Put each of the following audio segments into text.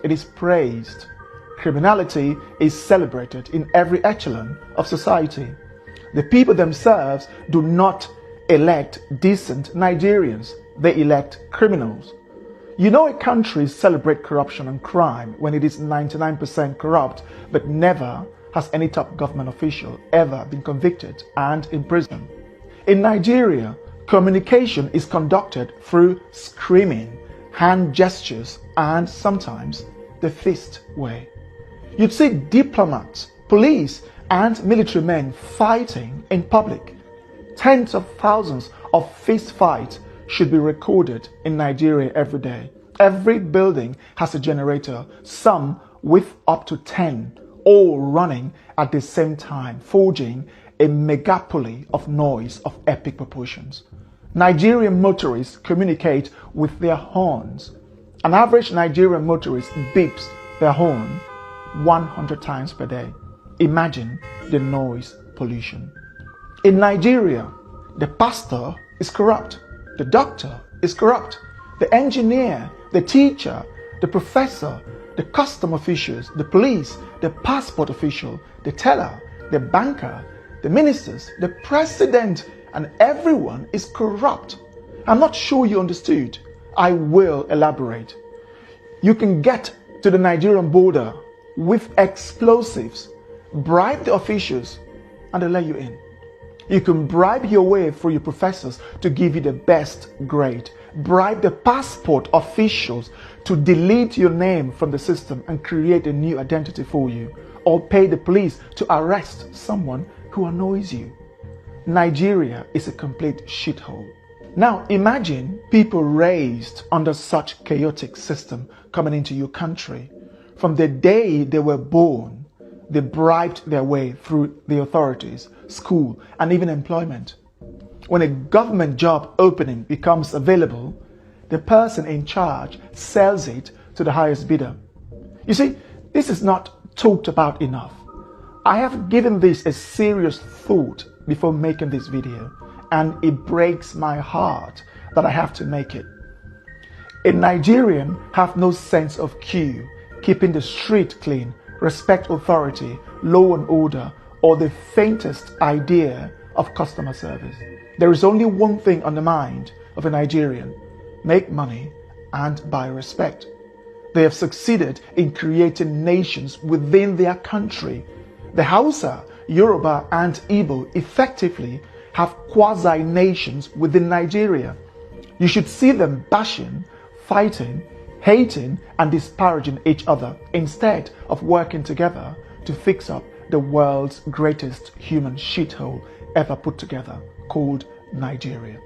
It is praised. Criminality is celebrated in every echelon of society. The people themselves do not elect decent Nigerians, they elect criminals. You know, a country celebrates corruption and crime when it is 99% corrupt, but never has any top government official ever been convicted and imprisoned. In Nigeria, communication is conducted through screaming, hand gestures, and sometimes the fist way. You'd see diplomats, police, and military men fighting in public. Tens of thousands of fist fights should be recorded in Nigeria every day. Every building has a generator, some with up to 10, all running at the same time, forging a megapoly of noise of epic proportions. Nigerian motorists communicate with their horns. An average Nigerian motorist beeps their horn 100 times per day. Imagine the noise pollution. In Nigeria, the pastor is corrupt, the doctor is corrupt, the engineer, the teacher, the professor, the custom officials, the police, the passport official, the teller, the banker, the ministers, the president, and everyone is corrupt. I'm not sure you understood. I will elaborate. You can get to the Nigerian border with explosives, bribe the officials, and they'll let you in. You can bribe your way through your professors to give you the best grade. Bribe the passport officials to delete your name from the system and create a new identity for you. Or pay the police to arrest someone who annoys you. Nigeria is a complete shithole. Now imagine people raised under such chaotic system coming into your country. From the day they were born, they bribed their way through the authorities, school, and even employment. When a government job opening becomes available, the person in charge sells it to the highest bidder. You see, this is not talked about enough. I have given this a serious thought before making this video, and it breaks my heart that I have to make it. A Nigerian have no sense of queue, keeping the street clean, respect authority, law and order, or the faintest idea of customer service. There is only one thing on the mind of a Nigerian: make money and buy respect. They have succeeded in creating nations within their country. The Hausa, Yoruba, and Igbo effectively have quasi-nations within Nigeria. You should see them bashing, fighting, hating, and disparaging each other instead of working together to fix up the world's greatest human shithole ever put together, called Nigeria.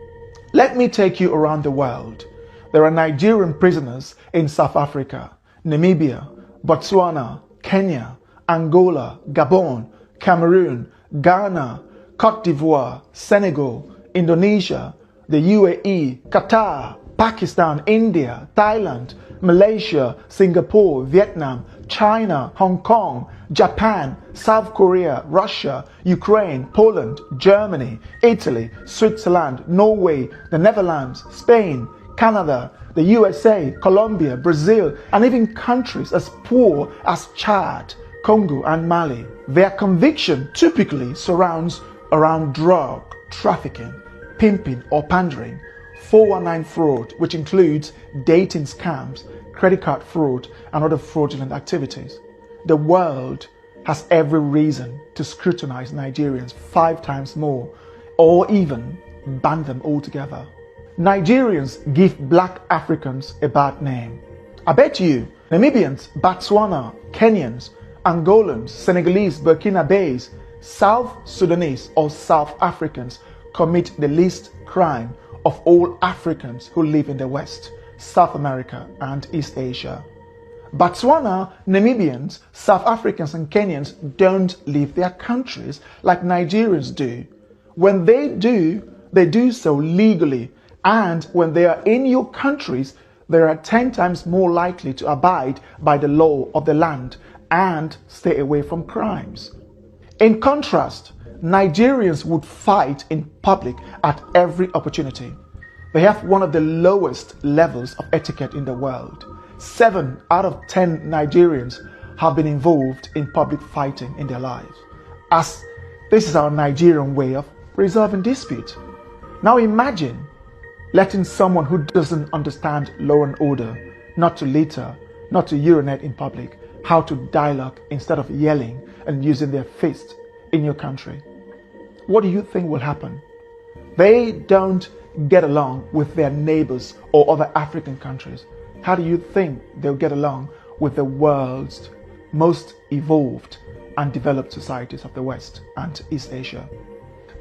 Let me take you around the world. There are Nigerian prisoners in South Africa, Namibia, Botswana, Kenya, Angola, Gabon, Cameroon, Ghana, Cote d'Ivoire, Senegal, Indonesia, the UAE, Qatar, Pakistan, India, Thailand, Malaysia, Singapore, Vietnam, China, Hong Kong, Japan, South Korea, Russia, Ukraine, Poland, Germany, Italy, Switzerland, Norway, the Netherlands, Spain, Canada, the USA, Colombia, Brazil, and even countries as poor as Chad, Congo, and Mali. Their conviction typically surrounds around drug trafficking, pimping or pandering, 419 fraud, which includes dating scams, credit card fraud, and other fraudulent activities. The world has every reason to scrutinize Nigerians 5 times more, or even ban them altogether. Nigerians give black Africans a bad name. I bet you Namibians, Botswana, Kenyans, Angolans, Senegalese, Burkinabes, South Sudanese, or South Africans commit the least crime of all Africans who live in the West, South America, and East Asia. Botswana, Namibians, South Africans, and Kenyans don't leave their countries like Nigerians do. When they do so legally, and when they are in your countries, they are 10 times more likely to abide by the law of the land and stay away from crimes. In contrast, Nigerians would fight in public at every opportunity. They have one of the lowest levels of etiquette in the world. 7 out of 10 Nigerians have been involved in public fighting in their lives, as this is our Nigerian way of resolving dispute. Now imagine letting someone who doesn't understand law and order not to litter, not to urinate in public, how to dialogue instead of yelling and using their fists in your country. What do you think will happen? They don't get along with their neighbors or other African countries. How do you think they'll get along with the world's most evolved and developed societies of the West and East Asia?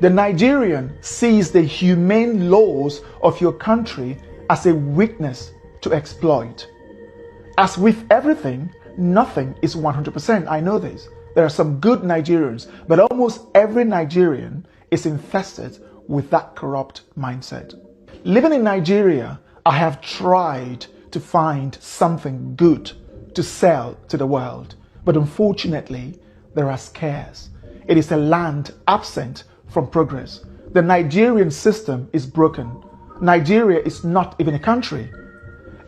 The Nigerian sees the humane laws of your country as a weakness to exploit. As with everything, nothing is 100%. I know this. There are some good Nigerians, but almost every Nigerian is infested with that corrupt mindset. Living in Nigeria, I have tried to find something good to sell to the world, but unfortunately, there are scares. It is a land absent from progress. The Nigerian system is broken. Nigeria is not even a country.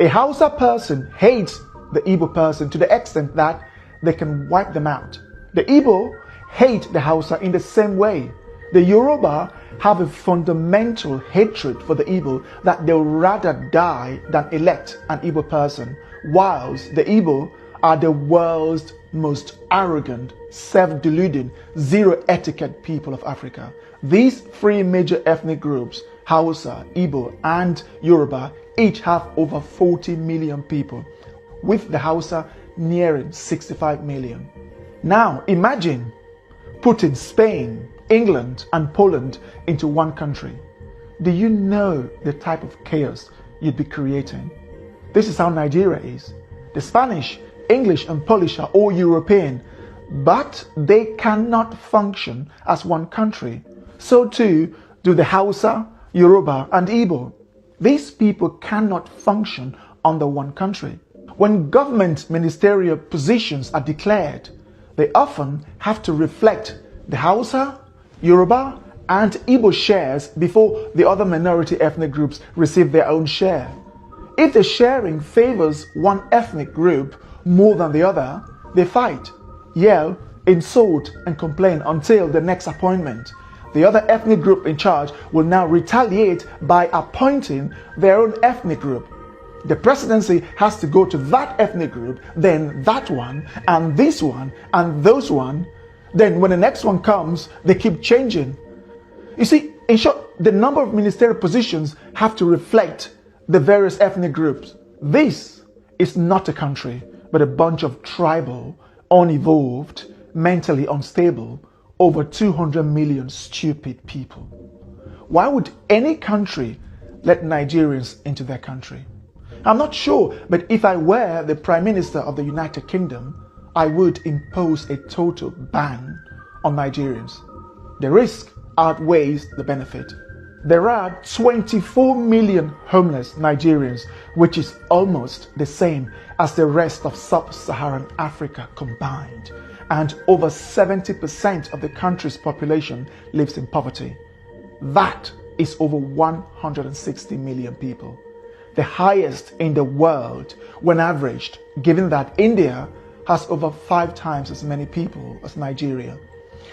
A Hausa person hates the Igbo person to the extent that they can wipe them out. The Igbo hate the Hausa in the same way. The Yoruba have a fundamental hatred for the Igbo that they'll rather die than elect an Igbo person, whilst the Igbo are the world's most arrogant, self-deluding, zero-etiquette people of Africa. These three major ethnic groups, Hausa, Igbo, and Yoruba, each have over 40 million people, with the Hausa nearing 65 million. Now imagine putting Spain, England, and Poland into one country. Do you know the type of chaos you'd be creating? This is how Nigeria is. The Spanish, English, and Polish are all European, but they cannot function as one country. So too do the Hausa, Yoruba, and Igbo. These people cannot function under one country. When government ministerial positions are declared, they often have to reflect the Hausa, Yoruba, and Igbo shares before the other minority ethnic groups receive their own share. If the sharing favors one ethnic group more than the other, they fight, yell, insult, and complain until the next appointment. The other ethnic group in charge will now retaliate by appointing their own ethnic group. The presidency has to go to that ethnic group, then that one, and this one, and those one. Then when the next one comes, they keep changing. You see, in short, the number of ministerial positions have to reflect the various ethnic groups. This is not a country, but a bunch of tribal, unevolved, mentally unstable, over 200 million stupid people. Why would any country let Nigerians into their country? I'm not sure, but if I were the Prime Minister of the United Kingdom, I would impose a total ban on Nigerians. The risk outweighs the benefit. There are 24 million homeless Nigerians, which is almost the same as the rest of sub-Saharan Africa combined. And over 70% of the country's population lives in poverty. That is over 160 million people. The highest in the world when averaged, given that India has over 5 times as many people as Nigeria.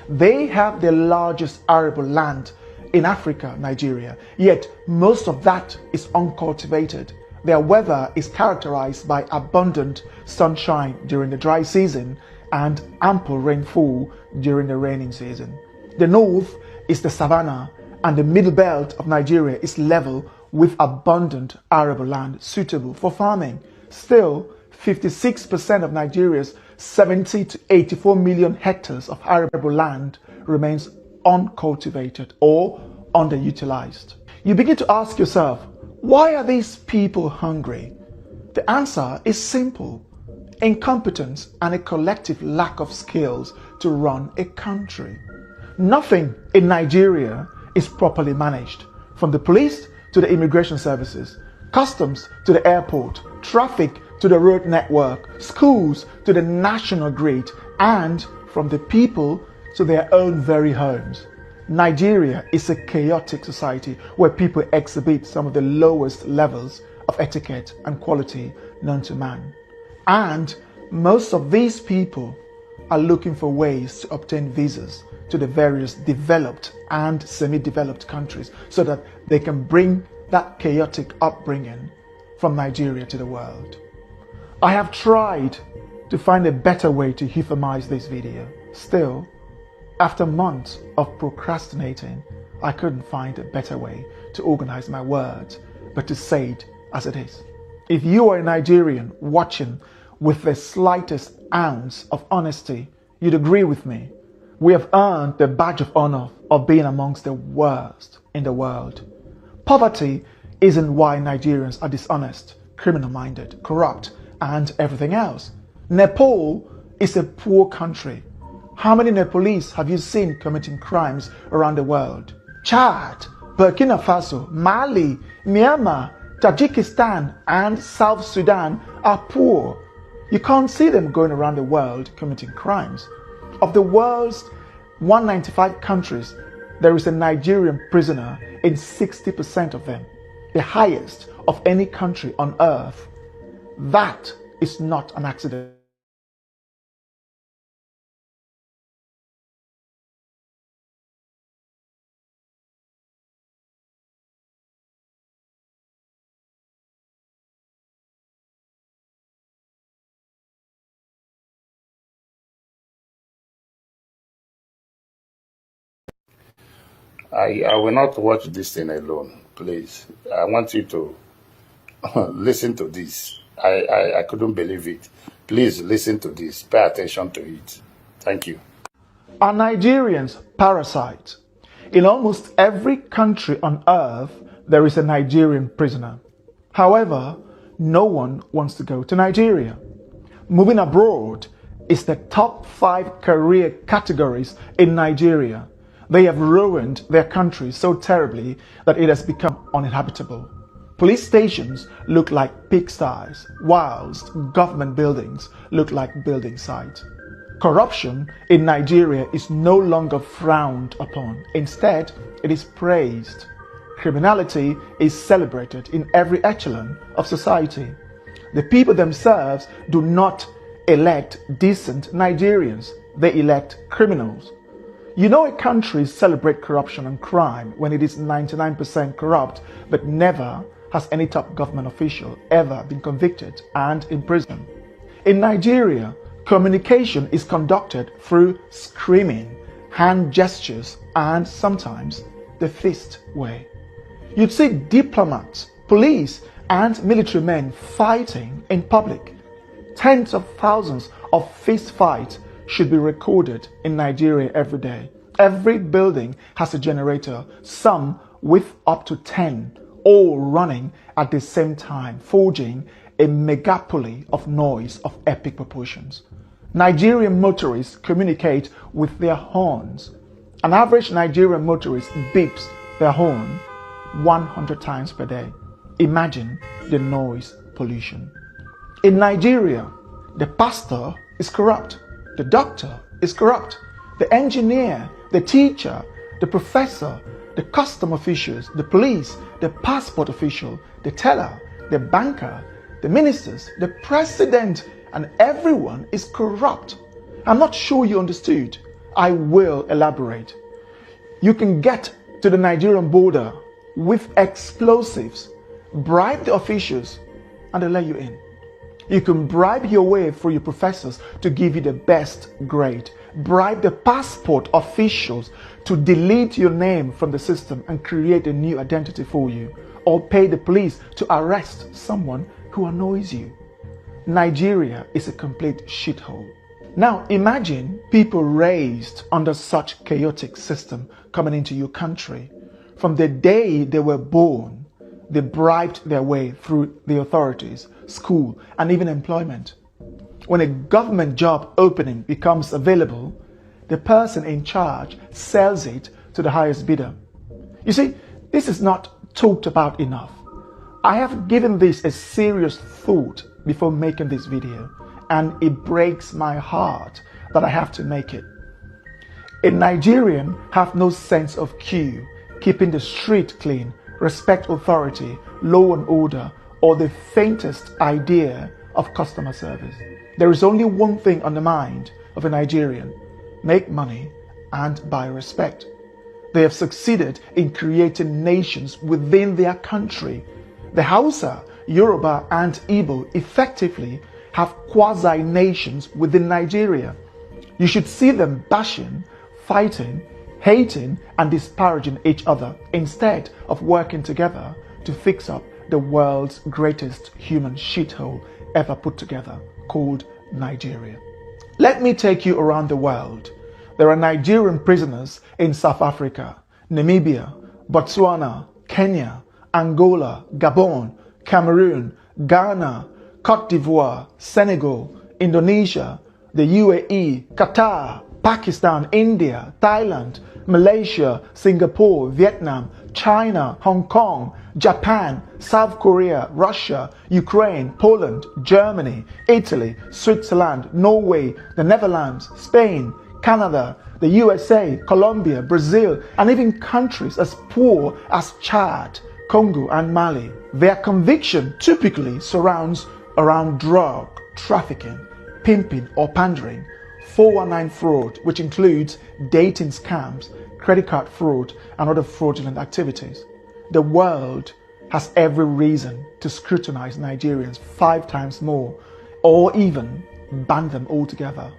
They have the largest arable land in Africa, Nigeria, yet most of that is uncultivated. Their weather is characterized by abundant sunshine during the dry season and ample rainfall during the raining season. The north is the savannah, and the middle belt of Nigeria is level with abundant arable land suitable for farming. Still, 56% of Nigeria's 70 to 84 million hectares of arable land remains uncultivated or underutilized. You begin to ask yourself, why are these people hungry? The answer is simple: incompetence and a collective lack of skills to run a country. Nothing in Nigeria is properly managed, from the police to the immigration services, customs to the airport, traffic to the road network, schools to the national grid, and from the people to their own very homes. Nigeria is a chaotic society where people exhibit some of the lowest levels of etiquette and quality known to man. And most of these people are looking for ways to obtain visas to the various developed and semi-developed countries so that they can bring that chaotic upbringing from Nigeria to the world. I have tried to find a better way to euphemize this video. Still, after months of procrastinating, I couldn't find a better way to organize my words, but to say it as it is. If you are a Nigerian watching with the slightest ounce of honesty, you'd agree with me. We have earned the badge of honor of being amongst the worst in the world. Poverty isn't why Nigerians are dishonest, criminal-minded, corrupt, and everything else. Nepal is a poor country. How many Nepalese have you seen committing crimes around the world? Chad, Burkina Faso, Mali, Myanmar, Tajikistan, and South Sudan are poor. You can't see them going around the world committing crimes. Of the world's 195 countries, there is a Nigerian prisoner in 60% of them, the highest of any country on earth. That is not an accident. I will not watch this thing alone, please. I want you to listen to this. I couldn't believe it. Please listen to this. Pay attention to it. Thank you. Are Nigerians parasites? In almost every country on earth, there is a Nigerian prisoner. However, no one wants to go to Nigeria. Moving abroad is the top 5 career categories in Nigeria. They have ruined their country so terribly that it has become uninhabitable. Police stations look like pigsties, whilst government buildings look like building sites. Corruption in Nigeria is no longer frowned upon. Instead, it is praised. Criminality is celebrated in every echelon of society. The people themselves do not elect decent Nigerians. They elect criminals. You know a country celebrates corruption and crime when it is 99% corrupt, but never has any top government official ever been convicted and imprisoned. In Nigeria, communication is conducted through screaming, hand gestures, and sometimes the fist way. You'd see diplomats, police, and military men fighting in public. Tens of thousands of fist fights should be recorded in Nigeria every day. Every building has a generator, some with up to 10, all running at the same time, forging a megapoly of noise of epic proportions. Nigerian motorists communicate with their horns. An average Nigerian motorist beeps their horn 100 times per day. Imagine the noise pollution. In Nigeria, the pastor is corrupt. The doctor is corrupt. The engineer, the teacher, the professor, the custom officials, the police, the passport official, the teller, the banker, the ministers, the president, and everyone is corrupt. I'm not sure you understood. I will elaborate. You can get to the Nigerian border with explosives, bribe the officials, and they'll let you in. You can bribe your way through your professors to give you the best grade. Bribe the passport officials to delete your name from the system and create a new identity for you. Or pay the police to arrest someone who annoys you. Nigeria is a complete shithole. Now imagine people raised under such chaotic system coming into your country. From the day they were born, they bribed their way through the authorities, school, and even employment. When a government job opening becomes available, the person in charge sells it to the highest bidder. You see, this is not talked about enough. I have given this a serious thought before making this video, and it breaks my heart that I have to make it. A Nigerian have no sense of queue, keeping the street clean, respect authority, law and order, or the faintest idea of customer service. There is only one thing on the mind of a Nigerian: make money and buy respect. They have succeeded in creating nations within their country. The Hausa, Yoruba, and Igbo effectively have quasi-nations within Nigeria. You should see them bashing, fighting, hating, and disparaging each other instead of working together to fix up the world's greatest human shithole ever put together, called Nigeria. Let me take you around the world. There are Nigerian prisoners in South Africa, Namibia, Botswana, Kenya, Angola, Gabon, Cameroon, Ghana, Cote d'Ivoire, Senegal, Indonesia, the UAE, Qatar, Pakistan, India, Thailand, Malaysia, Singapore, Vietnam, China, Hong Kong, Japan, South Korea, Russia, Ukraine, Poland, Germany, Italy, Switzerland, Norway, the Netherlands, Spain, Canada, the USA, Colombia, Brazil, and even countries as poor as Chad, Congo, and Mali. Their conviction typically surrounds around drug trafficking, pimping or pandering, 419 fraud, which includes dating scams, credit card fraud, and other fraudulent activities. The world has every reason to scrutinize Nigerians 5 times more, or even ban them altogether.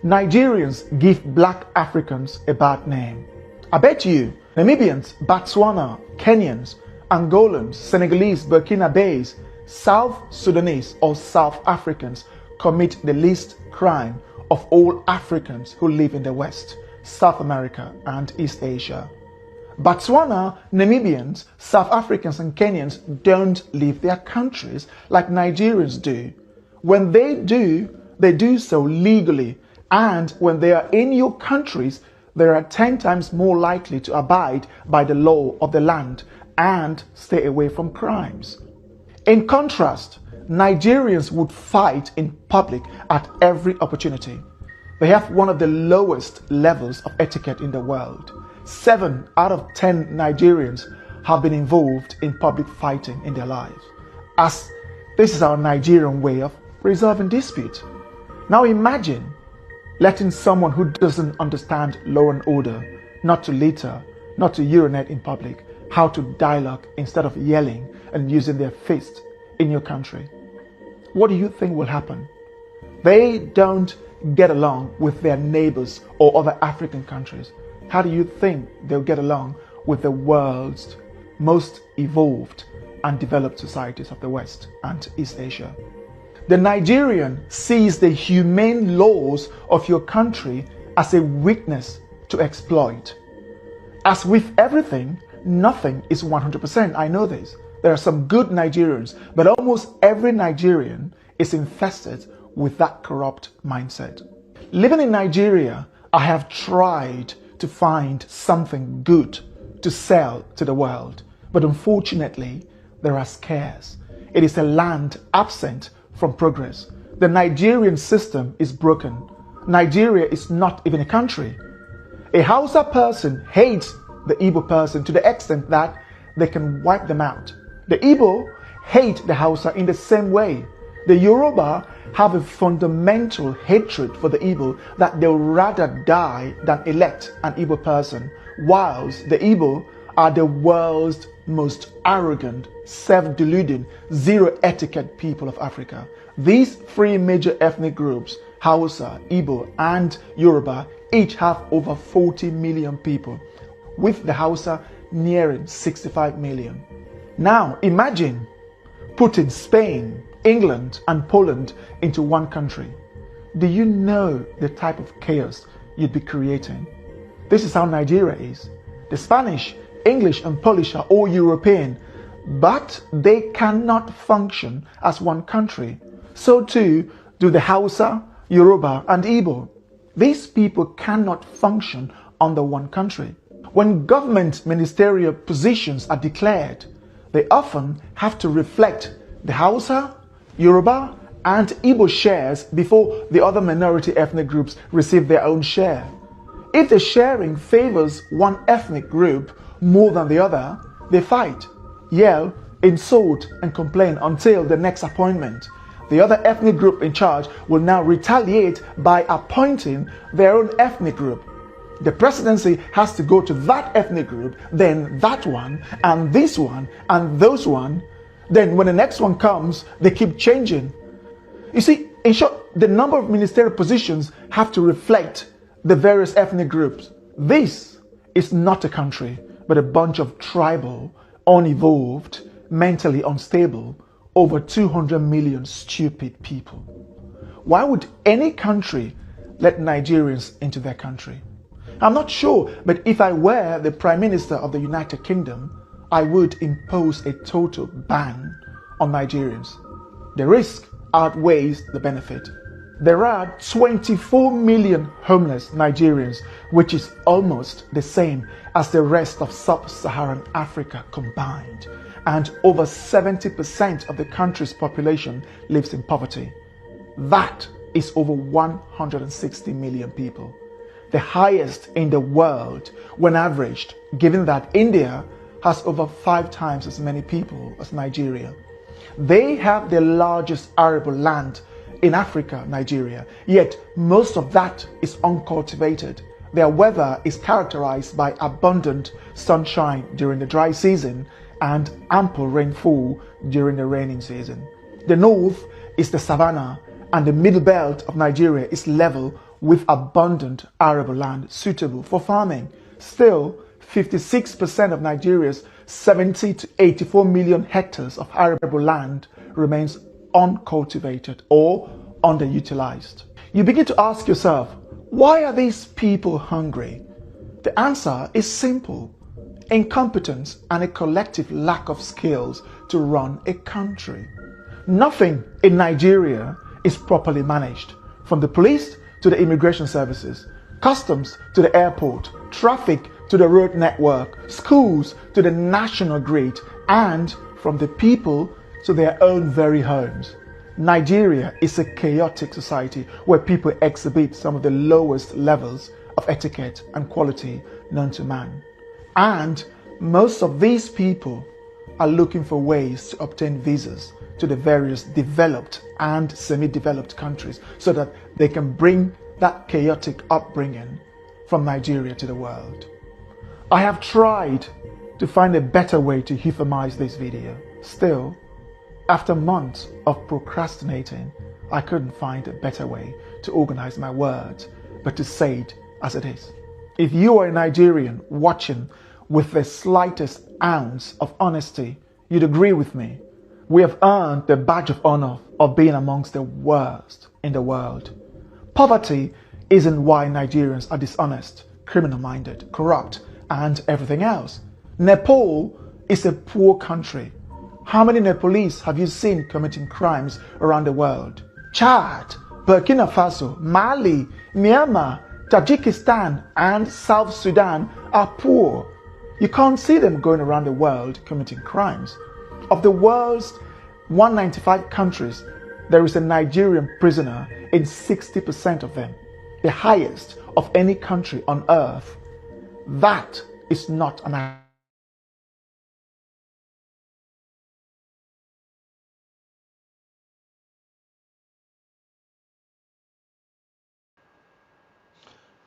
Nigerians give black Africans a bad name. I bet you Namibians, Botswana, Kenyans, Angolans, Senegalese, Burkinabes, South Sudanese, or South Africans commit the least crime of all Africans who live in the West, South America, and East Asia. Botswana, Namibians, South Africans, and Kenyans don't leave their countries like Nigerians do. When they do so legally, and when they are in your countries, they are 10 times more likely to abide by the law of the land and stay away from crimes. In contrast, Nigerians would fight in public at every opportunity. They have one of the lowest levels of etiquette in the world. 7 out of 10 Nigerians have been involved in public fighting in their lives, as this is our Nigerian way of resolving dispute. Now imagine letting someone who doesn't understand law and order not to litter, not to urinate in public, how to dialogue instead of yelling and using their fists in your country. What do you think will happen? They don't get along with their neighbors or other African countries. How do you think they'll get along with the world's most evolved and developed societies of the West and East Asia? The Nigerian sees the humane laws of your country as a weakness to exploit. As with everything, nothing is 100%. I know this. There are some good Nigerians, but almost every Nigerian is infested with that corrupt mindset. Living in Nigeria, I have tried to find something good to sell to the world, but unfortunately, there are scarce. It is a land absent from progress. The Nigerian system is broken. Nigeria is not even a country. A Hausa person hates the Igbo person to the extent that they can wipe them out. The Igbo hate the Hausa in the same way. The Yoruba have a fundamental hatred for the Igbo that they'll rather die than elect an Igbo person, whilst the Igbo are the world's most arrogant, self-deluding, zero-etiquette people of Africa. These 3 major ethnic groups, Hausa, Igbo, and Yoruba, each have over 40 million people, with the Hausa nearing 65 million. Now imagine putting Spain, England, and Poland into one country. Do you know the type of chaos you'd be creating? This is how Nigeria is. The Spanish, English, and Polish are all European, but they cannot function as one country. So too do the Hausa, Yoruba, and Igbo. These people cannot function under one country. When government ministerial positions are declared, they often have to reflect the Hausa, Yoruba, and Igbo shares before the other minority ethnic groups receive their own share. If the sharing favors one ethnic group more than the other, they fight, yell, insult and complain until the next appointment. The other ethnic group in charge will now retaliate by appointing their own ethnic group. The presidency has to go to that ethnic group, then that one, and this one, and those one. Then when the next one comes, they keep changing. You see, in short, the number of ministerial positions have to reflect the various ethnic groups. This is not a country, but a bunch of tribal, unevolved, mentally unstable, over 200 million stupid people. Why would any country let Nigerians into their country? I'm not sure, but if I were the Prime Minister of the United Kingdom, I would impose a total ban on Nigerians. The risk outweighs the benefit. There are 24 million homeless Nigerians, which is almost the same as the rest of sub-Saharan Africa combined. And over 70% of the country's population lives in poverty. That is over 160 million people. The highest in the world when averaged, given that India has over 5 times as many people as Nigeria. They have the largest arable land in Africa, Nigeria, yet most of that is uncultivated. Their weather is characterized by abundant sunshine during the dry season and ample rainfall during the raining season. The north is the savanna, and the middle belt of Nigeria is level with abundant arable land suitable for farming. Still, 56% of Nigeria's 70 to 84 million hectares of arable land remains uncultivated or underutilized. You begin to ask yourself, why are these people hungry? The answer is simple: incompetence and a collective lack of skills to run a country. Nothing in Nigeria is properly managed, from the police to the immigration services, customs to the airport, traffic to the road network, schools to the national grid, and from the people to their own very homes. Nigeria is a chaotic society where people exhibit some of the lowest levels of etiquette and quality known to man. And most of these people are looking for ways to obtain visas to the various developed and semi-developed countries so that they can bring that chaotic upbringing from Nigeria to the world. I have tried to find a better way to euphemize this video. Still, after months of procrastinating, I couldn't find a better way to organize my words, but to say it as it is. If you are a Nigerian watching with the slightest ounce of honesty, you'd agree with me. We have earned the badge of honor of being amongst the worst in the world. Poverty isn't why Nigerians are dishonest, criminal-minded, corrupt, and everything else. Nepal is a poor country. How many Nepalese have you seen committing crimes around the world? Chad, Burkina Faso, Mali, Myanmar, Tajikistan, and South Sudan are poor. You can't see them going around the world committing crimes. Of the world's 195 countries, there is a Nigerian prisoner in 60% of them, the highest of any country on earth. That is not an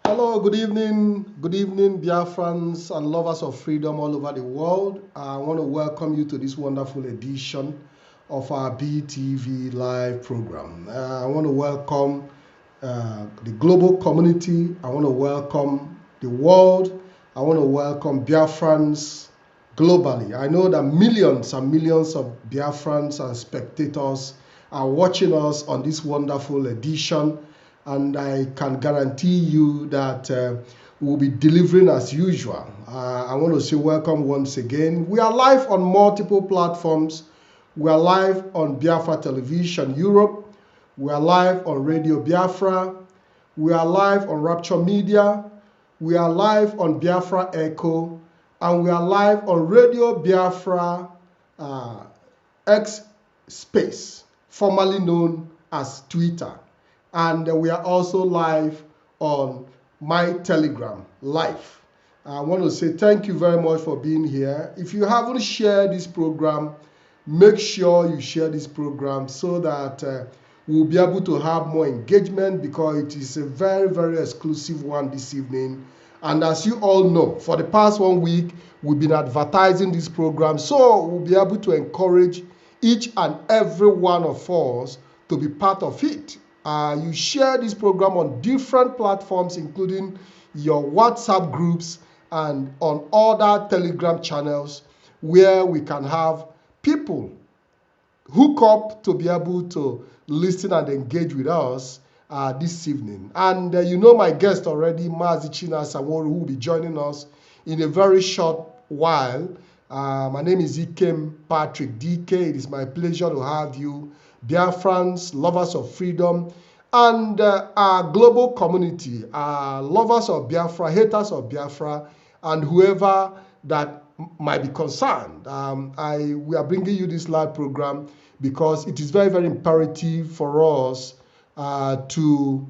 Hello, good evening, Biafrans and lovers of freedom all over the world. I want to welcome you to this wonderful edition of our BTV live program. I want to welcome the global community. I want to welcome the world. I want to welcome Biafrans globally. I know that millions and millions of Biafrans and spectators are watching us on this wonderful edition. And I can guarantee you that we'll be delivering as usual. I want to say welcome once again. We are live on multiple platforms. We are live on Biafra Television Europe. We are live on Radio Biafra. We are live on Rapture Media. We are live on Biafra Echo. And we are live on Radio Biafra X Space, formerly known as Twitter. And we are also live on my Telegram live. I want to say thank you very much for being here. If you haven't shared this program, make sure you share this program so that we'll be able to have more engagement, because it is a very, very exclusive one this evening. And as you all know, for the past 1 week, we've been advertising this program, so we'll be able to encourage each and every one of us to be part of it. You share this program on different platforms, including your WhatsApp groups and on other Telegram channels, where we can have people hook up to be able to listen and engage with us this evening. And you know my guest already, Mazi Chinasa Nworu, who will be joining us in a very short while. My name is Ikem Patrick DK. It is my pleasure to have you, Biafrans, lovers of freedom, and our global community, lovers of Biafra, haters of Biafra, and whoever that might be concerned. We are bringing you this live program because it is very, very imperative for us to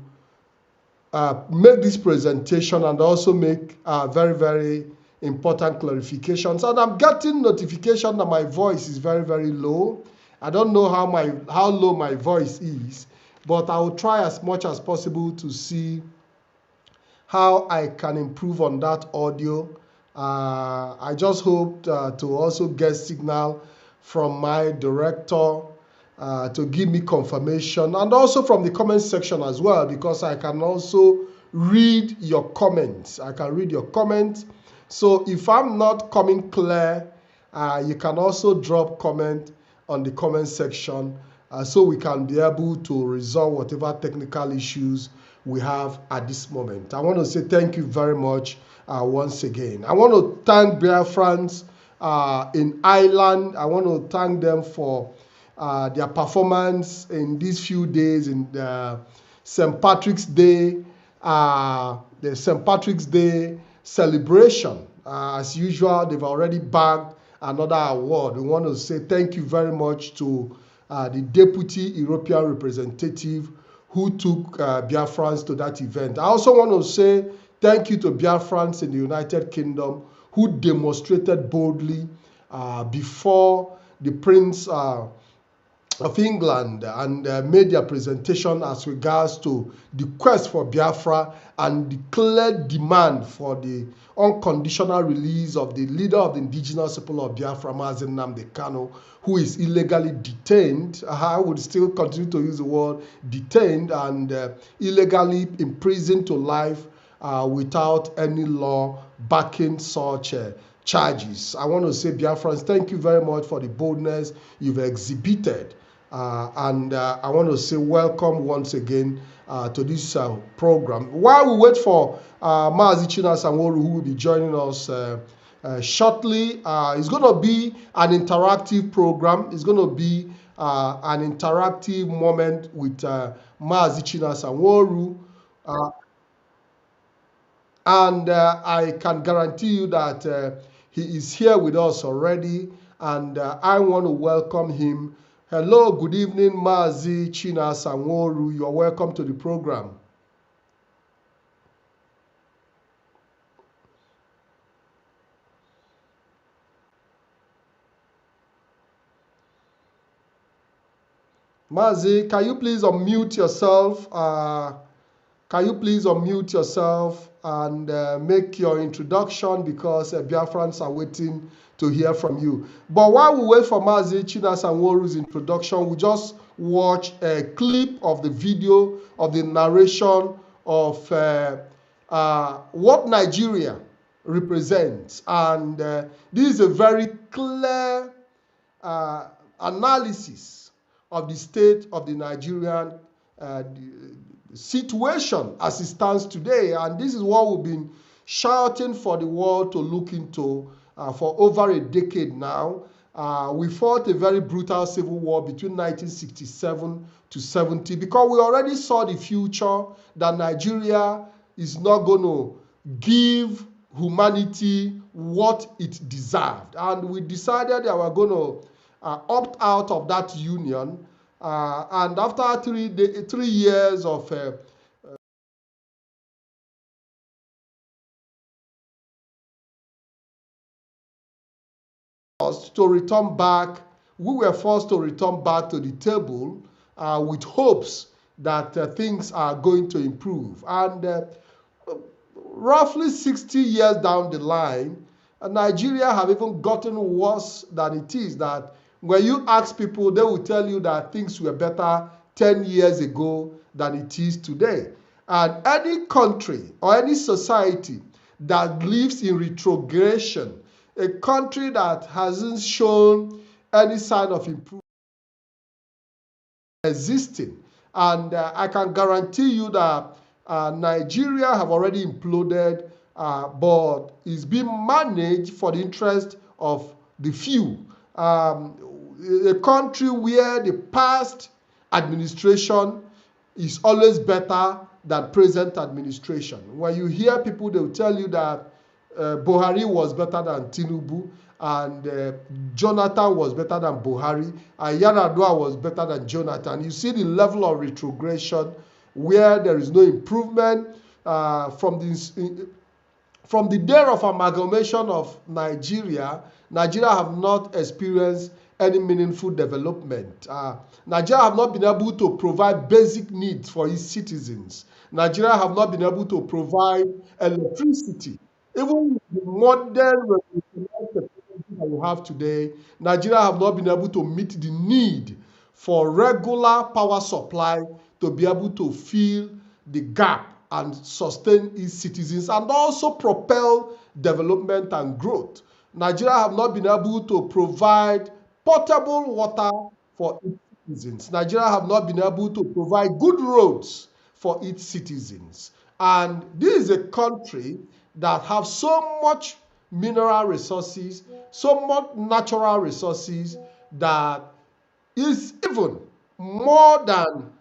make this presentation and also make very, very important clarifications. And I'm getting notification that my voice is very, very low. I don't know how low my voice is, but I will try as much as possible to see how I can improve on that audio. I just hope to also get signal from my director to give me confirmation, and also from the comment section as well, because I can also read your comments. I can read your comments. So if I'm not coming clear, you can also drop comment on the comment section so we can be able to resolve whatever technical issues we have at this moment. I want to say thank you very much once again. I want to thank Biafrans in Ireland. I want to thank them for their performance in these few days in the St. Patrick's Day, the St. Patrick's Day celebration. As usual, they've already bagged another award. We want to say thank you very much to the Deputy European Representative who took Biafrans to that event. I also want to say thank you to Biafrans in the United Kingdom who demonstrated boldly before the Prince of England and made their presentation as regards to the quest for Biafra and the clear demand for the unconditional release of the leader of the indigenous people of Biafra, Mazi Nnamdi Kanu, who is illegally detained. I would still continue to use the word detained and illegally imprisoned to life without any law backing such charges. I want to say, Biafrans, thank you very much for the boldness you've exhibited. And I want to say welcome once again to this program. While we wait for Mazi Chinasa Nworu, who will be joining us shortly, it's going to be an interactive program. It's going to be an interactive moment with Mazi Chinasa Nworu. And I can guarantee you that he is here with us already, and I want to welcome him. Hello, good evening, Mazi Chinasa Nworu. You are welcome to the program. Mazi, can you please unmute yourself? Can you please unmute yourself and make your introduction, because Biafrans are waiting to hear from you. But while we wait for Mazi Chinasa Nworu's introduction, we just watch a clip of the video of the narration of what Nigeria represents. And this is a very clear analysis of the state of the Nigerian situation as it stands today. And this is what we've been shouting for the world to look into for over a decade now. We fought a very brutal civil war between 1967 to 70 because we already saw the future that Nigeria is not going to give humanity what it deserved. And we decided that we were going to opt out of that union. And after 3 years of to return back we were forced to return back to the table with hopes that things are going to improve. And roughly 60 years down the line, Nigeria have even gotten worse than it is. That when you ask people, they will tell you that things were better 10 years ago than it is today. And any country or any society that lives in retrogression, a country that hasn't shown any sign of improvement existing. And I can guarantee you that Nigeria have already imploded, but is being managed for the interest of the few. A country where the past administration is always better than present administration. When you hear people, they will tell you that Buhari was better than Tinubu, and Jonathan was better than Buhari, and Yar'Adua was better than Jonathan. You see the level of retrogression where there is no improvement from the day of amalgamation of Nigeria. Nigeria have not experienced any meaningful development. Nigeria have not been able to provide basic needs for its citizens. Nigeria have not been able to provide electricity. Even with the modern revolutionary technology that we have today, Nigeria have not been able to meet the need for regular power supply to be able to fill the gap and sustain its citizens and also propel development and growth. Nigeria have not been able to provide potable water for its citizens. Nigeria have not been able to provide good roads for its citizens. And this is a country that have so much mineral resources, so much natural resources, that is even more than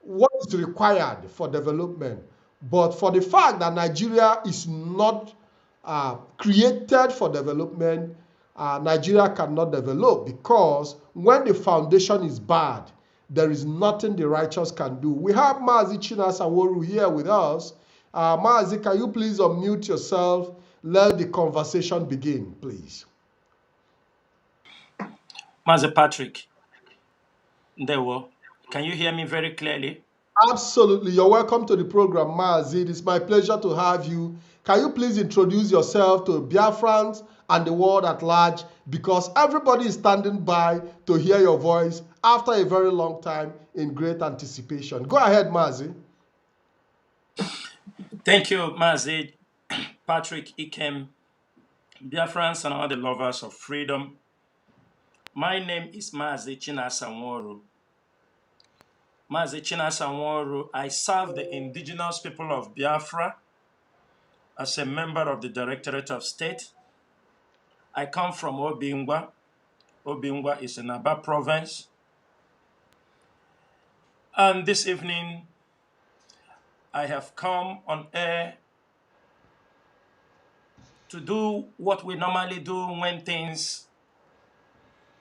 what is required for development. But for the fact that Nigeria is not created for development, Nigeria cannot develop, because when the foundation is bad, there is nothing the righteous can do. We have Mazi Chinasa Nworu here with us. Mazi, can you please unmute yourself? Let the conversation begin, please. Mazi Patrick, Ndewo, can you hear me very clearly? Absolutely. You're welcome to the program, Mazi. It is my pleasure to have you. Can you please introduce yourself to Biafrans and the world at large? Because everybody is standing by to hear your voice after a very long time in great anticipation. Go ahead, Mazi. Thank you, Mazi Patrick Ikem, Biafrans and all the lovers of freedom. My name is Mazi Chinasa Nworu. Mazi Chinasa Nworu, I serve the indigenous people of Biafra as a member of the Directorate of State. I come from Obingwa. Obingwa is in Aba province. And this evening, I have come on air to do what we normally do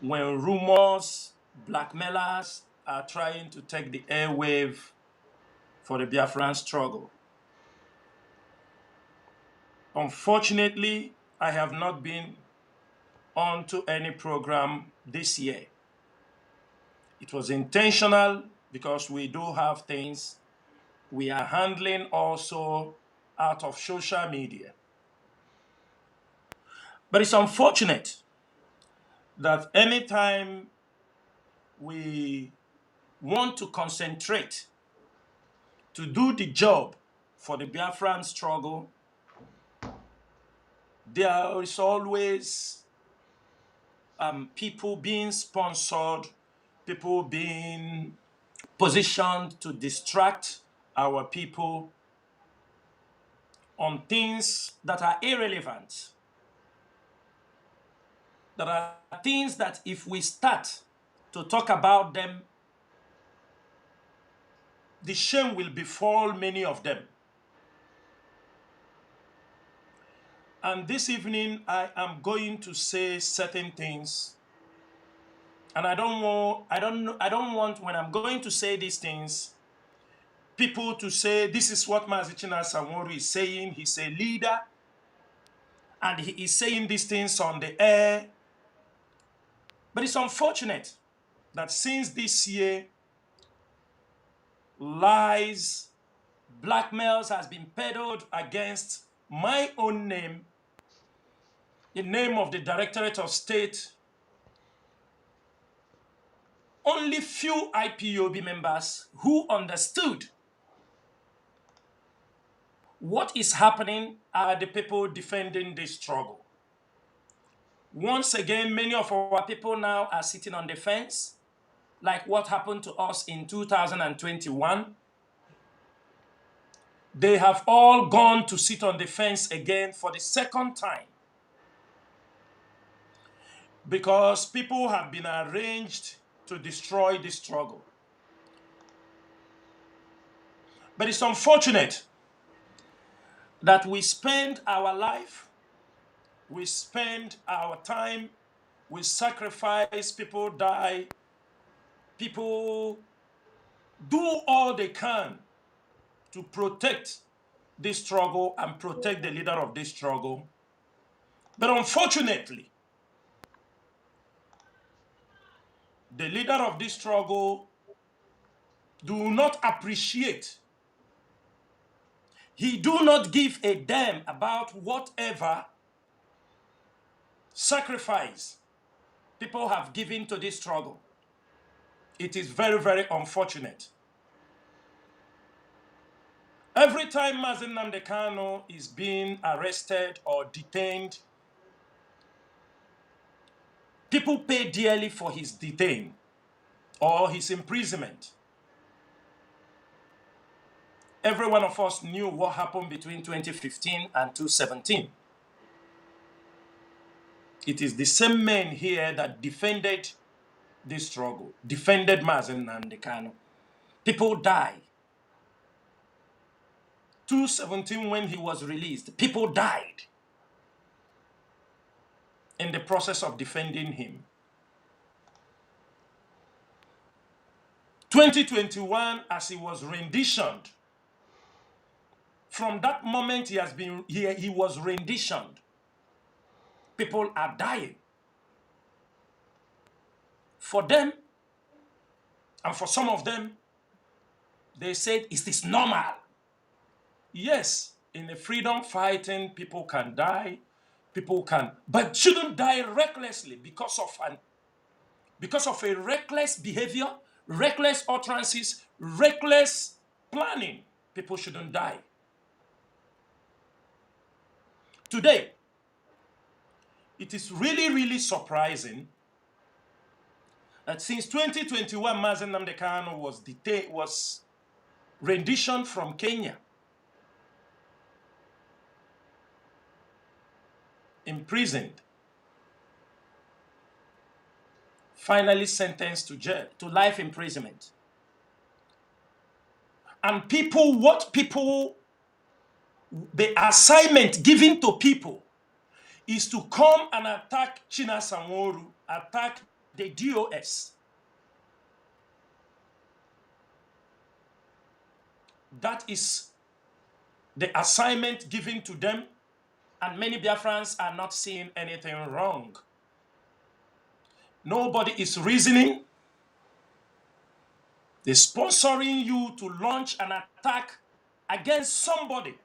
when rumors, blackmailers are trying to take the airwave for the Biafran struggle. Unfortunately, I have not been on to any program this year. It was intentional because we do have things we are handling also out of social media. But it's unfortunate that anytime we want to concentrate to do the job for the Biafran struggle, there is always people being sponsored, people being positioned to distract our people on things that are irrelevant. There are things that if we start to talk about them, the shame will befall many of them. And this evening, I am going to say certain things, and I don't want when I'm going to say these things, people to say this is what Mazi Chinasa Nworu is saying. He's a leader, and he is saying these things on the air. But it's unfortunate that since this year, lies, blackmails has been peddled against my own name, the name of the Directorate of State. Only few IPOB members who understood what is happening are the people defending this struggle. Once again, many of our people now are sitting on the fence, like what happened to us in 2021. They have all gone to sit on the fence again for the second time, because people have been arranged to destroy this struggle. But it's unfortunate that we spend our life, we spend our time, we sacrifice, people die, people do all they can to protect this struggle and protect the leader of this struggle. But unfortunately, the leader of this struggle do not appreciate. He do not give a damn about whatever sacrifice people have given to this struggle. It is very, very unfortunate. Every time Mazi Nnamdi Kanu is being arrested or detained, people pay dearly for his detain or his imprisonment. Every one of us knew what happened between 2015 and 2017. It is the same men here that defended this struggle, defended Mazi Nnamdi Kanu. People died. 2017, when he was released, people died in the process of defending him. 2021, as he was renditioned, from that moment he was renditioned. People are dying. For them, and for some of them, they said, is this normal? Yes, in a freedom fighting, people can die, but shouldn't die recklessly because of a reckless behavior, reckless utterances, reckless planning. People shouldn't die. Today, it is really, really surprising that since 2021, Mazi Nnamdi Kanu was renditioned from Kenya, imprisoned, finally sentenced to jail, to life imprisonment. And the assignment given to people is to come and attack Chinasa Nworu, attack the DOS. That is the assignment given to them, and many Biafrans are not seeing anything wrong. Nobody is reasoning. They're sponsoring you to launch an attack against somebody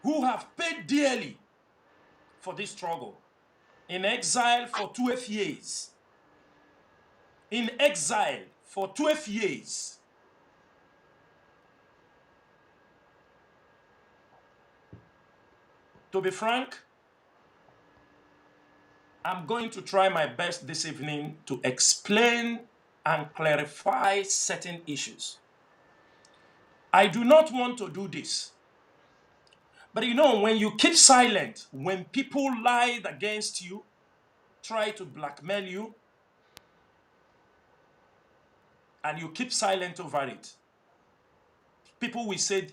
who have paid dearly for this struggle. In exile for 12 years. In exile for 12 years. To be frank, I'm going to try my best this evening to explain and clarify certain issues. I do not want to do this. But you know, when you keep silent, when people lie against you, try to blackmail you, and you keep silent over it, people will say,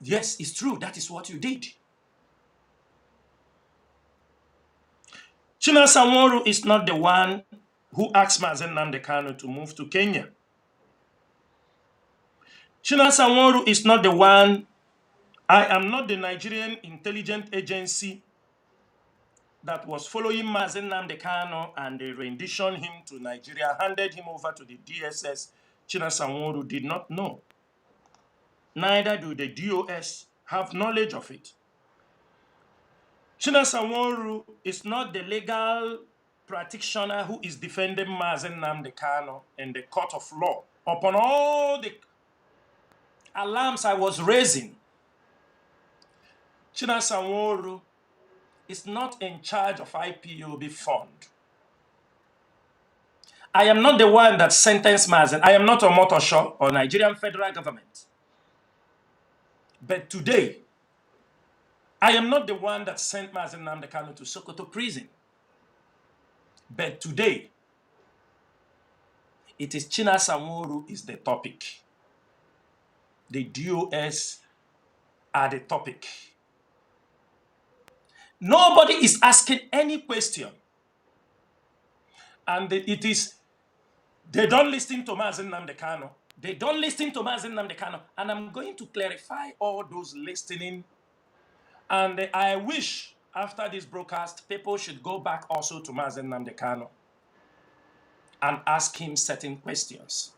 yes, it's true, that is what you did. Chinasa Nworu is not the one who asked Mazi Nnamdi Kanu to move to Kenya. Chinasa Nworu is not the one. I am not the Nigerian intelligence agency that was following Mazi Nnamdi Kanu and they renditioned him to Nigeria, handed him over to the DSS, Chinasa Nworu did not know. Neither do the DOS have knowledge of it. Chinasa Nworu is not the legal practitioner who is defending Mazi Nnamdi Kanu in the court of law. Upon all the alarms I was raising, Chinasa Nworu is not in charge of IPOB fund. I am not the one that sentenced Mazi. I am not a motor shop or Nigerian federal government. But today, I am not the one that sent Mazi Nnamdi Kanu to Sokoto prison. But today, it is Chinasa Nworu is the topic. The DOS are the topic. Nobody is asking any question. And it is, they don't listen to Mazi Nnamdi Kanu. They don't listen to Mazi Nnamdi Kanu. And I'm going to clarify all those listening. And I wish after this broadcast, people should go back also to Mazi Nnamdi Kanu and ask him certain questions.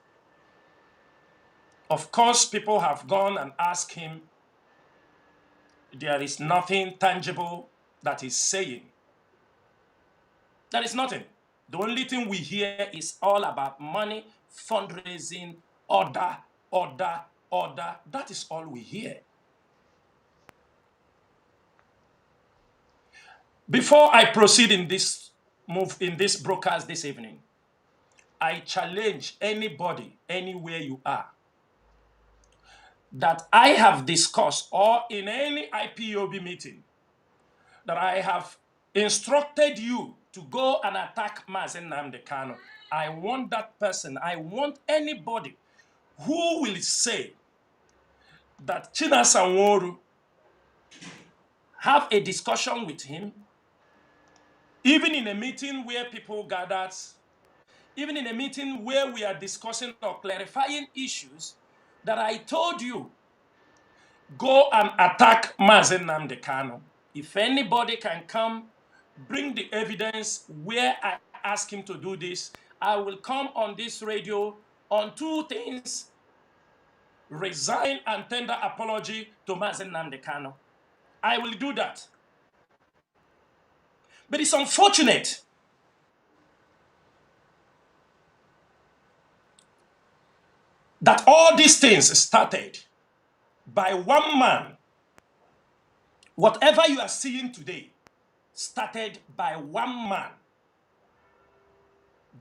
Of course, people have gone and asked him. There is nothing tangible that he's saying. There is nothing. The only thing we hear is all about money, fundraising, order, order, order. That is all we hear. Before I proceed in this broadcast this evening, I challenge anybody, anywhere you are, that I have discussed or in any IPOB meeting that I have instructed you to go and attack Mazi Nnamdi Kanu. I want that person, I want anybody who will say that Chinasa Nworu have a discussion with him, even in a meeting where people gathered, even in a meeting where we are discussing or clarifying issues, that I told you, go and attack Mazi Nnamdi Kanu. If anybody can come, bring the evidence where I ask him to do this, I will come on this radio on two things: resign and tender apology to Mazi Nnamdi Kanu. I will do that. But it's unfortunate that all these things started by one man. Whatever you are seeing today started by one man.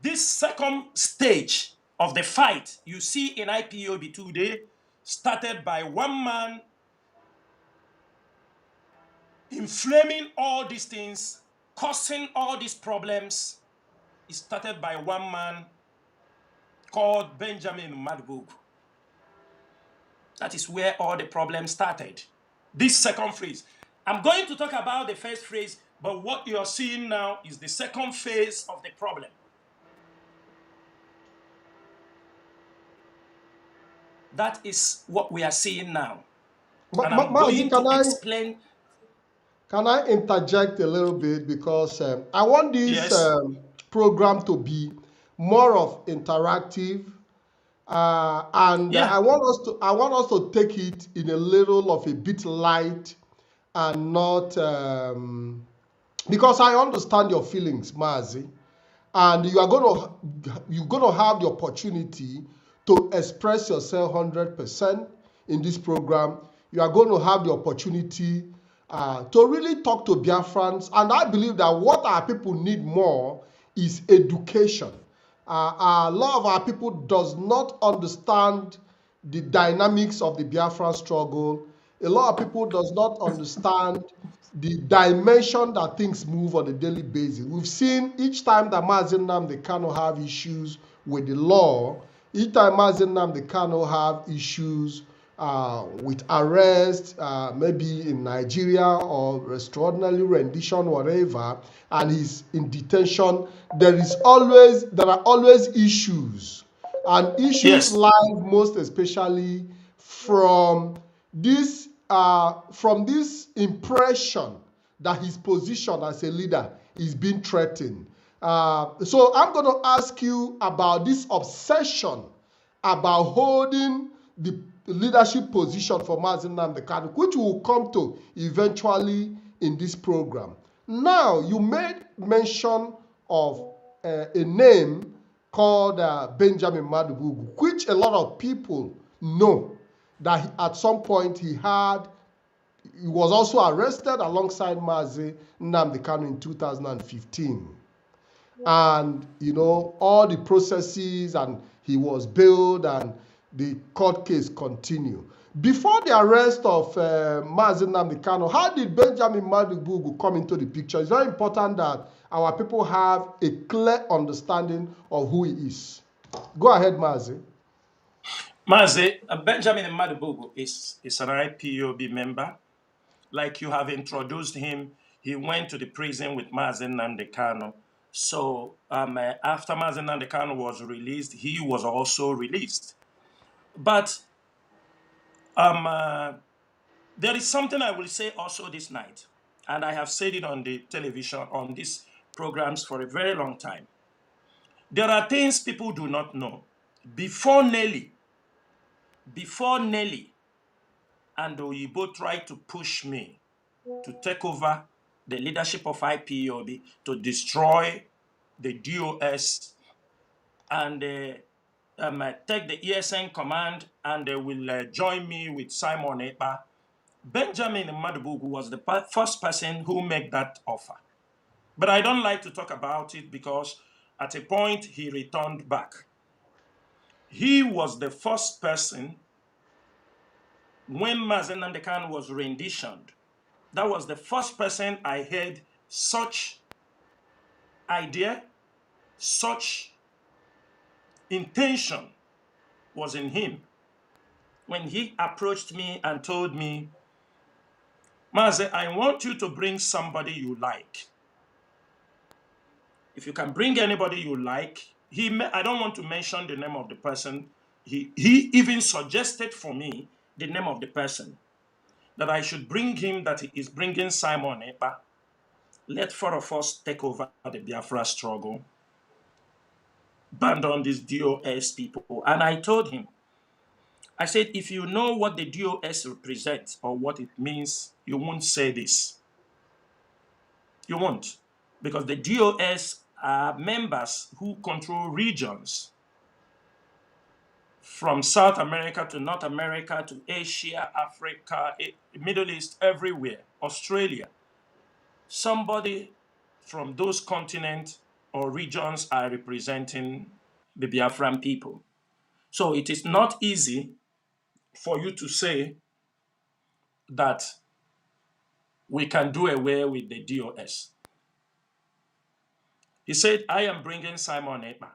This second stage of the fight you see in IPOB today started by one man inflaming all these things, causing all these problems. It started by one man called Benjamin Madbugu. That is where all the problems started. This second phase. I'm going to talk about the first phase, but what you're seeing now is the second phase of the problem. That is what we are seeing now. And I'm going to explain. Can I interject a little bit, because I want this program to be more of interactive, and I want us to take it in a little of a bit light, and not because I understand your feelings, Mazi, and you're gonna have the opportunity to express yourself 100% in this program. You are going to have the opportunity to really talk to Biafrans, and I believe that what our people need more is education. A lot of our people does not understand the dynamics of the Biafran struggle. A lot of people does not understand the dimension that things move on a daily basis. We've seen each time that Mazi Nnamdi Kanu have issues with the law, each time Mazi Nnamdi Kanu have issues with arrest, maybe in Nigeria or extraordinary rendition, whatever, and he's in detention, there are always issues, and issues lie most especially from this impression that his position as a leader is being threatened. So I'm going to ask you about this obsession about holding the leadership position for Mazi Nnamdi Kanu, which we will come to eventually in this program. Now, you made mention of a name called Benjamin Madubugu, which a lot of people know that at some point he was also arrested alongside Mazi Nnamdi Kanu in 2015. And, you know, all the processes, and he was bailed and the court case continued. Before the arrest of Mazi Nnamdi Kanu, how did Benjamin Madubugu come into the picture? It's very important that our people have a clear understanding of who he is. Go ahead, Mazi. Mazi, Benjamin Madubugu is an IPOB member. Like you have introduced him, he went to the prison with Mazi Nnamdi Kanu. So after Mazi Nnamdi Kanu was released, he was also released. But there is something I will say also this night, and I have said it on the television, on these programs for a very long time. There are things people do not know. Before Nelly and Oyibo tried to push me to take over the leadership of IPOB, to destroy the DOS and take the ESN command, and they will join me with Simon Ekpa. Benjamin Madubugu was the first person who made that offer. But I don't like to talk about it because at a point he returned back. He was the first person when Mazi Nnamdi Kanu was renditioned. That was the first person I heard such idea, such intention was in him. When he approached me and told me, Mazi, I want you to bring somebody you like. If you can bring anybody you like, I don't want to mention the name of the person. He even suggested for me the name of the person, that I should bring him, that he is bringing Simon Ekpa. Let four of us take over the Biafra struggle. Abandon these DOS people. And I told him, I said, if you know what the DOS represents or what it means, you won't say this. You won't. Because the DOS are members who control regions from South America to North America to Asia, Africa, Middle East, everywhere, Australia. Somebody from those continents or regions are representing the Biafran people. So it is not easy for you to say that we can do away with the DOS. He said, I am bringing Simon Ekpa.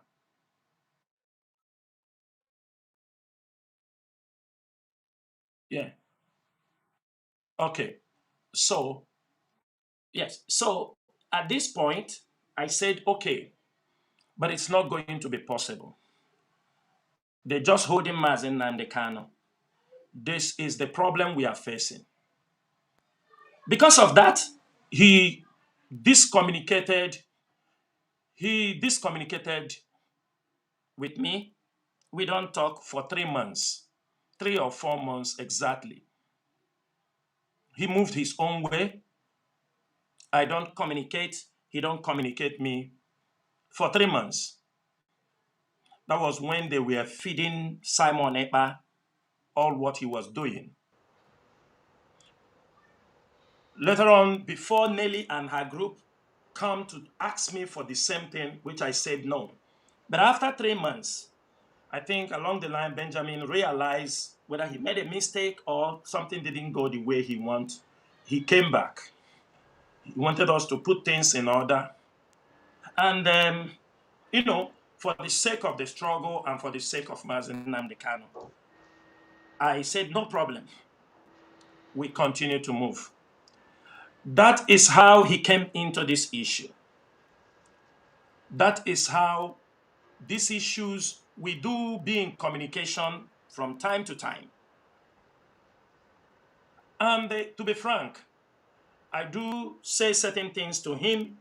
Yeah. Okay. So, yes. So at this point, I said, okay, but it's not going to be possible. They're just holding Mazi Nnamdi Kanu. This is the problem we are facing. Because of that, he discommunicated with me. We don't talk for 3 months, 3 or 4 months exactly. He moved his own way. I don't communicate. He don't communicate me for 3 months. That was when they were feeding Simon Ekpa all what he was doing. Later on, before Nelly and her group come to ask me for the same thing, which I said no. But after 3 months, I think along the line, Benjamin realized whether he made a mistake or something didn't go the way he wanted. He came back. He wanted us to put things in order. And, for the sake of the struggle and for the sake of Mazi Nnamdi Kanu, I said, no problem. We continue to move. That is how he came into this issue. That is how these issues, we do be in communication from time to time. And to be frank, I do say certain things to him.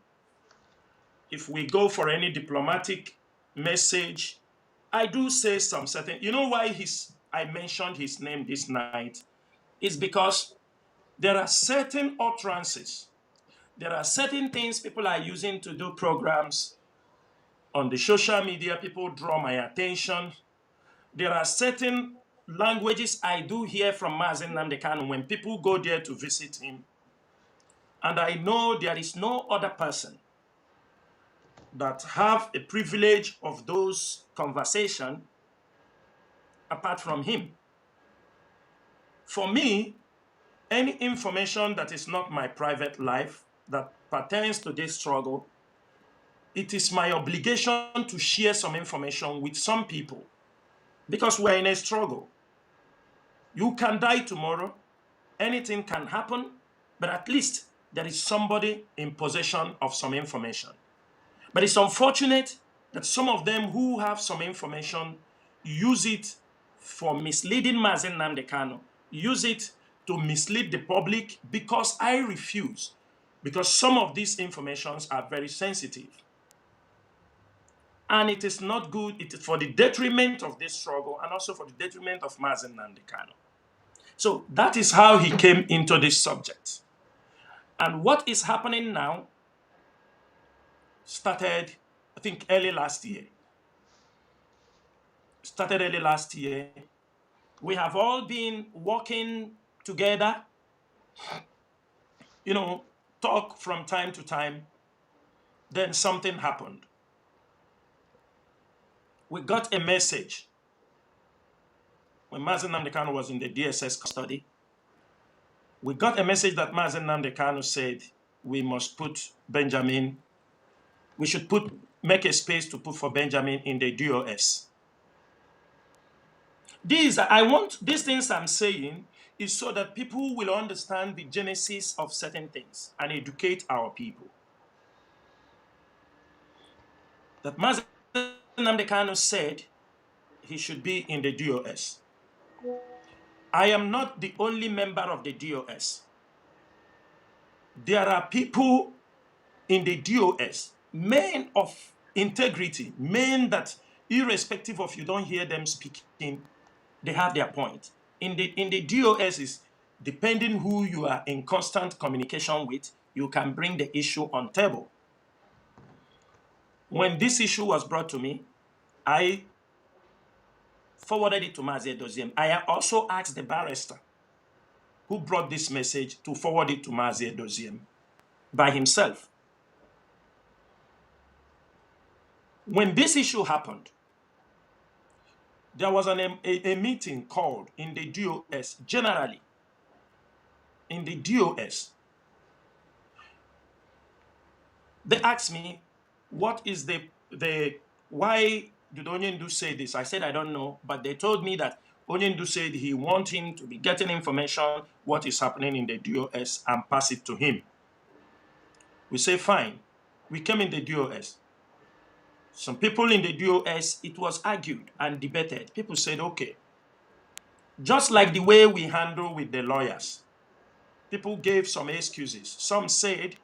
If we go for any diplomatic message, I do say some certain, you know why I mentioned his name this night? Is because there are certain utterances, there are certain things people are using to do programs on the social media. People draw my attention. There are certain languages I do hear from Mazi Nnamdi Kanu when people go there to visit him. And I know there is no other person that have a privilege of those conversations apart from him. For me, any information that is not my private life that pertains to this struggle, it is my obligation to share some information with some people because we're in a struggle. You can die tomorrow, anything can happen, but at least there is somebody in possession of some information. But it's unfortunate that some of them who have some information use it for misleading Mazi Nnamdi Kanu, use it to mislead the public, because I refuse, because some of these informations are very sensitive. And it is not good. It is for the detriment of this struggle and also for the detriment of Mazi Nnamdi Kanu. So that is how he came into this subject. And what is happening now started, I think, early last year. We have all been working together, talk from time to time. Then something happened. We got a message when Mazi Nnamdi Kanu was in the DSS custody. We got a message that Mazi Nnamdi Kanu said we must put Benjamin, we should make a space to put for Benjamin in the DOS. These things I'm saying is so that people will understand the genesis of certain things and educate our people. That Mazi Nnamdi Kanu said he should be in the DOS. I am not the only member of the DOS. There are people in the DOS, men of integrity, men that irrespective of you don't hear them speaking, they have their point. In the DOS is depending who you are in constant communication with, you can bring the issue on table. When this issue was brought to me, I forwarded it to Mazi Edoziem. I also asked the barrister who brought this message to forward it to Mazi Edoziem by himself. When this issue happened, there was a meeting called in the DOS, generally, in the DOS. They asked me, what is why did Onyendu say this? I said, I don't know, but they told me that Onyendu said he wants him to be getting information, what is happening in the DOS, and pass it to him. We say, fine. We came in the DOS. Some people in the DOS, it was argued and debated. People said, okay. Just like the way we handle with the lawyers, people gave some excuses. Some said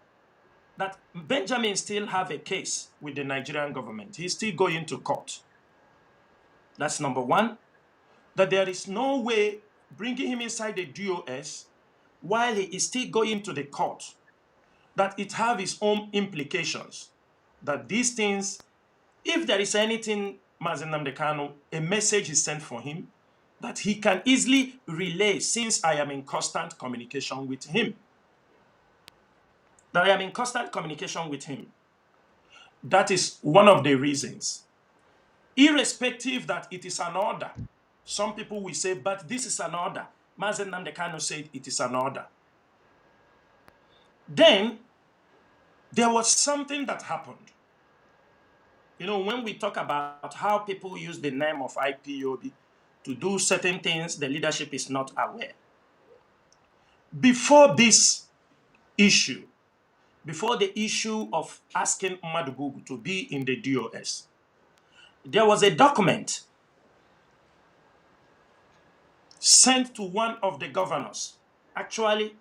that Benjamin still have a case with the Nigerian government. He's still going to court. That's number one. That there is no way bringing him inside the DOS while he is still going to the court, that it have its own implications. That these things, if there is anything, Mazi Nnamdi Kanu, a message is sent for him, that he can easily relay since I am in constant communication with him. That I am in constant communication with him. That is one of the reasons. Irrespective that it is an order. Some people will say, but this is an order. Mazi Nnamdi Kanu said it is an order. Then, there was something that happened. When we talk about how people use the name of IPOB to do certain things, the leadership is not aware. Before this issue, before the issue of asking Umaru Gugu to be in the DOS, there was a document sent to one of the governors. Actually,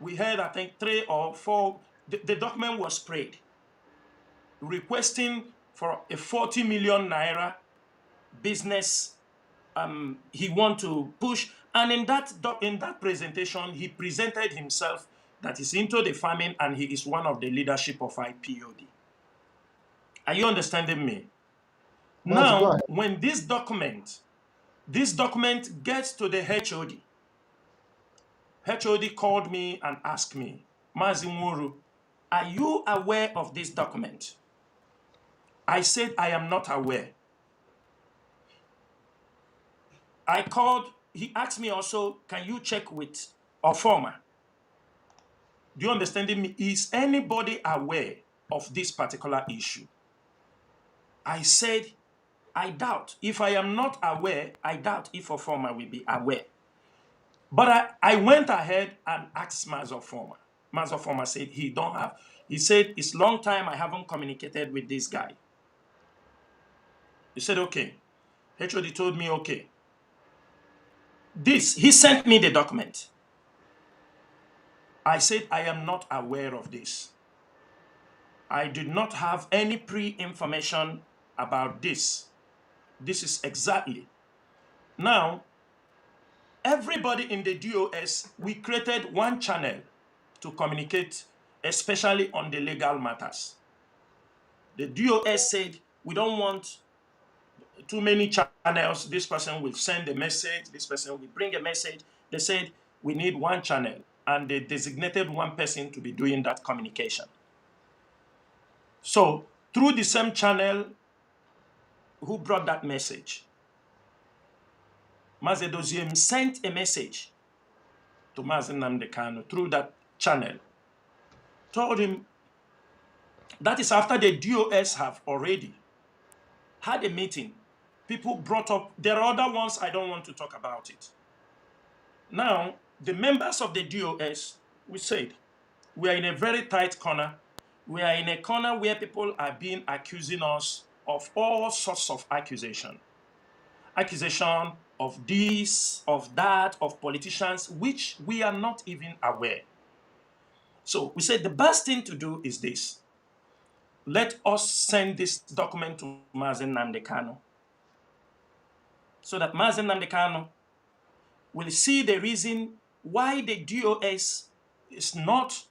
we had, I think, 3 or 4, the document was sprayed, requesting for a 40 million naira business he want to push. And in that presentation, he presented himself that he's into the farming and he is one of the leadership of IPOD. Are you understanding me? Mazi, go Now, ahead. when this document gets to the HOD called me and asked me, Mazi Nworu, are you aware of this document? I said, I am not aware. I called, he asked me also, can you check with Ofoma? Do you understand me? Is anybody aware of this particular issue? I said, I doubt. If I am not aware, I doubt if Ofoma will be aware. But I went ahead and asked Mazofoma. Mazofoma said he don't have. He said, it's long time I haven't communicated with this guy. He said, okay. HOD told me, okay. He sent me the document. I said, I am not aware of this. I did not have any pre-information about this. This is exactly. Now, everybody in the DOS, we created one channel to communicate, especially on the legal matters. The DOS said, we don't want too many channels. This person will send a message. This person will bring a message. They said, we need one channel. And they designated one person to be doing that communication. So, through the same channel, who brought that message? Mazi Doziem sent a message to Mazi Nnamdi Kanu through that channel. Told him, that is after the DOS have already had a meeting. People brought up, there are other ones, I don't want to talk about it. Now, the members of the DOS, we said, we are in a very tight corner. We are in a corner where people are being accusing us of all sorts of accusation. Accusation of this, of that, of politicians, which we are not even aware. So we said the best thing to do is this. Let us send this document to Mazi Nnamdi Kanu, so that Mazi Nnamdi Kanu will see the reason why the DOS is not.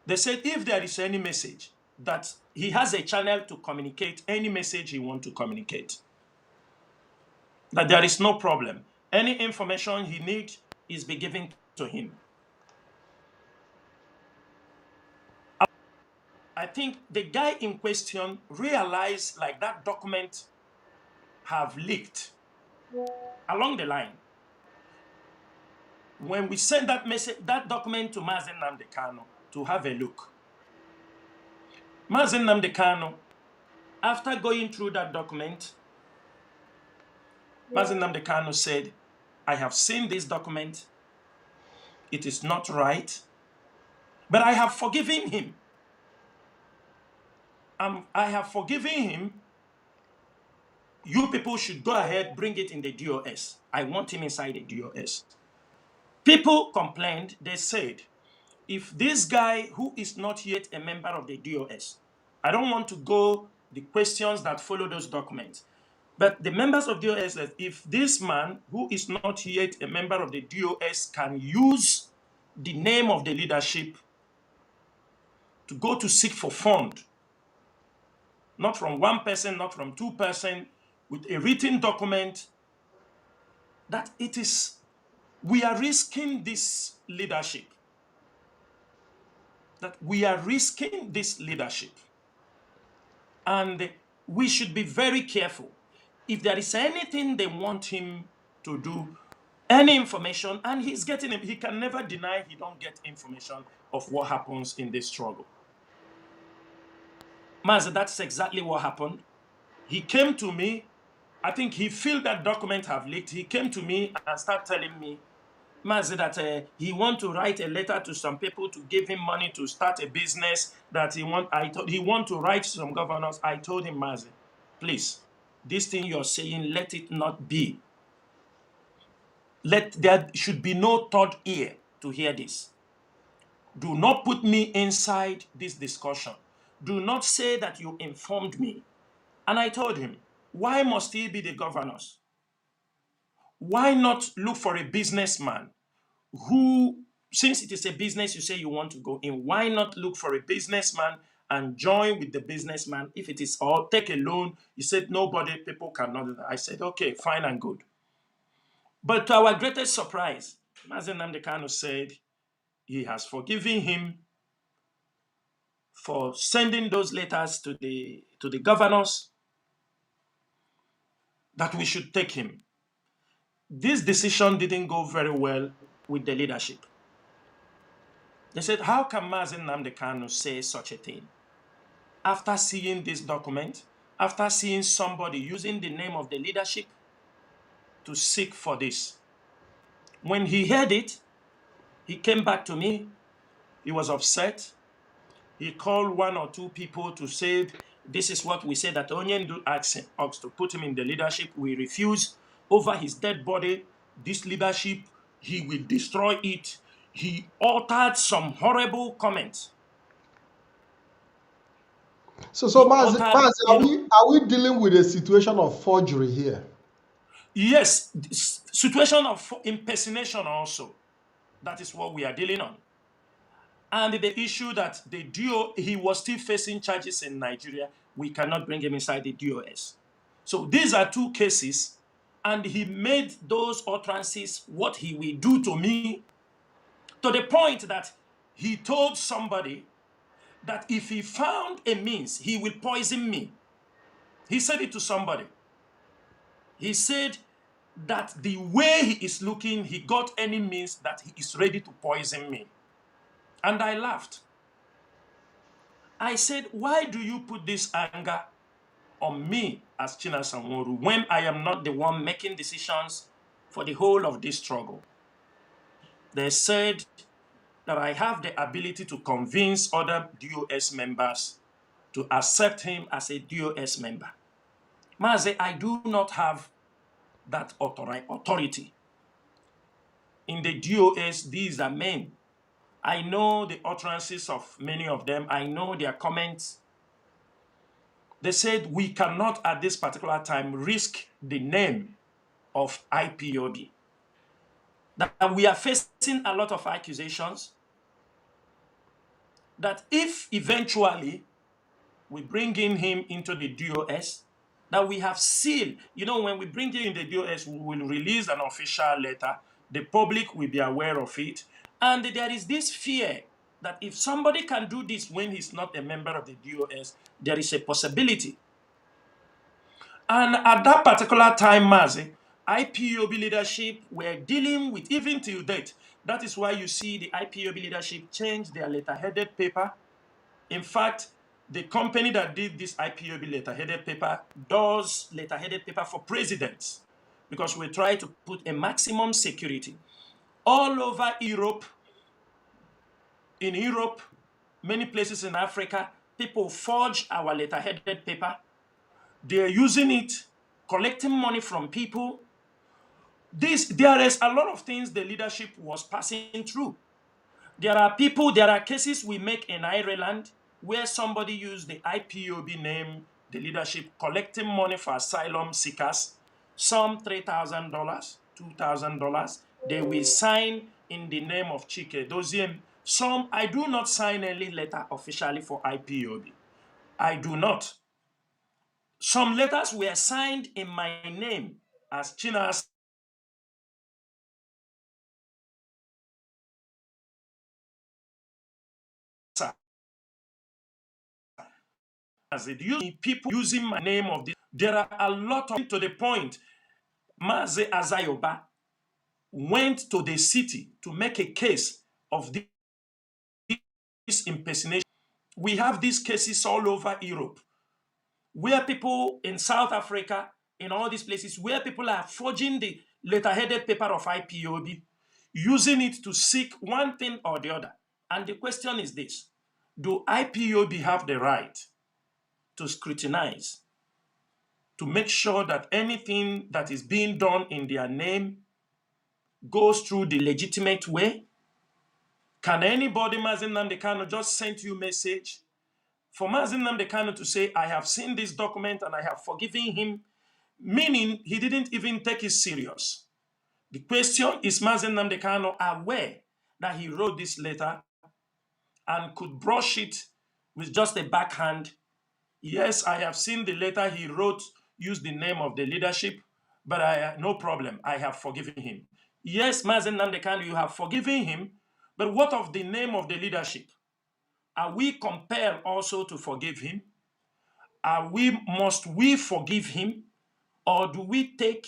They said if there is any message, that he has a channel to communicate any message he wants to communicate. That there is no problem. Any information he needs is be given to him. I think the guy in question realized like that document have leaked along the line. When we sent that message, that document to Mazi Nnamdi Kanu to have a look, Mazi Nnamdi Kanu, after going through that document, Mazi Nnamdi Kanu said, I have seen this document. It is not right, but I have forgiven him. I have forgiven him. You people should go ahead, bring it in the DOS. I want him inside the DOS. People complained. They said, if this guy who is not yet a member of the DOS, I don't want to go the questions that follow those documents, but the members of DOS said, if this man who is not yet a member of the DOS can use the name of the leadership to go to seek for fund, not from one person, not from two persons, with a written document, that it is, we are risking this leadership. That we are risking this leadership. And we should be very careful. If there is anything they want him to do, any information, and he's getting it, he can never deny he don't get information of what happens in this struggle. Mazi, that's exactly what happened. He came to me. I think he felt that document have leaked. He came to me and started telling me, Mazi, that he want to write a letter to some people to give him money to start a business. That he want to write to some governors. I told him, Mazi, please, this thing you're saying, let it not be. There should be no third ear to hear this. Do not put me inside this discussion. Do not say that you informed me. And I told him, why must he be the governors? Why not look for a businessman who, since it is a business you say you want to go in, why not look for a businessman and join with the businessman? If it is all, take a loan. He said, nobody, people cannot do that. I said, okay, fine and good. But to our greatest surprise, Mazi Nnamdi Kanu said he has forgiven him for sending those letters to the governors, that we should take him. This decision didn't go very well with the leadership. They said, how can Mazi Nnamdi Kanu say such a thing? After seeing this document, after seeing somebody using the name of the leadership to seek for this. When he heard it, he came back to me. He was upset. He called one or two people to say, this is what we said, that Onyendu asked us to put him in the leadership. We refuse. Over his dead body, this leadership, he will destroy it. He uttered some horrible comments. So Mazi, are we dealing with a situation of forgery here? Yes, situation of impersonation also. That is what we are dealing on. And the issue that the DO, he was still facing charges in Nigeria. We cannot bring him inside the DOS. So these are two cases, and he made those utterances what he will do to me, to the point that he told somebody that if he found a means, he will poison me. He said it to somebody. He said that the way he is looking, he got any means that he is ready to poison me. And I laughed. I said, why do you put this anger on me as Chinasa Nworu when I am not the one making decisions for the whole of this struggle? They said that I have the ability to convince other DOS members to accept him as a DOS member. Mazi, I do not have that authority. In the DOS, these are men. I know the utterances of many of them. I know their comments. They said we cannot at this particular time risk the name of IPOB. That we are facing a lot of accusations. That if eventually we bring in him into the DOS, that we have sealed. You know, when we bring him in the DOS, we will release an official letter. The public will be aware of it. And there is this fear that if somebody can do this when he's not a member of the DOS, there is a possibility. And at that particular time, Mazi, IPOB leadership were dealing with, even till date, that is why you see the IPOB leadership change their letter-headed paper. In fact, the company that did this IPOB letter-headed paper does letter-headed paper for presidents, because we try to put a maximum security. All over Europe, in Europe, many places in Africa, people forge our letter-headed paper. They're using it, collecting money from people. There is a lot of things the leadership was passing through. There are cases we make in Ireland where somebody used the IPOB name, the leadership, collecting money for asylum seekers, some $3,000, $2,000. They will sign in the name of Chike Doziem. Some, I do not sign any letter officially for IPOB. I do not. Some letters were signed in my name as Chinasa. As people using my name of this. There are a lot of, to the point, Mazi Azayoba went to the city to make a case of this impersonation. We have these cases all over Europe, where people in South Africa, in all these places, where people are forging the letter-headed paper of IPOB, using it to seek one thing or the other. And the question is this: do IPOB have the right to scrutinize, to make sure that anything that is being done in their name goes through the legitimate way? Can anybody, Mazi Nnamdi Kanu, just send you a message? For Mazi Nnamdi Kanu to say, I have seen this document and I have forgiven him, meaning he didn't even take it serious. The question is, Mazi Nnamdi Kanu aware that he wrote this letter and could brush it with just a backhand? Yes, I have seen the letter he wrote, use the name of the leadership, but no problem, I have forgiven him. Yes, Mazi Nnamdi Kanu, you have forgiven him, but what of the name of the leadership? Are we compelled also to forgive him? Must we forgive him? Or do we take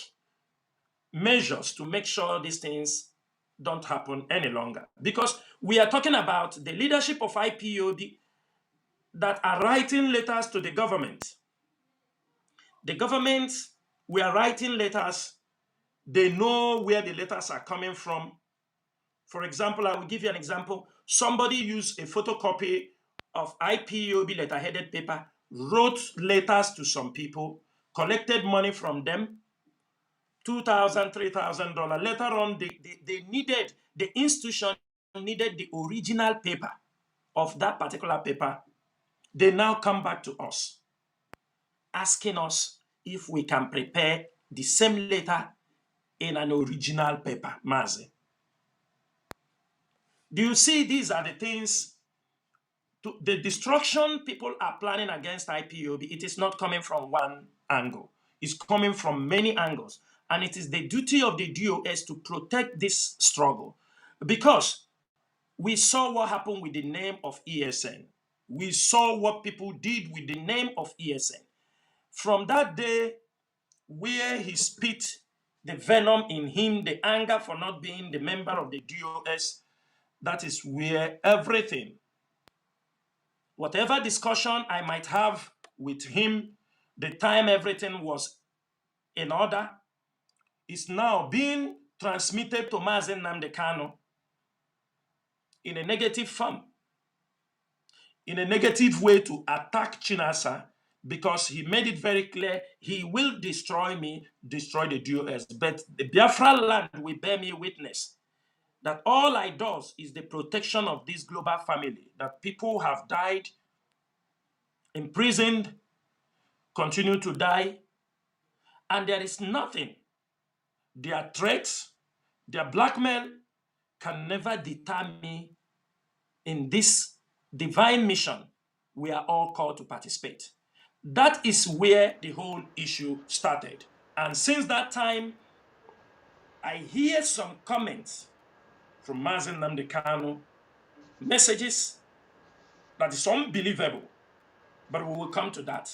measures to make sure these things don't happen any longer? Because we are talking about the leadership of IPOB that are writing letters to the government. The government, we are writing letters. They know where the letters are coming from. For example, I will give you an example. Somebody used a photocopy of IPOB letterheaded paper, wrote letters to some people, collected money from them, $2,000, $3,000. Later on, they needed, the institution needed the original paper of that particular paper. They now come back to us, asking us if we can prepare the same letter in an original paper, Mazi. Do you see these are the things, the destruction people are planning against IPOB, it is not coming from one angle. It's coming from many angles. And it is the duty of the DOS to protect this struggle. Because we saw what happened with the name of ESN. We saw what people did with the name of ESN. From that day, where he spit the venom in him, the anger for not being the member of the DOS, that is where everything, whatever discussion I might have with him, the time everything was in order, is now being transmitted to Mazi Nnamdi Kanu in a negative form, in a negative way to attack Chinasa, because he made it very clear he will destroy me, destroy the DOS. But the Biafra land will bear me witness that all I do is the protection of this global family, that people have died, imprisoned, continue to die, and there is nothing. Their threats, their blackmail can never deter me in this divine mission we are all called to participate. That is where the whole issue started. And since that time, I hear some comments from Mazi Nnamdi Kanu, messages that is unbelievable. But we will come to that.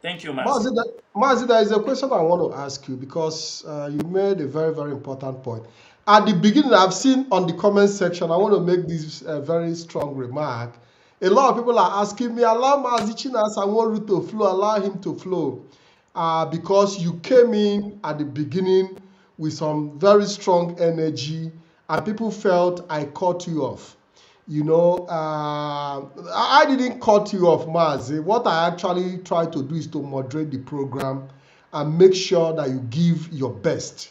Thank you, Mazi. Mazi, there is a question I want to ask you because you made a very, very important point. At the beginning, I've seen on the comment section, I want to make this very strong remark. A lot of people are asking me, allow Mazi Chinasa Nworu to flow, allow him to flow. Because you came in at the beginning with some very strong energy and people felt I cut you off. You know, I didn't cut you off, Mazi. What I actually try to do is to moderate the program and make sure that you give your best,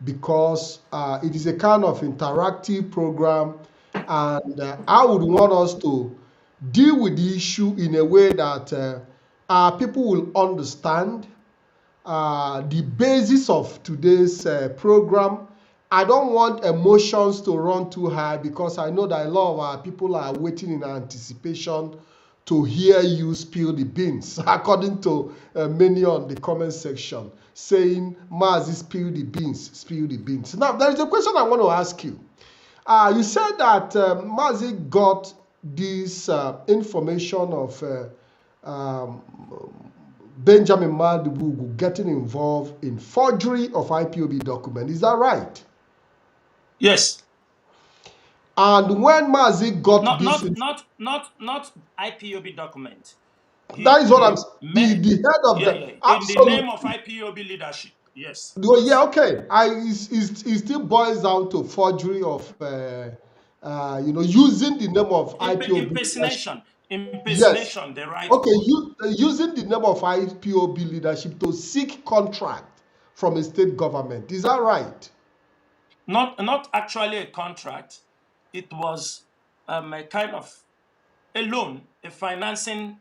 because it is a kind of interactive program, and I would want us to deal with the issue in a way that people will understand the basis of today's program. I don't want emotions to run too high, because I know that a lot of our people are waiting in anticipation to hear you spill the beans, according to many on the comment section, saying, Mazi, spill the beans, spill the beans. Now, there is a question I want to ask you. You said that Mazi got this information of Benjamin Madubugu getting involved in forgery of IPOB document. Is that right? Yes. And when Mazi got not IPOB document. That is what I'm saying. The head of the absolutely. In the name of IPOB leadership. Yes. Yeah, okay. It still boils down to forgery of using the name of IPOB. Impersonation. Yes. The right. Okay, using the name of IPOB leadership to seek contract from a state government. Is that right? Not actually a contract. It was a kind of a loan, a financing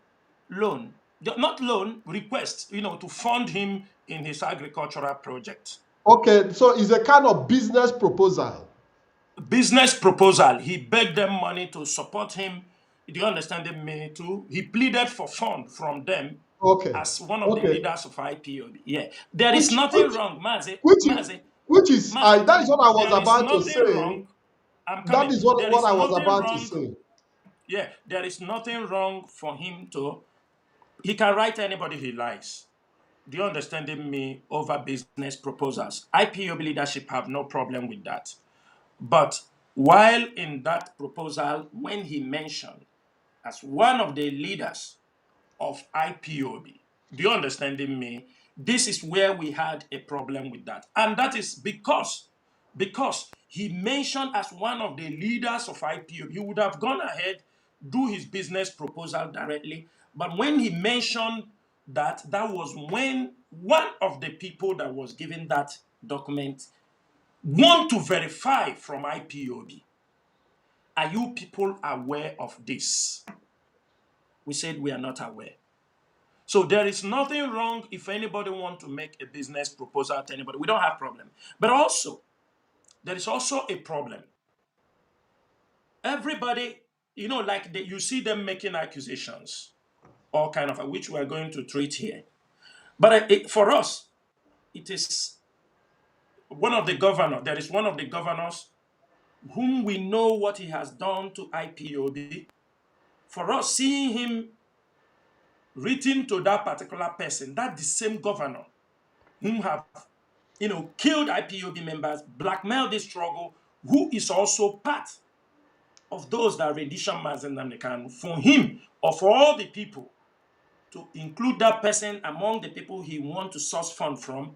loan, not loan, request, to fund him in his agricultural project. Okay, so it's a kind of business proposal. Business proposal. He begged them money to support him. Do you understand me too? He pleaded for fund from them Okay, as one of the okay. leaders of IPOB. Yeah, there is Which nothing which wrong, Mazi. which is Mazi, which is Mazi. that is what I was There is about to nothing say. wrong. I'm That coming. is There what is I was nothing about to wrong. say. Yeah, there is nothing wrong for him to. He can write anybody he likes. Do you understand me? Over business proposals, IPOB leadership have no problem with that. But while in that proposal, when he mentioned as one of the leaders of IPOB, do you understand me? This is where we had a problem with that. And that is because he mentioned as one of the leaders of IPOB, he would have gone ahead, do his business proposal directly. But when he mentioned that, that was when one of the people that was given that document want to verify from IPOB. Are you people aware of this? We said we are not aware. So there is nothing wrong if anybody want to make a business proposal to anybody. We don't have problem. But also, there is also a problem. Everybody, like you see them making accusations, all kind of, which we are going to treat here. But for us, it is one of the governors. There is one of the governors whom we know what he has done to IPOB. For us, seeing him written to that particular person, that the same governor whom have, killed IPOB members, blackmailed this struggle, who is also part of those that rendition Mazi Nnamdi Kanu, for him or for all the people to include that person among the people he want to source fund from,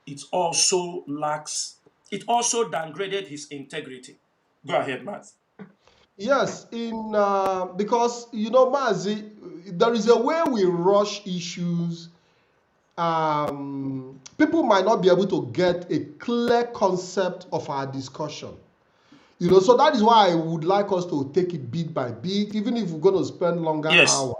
it also downgraded his integrity. Go ahead, Matt. Yes, in because Mazi, there is a way we rush issues. People might not be able to get a clear concept of our discussion. So that is why I would like us to take it bit by bit, even if we're going to spend longer Yes, hours,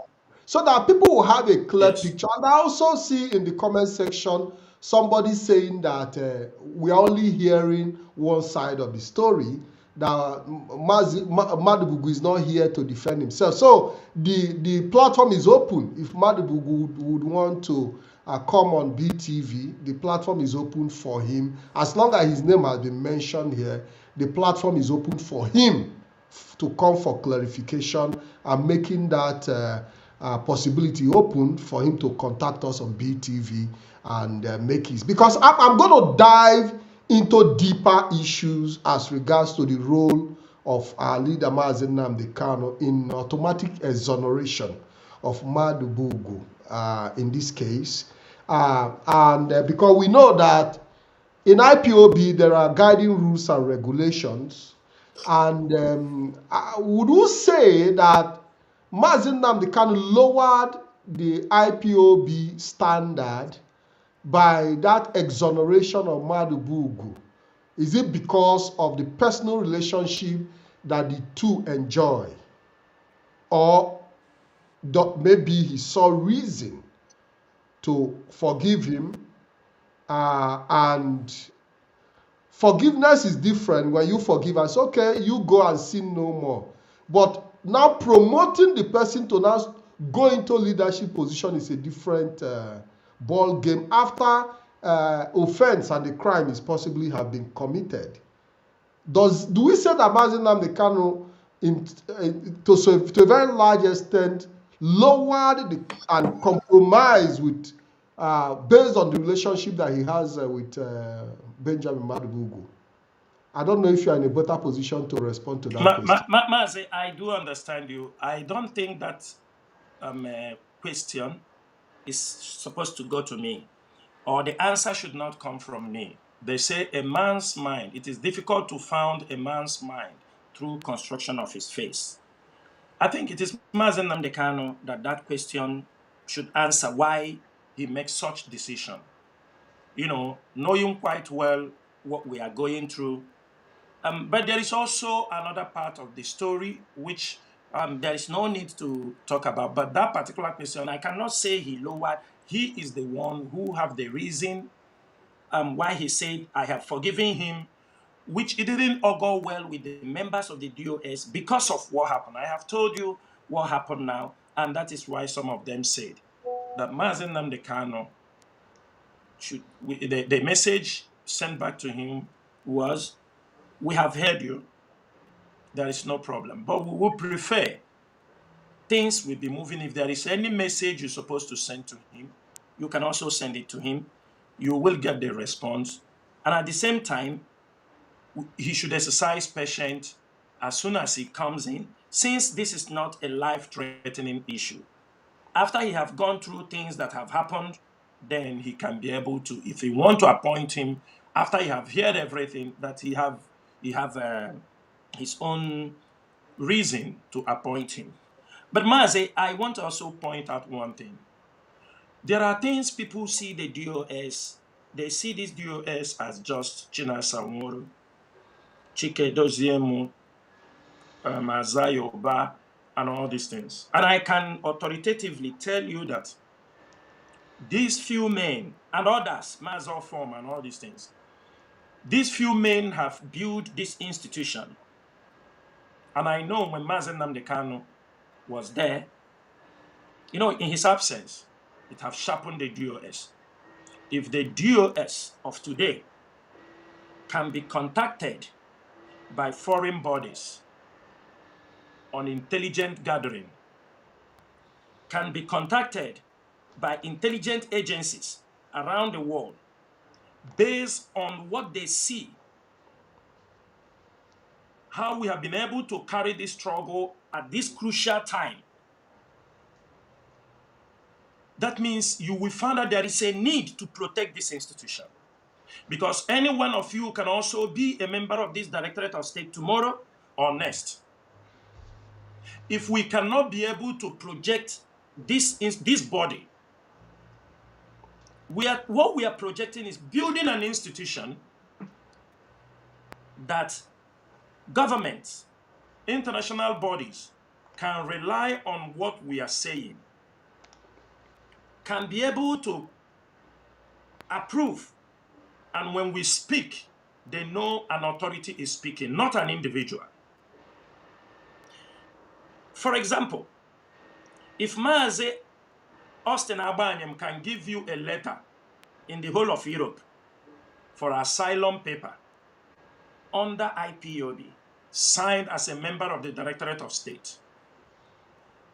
so that people will have a clear yes. picture. And I also see in the comment section somebody saying that we're only hearing one side of the story, that Madubugu is not here to defend himself. So the platform is open. If Madubugu would want to come on BTV, the platform is open for him. As long as his name has been mentioned here, the platform is open for him to come for clarification, and making that possibility open for him to contact us on BTV and make his. Because I'm going to dive into deeper issues as regards to the role of our leader Mazi Nnamdi Kanu in automatic exoneration of Madubugu in this case. And because we know that in IPOB there are guiding rules and regulations, and would you say that Mazi Nnamdi Kanu lowered the IPOB standard by that exoneration of Madubugu? Is it because of the personal relationship that the two enjoy? Or maybe he saw reason to forgive him, and forgiveness is different. When you forgive us, okay, you go and sin no more. But now promoting the person to now go into leadership position is a different ball game, after offense and the crime is possibly have been committed. Do we say that Mazi Nnamdi Kanu, to a very large extent, lowered and compromised with, based on the relationship that he has with Benjamin Madubugu? I don't know if you are in a better position to respond to that question. Mazi, I do understand you. I don't think that question is supposed to go to me, or the answer should not come from me. They say a man's mind, it is difficult to found a man's mind through construction of his face. I think it is Mazi Nnamdi Kanu that question should answer, why he makes such decision. Knowing quite well what we are going through, But there is also another part of the story which there is no need to talk about. But that particular person, I cannot say he lowered. He is the one who have the reason why he said, I have forgiven him, which it didn't augur well with the members of the DOS because of what happened. I have told you what happened now, and that is why some of them said that Mazi Nnamdi Kanu the message sent back to him was, we have heard you, there is no problem, but we would prefer things will be moving. If there is any message you're supposed to send to him, you can also send it to him. You will get the response. And at the same time, he should exercise patience as soon as he comes in, since this is not a life-threatening issue. After he have gone through things that have happened, then he can be able to, if he want to appoint him, after he have heard everything, that he have his own reason to appoint him. But Mazi, I want to also point out one thing. There are things people see the DOS, they see this DOS as just Chinasa Nworu, Chike Doziemu, Azayoba, and all these things. And I can authoritatively tell you that these few men and others, Mazo Form and all these things, these few men have built this institution. And I know when Mazi Nnamdi Kanu was there, you know, in his absence, it have sharpened the DOS. If the DOS of today can be contacted by foreign bodies on intelligent gathering, can be contacted by intelligent agencies around the world based on what they see, how we have been able to carry this struggle at this crucial time, that means you will find that there is a need to protect this institution. Because any one of you can also be a member of this Directorate of State tomorrow or next. If we cannot be able to project this body, what we are projecting is building an institution that governments, international bodies can rely on what we are saying, can be able to approve, and when we speak, they know an authority is speaking, not an individual. For example, if Mazi Austin Abanyem can give you a letter in the whole of Europe for asylum paper under IPOB, signed as a member of the Directorate of State,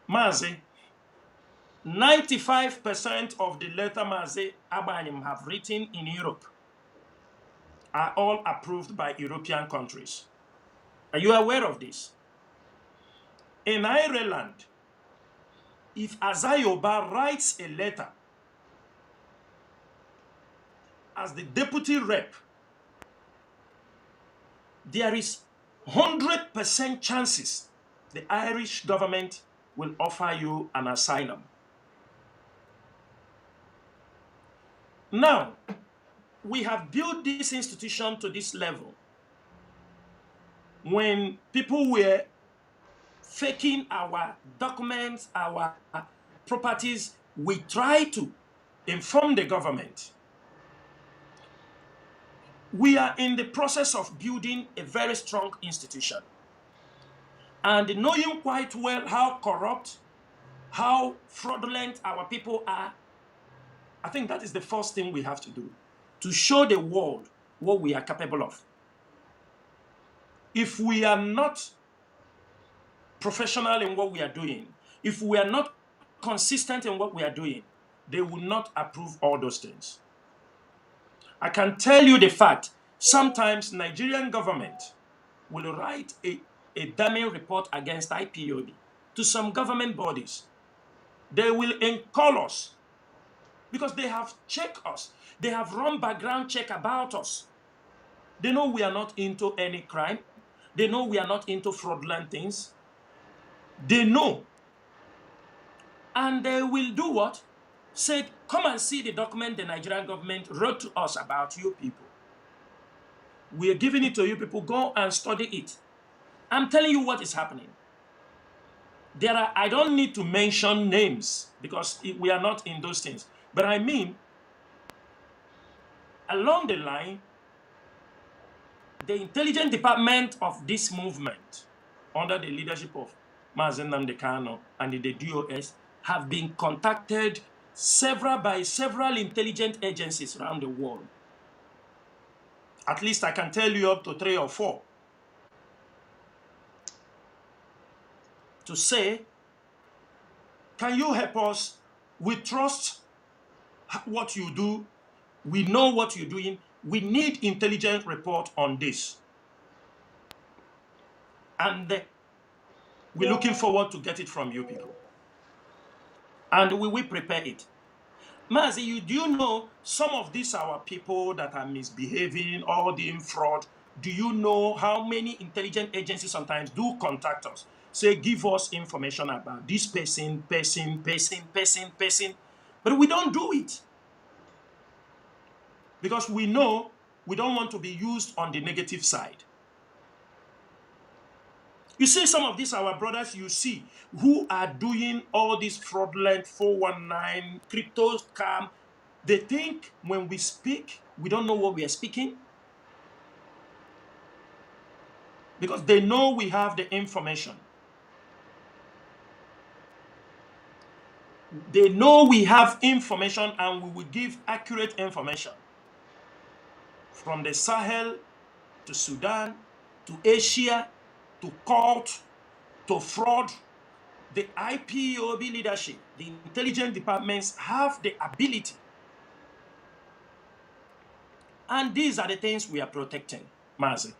Mazi, 95% of the letter Mazi Abanyem have written in Europe are all approved by European countries. Are you aware of this? In Ireland, if Azayoba writes a letter as the deputy rep, there is 100% chances the Irish government will offer you an asylum. Now, we have built this institution to this level. When people were faking our documents, our properties, we try to inform the government. We are in the process of building a very strong institution. And knowing quite well how corrupt, how fraudulent our people are, I think that is the first thing we have to do, to show the world what we are capable of. If we are not professional in what we are doing, if we are not consistent in what we are doing, they will not approve all those things. I can tell you the fact, sometimes Nigerian government will write a damning report against IPOB to some government bodies. They will call us because they have checked us. They have run background check about us. They know we are not into any crime. They know we are not into fraudulent things. They know. And they will do what? Said, come and see the document the Nigerian government wrote to us about you people. We are giving it to you people. Go and study it. I'm telling you what is happening. I don't need to mention names because we are not in those things. But I mean, along the line, the intelligence department of this movement, under the leadership of Mazi Nnamdi Kanu and the DOS, have been contacted by several intelligence agencies around the world. At least I can tell you up to 3 or 4. To say, can you help us? We trust what you do. We know what you're doing. We need intelligence report on this. And we're looking forward to get it from you people. And we will prepare it. Mazi, do you know some of these our people that are misbehaving or doing fraud? Do you know how many intelligence agencies sometimes do contact us? Say, give us information about this person. But we don't do it. Because we know we don't want to be used on the negative side. You see some of these our brothers you see who are doing all this fraudulent 419 crypto scam. They think when we speak, we don't know what we are speaking. Because they know we have the information. They know we have information and we will give accurate information. From the Sahel to Sudan to Asia to court to fraud. The IPOB leadership, the intelligence departments have the ability. And these are the things we are protecting, Mazi.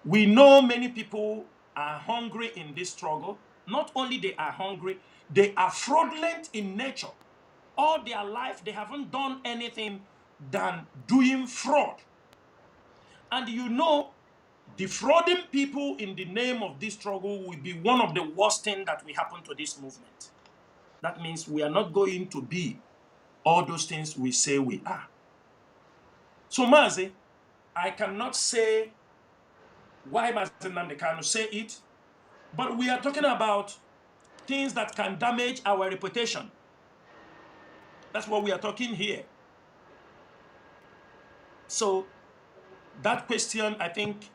We know many people are hungry in this struggle. Not only they are hungry, they are fraudulent in nature. All their life, they haven't done anything than doing fraud. And you know, defrauding people in the name of this struggle will be one of the worst things that will happen to this movement. That means we are not going to be all those things we say we are. So Mazi, I cannot say why Mazi Nnamdi Kanu say it, but we are talking about things that can damage our reputation. That's what we are talking here. So that question, I think,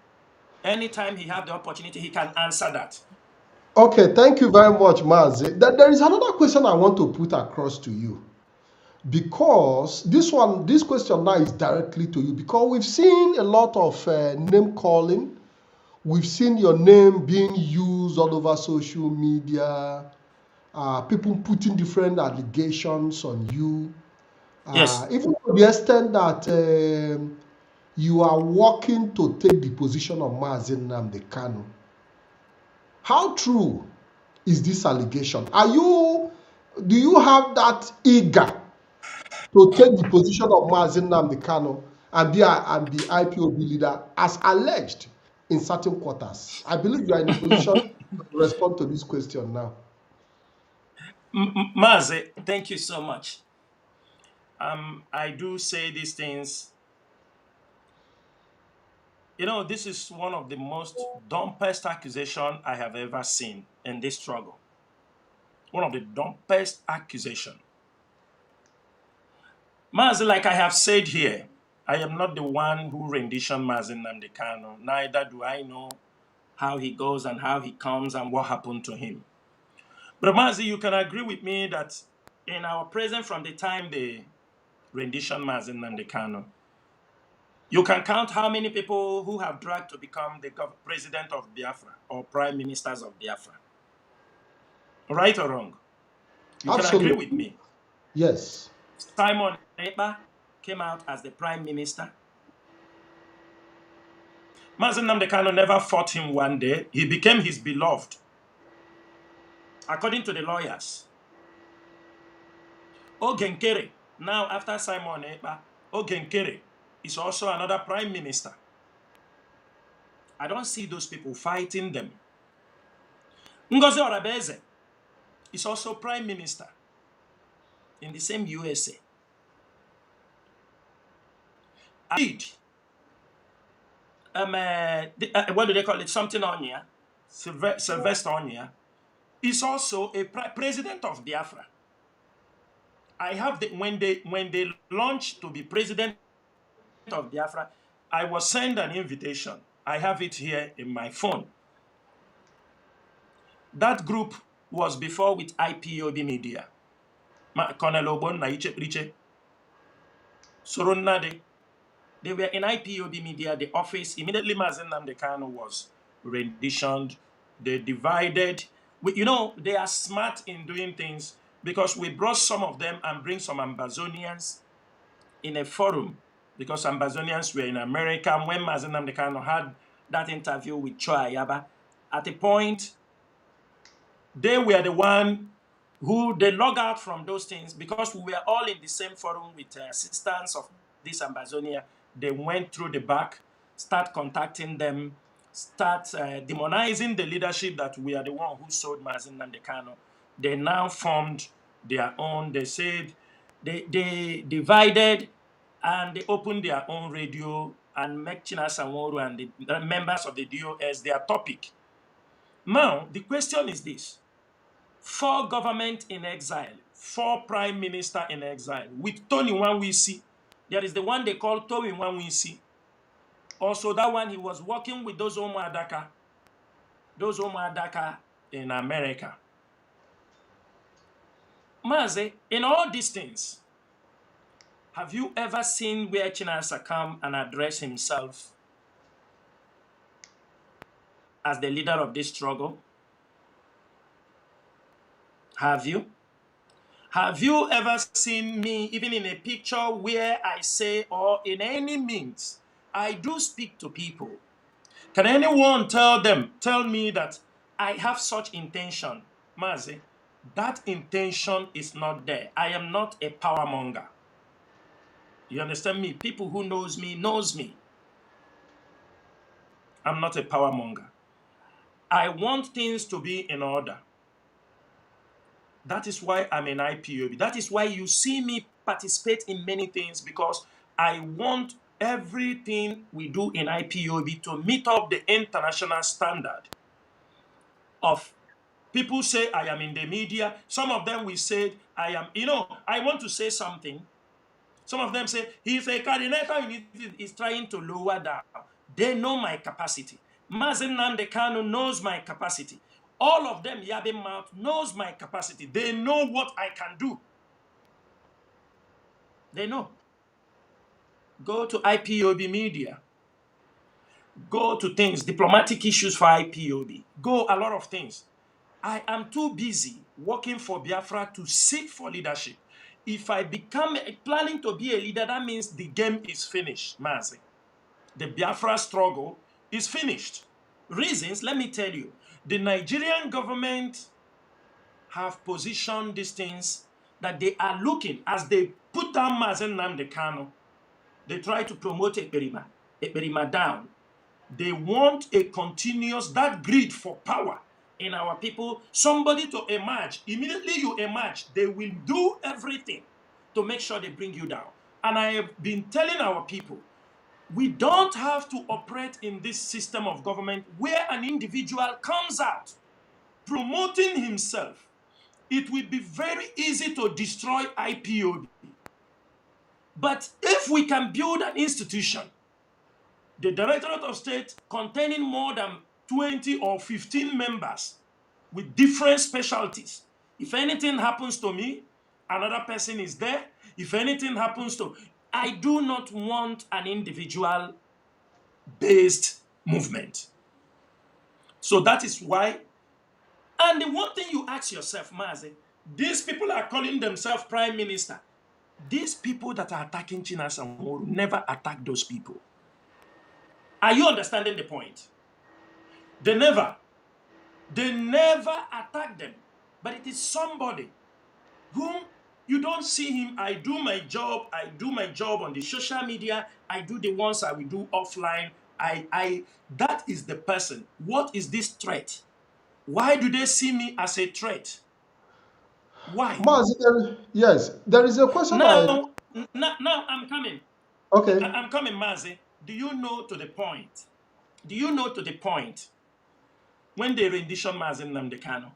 anytime he has the opportunity, he can answer that. Okay, thank you very much, Mazi. There is another question I want to put across to you, because this question now is directly to you, because we've seen a lot of name calling. We've seen your name being used all over social media, people putting different allegations on you, Yes. even to the extent that you are working to take the position of Mazi Nnamdi Kanu. How true is this allegation? Do you have that eager to take the position of Mazi Nnamdi Kanu and be the IPOB leader as alleged in certain quarters? I believe you are in a position to respond to this question now. Mazi, thank you so much. I do say these things. You know, this is one of the most dumbest accusations I have ever seen in this struggle. One of the dumbest accusations. Mazi, like I have said here, I am not the one who renditioned Mazi Nnamdi Kanu. Neither do I know how he goes and how he comes and what happened to him. But Mazi, you can agree with me that in our present, from the time they renditioned Mazi Nnamdi Kanu, you can count how many people who have dragged to become the president of Biafra or prime ministers of Biafra. Right or wrong? You Absolutely. can agree with me. Yes. Simon Ekpa came out as the prime minister. Mazi Nnamdi Kanu never fought him one day. He became his beloved, according to the lawyers. Ogenkere, now after Simon Ekpa, Ogenkere is also another prime minister. I don't see those people fighting them. Ngozi Orabeze is also prime minister in the same USA. Indeed, what do they call it? Something Onya, Sylvester Onya, is also a president of Biafra. I have when they launched to be president of Biafra, I was sent an invitation. I have it here in my phone. That group was before with IPOB Media. Colonel Obon na Iche Soronnade. They were in IPOB Media, the office. Immediately Mazi Nnamdi Kanu was renditioned. They divided. They are smart in doing things because we brought some of them and bring some Ambazonians in a forum because Ambazonians were in America. And when Mazi Nnamdi Kanu had that interview with Choi Ayaba, at a point, they were the one who they log out from those things because we were all in the same forum with assistants of this Ambazonia. They went through the back, start contacting them, start demonizing the leadership that we are the one who sold Mazi Nnamdi Kanu. They now formed their own. They said they divided and they opened their own radio and make Chinasa Nworu and the members of the DOS their topic. Now, the question is this. 4 government in exile, 4 prime minister in exile, with Tony Nwanwisi. There is the one they call Tony Nwanwisi. Also, that one, he was working with those Omo Adaka in America. Mazi, in all these things, have you ever seen where Chinasa come and address himself as the leader of this struggle? Have you? Have you ever seen me, even in a picture where I say, or in any means, I do speak to people? Can anyone tell me that I have such intention? Mazi, that intention is not there. I am not a power monger. You understand me? People who knows me. I'm not a power monger. I want things to be in order. That is why I'm in IPOB. That is why you see me participate in many things, because I want everything we do in IPOB to meet up the international standard of people say I am in the media. Some of them will say I am, I want to say something. Some of them say he's a coordinator, he's trying to lower down. They know my capacity. Mazi Nnamdi Kanu knows my capacity. All of them, Yabe Mouth, knows my capacity. They know what I can do. They know. Go to IPOB Media. Go to things, diplomatic issues for IPOB. Go a lot of things. I am too busy working for Biafra to seek for leadership. If I become planning to be a leader, that means the game is finished, Mazi. The Biafra struggle is finished. Reasons, let me tell you. The Nigerian government have positioned these things that they are looking, as they put down Mazi Nnamdi Kanu, they try to promote Ekperima down. They want a continuous, that greed for power in our people, somebody to emerge. Immediately you emerge, they will do everything to make sure they bring you down. And I have been telling our people, we don't have to operate in this system of government where an individual comes out promoting himself. It will be very easy to destroy IPOB. But if we can build an institution, the Directorate of State containing more than 20 or 15 members with different specialties, if anything happens to me, another person is there. If anything happens to, I do not want an individual-based movement. So that is why. And the one thing you ask yourself, Mazi, these people are calling themselves prime minister. These people that are attacking Chinasa Nworu never attack those people. Are you understanding the point? They never attack them. But it is somebody whom you don't see him. I do my job on the social media. I do the ones I will do offline. That is the person. What is this threat? Why do they see me as a threat? Why? Mazi, yes, there is a question. Now I'm coming. Okay. I'm coming, Mazi. Do you know to the point? Do you know to the point when they rendition Mazi Nnamdi Kanu,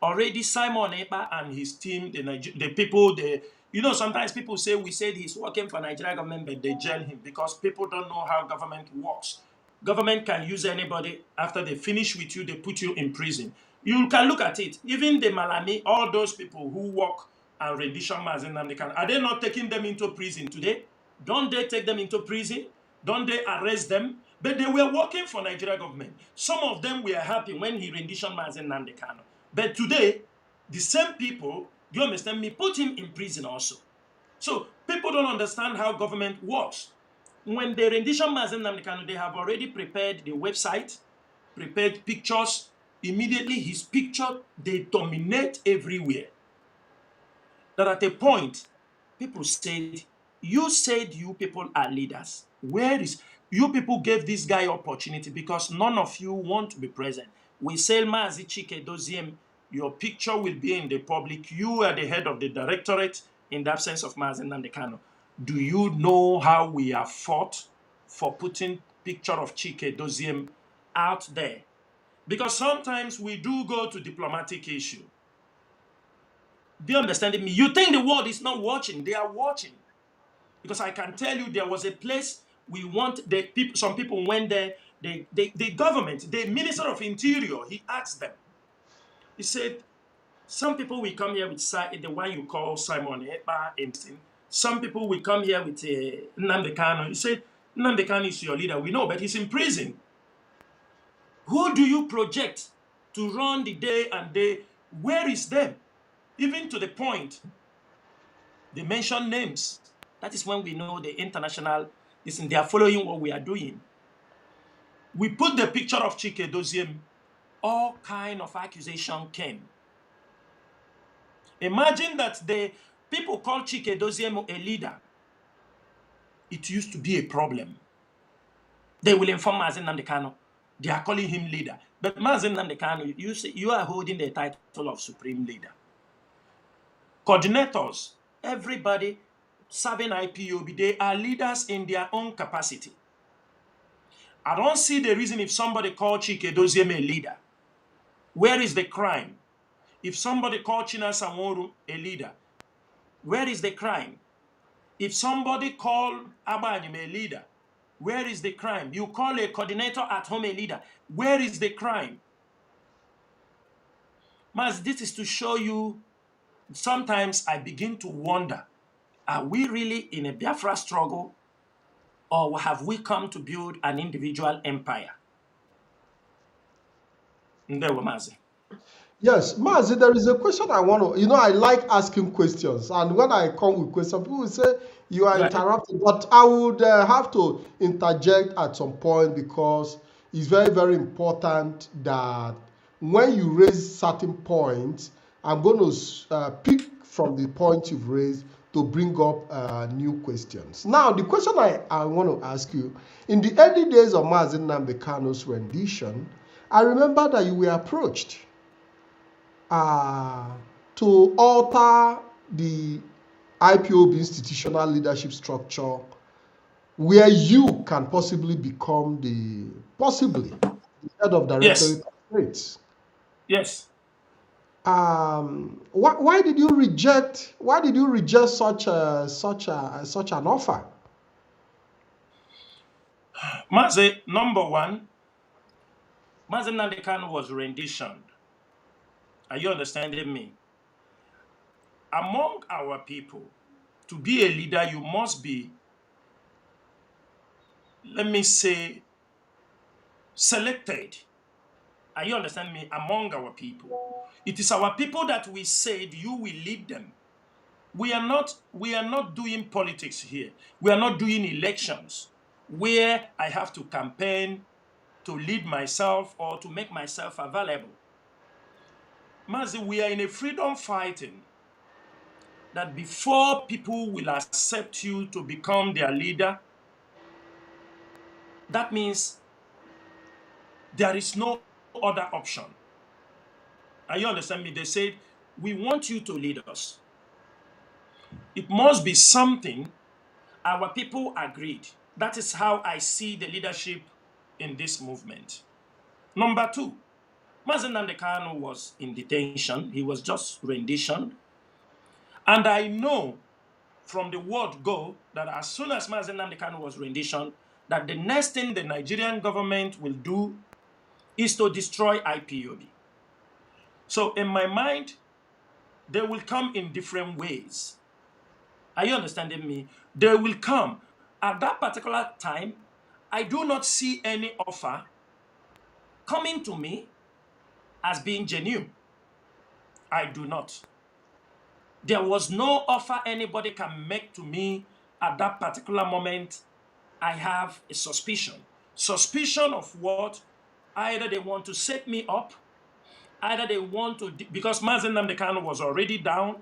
already Simon Ekpa and his team, the people, you know, sometimes people say we said he's working for Nigeria government, but they jail him because people don't know how government works. Government can use anybody. After they finish with you, they put you in prison. You can look at it. Even the Malami, all those people who work and rendition Mazi Nnamdi Kanu, are they not taking them into prison today? Don't they take them into prison? Don't they arrest them? But they were working for Nigeria government. Some of them were happy when he rendition Mazi Nnamdi Kanu. But today, the same people, do you understand me, put him in prison also. So people don't understand how government works. When they rendition Mazi Nnamdi Kanu, they have already prepared the website, prepared pictures. Immediately his picture, they dominate everywhere. That at a point, people said you people are leaders. Where is, you people gave this guy opportunity because none of you want to be present. We say Mazi Chike Doziem, your picture will be in the public. You are the head of the directorate in the absence of Mazi Nnamdi Kanu. Do you know how we have fought for putting picture of Chike Doziem out there? Because sometimes we do go to diplomatic issue. Do you understand me? You think the world is not watching. They are watching. Because I can tell you there was a place we want, the people, some people went there, the government, the Minister of Interior, he asked them. He said, some people will come here with the one you call Simon Ekpa. Some people will come here with Nnamdi Kanu. He said, Nnamdi Kanu is your leader. We know, but he's in prison. Who do you project to run the day and day? Where is them? Even to the point, they mention names. That is when we know the international, listen, they are following what we are doing. We put the picture of Chike Doziem, all kind of accusation came. Imagine that the people call Chike Doziem a leader. It used to be a problem. They will inform Mazi Nnamdi Kanu. They are calling him leader. But Mazi Nnamdi Kanu, you say you are holding the title of supreme leader. Coordinators, everybody serving IPOB, they are leaders in their own capacity. I don't see the reason if somebody called Chike Doziem a leader. Where is the crime? If somebody called Chinasa Nworu a leader, where is the crime? If somebody called Abanyim a leader, where is the crime? You call a coordinator at home a leader, where is the crime? Mas, this is to show you, sometimes I begin to wonder, are we really in a Biafra struggle, or have we come to build an individual empire? Ndewo Mazi. Yes, Mazi, there is a question I want to, I like asking questions. And when I come with questions, people will say you are interrupted. But I would have to interject at some point because it's very, very important that when you raise certain points, I'm going to pick from the point you've raised to bring up new questions. Now, the question I want to ask you, in the early days of Mazi Nnamdi Kanu's rendition, I remember that you were approached to alter the IPOB institutional leadership structure where you can possibly become the head of directorate of trades. Yes. Why did you reject such an offer? Mazi, number one, Mazi Nnamdi Kanu was renditioned. Are you understanding me? Among our people, to be a leader, you must be, let me say, selected. Are you understanding me? Among our people. It is our people that we said you will lead them. We are not doing politics here. We are not doing elections where I have to campaign to lead myself or to make myself available. Mazi, we are in a freedom fighting that before people will accept you to become their leader, that means there is no other option. Are you understand me? They said, we want you to lead us. It must be something our people agreed. That is how I see the leadership in this movement. Number two, Mazi Nnamdi Kanu was in detention. He was just renditioned. And I know from the word go that as soon as Mazi Nnamdi Kanu was renditioned, that the next thing the Nigerian government will do is to destroy IPOB. So in my mind, they will come in different ways. Are you understanding me? They will come. At that particular time, I do not see any offer coming to me as being genuine. I do not. There was no offer anybody can make to me at that particular moment. I have a suspicion. Suspicion of what? Either they want to set me up, either they want to, because Mazi Nnamdi Kanu was already down,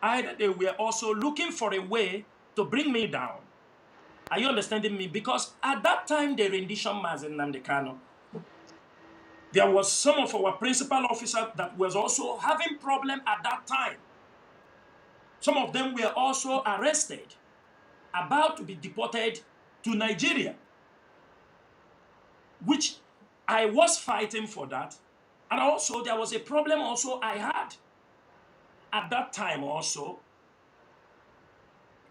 either they were also looking for a way to bring me down. Are you understanding me? Because at that time, the rendition Mazi Nnamdi Kanu, there was some of our principal officers that was also having problem at that time. Some of them were also arrested, about to be deported to Nigeria, which I was fighting for that. And also there was a problem also I had at that time also,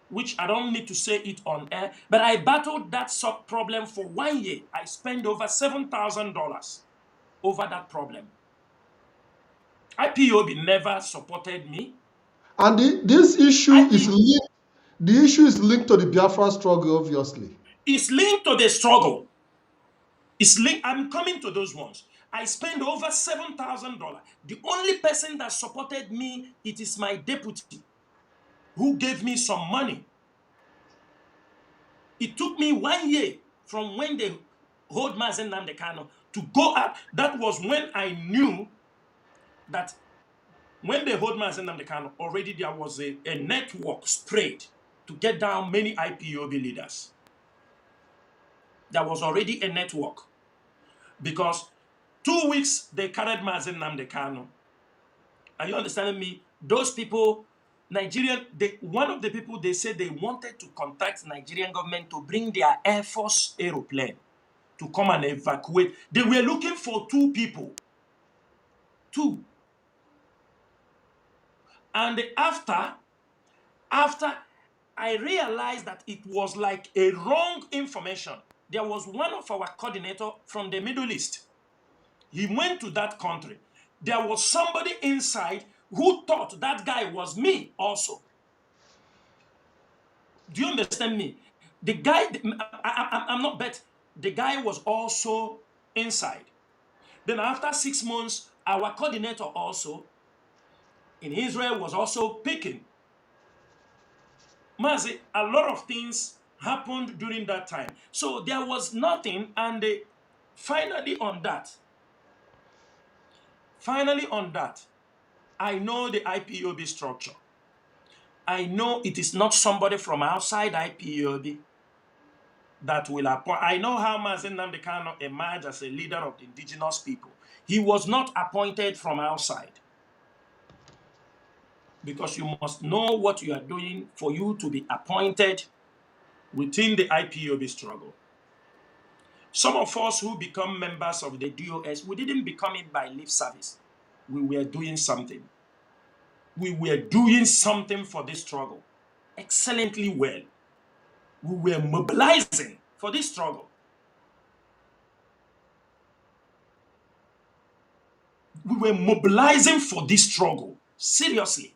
which I don't need to say it on air, but I battled that problem for 1 year. I spent over $7,000 over that problem. IPOB never supported me. And this issue is linked. The issue is linked to the Biafra struggle, obviously. It's linked to the struggle. It's linked. I'm coming to those ones. I spent over $7,000. The only person that supported me, it is my deputy, who gave me some money. It took me 1 year from when they hold Mazi Nnamdi Kanu to go out. That was when I knew that when they hold Mazi Nnamdi Kanu, already there was a network spread to get down many IPOB leaders. There was already a network. Because 2 weeks they carried Mazi Nnamdi Kanu. Are you understanding me? Those people, Nigerian, one of the people, they said they wanted to contact Nigerian government to bring their Air Force aeroplane to come and evacuate. They were looking for 2 people. 2. And after I realized that it was like a wrong information. There was one of our coordinator from the Middle East. He went to that country. There was somebody inside who thought that guy was me also. Do you understand me? The guy, I'm not bet. The guy was also inside. Then after 6 months, our coordinator also in Israel was also picking. Mazi, a lot of things happened during that time. So there was nothing, and finally on that, I know the IPOB structure. I know it is not somebody from outside IPOB that will appoint. I know how Mazi Nnamdi Kanu emerged as a leader of the indigenous people. He was not appointed from outside. Because you must know what you are doing for you to be appointed within the IPOB struggle. Some of us who become members of the DOS, we didn't become it by lip service. We were doing something. We were doing something for this struggle excellently well. We were mobilizing for this struggle. We were mobilizing for this struggle, seriously.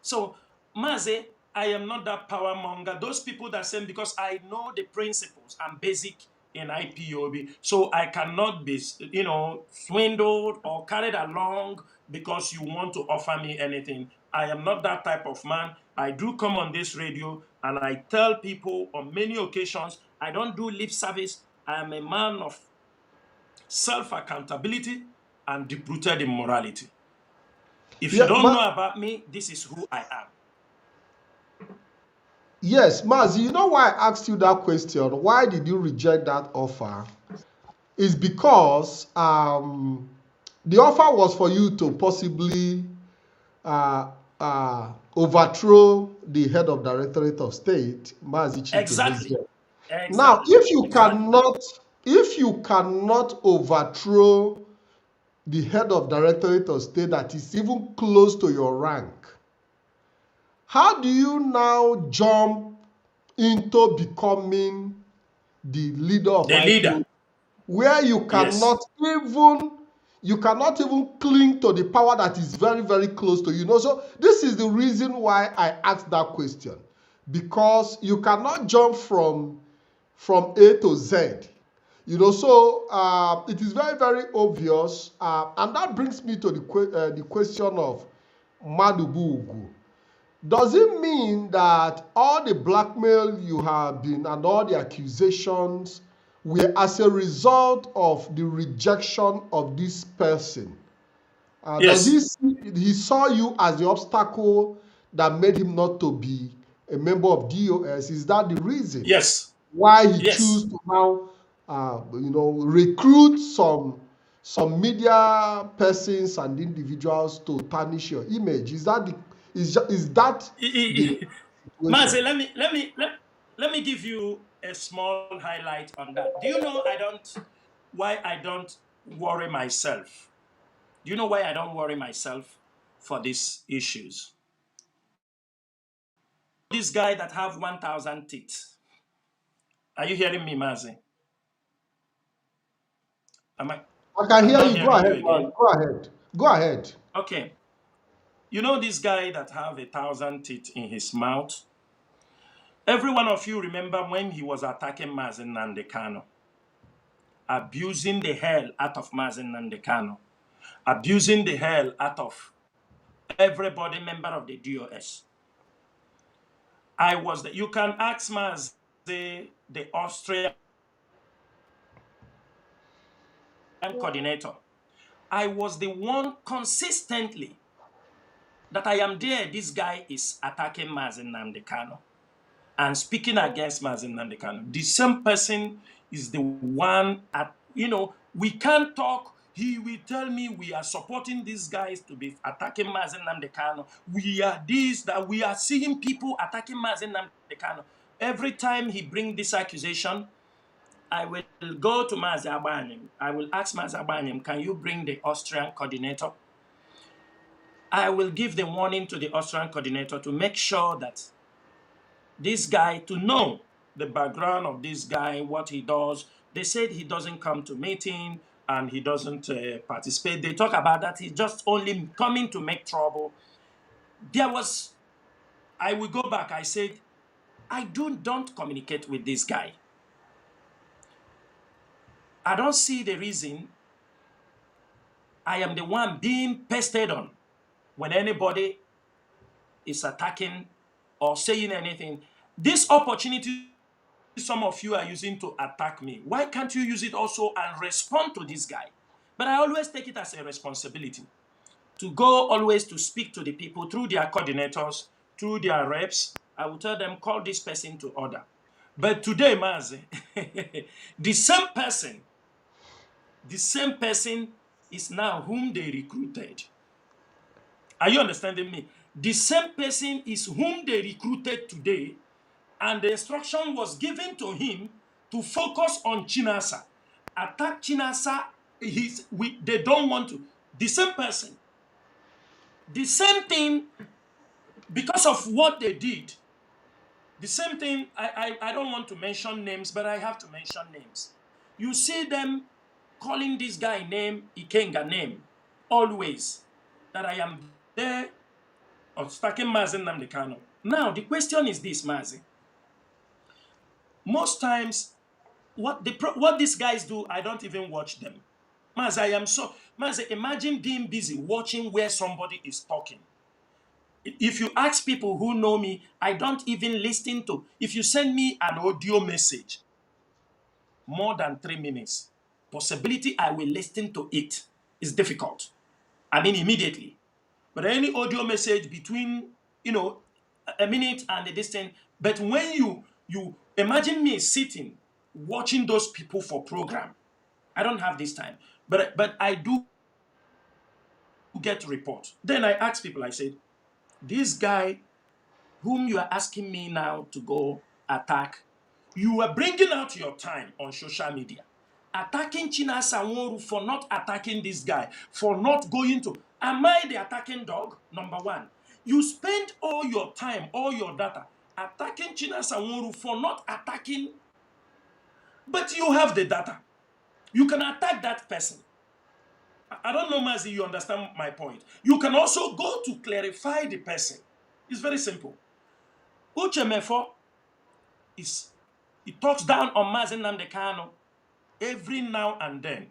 So, Mazi, I am not that power monger. Those people that say, because I know the principles and basic in IPOB, so I cannot be, swindled or carried along because you want to offer me anything. I am not that type of man. I do come on this radio and I tell people on many occasions, I don't do lip service. I am a man of self-accountability and deep-rooted in morality. If you don't know about me, this is who I am. Yes, Mazi, you know why I asked you that question? Why did you reject that offer? It's because the offer was for you to possibly overthrow the head of Directorate of State, Mazi Chinasa. Exactly. Now, if you cannot if you cannot overthrow the head of directorate of state that is even close to your rank, how do you now jump into becoming the leader of The leader. IPO, where Yes. you cannot even cling to the power that is very, very close to you? So this is the reason why I asked that question, because you cannot jump from A to Z. So it is very, very obvious, and that brings me to the question of Madubugu. Does it mean that all the blackmail you have been and all the accusations were as a result of the rejection of this person? Does Yes. he saw you as the obstacle that made him not to be a member of DOS? Is that the reason Yes. why he choose Yes. to now, recruit some media persons and individuals to tarnish your image? Is that the Mazi, situation? let me give you a small highlight on that. Do you know why I don't worry myself? Do you know why I don't worry myself for these issues? This guy that have 1,000 teeth. Are you hearing me, Mazi? Am I I can I'm hear not you. Go hearing you ahead, man. again. Go ahead. Go ahead. Okay. You know this guy that have 1,000 teeth in his mouth? Every one of you remember when he was attacking Mazi Nandekano, abusing the hell out of Mazi Nandekano, abusing the hell out of everybody member of the DOS. You can ask Mazi, the Austrian coordinator. I was the one consistently that I am there. This guy is attacking Mazi Nandekano and speaking against Mazi Nandekano. The same person is the one we can't talk. He will tell me we are supporting these guys to be attacking Mazi Nandekano. We are this, that we are seeing people attacking Mazi Nandekano. Every time he brings this accusation, I will go to Mazi Abanyem. I will ask Mazi Abanyem, can you bring the Austrian coordinator? I will give the warning to the Austrian coordinator to make sure that this guy, to know the background of this guy, what he does. They said he doesn't come to meeting and he doesn't participate. They talk about that he's just only coming to make trouble. I will go back. I said, don't communicate with this guy. I don't see the reason I am the one being pested on when anybody is attacking or saying anything. This opportunity some of you are using to attack me, why can't you use it also and respond to this guy? But I always take it as a responsibility to go always to speak to the people through their coordinators, through their reps. I will tell them, call this person to order. But today, Mazi, the same person is now whom they recruited. Are you understanding me? The same person is whom they recruited today, and the instruction was given to him to focus on Chinasa. Attack Chinasa, they don't want to. The same person, the same thing, because of what they did, the same thing, I don't want to mention names, but I have to mention names. You see them calling this guy name, Ikenga name, always, that I am there attacking Mazi Nnamdi. Now, the question is this, Mazi. Most times, what these guys do, I don't even watch them. Mazi, imagine being busy watching where somebody is talking. If you ask people who know me, I don't even listen to. If you send me an audio message, more than 3 minutes, possibility I will listen to it is difficult. I mean, immediately. But any audio message between, a minute and a distance. But when you imagine me sitting, watching those people for program, I don't have this time. But I do get reports. Then I ask people, I said, this guy whom you are asking me now to go attack, you are bringing out your time on social media. attacking Chinasa Nworu for not attacking this guy, for not going to. Am I the attacking dog? Number one. You spend all your time, all your data, attacking Chinasa Nworu for not attacking, but you have the data. You can attack that person. I don't know, Mazi, you understand my point. You can also go to clarify the person. It's very simple. Uchemefo he talks down on Mazi Nnamdi Kanu every now and then.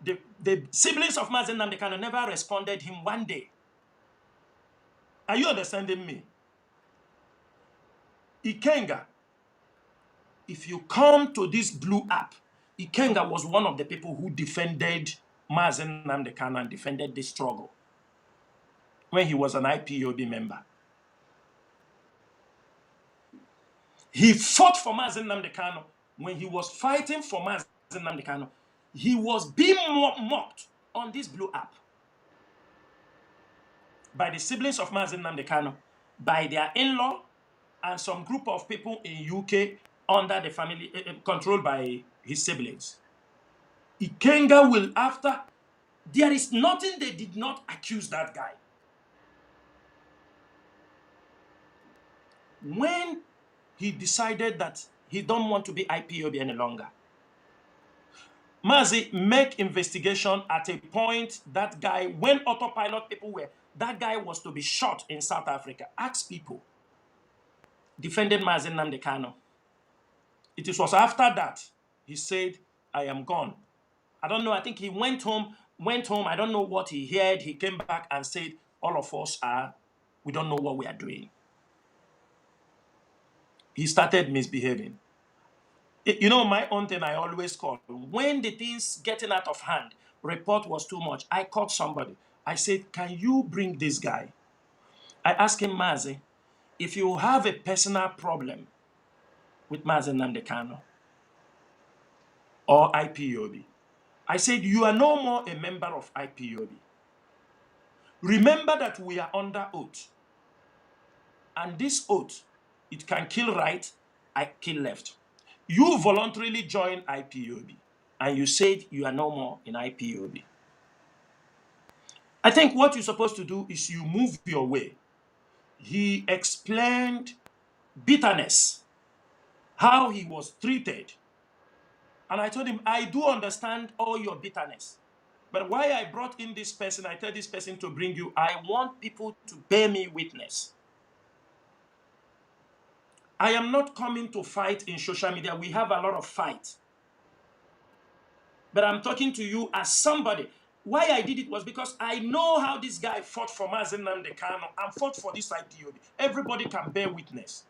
The siblings of Mazi Nnamdi Kanu never responded him one day. Are you understanding me? Ikenga, if you come to this blue app, Ikenga was one of the people who defended Mazi Nnamdi Kanu and defended this struggle when he was an IPOB member. He fought for Mazi Nnamdi Kanu. When he was fighting for Mazi Nnamdi Kanu, he was being mocked on this blue app by the siblings of Mazi Nnamdi Kanu, by their in-law, and some group of people in UK under the family, controlled by his siblings. Ikenga will, after, there is nothing they did not accuse that guy. When he decided that he don't want to be IPOB any longer, Mazi make investigation at a point that guy, when autopilot people were, that guy was to be shot in South Africa. Ask people. Defended Mazi Nnamdi Kanu. It was after that he said, I am gone. I don't know, I think he went home, I don't know what he heard. He came back and said, all of us we don't know what we are doing. He started misbehaving. You know, my own thing I always call, when the things getting out of hand, report was too much, I called somebody. I said, can you bring this guy? I asked him, Mazi, if you have a personal problem with Mazi Nnamdi Kanu or IPOB, I said, you are no more a member of IPOB. Remember that we are under oath. And this oath, it can kill right, I kill left. You voluntarily joined IPOB, and you said you are no more in IPOB. I think what you're supposed to do is you move your way. He explained bitterness, how he was treated. And I told him, I do understand all your bitterness. But why I brought in this person, I tell this person to bring you, I want people to bear me witness. I am not coming to fight in social media. We have a lot of fight. But I'm talking to you as somebody. Why I did it was because I know how this guy fought for Mazi Nnamdi Kanu and fought for this IPOB. Everybody can bear witness.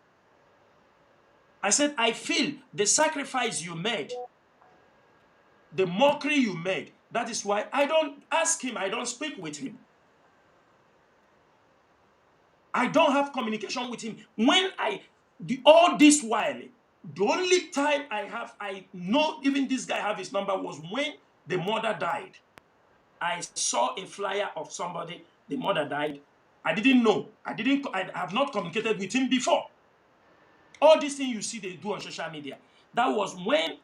I said, I feel the sacrifice you made, the mockery you made, that is why I don't ask him, I don't speak with him. I don't have communication with him. When all this while, the only time I know even this guy have his number was when the mother died. I saw a flyer of somebody, the mother died. I didn't know. I have not communicated with him before. All these things you see they do on social media. That was when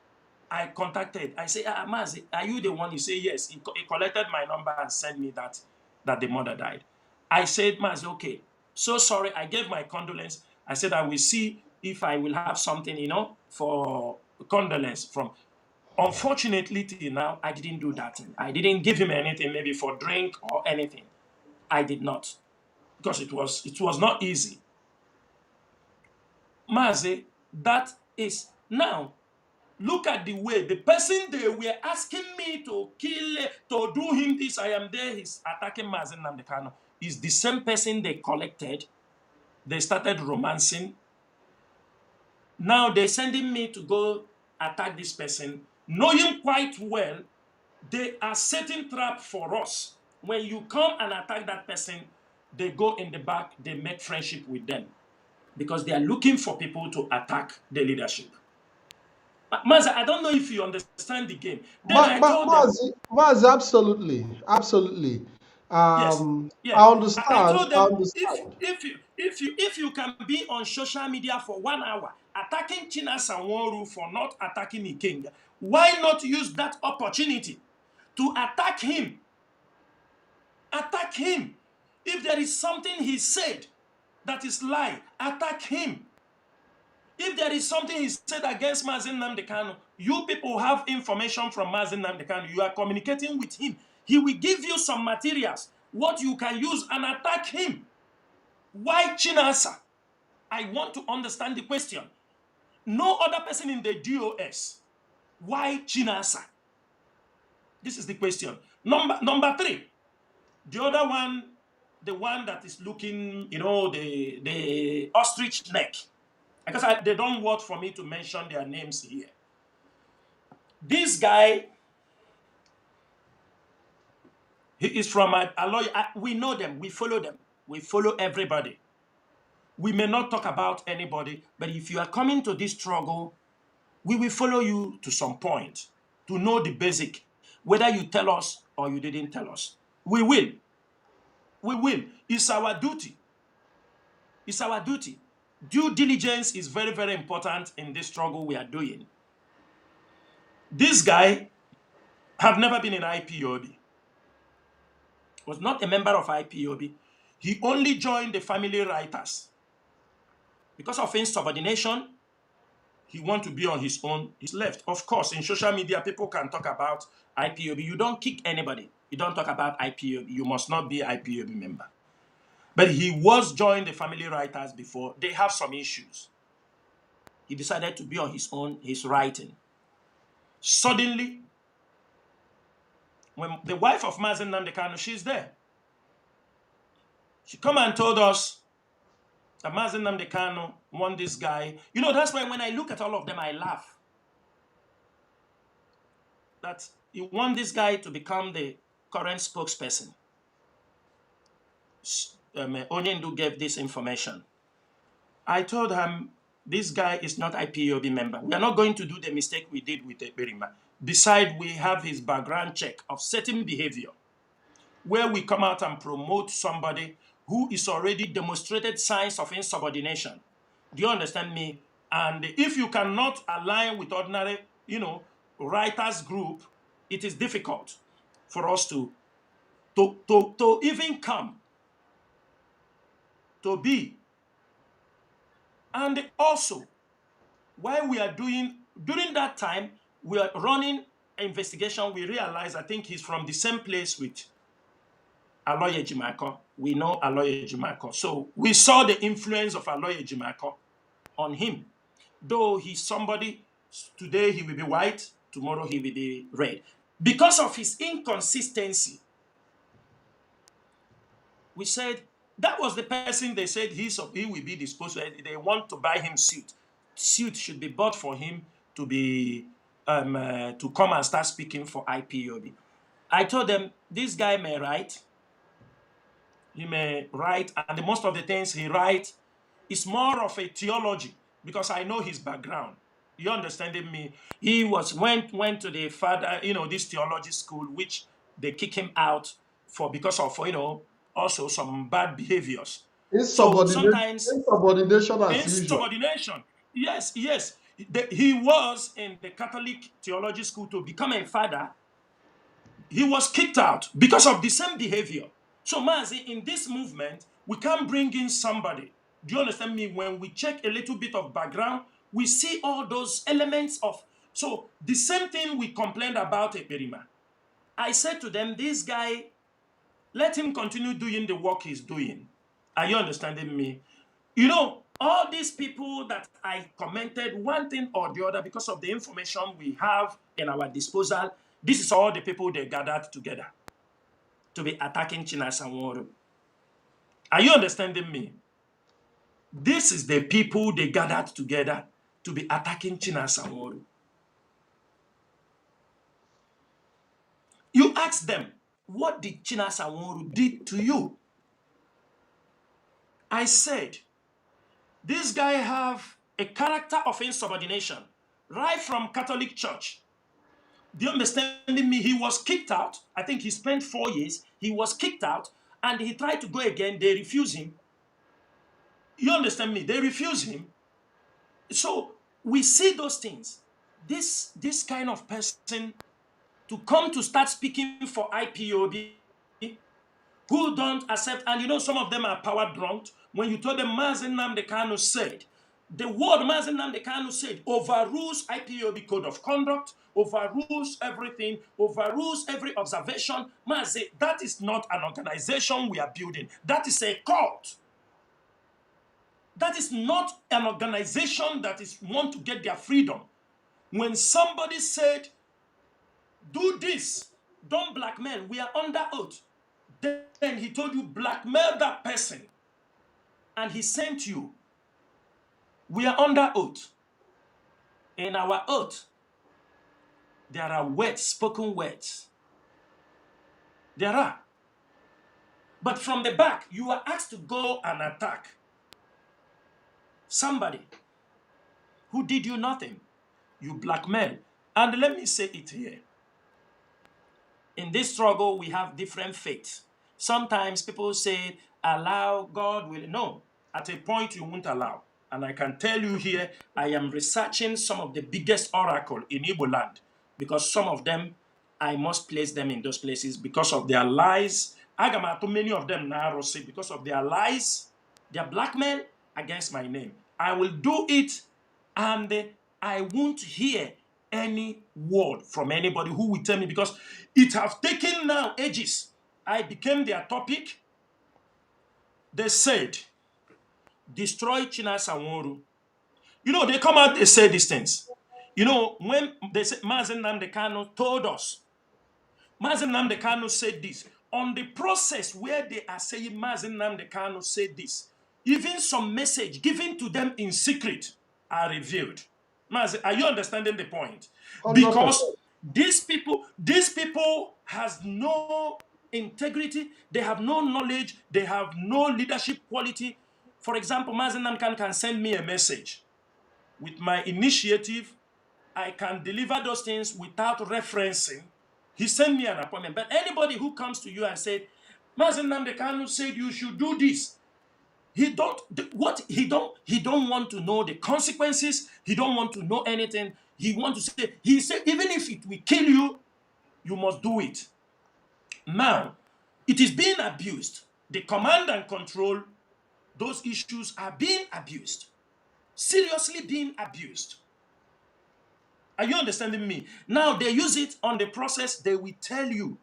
I contacted. I say, Mazi, are you the one? He say, yes. He collected my number and sent me that the mother died. I said, Mazi, okay. So sorry. I gave my condolence. I said, I will see if I will have something, for condolence from. Unfortunately, till now, I didn't do that. I didn't give him anything, maybe for drink or anything. I did not. Because it was not easy. Mazi, that is now. Look at the way the person they were asking me to kill, to do him this, I am there, he's attacking Mazi Nnamdi Kanu, is the same person they collected. They started romancing. Now they're sending me to go attack this person, knowing quite well they are setting trap for us. When you come and attack that person, they go in the back, they make friendship with them. Because they are looking for people to attack the leadership. Mazi, I don't know if you understand the game. Then I told them, Mazi, absolutely. yes, yeah. I understand. I told them, if you can be on social media for 1 hour attacking Chinasa Nworu for not attacking Ikenga, Why not use that opportunity to attack him? Attack him. If there is something he said that is lie, attack him. If there is something he said against Mazi Nnamdi Kanu, you people have information from Mazi Nnamdi Kanu. You are communicating with him. He will give you some materials, what you can use and attack him. Why Chinasa? I want to understand the question. No other person in the DOS. Why Chinasa? This is the question. Number 3. The other one, the one that is looking, the ostrich neck. Because they don't want for me to mention their names here. This guy, he is from a lawyer. We know them. We follow them. We follow everybody. We may not talk about anybody, but if you are coming to this struggle, we will follow you to some point to know the basic. Whether you tell us or you didn't tell us. We will. We will. It's our duty. It's our duty. Due diligence is very, very important in this struggle we are doing. This guy have never been in IPOB. Was not a member of IPOB. He only joined the family writers. Because of insubordination, he want to be on his own. He's left. Of course, in social media, people can talk about IPOB. You don't kick anybody. You don't talk about IPOB. You must not be an IPOB member. But he was joined the family writers before. They have some issues. He decided to be on his own, his writing. Suddenly, when the wife of Mazi Nnamdi Kanu, she's there. She come and told us that Mazi Nnamdi Kanu won this guy. That's why when I look at all of them, I laugh. That he won this guy to become the current spokesperson. Onyendu gave this information. I told him, this guy is not IPOB member. We are not going to do the mistake we did with Berima. Besides, we have his background check of certain behavior, where we come out and promote somebody who is already demonstrated signs of insubordination. Do you understand me? And if you cannot align with ordinary, writers group, it is difficult for us to even come to be. And also, while we are during that time, we are running an investigation. We realize, I think he's from the same place with Aloy Ejimakor. We know Aloy Ejimakor. So we saw the influence of Aloy Ejimakor on him. Though he's somebody, today he will be white, tomorrow he will be red. Because of his inconsistency, we said, that was the person they said he will be disposed to. They want to buy him suit. Suit should be bought for him to be to come and start speaking for IPOB. I told them, this guy may write. He may write, and most of the things he writes is more of a theology, because I know his background. You understanding me? He went to the father, this theology school, which they kick him out because of also some bad behaviors. So sometimes insubordination as usual. Insubordination. Yes. He was in the Catholic theology school to become a father. He was kicked out because of the same behavior. So Mazi, in this movement, we can bring in somebody. Do you understand me? When we check a little bit of background, we see all those elements of. So the same thing we complained about Eperima. I said to them, this guy, let him continue doing the work he's doing. Are you understanding me? All these people that I commented, one thing or the other, because of the information we have in our disposal, this is all the people they gathered together to be attacking Chinasa Nworu. Are you understanding me? This is the people they gathered together to be attacking Chinasa Nworu. You ask them, what did Chinasa Nworu did to you? I said, this guy have a character of insubordination right from Catholic Church. Do you understand me? He was kicked out. I think he spent 4 years. He was kicked out and he tried to go again. They refused him. You understand me? They refused him. So we see those things. this kind of person to come to start speaking for IPOB, who don't accept, and you know some of them are power drunk. When you told them Mazi Nnamdi Kanu said, the word Mazi Nnamdi Kanu said overrules IPOB code of conduct, overrules everything, overrules every observation. Mazi, that is not an organization we are building. That is a cult. That is not an organization that is want to get their freedom. When somebody said, do this, don't blackmail, we are under oath. Then he told you, blackmail that person. And he sent you. We are under oath. In our oath, there are words, spoken words. There are. But from the back, you are asked to go and attack somebody who did you nothing. You blackmail. And let me say it here. In this struggle, we have different faiths. Sometimes people say, allow, God will. No, at a point you won't allow. And I can tell you here, I am researching some of the biggest oracle in Igbo land, because some of them, I must place them in those places because of their lies. Too many of them now because of their lies, their blackmail against my name. I will do it, and I won't hear any word from anybody who will tell me, because it has taken now ages. I became their topic. They said, destroy Chinasa Nworu. You know, they come out, they say these things. You know, when they said Mazi Nnamdi Kanu told us, Mazi Nnamdi Kanu said this. On the process where they are saying Mazi Nnamdi Kanu said this, even some message given to them in secret are revealed. Mazi, are you understanding the point? 100%. Because these people has no integrity, they have no knowledge, they have no leadership quality. For example, Mazi Nnamdi Kanu can send me a message. With my initiative, I can deliver those things without referencing. He sent me an appointment. But anybody who comes to you and said, Mazi Nnamdi Kanu said you should do this, he don't want to know the consequences. He don't want to know anything. He said, even if it will kill you, you must do it. Now, it is being abused. The command and control, those issues are being abused. Seriously being abused. Are you understanding me? Now they use it on the process. They will tell you,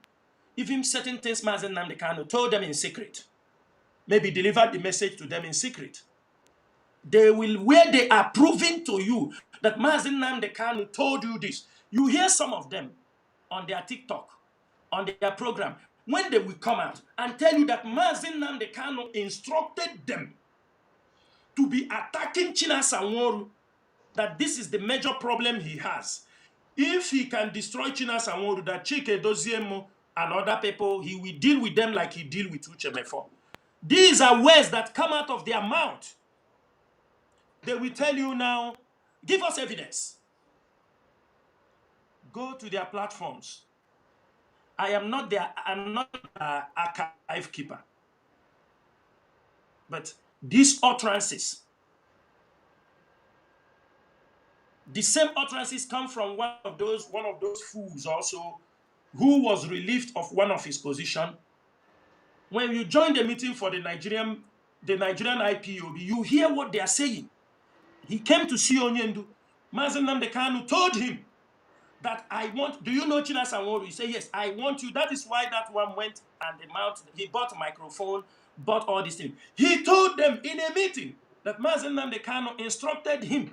even certain things Mazi Nnamdi Kanu told them in secret. Maybe delivered the message to them in secret. They will, where they are proving to you that Mazi Nnamdi Kanu told you this. You hear some of them on their TikTok, on their program, when they will come out and tell you that Mazi Nnamdi Kanu instructed them to be attacking Chinasa Nworu, that this is the major problem he has. If he can destroy Chinasa Nworu, that Chike Doziemo and other people, he will deal with them like he deal with Uche before. These are words that come out of their mouth. They will tell you now, give us evidence. Go to their platforms. I'm not an archive keeper. But these utterances, the same utterances come from one of those fools also, who was relieved of one of his position. When you join the meeting for the Nigerian IPOB, you hear what they are saying. He came to see Onyendu. Mazi Nnamdi Kanu told him that do you know Chinasa Nworu? He said, yes, I want you. That is why that one went and he bought a microphone, bought all these things. He told them in a meeting that Mazi Nnamdi Kanu instructed him,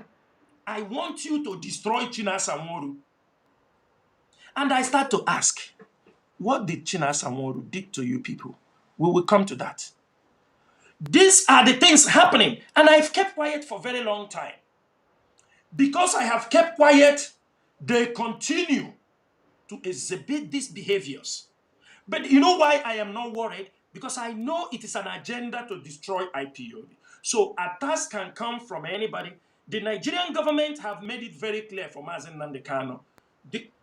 I want you to destroy Chinasa Nworu. And I start to ask, what did Chinasa Nworu did to you people? We will come to that. These are the things happening. And I've kept quiet for a very long time. Because I have kept quiet, they continue to exhibit these behaviors. But you know why I am not worried? Because I know it is an agenda to destroy IPOB. So attacks can come from anybody. The Nigerian government have made it very clear for Mazi Nnamdi Kanu.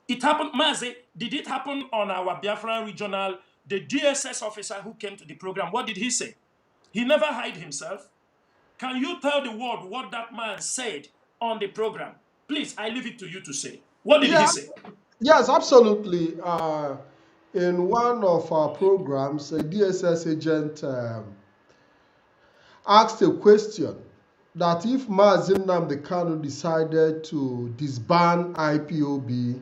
It happened, Mazi, did it happen on our Biafran regional, the DSS officer who came to the program? What did he say? He never hid himself. Can you tell the world what that man said on the program? Please, I leave it to you to say. What did he Yeah, say? yes, absolutely. In one of our programs, a DSS agent asked a question that if Mazi Nnamdi Kanu decided to disband IPOB,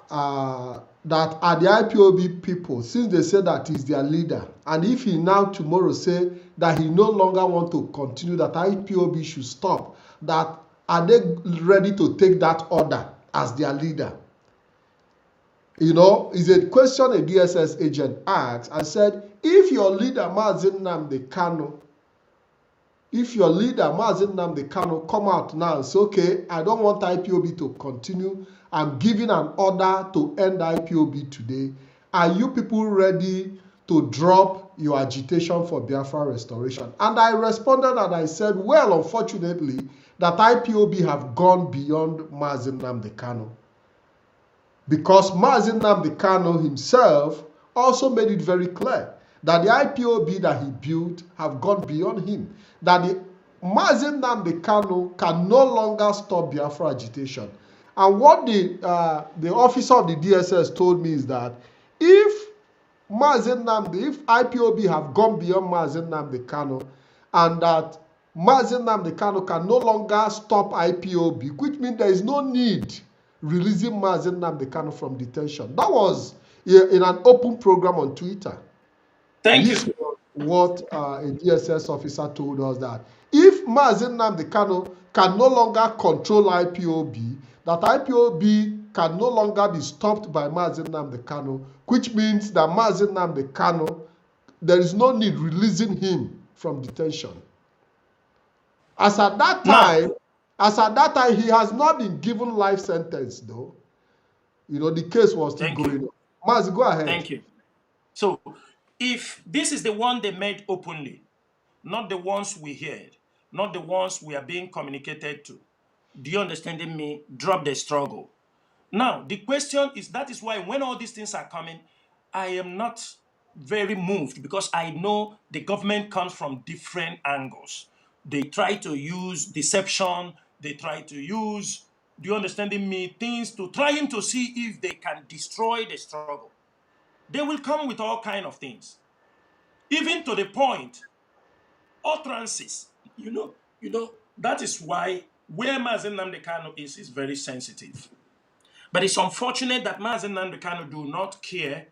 that are the IPOB people, since they say that he's their leader, and if he now tomorrow say that he no longer want to continue, that IPOB should stop, that are they ready to take that order as their leader? You know, it's a question a DSS agent asked and said, if your leader Mazi Nnamdi Kanu, if your leader Mazi Nnamdi Kanu come out now and say, okay, I don't want IPOB to continue, I'm giving an order to end IPOB today, are you people ready to drop your agitation for Biafra restoration? And I responded and I said, well, unfortunately, that IPOB have gone beyond Mazi Nnamdi Kanu. Because Mazi Nnamdi Kanu himself also made it very clear that the IPOB that he built have gone beyond him. That the Mazi Nnamdi Kanu can no longer stop Biafra agitation. And what the officer of the DSS told me is that if if IPOB have gone beyond Mazi Nnamdi Kanu, and that Mazi Nnamdi Kanu can no longer stop IPOB, which means there is no need releasing Mazi Nnamdi Kanu from detention. That was in an open program on Twitter. Thank This you. was what a DSS officer told us, that if Mazi Nnamdi Kanu can no longer control IPOB, that IPOB can no longer be stopped by Mazi Nnamdi Kanu, which means that Mazi Nnamdi Kanu, there is no need releasing him from detention. As at that time, he has not been given life sentence though. You know, the case was still Thank going you. on. Mazi, go ahead. Thank you. So, if this is the one they made openly, not the ones we heard, not the ones we are being communicated to, do you understand me? Drop the struggle. Now, the question is, that is why when all these things are coming, I am not very moved, because I know the government comes from different angles. They try to use deception, they try to use, do you understand me, things to trying to see if they can destroy the struggle. They will come with all kind of things, even to the point utterances. That is why where Mazi Nnamdi Kanu is very sensitive. But it's unfortunate that Mazi Nnamdi Kanu do not care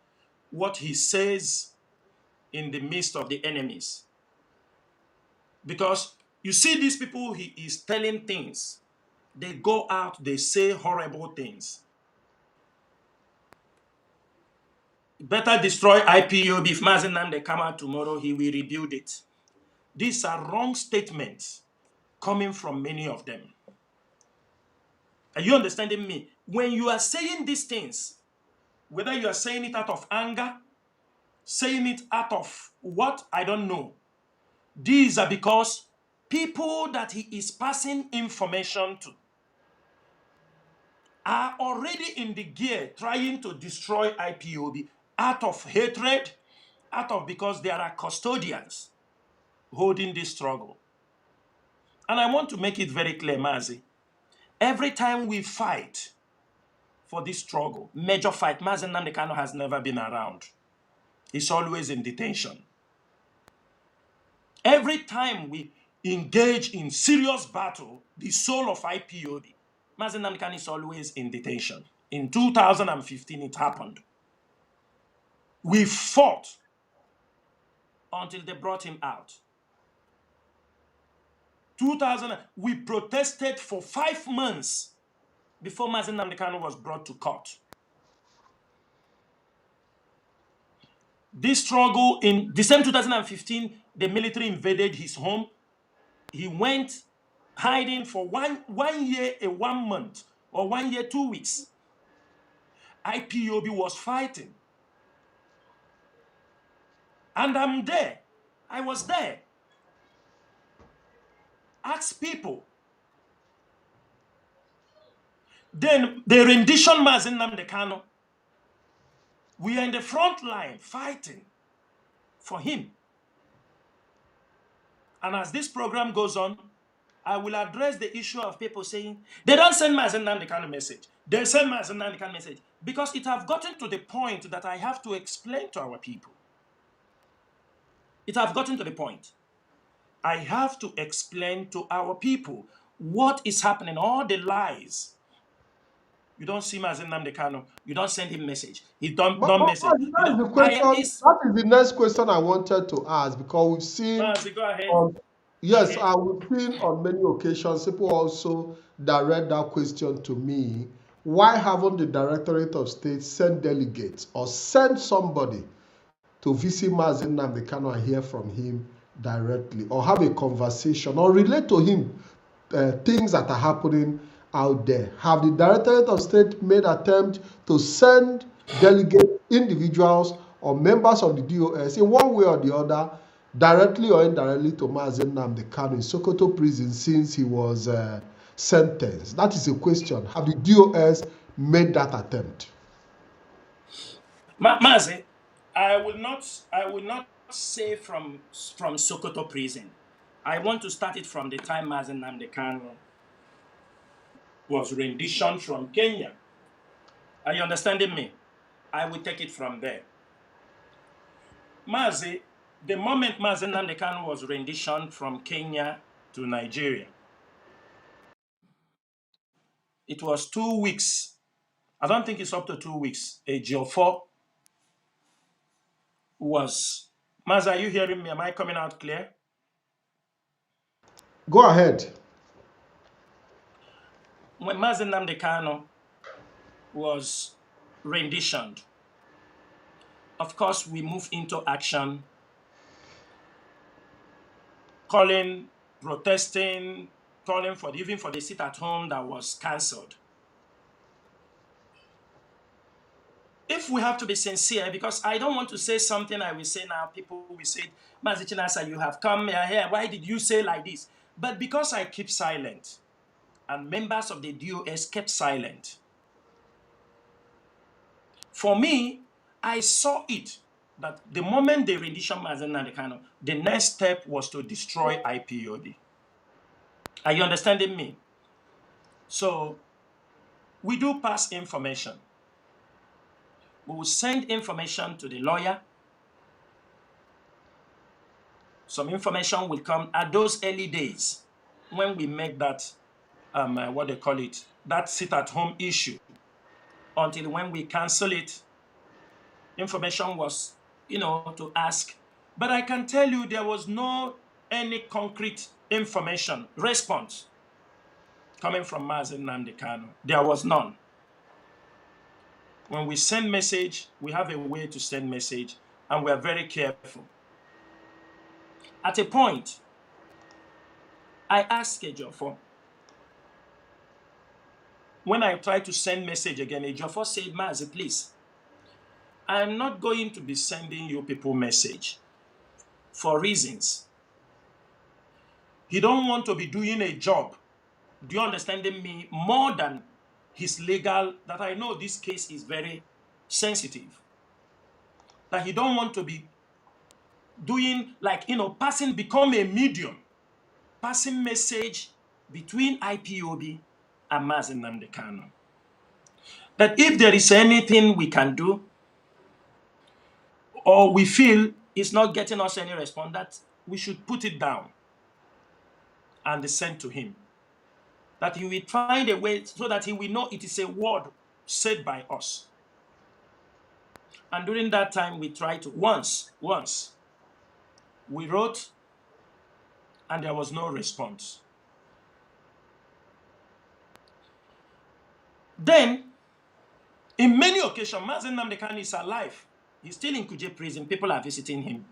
what he says in the midst of the enemies. Because you see these people, he is telling things. They go out, they say horrible things. Better destroy IPOB. If Mazi Nnamdi come out tomorrow, he will rebuild it. These are wrong statements coming from many of them. Are you understanding me? When you are saying these things, whether you are saying it out of anger, saying it out of what, I don't know. These are because people that he is passing information to are already in the gear trying to destroy IPOB out of hatred, out of because there are custodians holding this struggle. And I want to make it very clear, Mazi. Every time we fight for this struggle, major fight, Mazi Nnamdi Kanu has never been around. He's always in detention. Every time we engage in serious battle, the soul of IPOB, Mazi Nnamdi Kanu is always in detention. In 2015, it happened. We fought until they brought him out. 2000, we protested for 5 months before Mazi Nnamdi Kanu was brought to court. This struggle, in December 2015, the military invaded his home. He went hiding for one year, 1 month, or 1 year, 2 weeks. IPOB was fighting. And I'm there. I was there. Ask people. Then the rendition Mazi Nnamdi Kanu. We are in the front line fighting for him. And as this program goes on, I will address the issue of people saying, they don't send Mazi Nnamdi Kanu message. They send Mazi Nnamdi Kanu message. Because it have gotten to the point that I have to explain to our people. It have gotten to the point. I have to explain to our people what is happening, all the lies. You don't see Mazi Nnamdi Kanu. You don't send him message. He don't message. You That is don't. the question. That is the next question I wanted to ask, because we've seen Mazi, go ahead. on Go yes, ahead. we've seen on many occasions people also direct that question to me. Why haven't the Directorate of State sent delegates or sent somebody to visit Mazi Nnamdi Kanu and hear from him directly, or have a conversation, or relate to him things that are happening out there? Have the Directorate of State made attempt to send delegates, individuals, or members of the DOS in one way or the other, directly or indirectly, to Mazi Nnamdi Kanu in Sokoto prison since he was sentenced? That is a question. Have the DOS made that attempt? Mazi, I will not say from Sokoto prison. I want to start it from the time Mazi Nnamdi Kanu was renditioned from Kenya. Are you understanding me? I will take it from there. Mazi, the moment Mazi Nnamdi Kanu was renditioned from Kenya to Nigeria, it was 2 weeks. I don't think it's up to 2 weeks. A J4 was. Mazi, are you hearing me? Am I coming out clear? Go ahead. When Mazi Nnamdi Kanu was renditioned, of course, we moved into action, calling, protesting, calling for even for the sit at home that was cancelled. If we have to be sincere, because I don't want to say something I will say now, people will say, Mazi Chinasa, you have come here, why did you say like this? But because I keep silent, and members of the DOS kept silent, for me, I saw it, that the moment they rendition Mazi Nnamdi Kanu, the next step was to destroy IPOB. Are you understanding me? So, we do pass information. We will send information to the lawyer. Some information will come at those early days when we make that, what they call it, that sit-at-home issue. Until when we cancel it, information was, to ask. But I can tell you there was no any concrete information, response coming from Mazi Nnamdi Kanu. There was none. When we send message, we have a way to send message, and we are very careful. At a point, I asked Ejiofor. When I tried to send message again, Ejiofor said, Mazi, please, I'm not going to be sending you people message for reasons. He don't want to be doing a job, do you understand me, more than his legal, that I know this case is very sensitive. That he don't want to be doing like, become a medium, passing message between IPOB and Mazi Nnamdi Kanu. That if there is anything we can do, or we feel it's not getting us any response, that we should put it down and send to him. That he will find a way so that he will know it is a word said by us. And during that time, we tried to, once, we wrote, and there was no response. Then, in many occasions, Mazi Nnamdi Kanu is alive. He's still in Kuje prison. People are visiting him.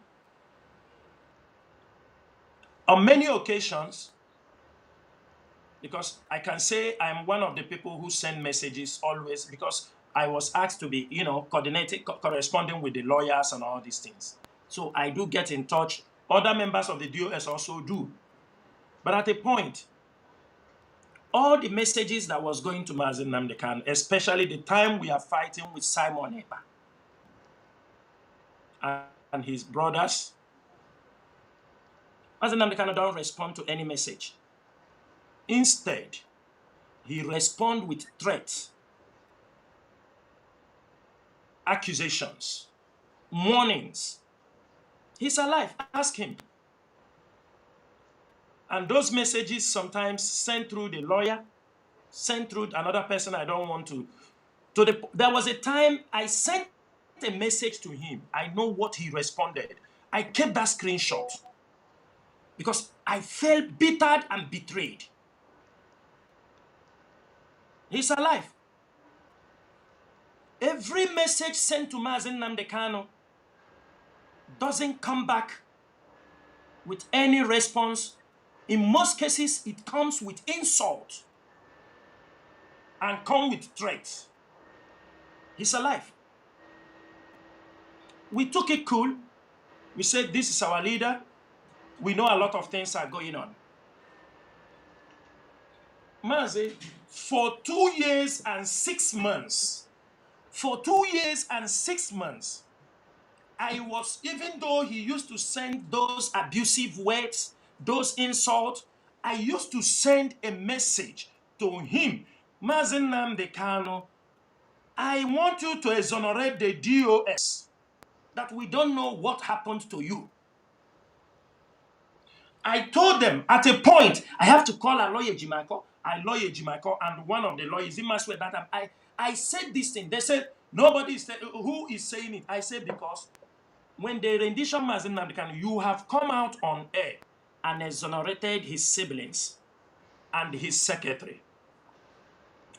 On many occasions, because I can say I'm one of the people who send messages always, because I was asked to be, coordinating, corresponding with the lawyers and all these things. So I do get in touch. Other members of the DOS also do. But at a point, all the messages that was going to Mazi Nnamdi Kanu, especially the time we are fighting with Simon Ekpa and his brothers, Mazi Nnamdi Kanu don't respond to any message. Instead, he responded with threats, accusations, warnings. He's alive. Ask him. And those messages sometimes sent through the lawyer, sent through another person I don't want to. There was a time I sent a message to him. I know what he responded. I kept that screenshot because I felt bittered and betrayed. He's alive. Every message sent to Mazi Nnamdi Kanu doesn't come back with any response. In most cases, it comes with insult and comes with threats. He's alive. We took it cool. We said, this is our leader. We know a lot of things are going on. Mazi, for 2 years and 6 months, even though he used to send those abusive words, those insults, I used to send a message to him. Mazi Nnamdi Kanu, I want you to exonerate the DOS, that we don't know what happened to you. I told them at a point, I have to call a lawyer Jimako, and one of the lawyers, that time, I said this thing. They said, nobody is saying, who is saying it? I said, because when the rendition Mazi Nnamdi Kanu, you have come out on air and exonerated his siblings and his secretary.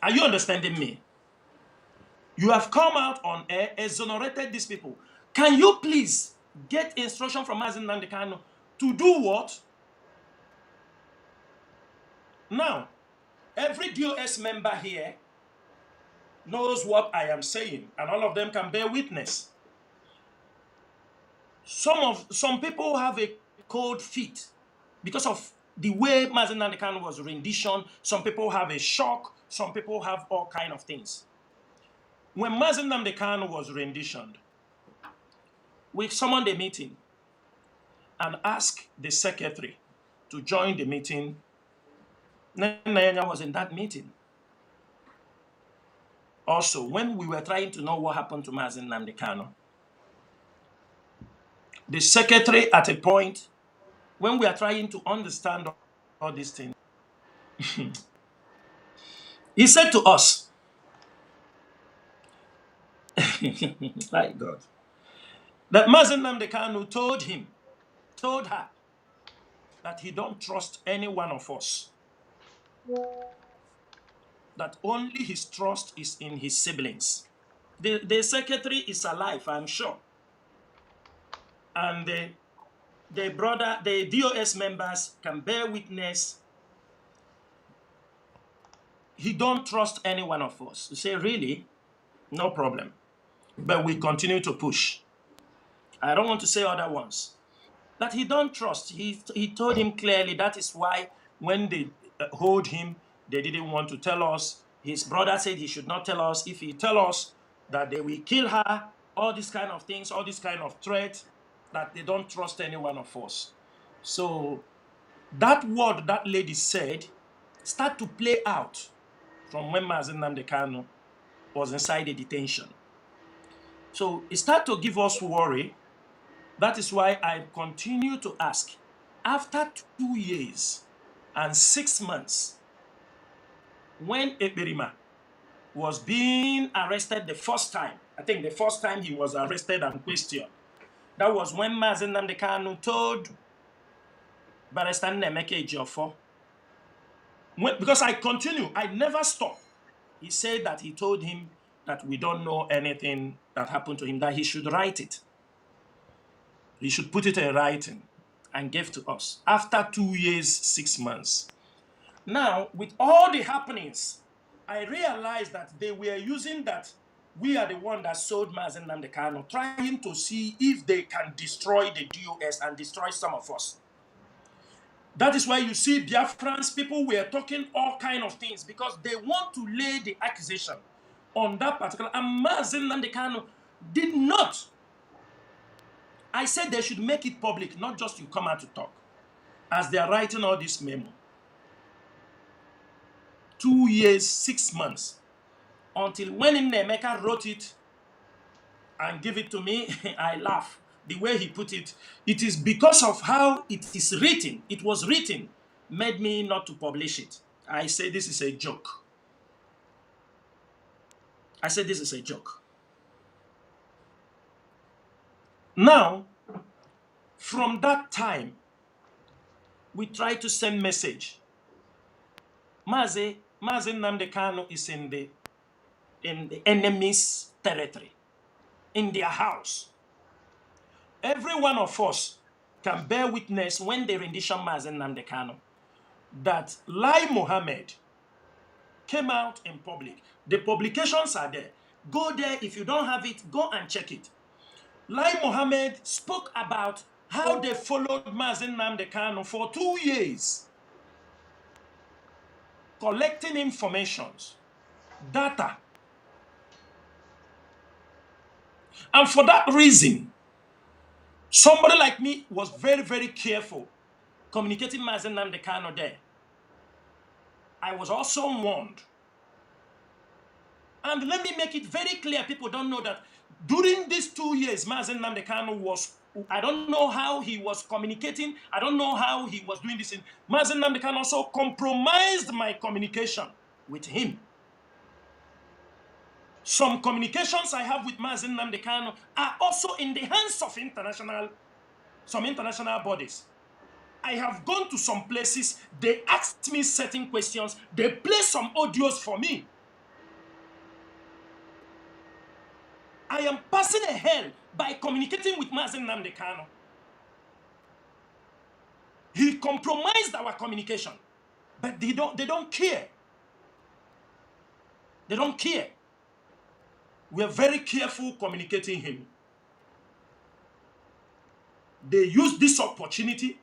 Are you understanding me? You have come out on air, exonerated these people. Can you please get instruction from Mazi Nnamdi Kanu to do what? Now, every DOS member here knows what I am saying, and all of them can bear witness. Some people have a cold feet because of the way Mazi Nnamdi Kanu was rendition. Some people have a shock. Some people have all kind of things. When Mazi Nnamdi Kanu was renditioned, we summoned a meeting and asked the secretary to join the meeting. Nanya was in that meeting. Also, when we were trying to know what happened to Mazi Nnamdi Kanu, the secretary at a point, when we are trying to understand all these things, he said to us, my God, that Mazi Nnamdi Kanu told her that he don't trust any one of us. That only his trust is in his siblings. The secretary is alive, I'm sure. And the DOS members can bear witness. He don't trust any one of us. You say, really? No problem. But we continue to push. I don't want to say other ones. That he don't trust. He told him clearly that is why when they hold him, they didn't want to tell us. His brother said he should not tell us. If he tell us that they will kill her, all these kind of things, all these kind of threats, that they don't trust any one of us. So that word that lady said start to play out from when Mazi Nnamdi Kanu was inside the detention. So it started to give us worry. That is why I continue to ask. After 2 years and 6 months, when Ekperima was being arrested the first time, I think the first time he was arrested and questioned, that was when Mazi Nnamdi Kanu told Barrister Nnemeka Ejiofor, because I continue, I never stop. He said that he told him that we don't know anything that happened to him, that he should write it. He should put it in writing and give to us after 2 years, 6 months. Now, with all the happenings, I realized that they were using that we are the one that sold Mazi Nnamdi Kanu, trying to see if they can destroy the DOS and destroy some of us. That is why you see Biafrans, people were talking all kind of things because they want to lay the accusation on that particular. And Mazi Nnamdi Kanu did not. I said they should make it public, not just you come out to talk, as they are writing all this memo. 2 years, 6 months. Until when Emeka wrote it and gave it to me, I laugh. The way he put it, it is because of how it is written. It was written, made me not to publish it. I say this is a joke. I said this is a joke. Now, from that time, we try to send message. Mazi Nnamdi Kanu is in the enemy's territory, in their house. Every one of us can bear witness when they rendition Mazi Nnamdi Kanu that Lai Mohammed came out in public. The publications are there. Go there. If you don't have it, go and check it. Lai Mohammed spoke about how they followed Mazi Nnamdi Kanu for 2 years, collecting informations, data. And for that reason, somebody like me was very, very careful communicating Mazi Nnamdi Kanu there. I was also warned. And let me make it very clear, people don't know that during these 2 years, Mazi Nnamdi Kanu was, I don't know how he was communicating. I don't know how he was doing this. Mazi Nnamdi Kanu also compromised my communication with him. Some communications I have with Mazi Nnamdi Kanu are also in the hands of some international bodies. I have gone to some places, they asked me certain questions, they play some audios for me. I am passing a hell by communicating with Mazi Nnamdi Kanu. He compromised our communication, but they don't care. They don't care. We are very careful communicating him. They use this opportunity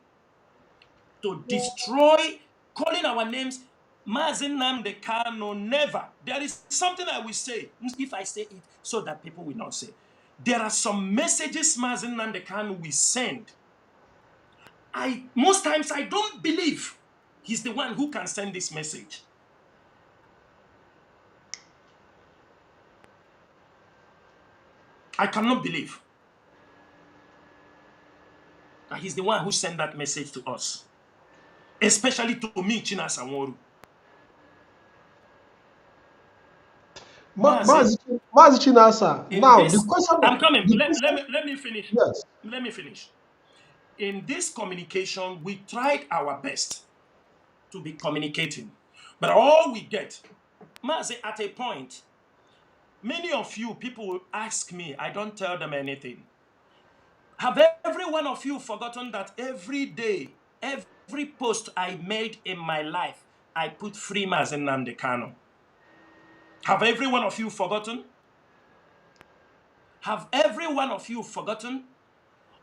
to destroy, calling our names. Mazi Nnamdi Kanu never. There is something I will say, if I say it, so that people will not say. There are some messages Mazi Nnamdi Kanu will send. Most times I don't believe he's the one who can send this message. I cannot believe that he's the one who sent that message to us, especially to me, Chinasa Nworu. Mazi Chinasa. Now, the question. I'm coming. Let me finish. Yes. Let me finish. In this communication, we tried our best to be communicating, but all we get, Mazi, at a point, many of you people will ask me, I don't tell them anything. Have every one of you forgotten that every day, every post I made in my life, I put free Mazi Nnamdi Kanu? Have every one of you forgotten? Have every one of you forgotten?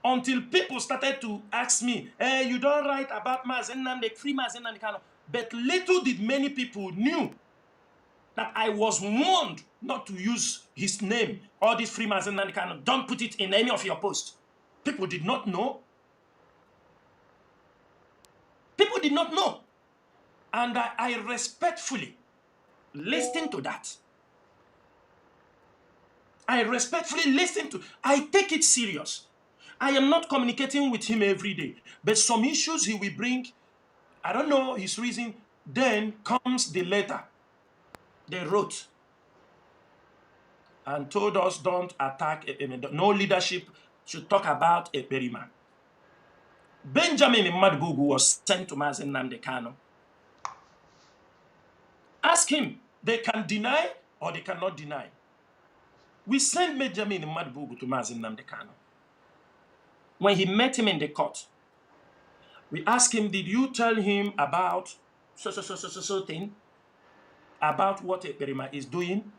Until people started to ask me, hey, you don't write about Mazi Nnamdi, free Mazi Nnamdi Kanu. But little did many people knew that I was warned not to use his name, all this free Mazi Nnamdi Kanu. Don't put it in any of your posts. People did not know. People did not know. And I respectfully listen to that. I respectfully listen to. I take it serious. I am not communicating with him every day. But some issues he will bring, I don't know his reason. Then comes the letter they wrote and told us don't attack, no leadership should talk about a Perima. Benjamin Madbugu was sent to Mazi Nnamdi Kanu. Ask him, they can deny or they cannot deny. We sent Benjamin Madbugu to Mazi Nnamdi Kanu. When he met him in the court, we asked him, did you tell him about so thing? About what a Perima is doing?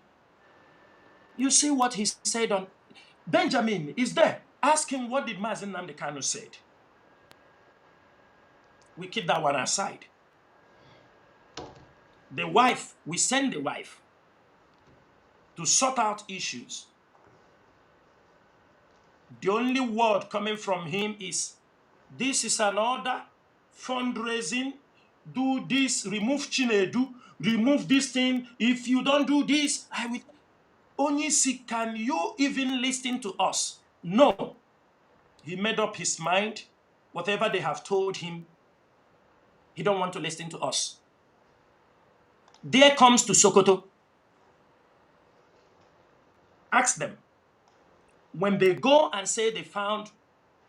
You see what he said on... Benjamin is there. Ask him, what did Mazi Nnamdi Kanu said? We keep that one aside. The wife, we send the wife to sort out issues. The only word coming from him is, this is an order, fundraising, do this, remove Chinedu, remove this thing. If you don't do this, I will. Onyisi, can you even listen to us? No. He made up his mind. Whatever they have told him, he don't want to listen to us. There comes to Sokoto. Ask them. When they go and say they found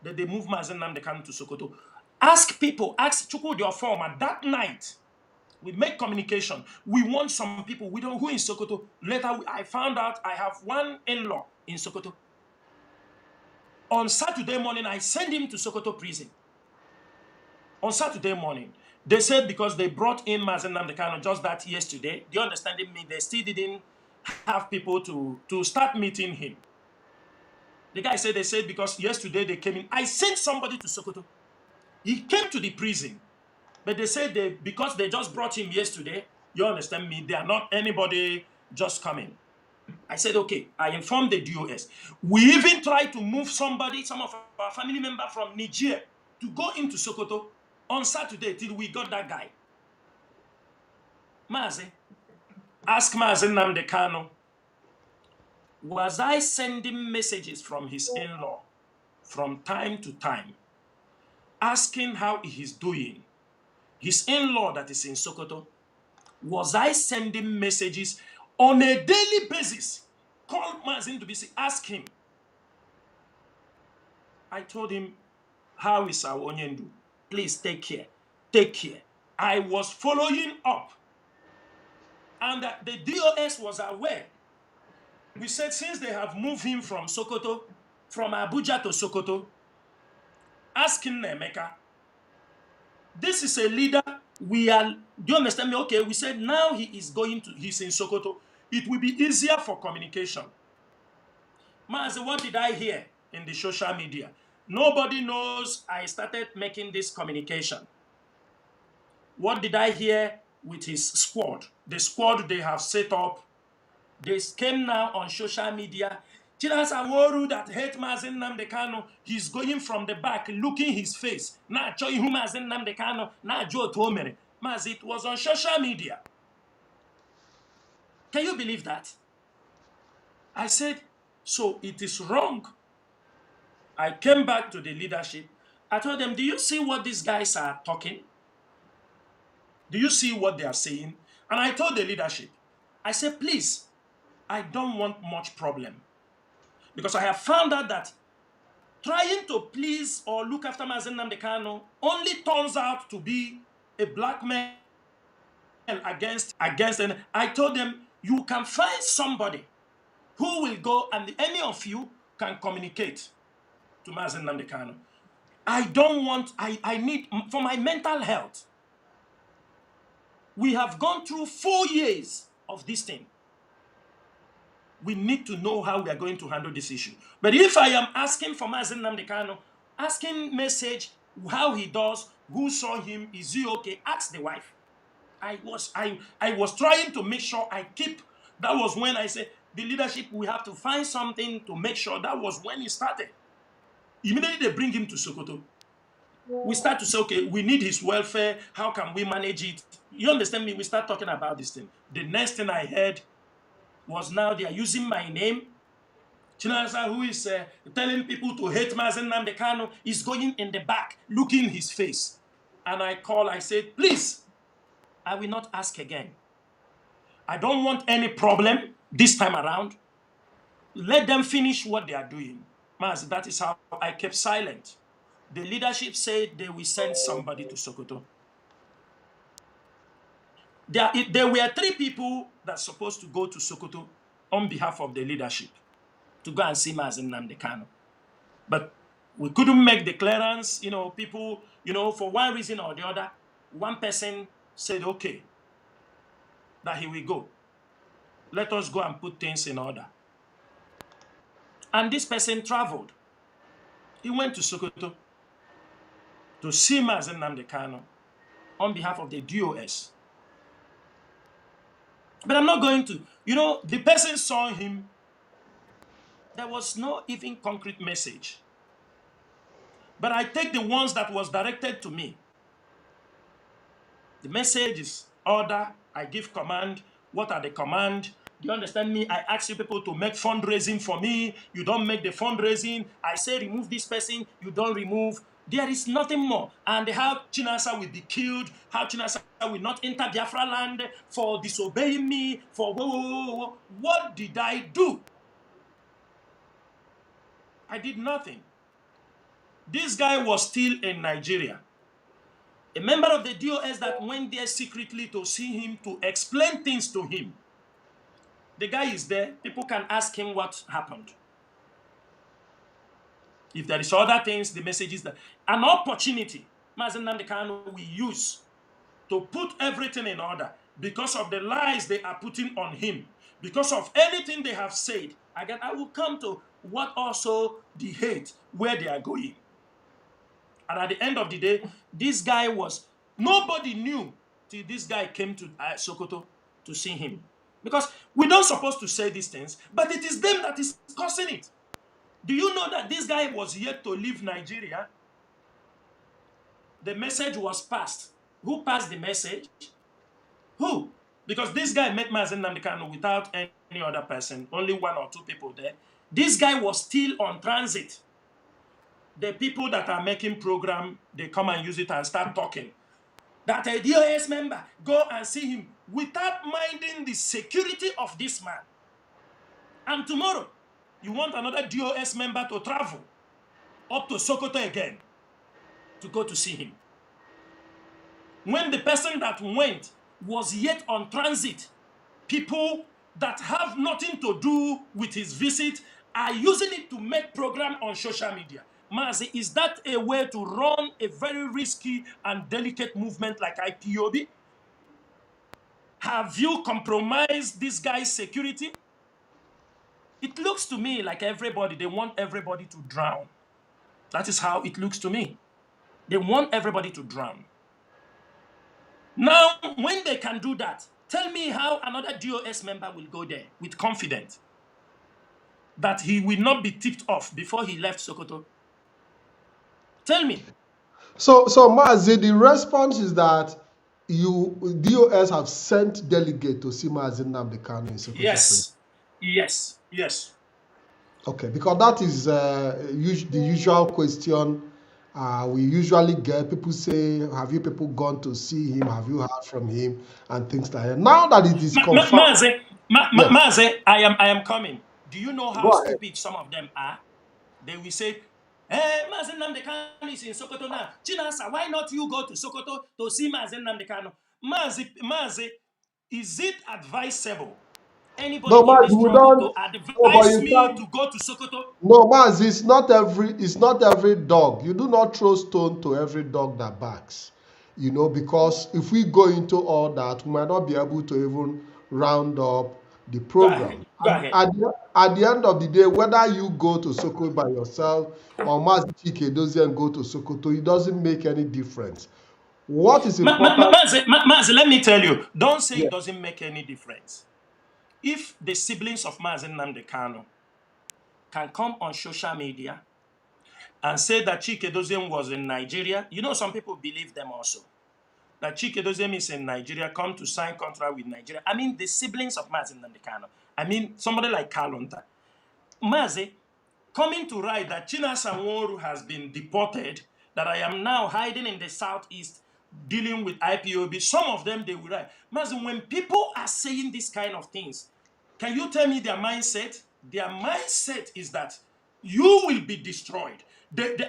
that they moved Mazi Nnamdi Kanu to Sokoto, ask people, ask Chukwudi Oforma that night. We make communication. We want some people. We don't who in Sokoto. Later, I found out I have one in-law in Sokoto. On Saturday morning, I sent him to Sokoto prison. On Saturday morning, they said because they brought in Mazi Nnamdi Kanu just that yesterday, do you understand me? They still didn't have people to start meeting him. The guy said, they said because yesterday they came in. I sent somebody to Sokoto. He came to the prison. But they said because they just brought him yesterday, you understand me, they are not anybody just coming. I said, okay, I informed the DOS. We even tried to move somebody, some of our family members from Niger, to go into Sokoto on Saturday till we got that guy. Mazi, ask Mazi Nnamdi Kanu, was I sending messages from his in-law from time to time, asking how he is doing? His in-law that is in Sokoto, was I sending messages on a daily basis? Call Mazi to be ask him. I told him, how is our Onyendu? Please take care. Take care. I was following up. And the DOS was aware. We said since they have moved him from Sokoto, from Abuja to Sokoto, asking Nemeka, this is a leader. Do you understand me? Okay, we said now he's in Sokoto. It will be easier for communication. Mazi, what did I hear in the social media? Nobody knows I started making this communication. What did I hear with his squad? The squad they have set up. They came now on social media. Chinasa Nworu that hate Mazi Nnamdi Kanu, he's going from the back, looking his face. Now, Mazi Nnamdi Kanu, now Joe Tomere. Mazi, it was on social media. Can you believe that? I said, so it is wrong. I came back to the leadership. I told them, do you see what these guys are talking? Do you see what they are saying? And I told the leadership, I said, please, I don't want much problem. Because I have found out that trying to please or look after Mazi Nnamdi Kanu only turns out to be a blackmail against. And I told them, you can find somebody who will go and any of you can communicate to Mazi Nnamdi Kanu. I don't want, I need, for my mental health, we have gone through 4 years of this thing. We need to know how we are going to handle this issue. But if I am asking for Mazi Nnamdi Kanu, asking message, how he does, who saw him, is he okay? Ask the wife. I was trying to make sure I keep, that was when I said, the leadership, we have to find something to make sure. That was when it started. Immediately they bring him to Sokoto. We start to say, okay, we need his welfare. How can we manage it? You understand me? We start talking about this thing. The next thing I heard was now they are using my name. Chinasa, who is telling people to hate Mazi Nnamdi Kanu, is going in the back, looking his face. And I said, please, I will not ask again. I don't want any problem this time around. Let them finish what they are doing. Mazi, that is how I kept silent. The leadership said they will send somebody to Sokoto. There were 3 people that are supposed to go to Sokoto on behalf of the leadership to go and see Mazi Nnamdi Kanu. But we couldn't make the clearance. People, for one reason or the other, one person said, okay, that he will go. Let us go and put things in order. And this person traveled. He went to Sokoto to see Mazi Nnamdi Kanu on behalf of the DOS. But I'm not going to. The person saw him. There was no even concrete message. But I take the ones that was directed to me. The message is order. I give command. What are the command? Do you understand me? I ask you people to make fundraising for me. You don't make the fundraising. I say remove this person. You don't remove. There is nothing more. And how Chinasa will be killed, how Chinasa will not enter Biafra land for disobeying me, for whoa. What did I do? I did nothing. This guy was still in Nigeria. A member of the DOS that went there secretly to see him, to explain things to him. The guy is there. People can ask him what happened. If there is other things, the message is that an opportunity Mazi Nnamdi Kanu will use to put everything in order because of the lies they are putting on him, because of anything they have said. Again, I will come to what also the hate, where they are going. And at the end of the day, this guy was, nobody knew till this guy came to Sokoto to see him. Because we're not supposed to say these things, but it is them that is causing it. Do you know that this guy was yet to leave Nigeria? The message was passed. Who passed the message? Who? Because this guy met Mazi Nnamdi Kanu without any other person, only one or two people there. This guy was still on transit. The people that are making program, they come and use it and start talking. That a DOS member, go and see him without minding the security of this man. And tomorrow, you want another DOS member to travel up to Sokoto again to go to see him. When the person that went was yet on transit, people that have nothing to do with his visit are using it to make program on social media. Mazi, is that a way to run a very risky and delicate movement like IPOB? Have you compromised this guy's security? It looks to me like everybody, they want everybody to drown. That is how it looks to me. They want everybody to drown. Now, when they can do that, tell me how another DOS member will go there with confidence that he will not be tipped off before he left Sokoto. Tell me. So Mazi, the response is that DOS have sent delegate to see Mazi Nnamdi Kanu in Sokoto. Yes. Okay, because that is the usual question we usually get. People say, have you people gone to see him? Have you heard from him? And things like that. Now that it is confirmed. Mazi, I am coming. Do you know how Go ahead. stupid some of them are? They will say, hey, Mazi Nnamdi Kanu is in Sokoto now. Chinasa, why not you go to Sokoto to see Mazi Nnamdi Kanu? Mazi, is it advisable? Anybody No, in this Mazi, we struggle don't. to No, but advise you me can't. to go to Sokoto? No, Mazi, it's not every dog. You do not throw stone to every dog that barks. Because if we go into all that, we might not be able to even round up the Go ahead. program. Go ahead. At the end of the day, whether you go to Sokoto by yourself or Mazi Chikedozie go to Sokoto, it doesn't make any difference. What is important? Mazi, let me tell you, don't say Yeah. it doesn't make any difference. If the siblings of Mazi Nnamdi Kanu can come on social media and say that Chikedozie was in Nigeria, some people believe them also. That Chikedozie is in Nigeria, come to sign contract with Nigeria. I mean, the siblings of Mazi Nnamdi Kanu. I mean, somebody like Kalonta. Mazi, coming to write that Chinasa Nworu has been deported, that I am now hiding in the southeast, dealing with IPOB. Some of them, they will write. Mazi, when people are saying these kind of things, can you tell me their mindset? Their mindset is that you will be destroyed.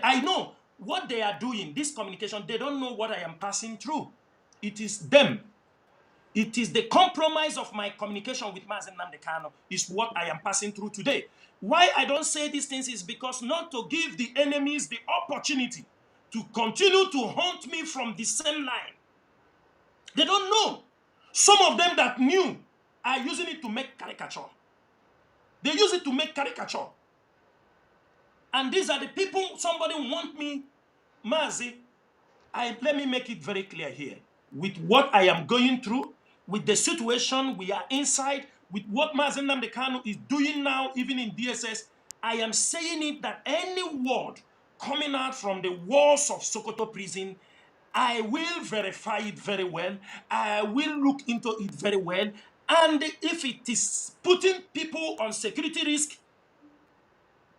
I know what they are doing, this communication, they don't know what I am passing through. It is them. It is the compromise of my communication with Mazi Nnamdi Kanu is what I am passing through today. Why I don't say these things is because not to give the enemies the opportunity to continue to haunt me from the same line. They don't know. Some of them that knew are using it to make caricature. They use it to make caricature. And these are the people somebody want me, Mazi. Let me make it very clear here. With what I am going through, with the situation we are inside, with what Mazi Nnamdi Kanu is doing now, even in DSS, I am saying it that any word coming out from the walls of Sokoto prison, I will verify it very well. I will look into it very well. And if it is putting people on security risk,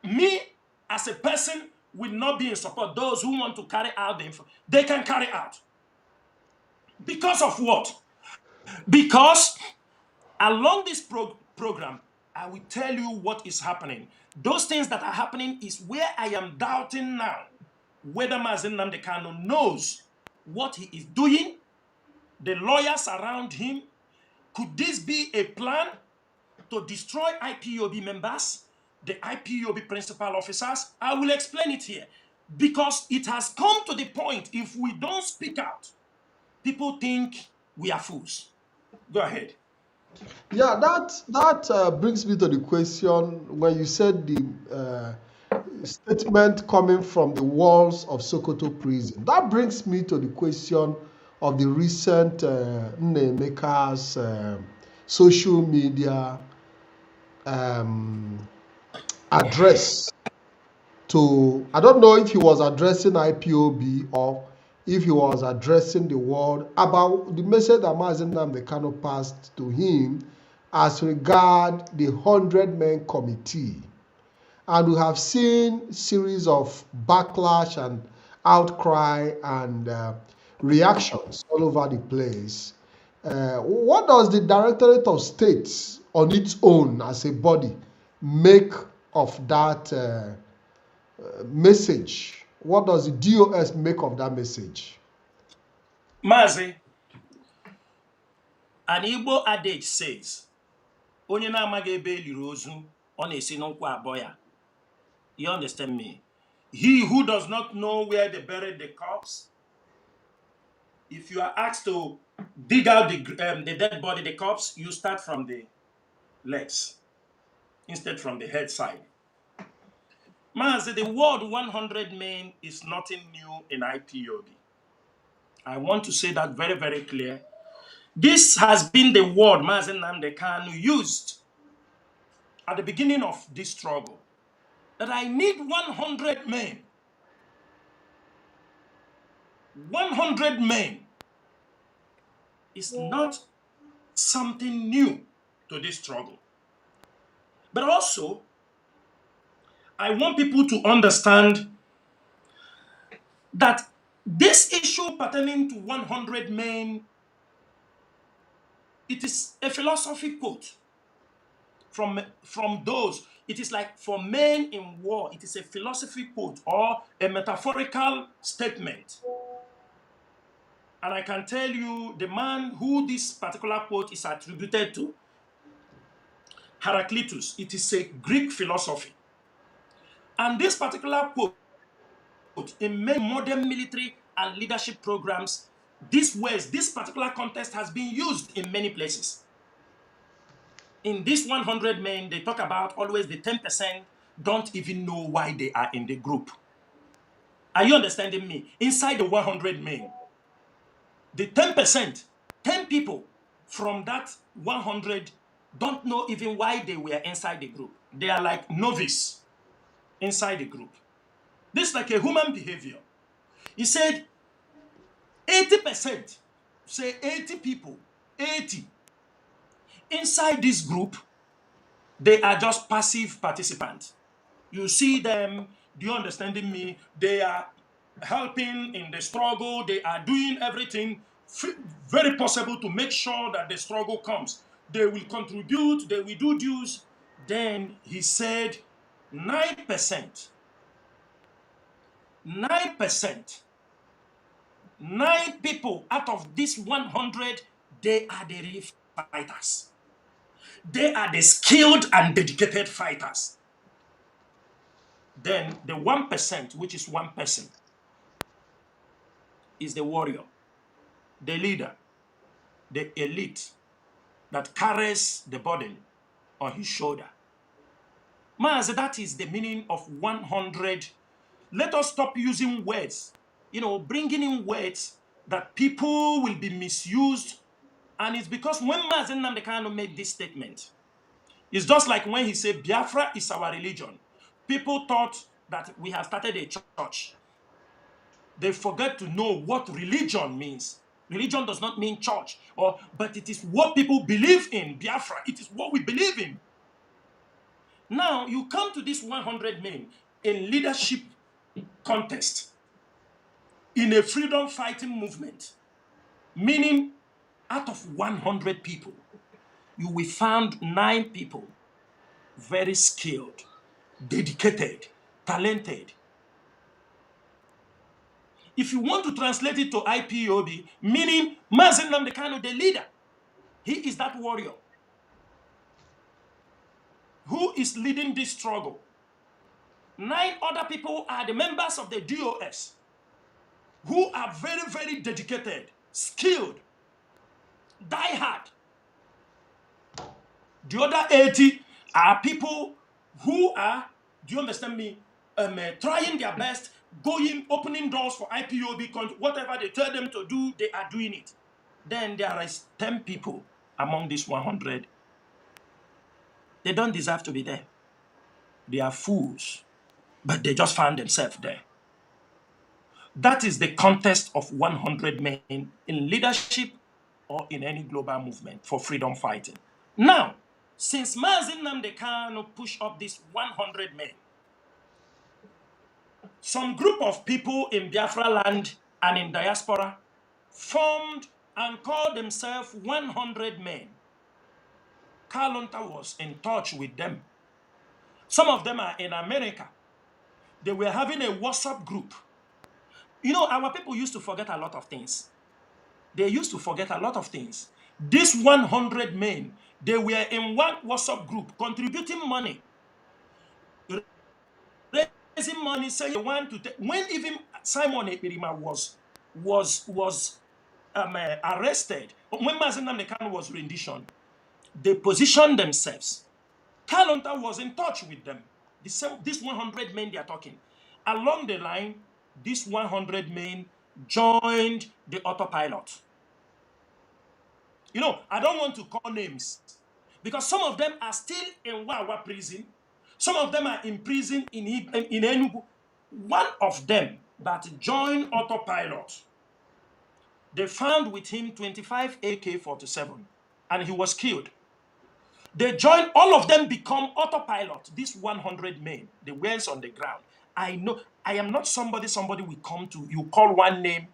me as a person will not be in support. Those who want to carry out the info, they can carry out. Because of what? Because along this program, I will tell you what is happening. Those things that are happening is where I am doubting now whether Mazi Nnamdi Kanu knows what he is doing, the lawyers around him. Could this be a plan to destroy IPOB members, the IPOB principal officers? I will explain it here. Because it has come to the point, if we don't speak out, people think we are fools. Go ahead. Yeah, that brings me to the question when you said the statement coming from the walls of Sokoto prison. That brings me to the question of the recent Nnemeka's social media address to, I don't know if he was addressing IPOB or if he was addressing the world about the message that Mazi Nnamdi Kanu passed to him as regard the 100-men committee. And we have seen series of backlash and outcry and reactions all over the place. What does the Directorate of State on its own as a body make of that message? What does the DOS make of that message? Mazi, an Igbo adage says, onye na-amaghị ebe eliri ozu, ọ na-esi n'ụkwụ abụọ ya. You understand me? He who does not know where they buried the corpse, if you are asked to dig out the dead body, the corpse, you start from the legs instead from the head side. Mazi, the word 100 men is nothing new in IPOB. I want to say that very, very clear. This has been the word Mazi Nnamdi Kanu used at the beginning of this struggle. That I need 100 men. 100 men is not something new to this struggle. But also, I want people to understand that this issue pertaining to 100 men, it is a philosophy quote from those. It is like for men in war, it is a philosophy quote or a metaphorical statement. And I can tell you the man who this particular quote is attributed to, Heraclitus. It is a Greek philosophy. And this particular quote, in many modern military and leadership programs, this particular context has been used in many places. In this 100 men, they talk about always the 10% don't even know why they are in the group. Are you understanding me? Inside the 100 men, the 10%, 10 people from that 100 don't know even why they were inside the group. They are like novice inside the group. This is like a human behavior. He said 80%, say 80 people, 80. Inside this group, they are just passive participants. You see them, do you understand me? They are helping in the struggle. They are doing everything very possible to make sure that the struggle comes. They will contribute, they will do dues. Then he said 9%. 9%. 9 people out of this 100, they are the real fighters. They are the skilled and dedicated fighters. Then the 1%, which is one person, is the warrior, the leader, the elite that carries the burden on his shoulder. Mazi, that is the meaning of 100. Let us stop using words, bringing in words that people will be misused. And it's because when Mazi Nnamdi Kanu made this statement, it's just like when he said Biafra is our religion. People thought that we have started a church. They forget to know what religion means. Religion does not mean church, but it is what people believe in. Biafra, it is what we believe in. Now, you come to this 100 men in leadership contest, in a freedom fighting movement, meaning out of 100 people, you will find 9 people very skilled, dedicated, talented. If you want to translate it to IPOB, meaning Mazi Nnamdi Kanu, the leader, he is that warrior who is leading this struggle. 9 other people are the members of the DOS who are very, very dedicated, skilled, die-hard. The other 80 are people who are, do you understand me, trying their best, opening doors for IPOB, whatever they tell them to do, they are doing it. Then there is 10 people among these 100. They don't deserve to be there. They are fools, but they just found themselves there. That is the contest of 100 men in leadership or in any global movement for freedom fighting. Now, since Mazi Nnamdi Kanu pushed up this 100 men, some group of people in Biafra land and in diaspora formed and called themselves 100 men. Kalonta was in touch with them. Some of them are in America. They were having a WhatsApp group. You know, our people used to forget a lot of things. They used to forget a lot of things. These 100 men, they were in one WhatsApp group contributing money, raising money, saying they want to take. When even Simon Ekperima was arrested, when Mazi Nnamdi Kanu was rendition, they positioned themselves. Kalonta was in touch with them. These 100 men they are talking. Along the line, these 100 men joined the autopilot. You know, I don't want to call names because some of them are still in Wawa prison. Some of them are in prison in Enugu. One of them that joined autopilot, they found with him 25 AK-47 and he was killed. They joined, all of them become autopilot. These 100 men, the ones on the ground. I know, I am not somebody will come to, you call one name.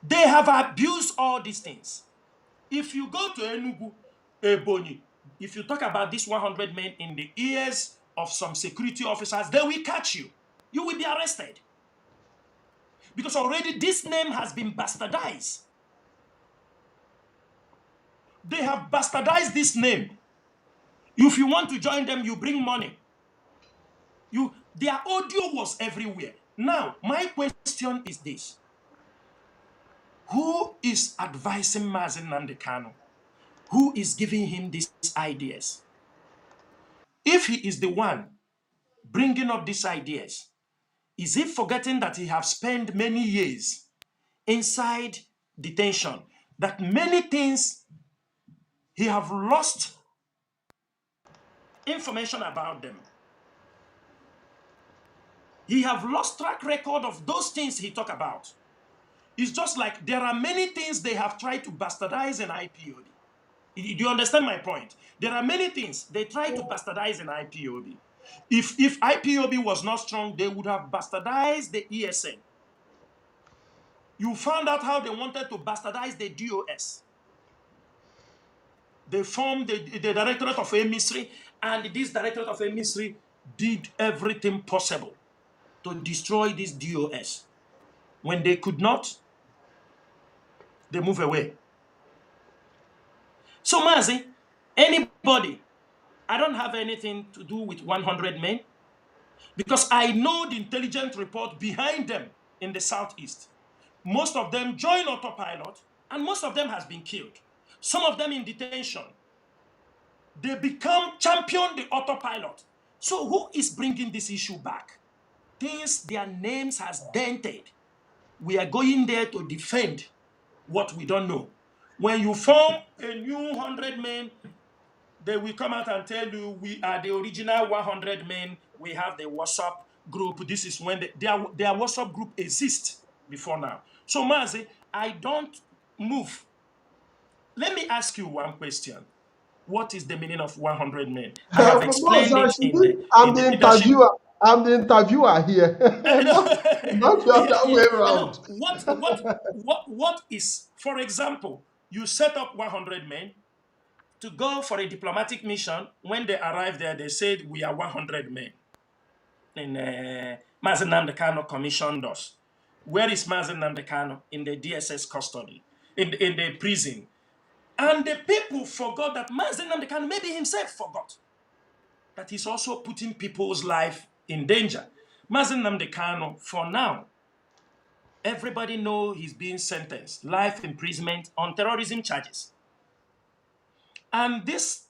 They have abused all these things. If you go to Enugu, Ebonyi, if you talk about these 100 men in the ears of some security officers, they will catch you. You will be arrested. Because already this name has been bastardized. They have bastardized this name. If you want to join them, you bring money. Their audio was everywhere. Now, my question is this. Who is advising Mazi Nnamdi Kanu? Who is giving him these ideas? If he is the one bringing up these ideas, is he forgetting that he has spent many years inside detention? That many things he have lost information about them. He have lost track record of those things he talk about. It's just like there are many things they have tried to bastardize in IPOB. Do you understand my point? There are many things they try to bastardize in IPOB. If IPOB was not strong, they would have bastardized the ESN. You found out how they wanted to bastardize the DOS. They formed the Directorate of Emissary, and this Directorate of Emissary did everything possible to destroy this DOS. When they could not, they move away. So Mazi, anybody, I don't have anything to do with 100 men because I know the intelligence report behind them in the Southeast. Most of them join autopilot and most of them has been killed. Some of them in detention. They become champion the autopilot. So who is bringing this issue back? Things their names has dented. We are going there to defend what we don't know. When you form a new 100 men, they will come out and tell you we are the original 100 men. We have the WhatsApp group. This is when their WhatsApp group exists. before now. So, Mazi, I don't move. Let me ask you one question. What is the meaning of 100 men? I have explained it I'm in the the leadership. interviewer. I'm the interviewer here. not, not the Yeah, other yeah. way No. around. What is, for example, you set up 100 men to go for a diplomatic mission. When they arrived there, they said, we are 100 men. And Mazi Nnamdi Kanu commissioned us. Where is Mazi Nnamdi Kanu? In the DSS custody, in the prison. And the people forgot that Mazi Nnamdi Kanu, maybe himself forgot, that he's also putting people's life in danger. Mazi Nnamdi Kanu, for now, everybody know he's being sentenced, life imprisonment on terrorism charges. And this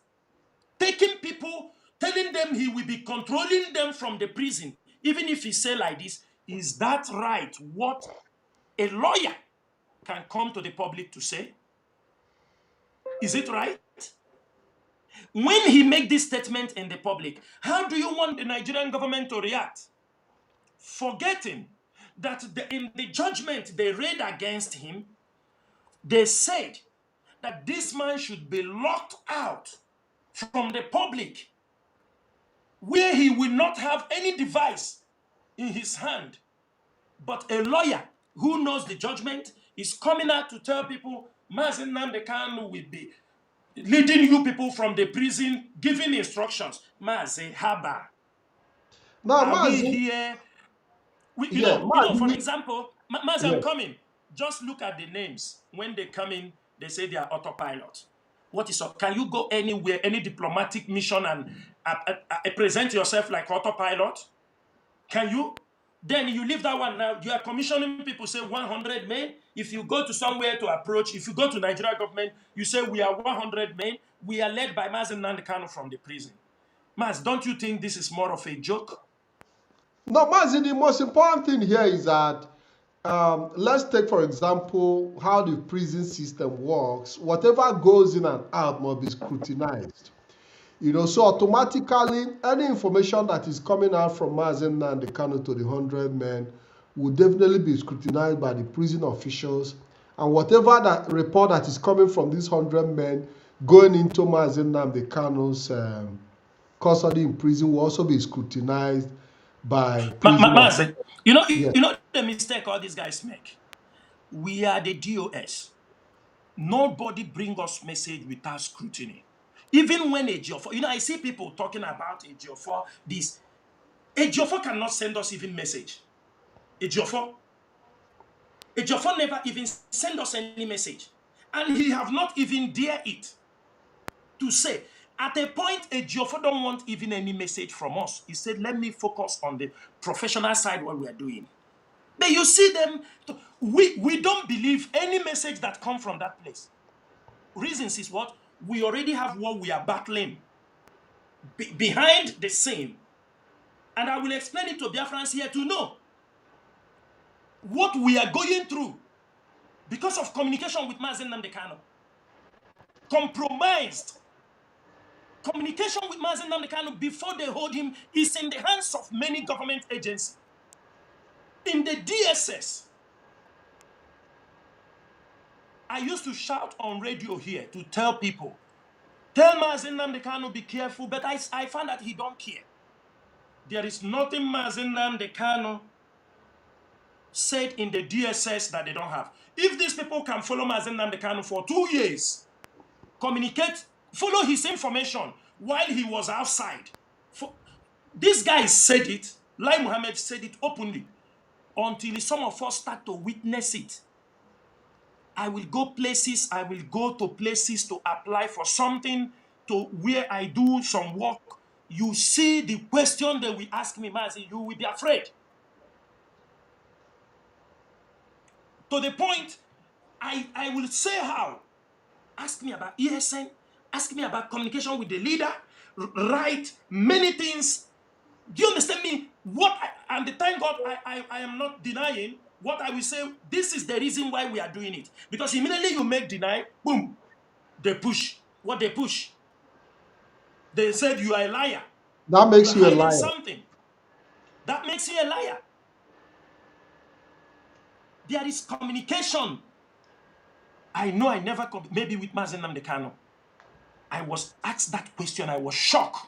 taking people, telling them he will be controlling them from the prison, even if he say like this, is that right? What a lawyer can come to the public to say? Is it right? When he make this statement in the public, how do you want the Nigerian government to react? Forgetting that in the judgment they read against him, they said that this man should be locked out from the public, where he will not have any device in his hand. But a lawyer who knows the judgment is coming out to tell people, Mazi Nnamdi Kanu will be leading you people from the prison, giving instructions. Mazi Haba. Now, Are we Mazi, here? yeah, For Mazi, example, Mazi, yeah. I'm coming. Just look at the names. When they come in, they say they are autopilot. What is up? Can you go anywhere, any diplomatic mission, and present yourself like autopilot? Can you? Then you leave that one. Now you are commissioning people, say 100 men. If you go to somewhere to approach, if you go to Nigeria government, you say we are 100 men. We are led by Mazi Nnamdi Kanu from the prison. Maz, don't you think this is more of a joke? No, Mazi, the most important thing here is that let's take, for example, how the prison system works. Whatever goes in and out must be scrutinized. So automatically, any information that is coming out from Mazi Nnamdi Kanu to the 100 men will definitely be scrutinized by the prison officials. And whatever that report that is coming from these 100 men going into Mazi Nnamdi Kanu's custody in prison will also be scrutinized by prison Mazi, yeah. you know the mistake all these guys make? We are the DOS. Nobody bring us message without scrutiny. Even when Ejiofor, I see people talking about Ejiofor, this. Ejiofor cannot send us even message. Ejiofor never even send us any message. And he have not even dare it to say. At a point, Ejiofor don't want even any message from us. He said, let me focus on the professional side what we are doing. But you see them, we don't believe any message that come from that place. Reasons is what? We already have what we are battling behind the scene. And I will explain it to Biafrans here to know what we are going through because of communication with Mazi Nnamdi Kanu. Compromised. Communication with Mazi Nnamdi Kanu before they hold him is in the hands of many government agencies. In the DSS, I used to shout on radio here to tell people, tell Mazi Nnamdi Kanu be careful, but I found that he don't care. There is nothing Mazi Nnamdi Kanu said in the DSS that they don't have. If these people can follow Mazi Nnamdi Kanu for 2 years, communicate, follow his information while he was outside. This guy said it, Lai Mohammed said it openly, until some of us start to witness it. I will go to places to apply for something, to where I do some work. You see the question they will ask me, Mazi, you will be afraid. To the point, I will say how. Ask me about ESN, ask me about communication with the leader, write many things. Do you understand me? And thank God I am not denying what I will say. This is the reason why we are doing it. Because immediately you make deny, boom, they push. What they push? They said you are a liar. That makes you a hiding liar. Something. That makes you a liar. There is communication. I know I never, maybe with Mazi Nnamdi Kanu. I was asked that question. I was shocked.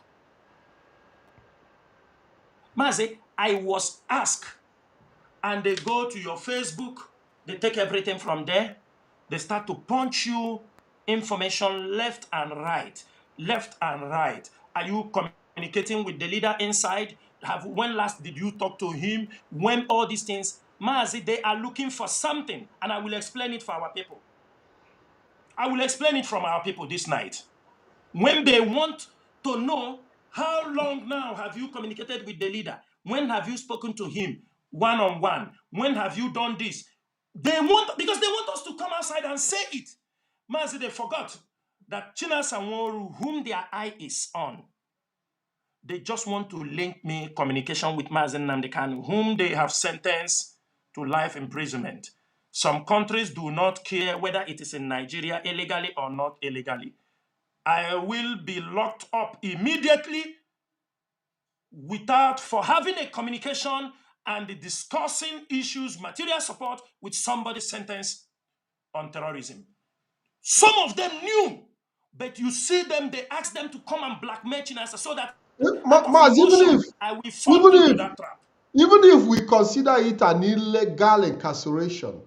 Mazi, I was asked, and they go to your Facebook, they take everything from there, they start to punch you information left and right. Left and right. Are you communicating with the leader inside? When last did you talk to him? When all these things? Mazi, they are looking for something, and I will explain it for our people. I will explain it from our people this night. When they want to know how long now have you communicated with the leader? When have you spoken to him one-on-one? When have you done this? They want, because they want us to come outside and say it. Mazi, they forgot that Chinasa Nworu, whom their eye is on, they just want to link me communication with Mazi Nnamdi Kanu, whom they have sentenced to life imprisonment. Some countries do not care whether it is in Nigeria illegally or not illegally. I will be locked up immediately for having a communication and discussing issues, material support with somebody sentenced on terrorism. Some of them knew, but you see them, they ask them to come and blackmail Chinasa so that Mazi, I will fall into that trap. Even if we consider it an illegal incarceration,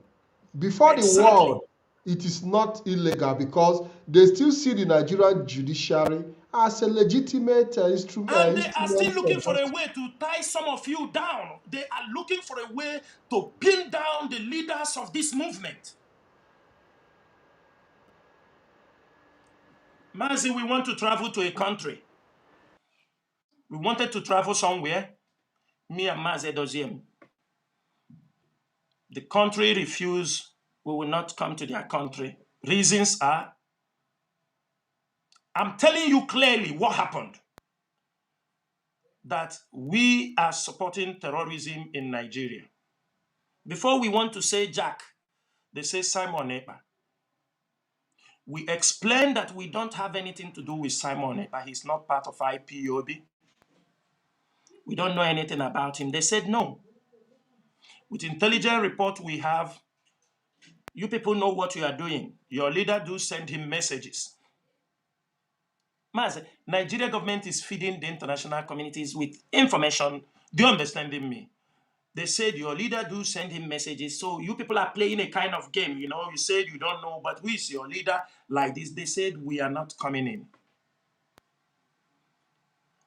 before the world, it is not illegal because they still see the Nigerian judiciary as a legitimate instrument. And they are still looking for a way to tie some of you down. They are looking for a way to pin down the leaders of this movement. Mazi, we want to travel to a country. We wanted to travel somewhere. Me and Mazi Doziem. The country refused. We will not come to their country. Reasons are, I'm telling you clearly what happened. That we are supporting terrorism in Nigeria. Before we want to say Jack, they say Simon Ekpa. We explained that we don't have anything to do with Simon Ekpa. He's not part of IPOB. We don't know anything about him. They said no. With intelligence report we have, you people know what you are doing. Your leader do send him messages. Mazi, Nigeria government is feeding the international communities with information. Do you understand me? They said your leader do send him messages. So you people are playing a kind of game. You know, you said you don't know, but who is your leader like this? They said we are not coming in.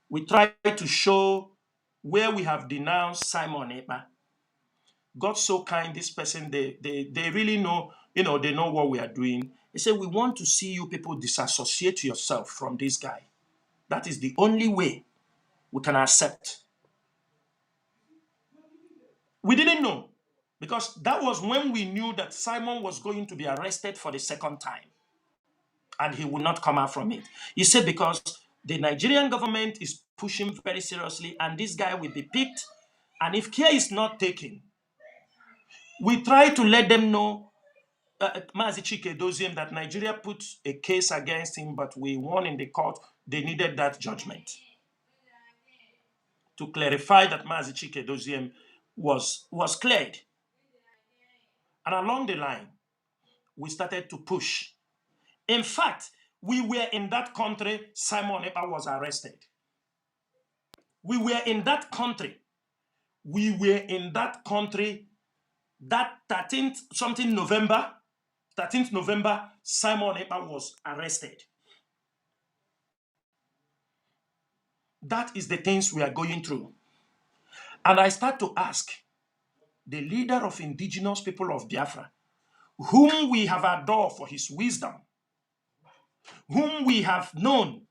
We try to show where we have denounced Simon Ekpa. God so kind, this person, they really know, you know, they know what we are doing. They say, we want to see you people disassociate yourself from this guy. That is the only way we can accept. We didn't know, because that was when we knew that Simon was going to be arrested for the second time and he would not come out from it. He said because the Nigerian government is pushing very seriously and this guy will be picked, and if care is not taken, we try to let them know, Mazi Doziem, that Nigeria put a case against him, but we won in the court. They needed that judgment to clarify that Mazi Doziem was cleared. And along the line, we started to push. In fact, we were in that country, Simon Ekpa was arrested. We were in that country. We were in that country that 13th November, Simon Ekpa was arrested. That is the things we are going through. And I start to ask the leader of indigenous people of Biafra, whom we have adored for his wisdom, whom we have known,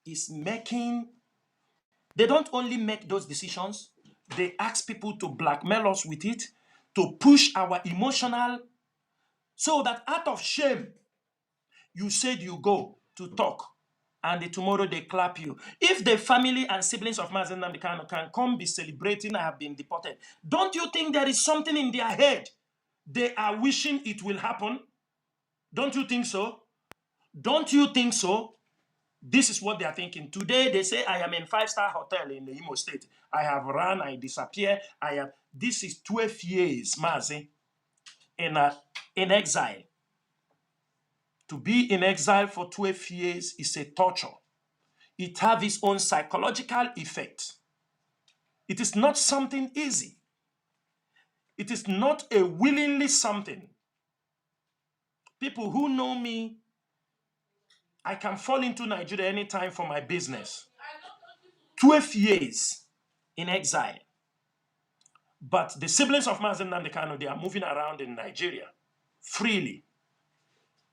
is making, they don't only make those decisions, they ask people to blackmail us with it, to push our emotional, so that out of shame, you said you go to talk, and tomorrow they clap you. If the family and siblings of Mazi Nnamdi Kanu can come be celebrating I have been deported, don't you think there is something in their head they are wishing it will happen? Don't you think so? Don't you think so? This is what they are thinking. Today, they say, I am in 5-star hotel in the Imo State. I have run, I disappear. This is 12 years, Mazi, in exile. To be in exile for 12 years is a torture. It has its own psychological effect. It is not something easy. It is not a willingly something. People who know me, I can fall into Nigeria anytime for my business. 12 years in exile. But the siblings of Mazi Nnamdi Kanu, they are moving around in Nigeria freely.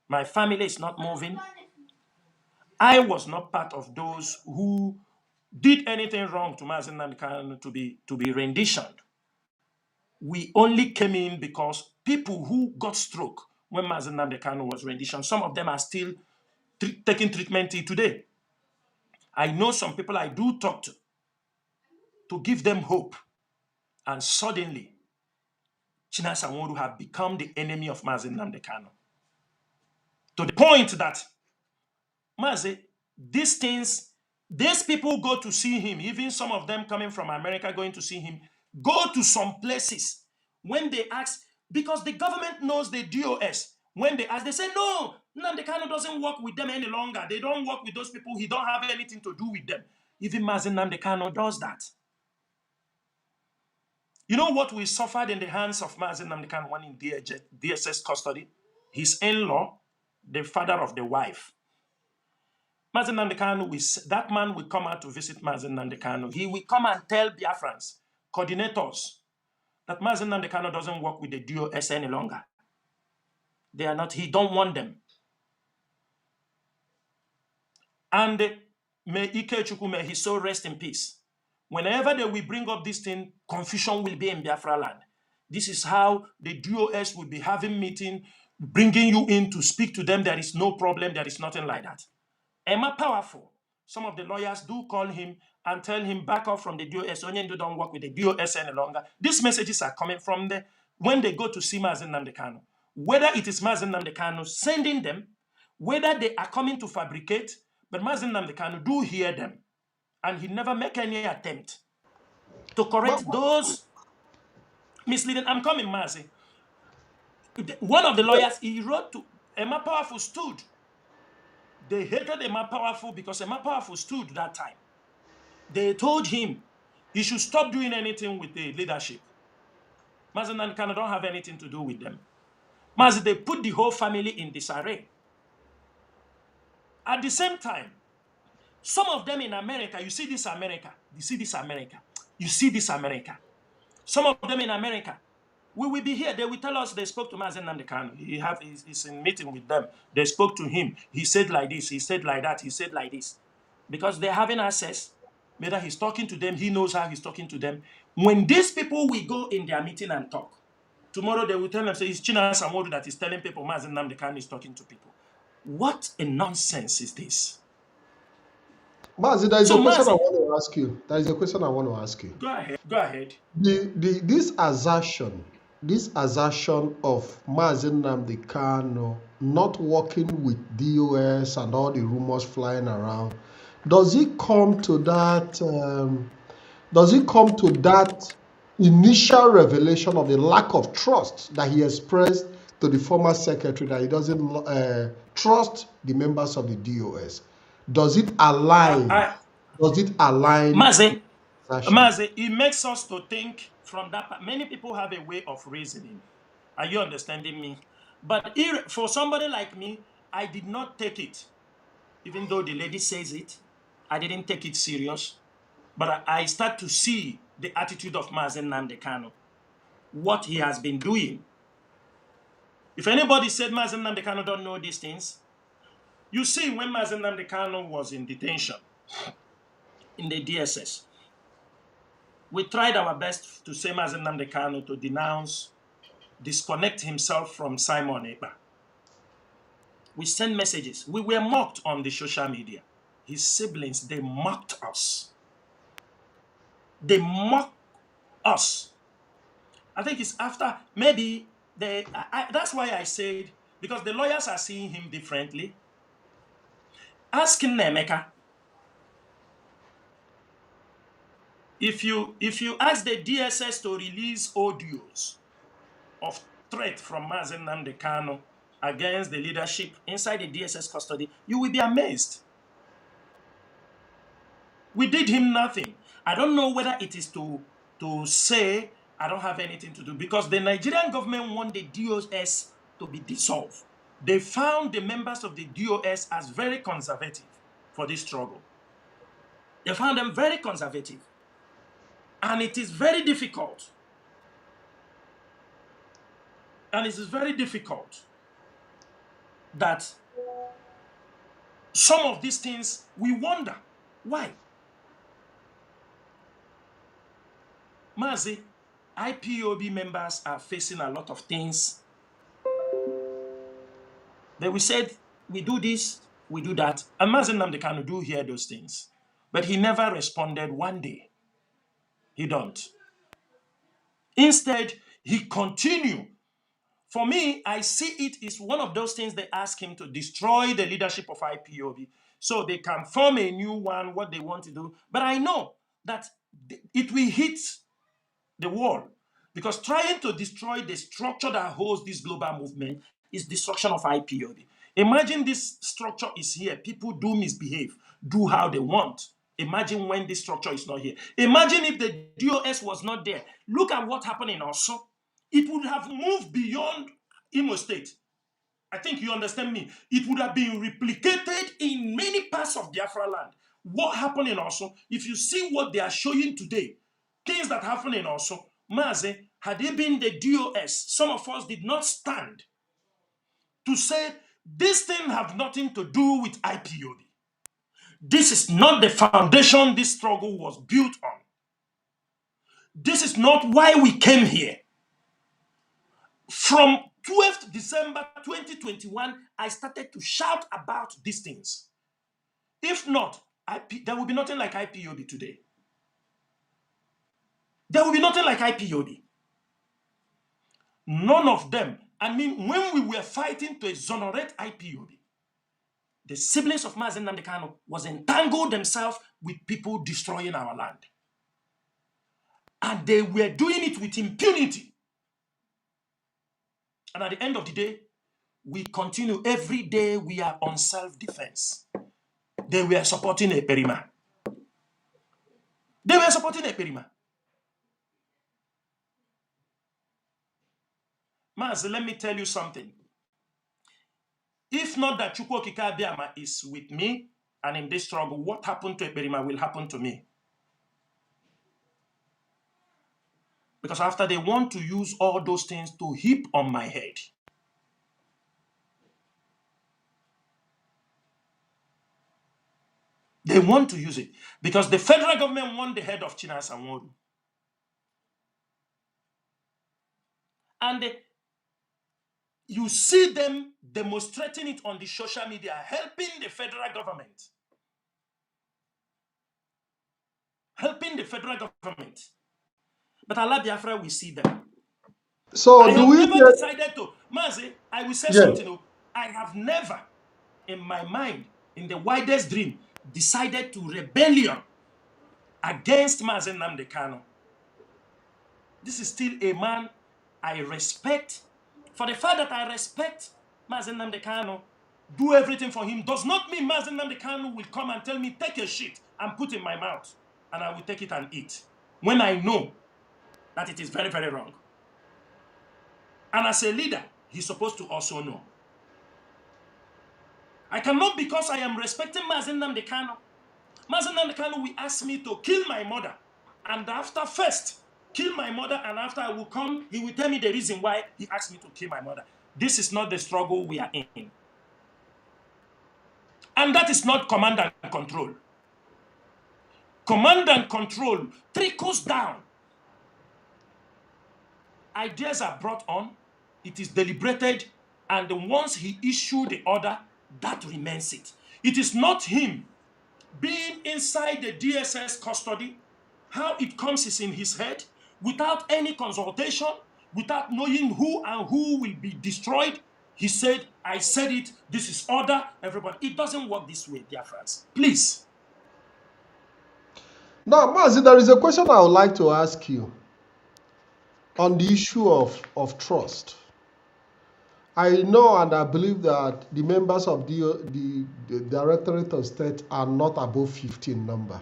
My family is not moving. I was not part of those who did anything wrong to Mazi Nnamdi Kanu to be renditioned. We only came in because people who got stroke when Mazi Nnamdi Kanu was renditioned, some of them are still taking treatment till today. I know some people I do talk to give them hope. And suddenly, Chinasa Nworu have become the enemy of Mazi Nnamdi Kanu. To the point that, Mazi, these people go to see him, even some of them coming from America going to see him, go to some places. When they ask, because the government knows the DOS, when they ask, they say, no, Nnamdi Kanu doesn't work with them any longer. They don't work with those people. He don't have anything to do with them. Even Mazi Nnamdi Kanu does that. You know what we suffered in the hands of Mazi Nnamdi Kanu when in DSS custody? His in-law, the father of the wife. Mazi Nnamdi Kanu, that man will come out to visit Mazi Nnamdi Kanu. He will come and tell Biafrans, coordinators, that Mazi Nnamdi Kanu doesn't work with the DOS any longer. They are not, he don't want them. And may Ikechukwu, may his soul rest in peace. Whenever they will bring up this thing, confusion will be in Biafra land. This is how the DOS will be having meeting, bringing you in to speak to them. There is no problem. There is nothing like that. Emma Powerful. Some of the lawyers do call him and tell him back off from the DOS. Onyendu don't work with the DOS any longer. These messages are coming from when they go to see Mazi Nnamdi Kanu. Whether it is Mazi Nnamdi Kanu sending them, whether they are coming to fabricate, but Mazi Nnamdi Kanu do hear them. And he never make any attempt to correct those misleading. I'm coming, Mazi. One of the lawyers, he wrote to Emma Powerful stood. They hated Emma Powerful because Emma Powerful stood that time. They told him he should stop doing anything with the leadership. Mazi Nnamdi Kanu don't have anything to do with them. Mazi, they put the whole family in disarray. At the same time, some of them in America, you see this America, you see this America, you see this America. Some of them in America, we will be here. They will tell us they spoke to Mazi Nnamdi Kanu. He's in meeting with them. They spoke to him. He said like this. He said like that. He said like this. Because they're having access. Whether he's talking to them, he knows how he's talking to them. When these people will go in their meeting and talk, tomorrow they will tell them, say, it's Chinasa Nworu that is telling people Mazi Nnamdi Kanu is talking to people. What a nonsense is this? Mazi, there is a question I want to ask you. There is a question I want to ask you. Go ahead. Go ahead. This assertion of Mazi Nnamdi Kanu not working with DOS and all the rumors flying around, does it come to that? Initial revelation of the lack of trust that he expressed to the former secretary, that he doesn't trust the members of the DOS? Does it align? Mazi, it makes us to think from that. Many people have a way of reasoning. Are you understanding me? But for somebody like me, I did not take it. Even though the lady says it, I didn't take it serious. But I start to see the attitude of Mazi Nnamdi Kanu, what he has been doing. If anybody said Mazi Nnamdi Kanu don't know these things, you see, when Mazi Nnamdi Kanu was in detention in the DSS, we tried our best to say Mazi Nnamdi Kanu to denounce, disconnect himself from Simon Ekpa. We sent messages. We were mocked on the social media. His siblings, they mocked us. They mocked us. I think it's after, maybe, that's why I said, because the lawyers are seeing him differently. Ask Nemeka. If you ask the DSS to release audios of threat from Mazi Nnamdi Kanu against the leadership inside the DSS custody, you will be amazed. We did him nothing. I don't know whether it is to say I don't have anything to do, because the Nigerian government want the DOS to be dissolved. They found the members of the DOS as very conservative for this struggle. They found them very conservative. And it is very difficult. And it is very difficult that some of these things, we wonder, why? Mazi, IPOB members are facing a lot of things. They will say, we do this, we do that. And Mazi Nnamdi Kanu do hear those things. But he never responded one day. He don't. Instead, he continue. For me, I see it is one of those things they ask him to destroy the leadership of IPOB so they can form a new one, what they want to do. But I know that it will hit the wall, because trying to destroy the structure that holds this global movement is destruction of IPOB. Imagine this structure is here. People do misbehave, do how they want. Imagine when this structure is not here. Imagine if the DOS was not there. Look at what happened in Osun. It would have moved beyond Imo State. I think you understand me. It would have been replicated in many parts of Biafra land. What happened in Osun, if you see what they are showing today, things that happened in Osun, Mazi, had it been the DOS, some of us did not stand to say, this thing have nothing to do with IPOB. This is not the foundation this struggle was built on. This is not why we came here. From 12th December 2021, I started to shout about these things. If not, there will be nothing like IPOB today. There will be nothing like IPOB. None of them. I mean, when we were fighting to exonerate IPOB, the siblings of Mazi Nnamdi Kanu was entangled themselves with people destroying our land. And they were doing it with impunity. And at the end of the day, we continue. Every day we are on self-defense. They were supporting a Perima. They were supporting a Perima. Mazi, let me tell you something. If not that Chukwu Okike Abiama is with me and in this struggle, what happened to Eperima will happen to me. Because after they want to use all those things to heap on my head. They want to use it. Because the federal government want the head of Chinasa Nworu. And you see them demonstrating it on the social media, helping the federal government. Helping the federal government. But Allah Biafra, we see them. So I do have we never decided to, Mazi, I will say Yes. something. I have never, in my mind, in the widest dream, decided to rebellion against Mazi Nnamdi Kanu. This is still a man I respect. For the fact that I respect Mazi Nnamdi Kanu, do everything for him, does not mean Mazi Nnamdi Kanu will come and tell me, take a shit and put in my mouth, and I will take it and eat, when I know that it is very, very wrong. And as a leader, he's supposed to also know. I cannot, because I am respecting Mazi Nnamdi Kanu. Mazi Nnamdi Kanu will ask me to kill my mother, and after first kill my mother, and after I will come, he will tell me the reason why he asked me to kill my mother. This is not the struggle we are in. And that is not command and control. Command and control trickles down. Ideas are brought on, it is deliberated, and once he issued the order, that remains it. It is not him being inside the DSS custody. How it comes is in his head, without any consultation, without knowing who and who will be destroyed. He said, I said it, this is order, everybody. It doesn't work this way, dear friends. Please. Now, Mazi, there is a question I would like to ask you on the issue of trust. I know and I believe that the members of the Directorate of State are not above 50 in number.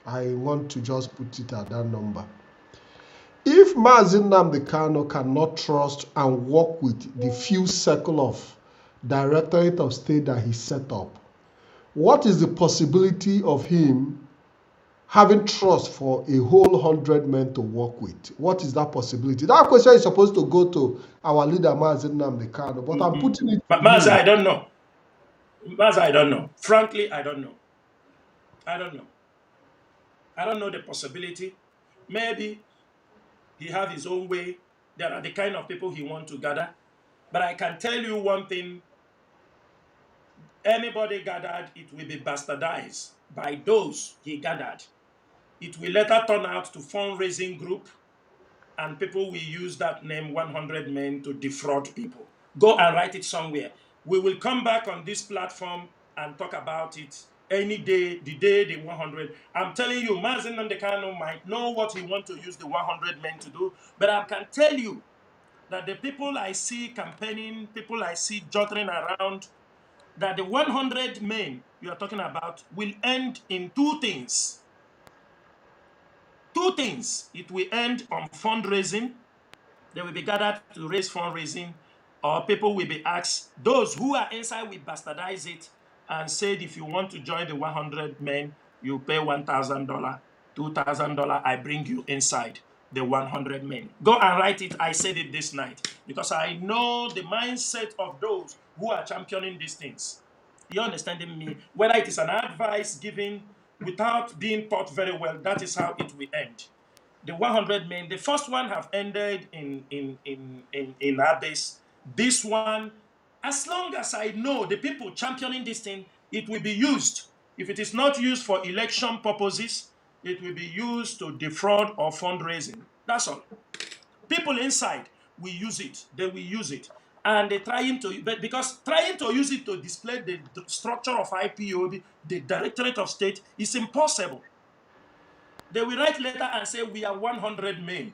I want to just put it at that number. If Mazi Nnamdi Kanu cannot trust and work with the few circle of Directorate of State that he set up, what is the possibility of him having trust for a whole 100 men to work with? What is that possibility? That question is supposed to go to our leader, Mazi Nnamdi Kanu, but I'm putting it But to Mazi, you. I don't know. Mazi, I don't know. Frankly, I don't know. I don't know. I don't know the possibility. Maybe he have his own way. There are the kind of people he want to gather. But I can tell you one thing. Anybody gathered, it will be bastardized by those he gathered. It will later turn out to fundraising group, and people will use that name 100 men to defraud people. Go and write it somewhere. We will come back on this platform and talk about it any day, the day the 100. I'm telling you, Mazi Nnamdi Kanu might know what he wants to use the 100 men to do, but I can tell you that the people I see campaigning, people I see jottering around, that the 100 men you are talking about will end in two things. Two things. It will end on fundraising. They will be gathered to raise fundraising, or people will be asked, those who are inside will bastardize it and said, if you want to join the 100 men, you pay $1,000, $2,000, I bring you inside the 100 men. Go and write it. I said it this night because I know the mindset of those who are championing these things. You understanding me? Whether it is an advice given without being taught very well, that is how it will end. The 100 men, the first one have ended in our base. This one, as long as I know the people championing this thing, it will be used. If it is not used for election purposes, it will be used to defraud or fundraising. That's all. People inside will use it. They will use it. And they're trying to, but because trying to use it to display the structure of IPOB, the Directorate of State, is impossible. They will write letter and say, we are 100 men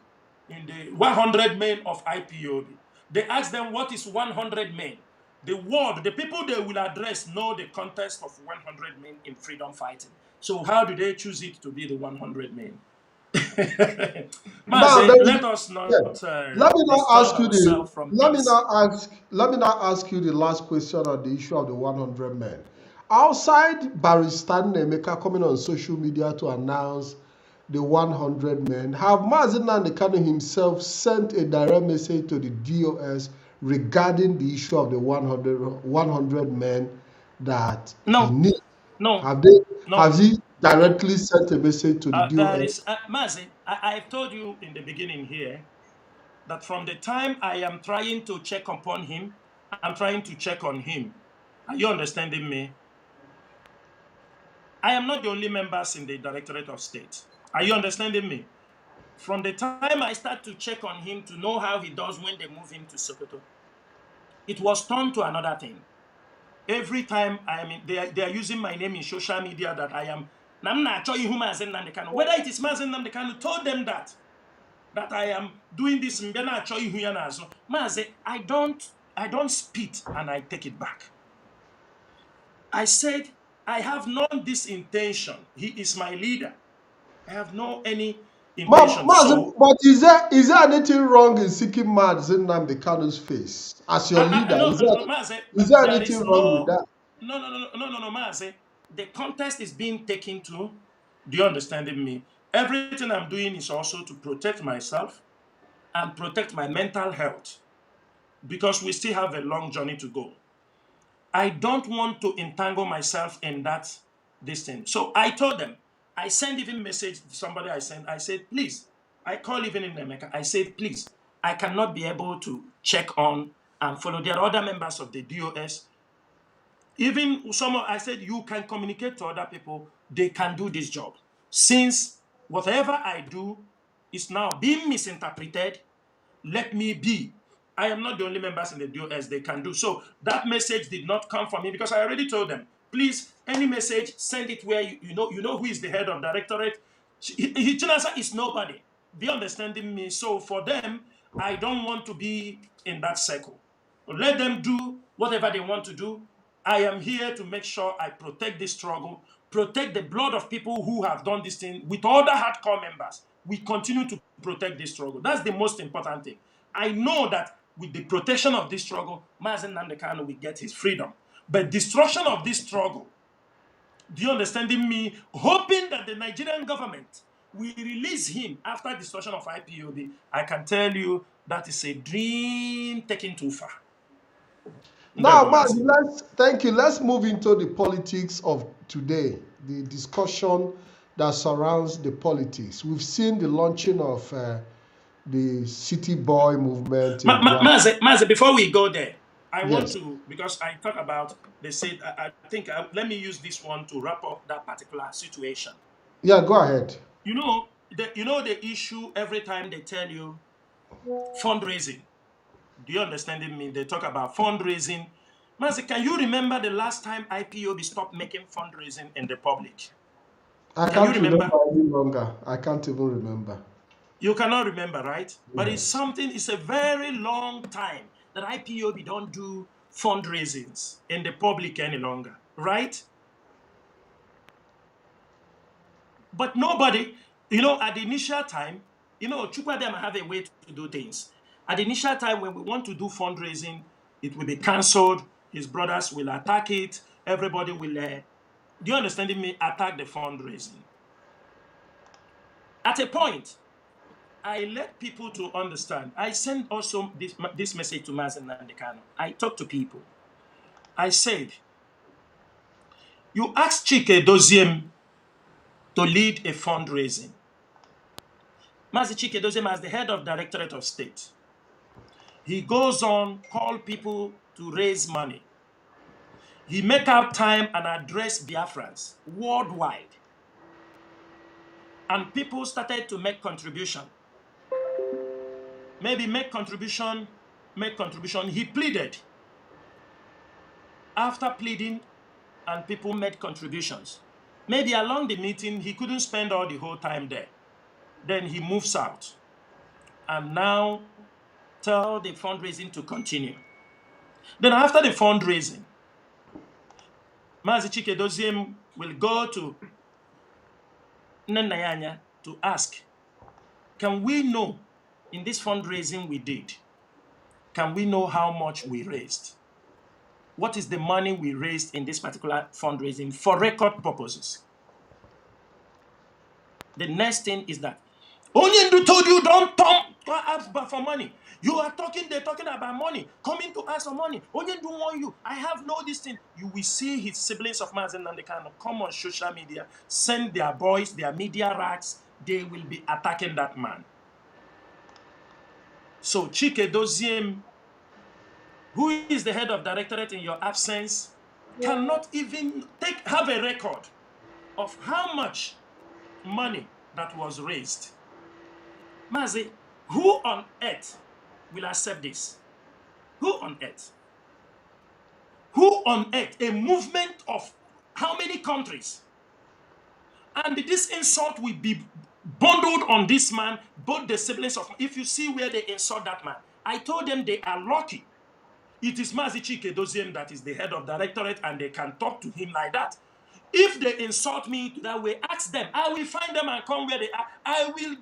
in the 100 men of IPOB. They ask them, what is 100 men? The world, the people they will address know the context of 100 men in freedom fighting. So how do they choose it to be the 100 men? Now, Mazi, let us yeah. not Let me now distort ask you ourselves from this. let me now ask you the last question on the issue of the 100 men. Outside Barrister Emeka coming on social media to announce the 100 men, have Mazi Nnamdi Kanu himself sent a direct message to the DOS regarding the issue of the 100 men that he No, needs? no, no. Have he directly sent a message to the There DOS? is, Mazi, I've told you in the beginning here that from the time I am trying to check upon him, I'm trying to check on him. Are you understanding me? I am not the only members in the Directorate of State. Are you understanding me? From the time I start to check on him to know how he does when they move him to Sokoto, it was turned to another thing. Every time they are using my name in social media that I am, whether it is Mazi Nnamdi Kanu told them that I am doing this. Mazi, I don't spit and I take it back. I said, I have known this intention. He is my leader. I have no any intention. But is there anything wrong in seeking Mazi Nnamdi Kanu's face as your leader? No, Mazi, Is there there anything is wrong with that? no, Mazi. The contest is being taken to. Do you understand me? Everything I'm doing is also to protect myself and protect my mental health because we still have a long journey to go. I don't want to entangle myself in this thing. So I told them, I sent even message to somebody I said, please, I call even in America, I said, please, I cannot be able to check on and follow. There are other members of the DOS. Even I said, you can communicate to other people, they can do this job. Since whatever I do is now being misinterpreted, let me be I am not the only members in the DOS they can do. So that message did not come from me because I already told them, please, any message, send it where you know who is the head of directorate. Chinasa is nobody. Do you understanding me? So for them, I don't want to be in that circle. Let them do whatever they want to do. I am here to make sure I protect this struggle, protect the blood of people who have done this thing with all the hardcore members. We continue to protect this struggle. That's the most important thing. I know that with the protection of this struggle, Mazi Nnamdi Kanu will get his freedom. But destruction of this struggle, do you understanding me? Hoping that the Nigerian government will release him after destruction of IPOB, I can tell you that is a dream taken too far. Now, Mazi, thank you. Let's move into the politics of today, the discussion that surrounds the politics. We've seen the launching of the City Boy movement. Mazi, before we go there, I want Yes. to, because I talk about, they said, I think, let me use this one to wrap up that particular situation. Yeah, go ahead. You know the issue every time they tell you fundraising. Do you understand me? They talk about fundraising. Mazi, can you remember the last time IPOB stopped making fundraising in the public? I can't remember any longer. I can't even remember. You cannot remember, right? Yes. But it's a very long time that IPOB don't do fundraisings in the public any longer, right? But nobody, at the initial time, Chukwadem have a way to do things. At the initial time, when we want to do fundraising, it will be cancelled. His brothers will attack it. Everybody will, do you understand me? Attack the fundraising. At a point, I let people to understand. I sent also this message to Mazi Nnamdi Kanu. I talked to people. I said, you ask Chike Doziem to lead a fundraising. Mazi Chike Doziem, as the head of Directorate of State, he goes on, call people to raise money. He make out time and address Biafrans worldwide. And people started to make contribution. Maybe make contribution. He pleaded. After pleading and people made contributions, maybe along the meeting, he couldn't spend all the whole time there. Then he moves out. And now tell the fundraising to continue. Then after the fundraising, Mazi Chike Doziem will go to Nnenayanya to ask, can we know in this fundraising we did, can we know how much we raised? What is the money we raised in this particular fundraising for record purposes? The next thing is that Onyendu told you don't come to ask for money. They're talking about money, coming to ask for money. Onyendu want you. I have no this thing. You will see his siblings of Mazi Nnamdi Kanu come on social media, send their boys, their media racks. They will be attacking that man. So Chike Doziem, who is the head of directorate in your absence, cannot even have a record of how much money that was raised. Mazi, who on earth will accept this? Who on earth? Who on earth? A movement of how many countries? And this insult will be bundled on this man, both the siblings of, if you see where they insult that man, I told them they are lucky. It is Mazi Chike Doziem that is the head of directorate and they can talk to him like that. If they insult me that way, ask them. I will find them and come where they are. I will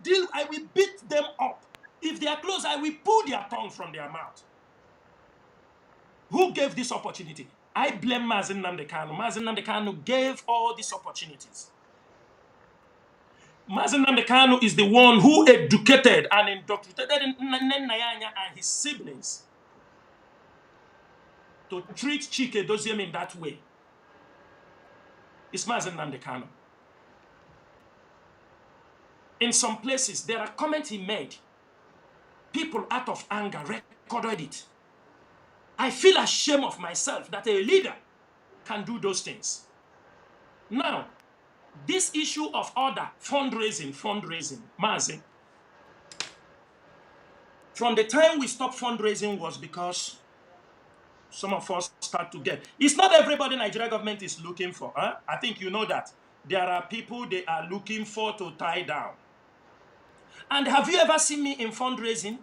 beat them up. If they are close, I will pull their tongue from their mouth. Who gave this opportunity? I blame Mazi Nnamdi Kanu. Mazi Nnamdi Kanu gave all these opportunities. Mazi Nnamdi Kanu is the one who educated and indoctrinated Nnenayanya and his siblings to treat Chike Doziem in that way. It's Mazi Nnamdi Kanu. In some places, there are comments he made. People out of anger recorded it. I feel ashamed of myself that a leader can do those things. Now, this issue of order, fundraising, Mazi, From the time we stopped fundraising was because some of us start to get. It's not everybody Nigeria government is looking for. Huh? I think you know that. There are people they are looking for to tie down. And have you ever seen me in fundraising?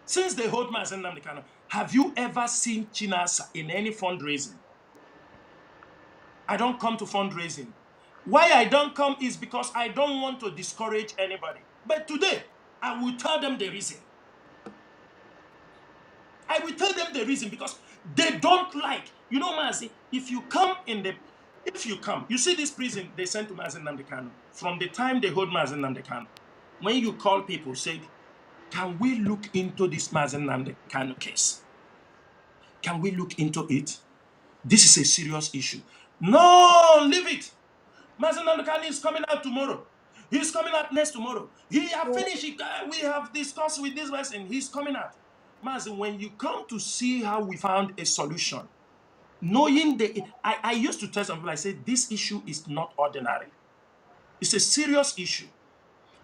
Since they hold Mazi Nnamdi Kanu, have you ever seen Chinasa in any fundraising? I don't come to fundraising. Why I don't come is because I don't want to discourage anybody. But today, I will tell them the reason. I will tell them the reason because they don't like. You know, Mazi, if you come, you see this prison they sent to Mazi Nnamdi Kanu. From the time they hold Mazi Nnamdi Kanu, when you call people, say, can we look into this Mazi Nnamdi Kanu case? Can we look into it? This is a serious issue. No, leave it. Mazi Nnamdi Kanu is coming out tomorrow. He's coming out next tomorrow. He have finished it. We have discussed with this person. He's coming out. Mazi, when you come to see how we found a solution, knowing I used to tell some people, I said, this issue is not ordinary. It's a serious issue.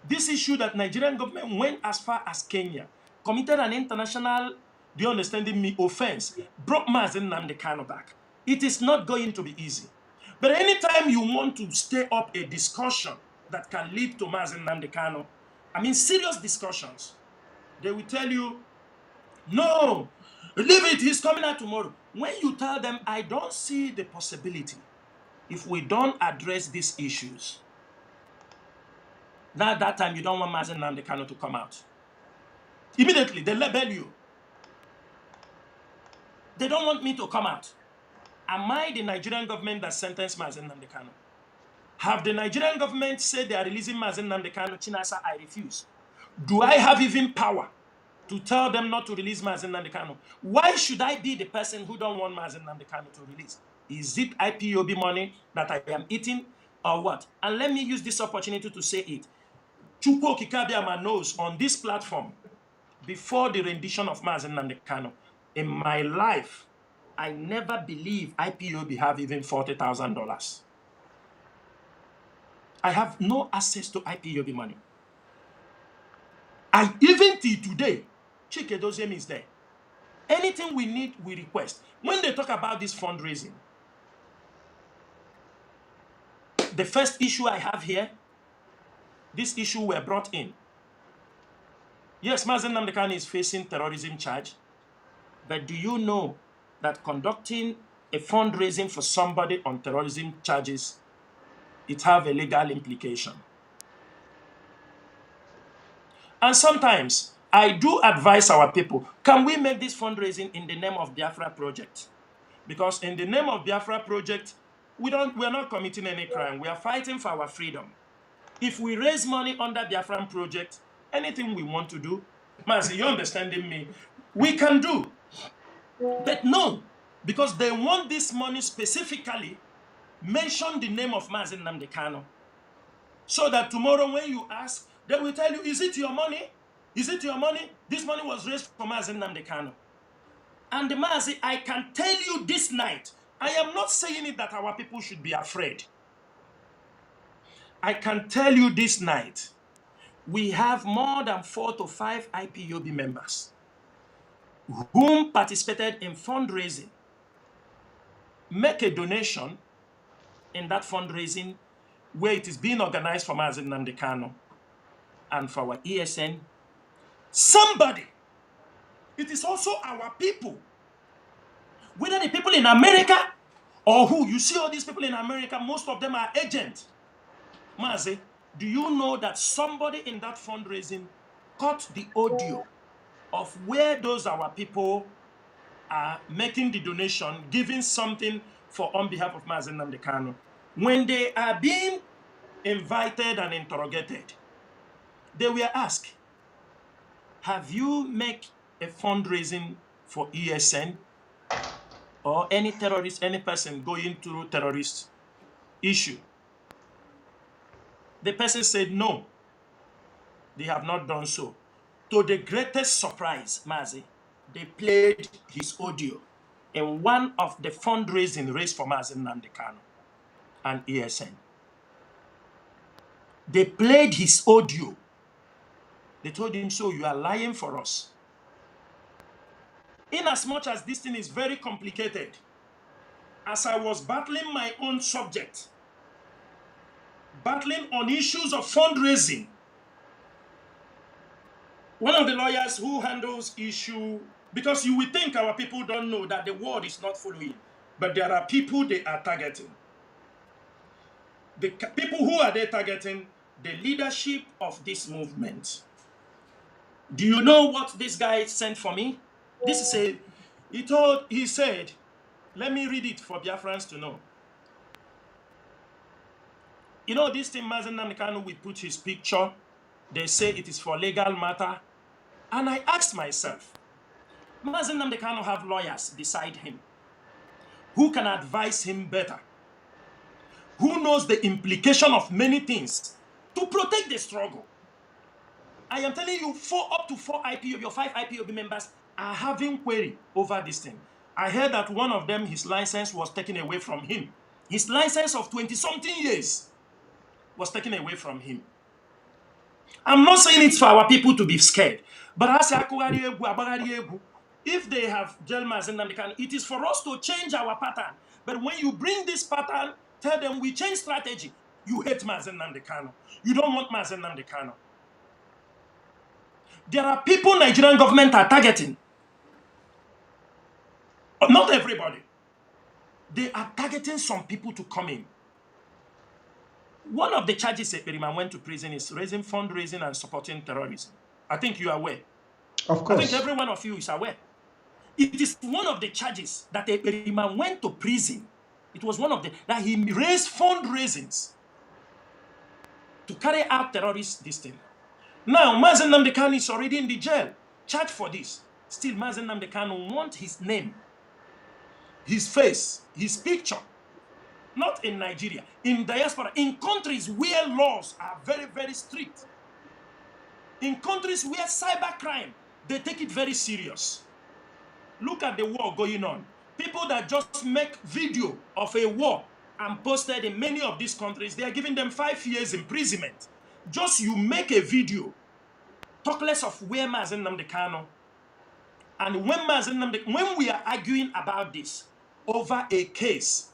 This issue that Nigerian government went as far as Kenya, committed an international, do you understand me, offense, brought Mazi Nnamdi Kanu back. It is not going to be easy. But anytime you want to stir up a discussion that can lead to Mazi Nnamdi Kanu, I mean serious discussions, they will tell you, no, leave it, he's coming out tomorrow. When you tell them, I don't see the possibility, if we don't address these issues, now that time you don't want Mazi Nnamdi Kanu to come out. Immediately, they label you. They don't want me to come out. Am I the Nigerian government that sentenced Mazi Nnamdi Kanu? Have the Nigerian government said they are releasing Mazi Nnamdi Kanu? Chinasa, I refuse. Do I have even power to tell them not to release Mazi Nnamdi Kanu? Why should I be the person who don't want Mazi Nnamdi Kanu to release? Is it IPOB money that I am eating or what? And let me use this opportunity to say it. Chukwu Okike knows on this platform, before the rendition of Mazi Nnamdi Kanu, in my life, I never believed IPOB have even $40,000. I have no access to IPOB money. And even till today, Chike Doziem is there. Anything we need, we request. When they talk about this fundraising, the first issue I have here, this issue were brought in. Yes, Mazi Nnamdi Kanu is facing terrorism charge, but do you know that conducting a fundraising for somebody on terrorism charges, it have a legal implication? And sometimes I do advise our people, can we make this fundraising in the name of Biafra Project? Because in the name of Biafra Project, we are not committing any crime. We are fighting for our freedom. If we raise money under Biafran Project, anything we want to do, Mazi, you're understanding me, we can do. But no, because they want this money specifically, mention the name of Mazi Nnamdi Kanu. So that tomorrow when you ask, they will tell you, is it your money? Is it your money? This money was raised for Mazi Nnamdi Kanu. And Mazi, I can tell you this night, I am not saying it that our people should be afraid. I can tell you this night, we have more than 4 to 5 IPOB members whom participated in fundraising. Make a donation in that fundraising where it is being organized for Mazi Nnamdi Kanu and for our ESN. Somebody, it is also our people, whether the people in America or who, you see all these people in America, most of them are agents. Mazi, do you know that somebody in that fundraising caught the audio of where those our people are making the donation, giving something for on behalf of Mazi Nnamdi Kanu? When they are being invited and interrogated, they were asked, have you made a fundraising for ESN or any terrorist, any person going through terrorist issue? The person said no, they have not done so. To the greatest surprise, Mazi, they played his audio in one of the fundraising raised for Mazi Nnamdi Kanu and ESN. They played his audio They told him, so you are lying for us. In as much as this thing is very complicated, as I was battling my own subject, battling on issues of fundraising, one of the lawyers who handles issue, because you will think our people don't know that the world is not following, but there are people they are targeting. The people who are they targeting? The leadership of this movement. Do you know what this guy sent for me? This is he said, let me read it for Biafrans to know. You know, this thing, Mazi Nnamdi Kanu, we put his picture. They say it is for legal matter. And I asked myself, Mazi Nnamdi Kanu have lawyers beside him who can advise him better, who knows the implication of many things to protect the struggle. I am telling you, up to 4 IPOB, your 5 IPOB members are having query over this thing. I heard that one of them, his license was taken away from him. His license of 20-something years was taken away from him. I'm not saying it's for our people to be scared, but if they have jail Mazi Nnamdi Kanu, it is for us to change our pattern. But when you bring this pattern, tell them we change strategy. You hate Mazi Nnamdi Kanu. You don't want Mazi Nnamdi Kanu. There are people Nigerian government are targeting. Not everybody. They are targeting some people to come in. One of the charges Ekperima went to prison is raising fundraising and supporting terrorism. I think you are aware. Of course. I think every one of you is aware. It is one of the charges that Ekperima went to prison. It was one of that he raised fundraisings to carry out terrorist this thing. Now, Mazi Nnamdi Kanu is already in the jail, charged for this. Still, Mazi Nnamdi Kanu wants his name, his face, his picture. Not in Nigeria, in diaspora, in countries where laws are very, very strict. In countries where cybercrime, they take it very serious. Look at the war going on. People that just make video of a war and posted in many of these countries, they are giving them 5 years imprisonment. Just you make a video, talk less of where Mazi Nnamdi Kanu. And when we are arguing about this over a case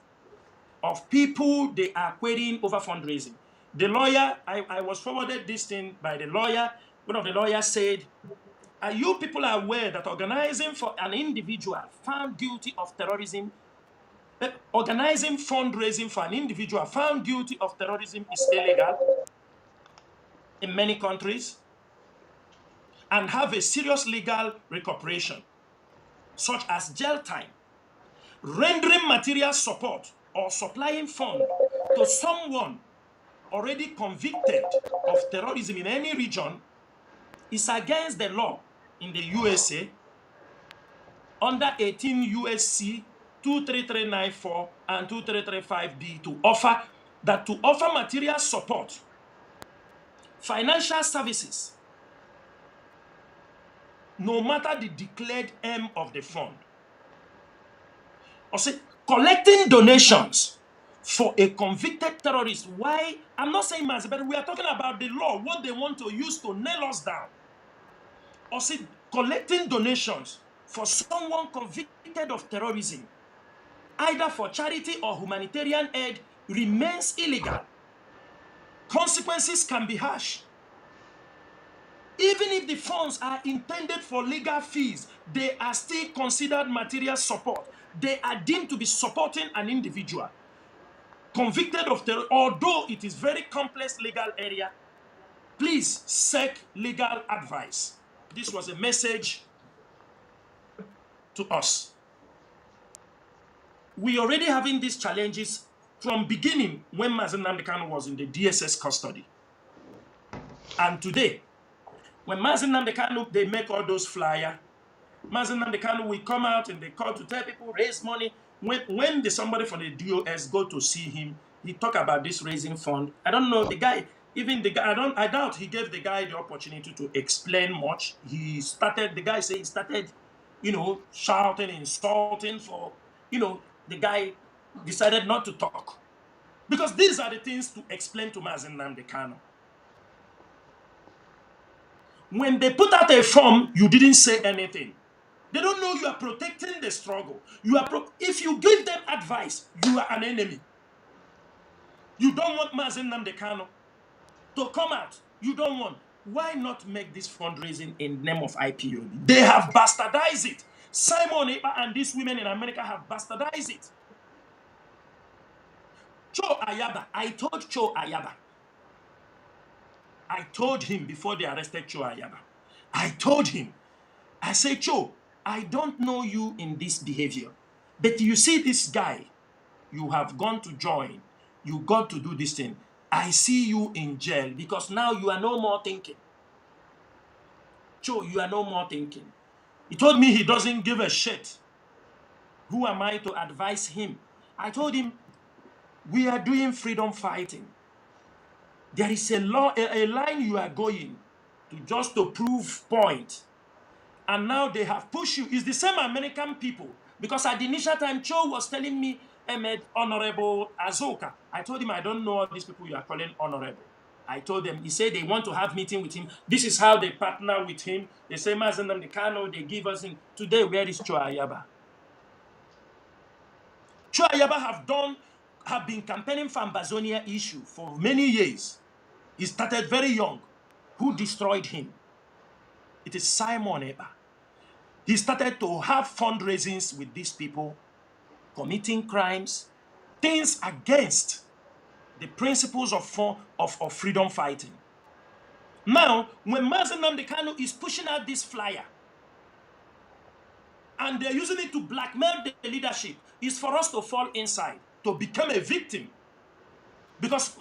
of people they are querying over fundraising, the lawyer, I was forwarded this thing by the lawyer. One of the lawyers said, are you people aware that organizing for an individual found guilty of terrorism, organizing fundraising for an individual found guilty of terrorism is illegal in many countries and have a serious legal recuperation, such as jail time, rendering material support or supplying funds to someone already convicted of terrorism in any region is against the law in the USA under 18 USC 23394 and 2335D to offer material support, financial services, no matter the declared aim of the fund. Or say, collecting donations for a convicted terrorist. Why? I'm not saying Mazi, but we are talking about the law, what they want to use to nail us down. Or say, collecting donations for someone convicted of terrorism, either for charity or humanitarian aid, remains illegal. Consequences can be harsh. Even if the funds are intended for legal fees, they are still considered material support. They are deemed to be supporting an individual convicted of terror. Although it is very complex legal area, please seek legal advice. This was a message to us. We already having these challenges from beginning when Mazi Nnamdi Kanu was in the DSS custody. And today, when Mazi Nnamdi Kanu, they make all those flyers. Mazi Nnamdi Kanu will come out in the court to tell people, raise money. When somebody from the DOS go to see him, he talk about this raising fund. I don't know, the guy, I doubt he gave the guy the opportunity to explain much. The guy said he started, shouting, insulting for, the guy decided not to talk. Because these are the things to explain to Mazi Nnamdi Kanu. When they put out a form, you didn't say anything. They don't know you are protecting the struggle. If you give them advice, you are an enemy. You don't want Mazi Nnamdi Kanu to come out. You don't want. Why not make this fundraising in the name of IPOB? They have bastardized it. Simon Ekpa and these women in America have bastardized it. Cho Ayaba, I told Cho Ayaba. I told him before they arrested Cho Ayaba. I told him, I said, Cho, I don't know you in this behavior. But you see this guy, you have gone to join, you got to do this thing. I see you in jail because now you are no more thinking. Cho, you are no more thinking. He told me he doesn't give a shit. Who am I to advise him? I told him, we are doing freedom fighting. There is a line you are going to just to prove point. And now they have pushed you. It's the same American people. Because at the initial time, Cho was telling me, Honorable Azoka. I told him, I don't know all these people you are calling honorable. I told them, he said they want to have meeting with him. This is how they partner with him. They say, Mazi Nnamdi Kanu, they give us in. Today, where is Cho Ayaba? Cho Ayaba have been campaigning for Ambazonia issue for many years. He started very young. Who destroyed him? It is Simon Ekpa. He started to have fundraisings with these people, committing crimes, things against the principles of freedom fighting. Now, when Mazi Nnamdi Kanu is pushing out this flyer, and they're using it to blackmail the leadership, is for us to fall inside, to become a victim. Because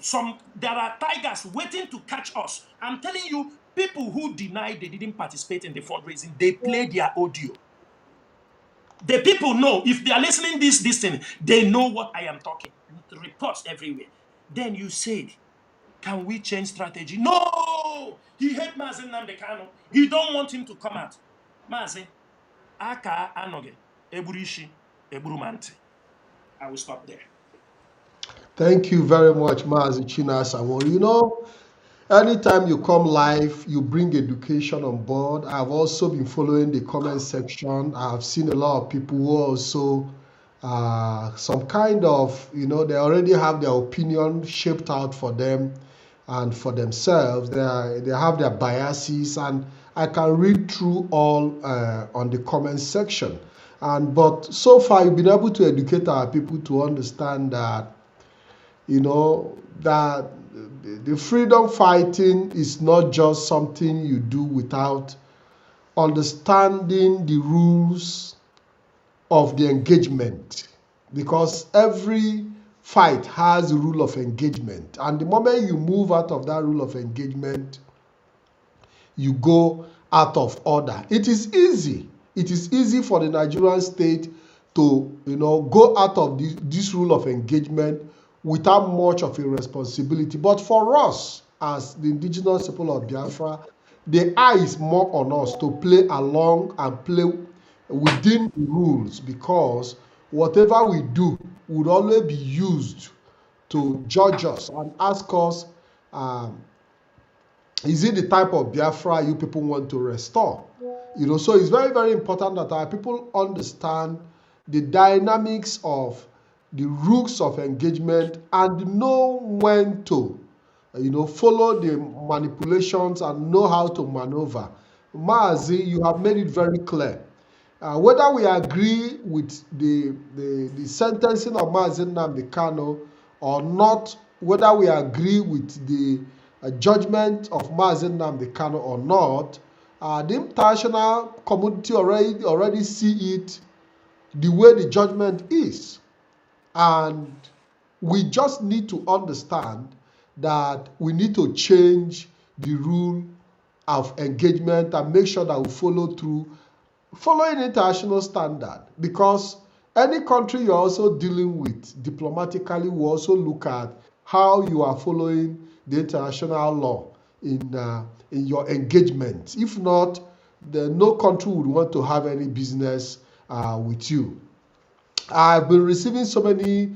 there are tigers waiting to catch us. I'm telling you, people who deny they didn't participate in the fundraising, they play their audio. The people know, if they are listening this thing, they know what I am talking. With reports everywhere. Then you said, can we change strategy? No! He hates Mazi Nnamdi Kanu. He don't want him to come out. Mazi, aka anoge, eburishi, eburumanti. I will stop there. Thank you very much, Mazi Chinasa Nworu. You know, anytime you come live, you bring education on board. I've also been following the comment section. I've seen a lot of people who also some kind of, you know, they already have their opinion shaped out for them and for themselves. They have their biases, and I can read through all on the comment section. But so far, you've been able to educate our people to understand that, you know, that the freedom fighting is not just something you do without understanding the rules of the engagement, because every fight has a rule of engagement, and the moment you move out of that rule of engagement, you go out of order. It is easy for the Nigerian state to, you know, go out of this rule of engagement without much of a responsibility. But for us, as the indigenous people of Biafra, the eye is more on us to play along and play within the rules, because whatever we do would always be used to judge us and ask us, is it the type of Biafra you people want to restore? You know, so it's very, very important that our people understand the dynamics of the rules of engagement and know when to, you know, follow the manipulations and know how to maneuver. Mazi, you have made it very clear. Whether we agree with the sentencing of Mazi Nnamdi Kanu or not, whether we agree with the judgment of Mazi Nnamdi Kanu or not, the international community already see it the way the judgment is. And we just need to understand that we need to change the rule of engagement and make sure that we follow through, following international standard, because any country you're also dealing with diplomatically will also look at how you are following the international law in your engagement. If not, then no country would want to have any business with you. I've been receiving so many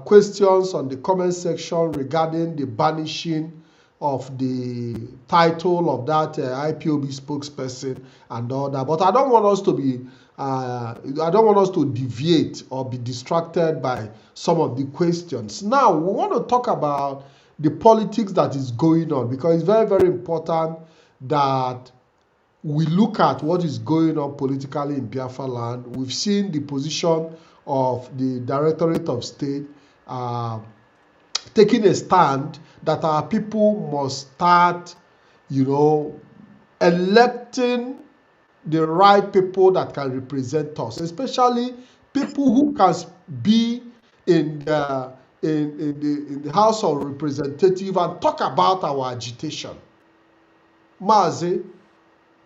questions on the comment section regarding the banishing of the title of that IPOB spokesperson and all that. But I don't want us to be, I don't want us to deviate or be distracted by some of the questions. Now, we want to talk about the politics that is going on, because it's very, very important that we look at what is going on politically in Biafra land. We've seen the position of the Directorate of State taking a stand that our people must start, electing the right people that can represent us, especially people who can be in the House of Representatives and talk about our agitation. Mazi,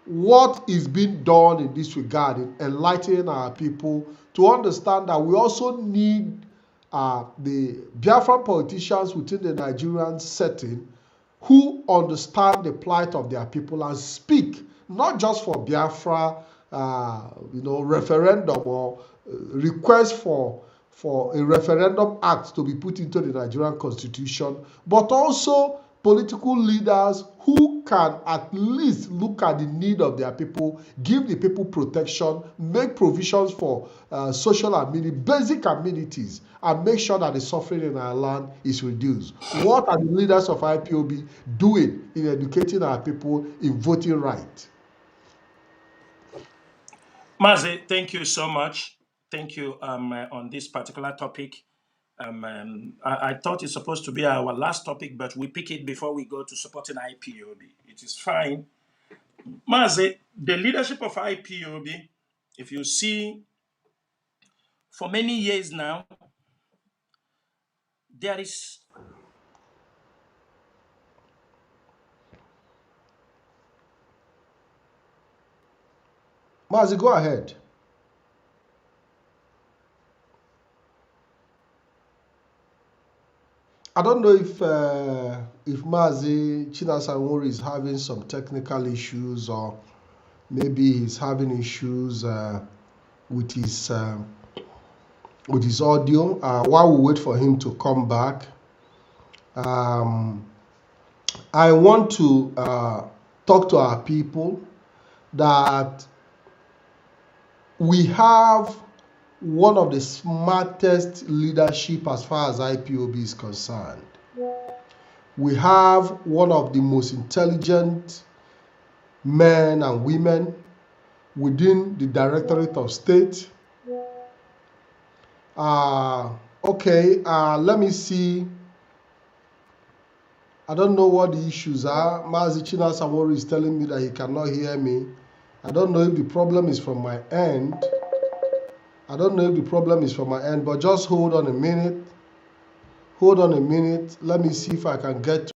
what is being done in this regard in enlightening our people to understand that we also need the Biafran politicians within the Nigerian setting who understand the plight of their people and speak not just for Biafra, referendum or request for a referendum act to be put into the Nigerian constitution, but also political leaders who can at least look at the need of their people, give the people protection, make provisions for social amenities, basic amenities, and make sure that the suffering in our land is reduced. What are the leaders of IPOB doing in educating our people in voting right? Mazi, thank you so much. Thank you on this particular topic. I thought it's supposed to be our last topic, but we pick it before we go to supporting IPOB. It is fine. Mazi, the leadership of IPOB, if you see, for many years now, there is Mazi, go ahead. I don't know if Mazi Chinasa Nworu is having some technical issues, or maybe he's having issues with his audio. While we wait for him to come back, I want to talk to our people that we have one of the smartest leadership as far as IPOB is concerned. We have one of the most intelligent men and women within the Directorate of State. Let me see. I don't know what the issues are. Mazi Chinasa Nworu is telling me that he cannot hear me. I don't know if the problem is from my end. But just hold on a minute. Let me see if I can get to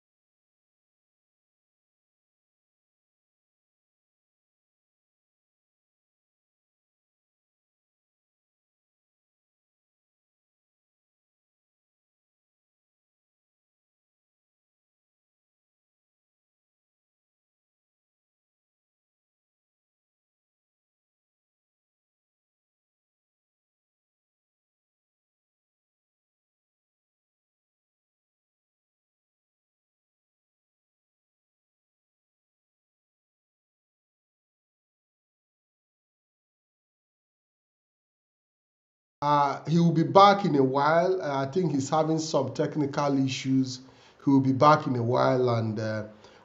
he will be back in a while. I think he's having some technical issues. He will be back in a while, and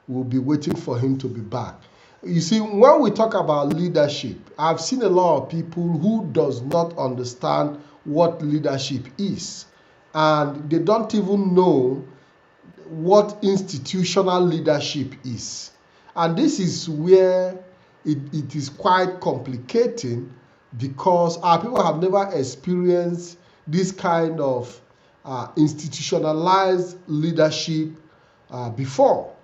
we'll be waiting for him to be back. You see, when we talk about leadership, I've seen a lot of people who does not understand what leadership is, and they don't even know what institutional leadership is. And this is where it is quite complicating, because our people have never experienced this kind of institutionalized leadership before.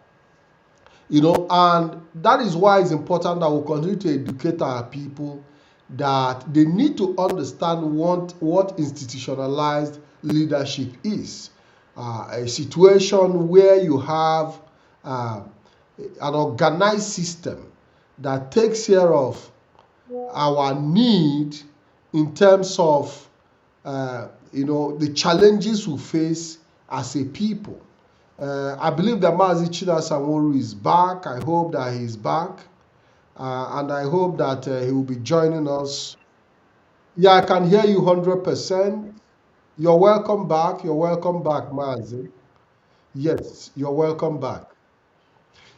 And that is why it's important that we continue to educate our people that they need to understand what institutionalized leadership is. A situation where you have an organized system that takes care of our need in terms of the challenges we face as a people. I believe that Mazi Chinasa Nworu is back. I hope that he's back. And I hope that he will be joining us. Yeah, I can hear you 100%. You're welcome back. You're welcome back, Mazi. Yes, you're welcome back.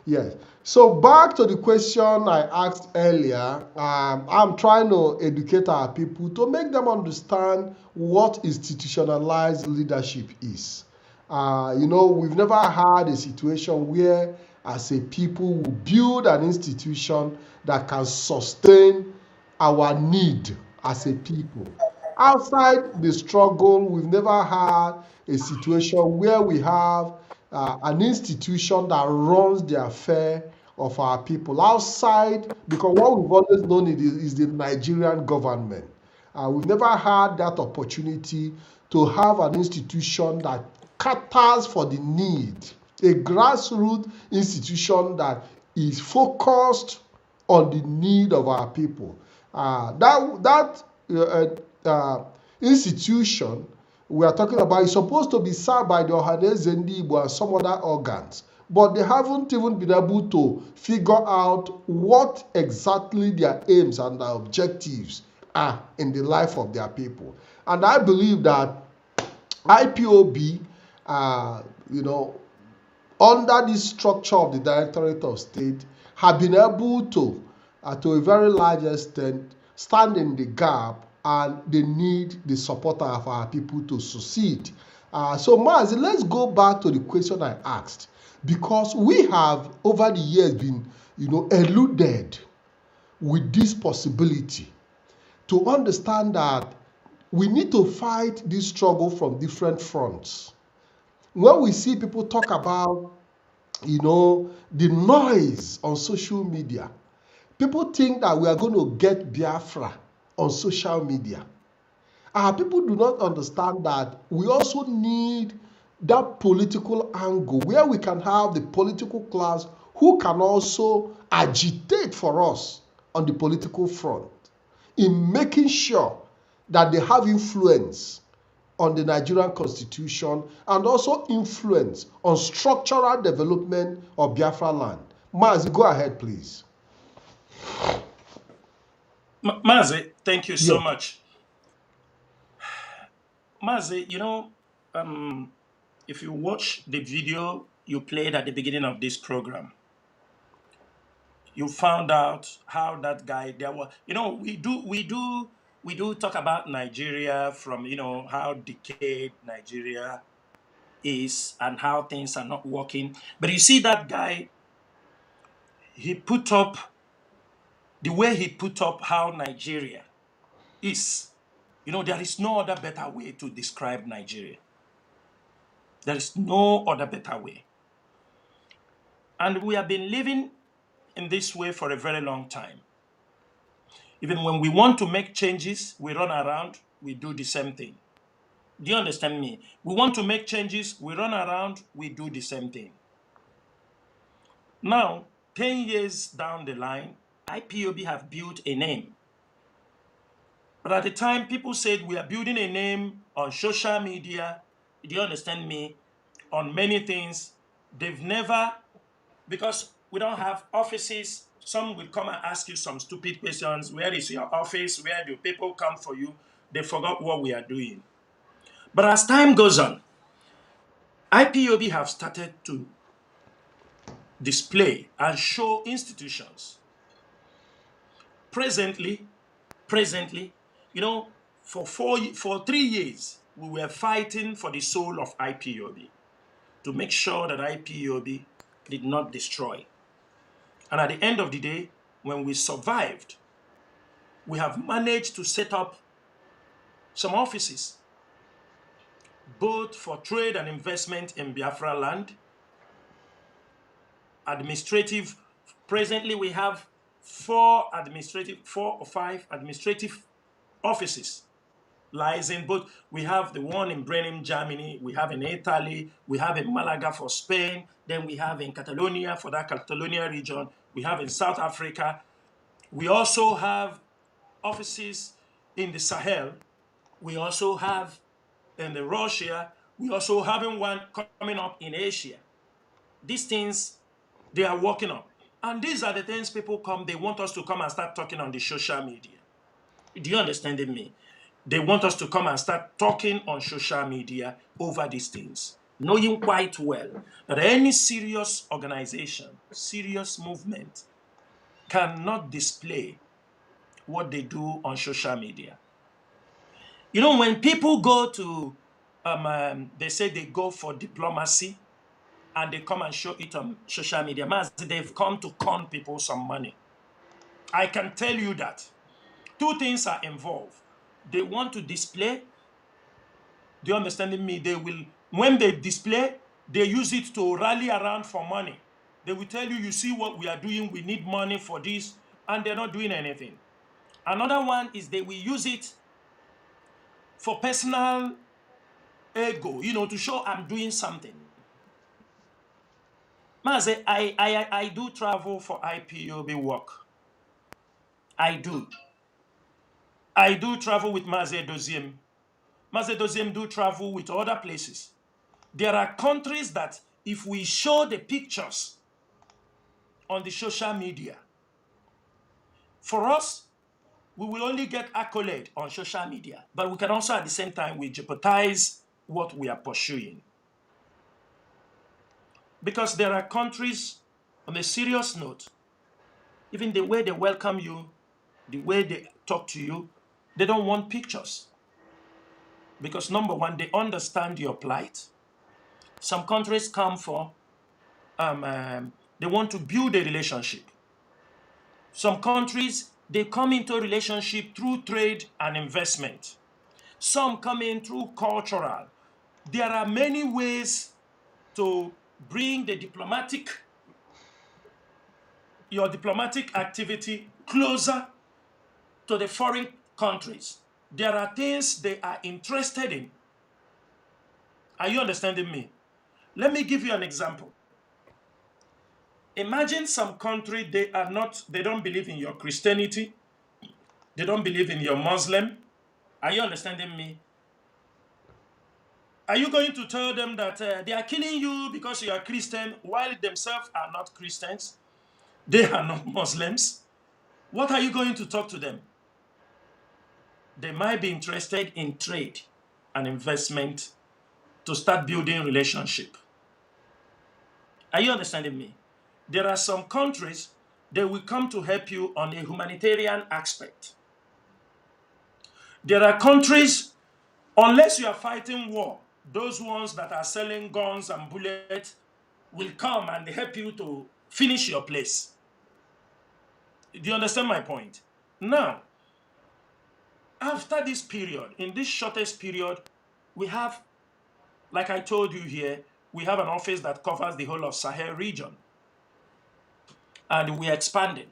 Yes. So back to the question I asked earlier, I'm trying to educate our people to make them understand what institutionalized leadership is. We've never had a situation where, as a people, we build an institution that can sustain our need as a people. Outside the struggle, we've never had a situation where we have an institution that runs the affair of our people. Outside, because what we've always known is the Nigerian government. We've never had that opportunity to have an institution that caters for the need, a grassroots institution that is focused on the need of our people. That institution we are talking about is supposed to be served by the Ohaneze Ndi Igbo and some other organs, but they haven't even been able to figure out what exactly their aims and their objectives are in the life of their people. And I believe that IPOB, under this structure of the Directorate of State, have been able to a very large extent, stand in the gap, and they need the support of our people to succeed. So, Mazi, let's go back to the question I asked, because we have over the years been, eluded with this possibility to understand that we need to fight this struggle from different fronts. When we see people talk about the noise on social media, people think that we are going to get Biafra on social media. People do not understand that we also need that political angle where we can have the political class who can also agitate for us on the political front in making sure that they have influence on the Nigerian constitution and also influence on structural development of Biafra land. Mazi, go ahead, please. Mazi, thank you so Yes. much. Mazi, if you watch the video you played at the beginning of this program, you found out how that guy there was. We do talk about Nigeria from how decayed Nigeria is and how things are not working. But you see that guy, he put up the way he put up how Nigeria is. There is no other better way to describe Nigeria. There is no other better way. And we have been living in this way for a very long time. Even when we want to make changes, we run around, we do the same thing. Do you understand me? We want to make changes, we run around, we do the same thing. Now, 10 years down the line, IPOB have built a name. But at the time, people said we are building a name on social media. Do you understand me? On many things. They've never, because we don't have offices, some will come and ask you some stupid questions. Where is your office? Where do people come for you? They forgot what we are doing. But as time goes on, IPOB have started to display and show institutions. Presently, for 3 years, we were fighting for the soul of IPOB to make sure that IPOB did not destroy. And at the end of the day, when we survived, we have managed to set up some offices, both for trade and investment in Biafra land, administrative. Presently, we have 4 or 5 administrative offices lies in both. We have the one in Bremen, Germany, we have in Italy, we have in Malaga for Spain, then we have in Catalonia for that Catalonia region, we have in South Africa. We also have offices in the Sahel. We also have in the Russia. We also have one coming up in Asia. these things, they are working on. And these are the things people come, they want us to come and start talking on the social media. Do you understand me? They want us to come and start talking on social media over these things, knowing quite well that any serious organization, serious movement cannot display what they do on social media. You know, when people go to, they say they go for diplomacy and they come and show it on social media, they've come to con people some money. I can tell you that. Two things are involved. They want to display. Do you understand me? They will, when they display, they use it to rally around for money. They will tell you, you see what we are doing, we need money for this, and they're not doing anything. Another one is they will use it for personal ego, you know, to show I'm doing something. Mazi, I do travel for IPOB work. I do. I do travel with Mazi Doziem. Mazi Doziem do travel with other places. There are countries that if we show the pictures on the social media, for us, we will only get accolade on social media, but we can also at the same time, we jeopardize what we are pursuing. Because there are countries, on a serious note, even the way they welcome you, the way they talk to you, they don't want pictures. Because number one, they understand your plight. Some countries come for, they want to build a relationship. Some countries, they come into a relationship through trade and investment. Some come in through cultural. There are many ways to bring the your diplomatic activity closer to the foreign countries. There are things they are interested in. Are you understanding me? Let me give you an example. Imagine some country, they don't believe in your Christianity. They don't believe in your Muslim. Are you understanding me? Are you going to tell them that they are killing you because you are Christian while themselves are not Christians? They are not Muslims. What are you going to talk to them? They might be interested in trade and investment to start building relationship. Are you understanding me? There are some countries that will come to help you on a humanitarian aspect. There are countries, unless you are fighting war, those ones that are selling guns and bullets will come and help you to finish your place. Do you understand my point? Now, after this period, in this shortest period, we have, like I told you here, we have an office that covers the whole of Sahel region. And we are expanding.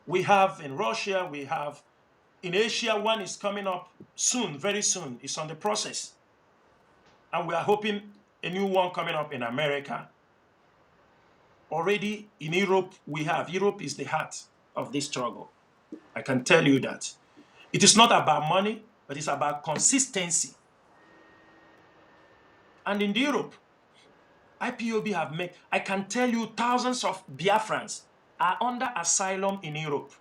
We have in Russia, we have in Asia, one is coming up soon, very soon. It's on the process. And we are hoping a new one coming up in America. Already in Europe, we have. Europe is the heart of this struggle. I can tell you that. It is not about money, but it's about consistency. And in Europe, IPOB have made, I can tell you, thousands of Biafrans are under asylum in Europe.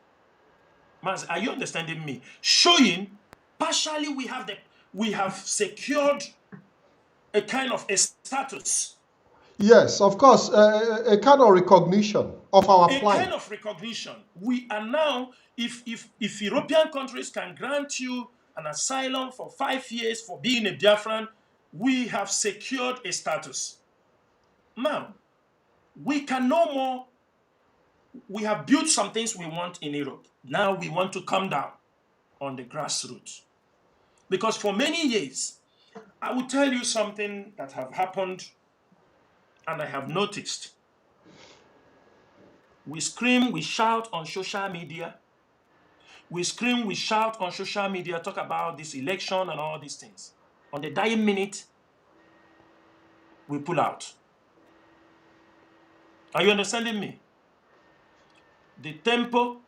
Mazi, are you understanding me? Showing, partially we have secured a kind of a status. Yes, of course, a kind of recognition of our plight. A kind of recognition. We are now, if European countries can grant you an asylum for 5 years for being a Biafran, we have secured a status. Now, we can no more, we have built some things we want in Europe. Now we want to come down on the grassroots. Because for many years, I will tell you something that have happened and I have noticed. We scream, we shout on social media. We scream, we shout on social media, talk about this election and all these things. On the dying minute, we pull out. Are you understanding me? The tempo,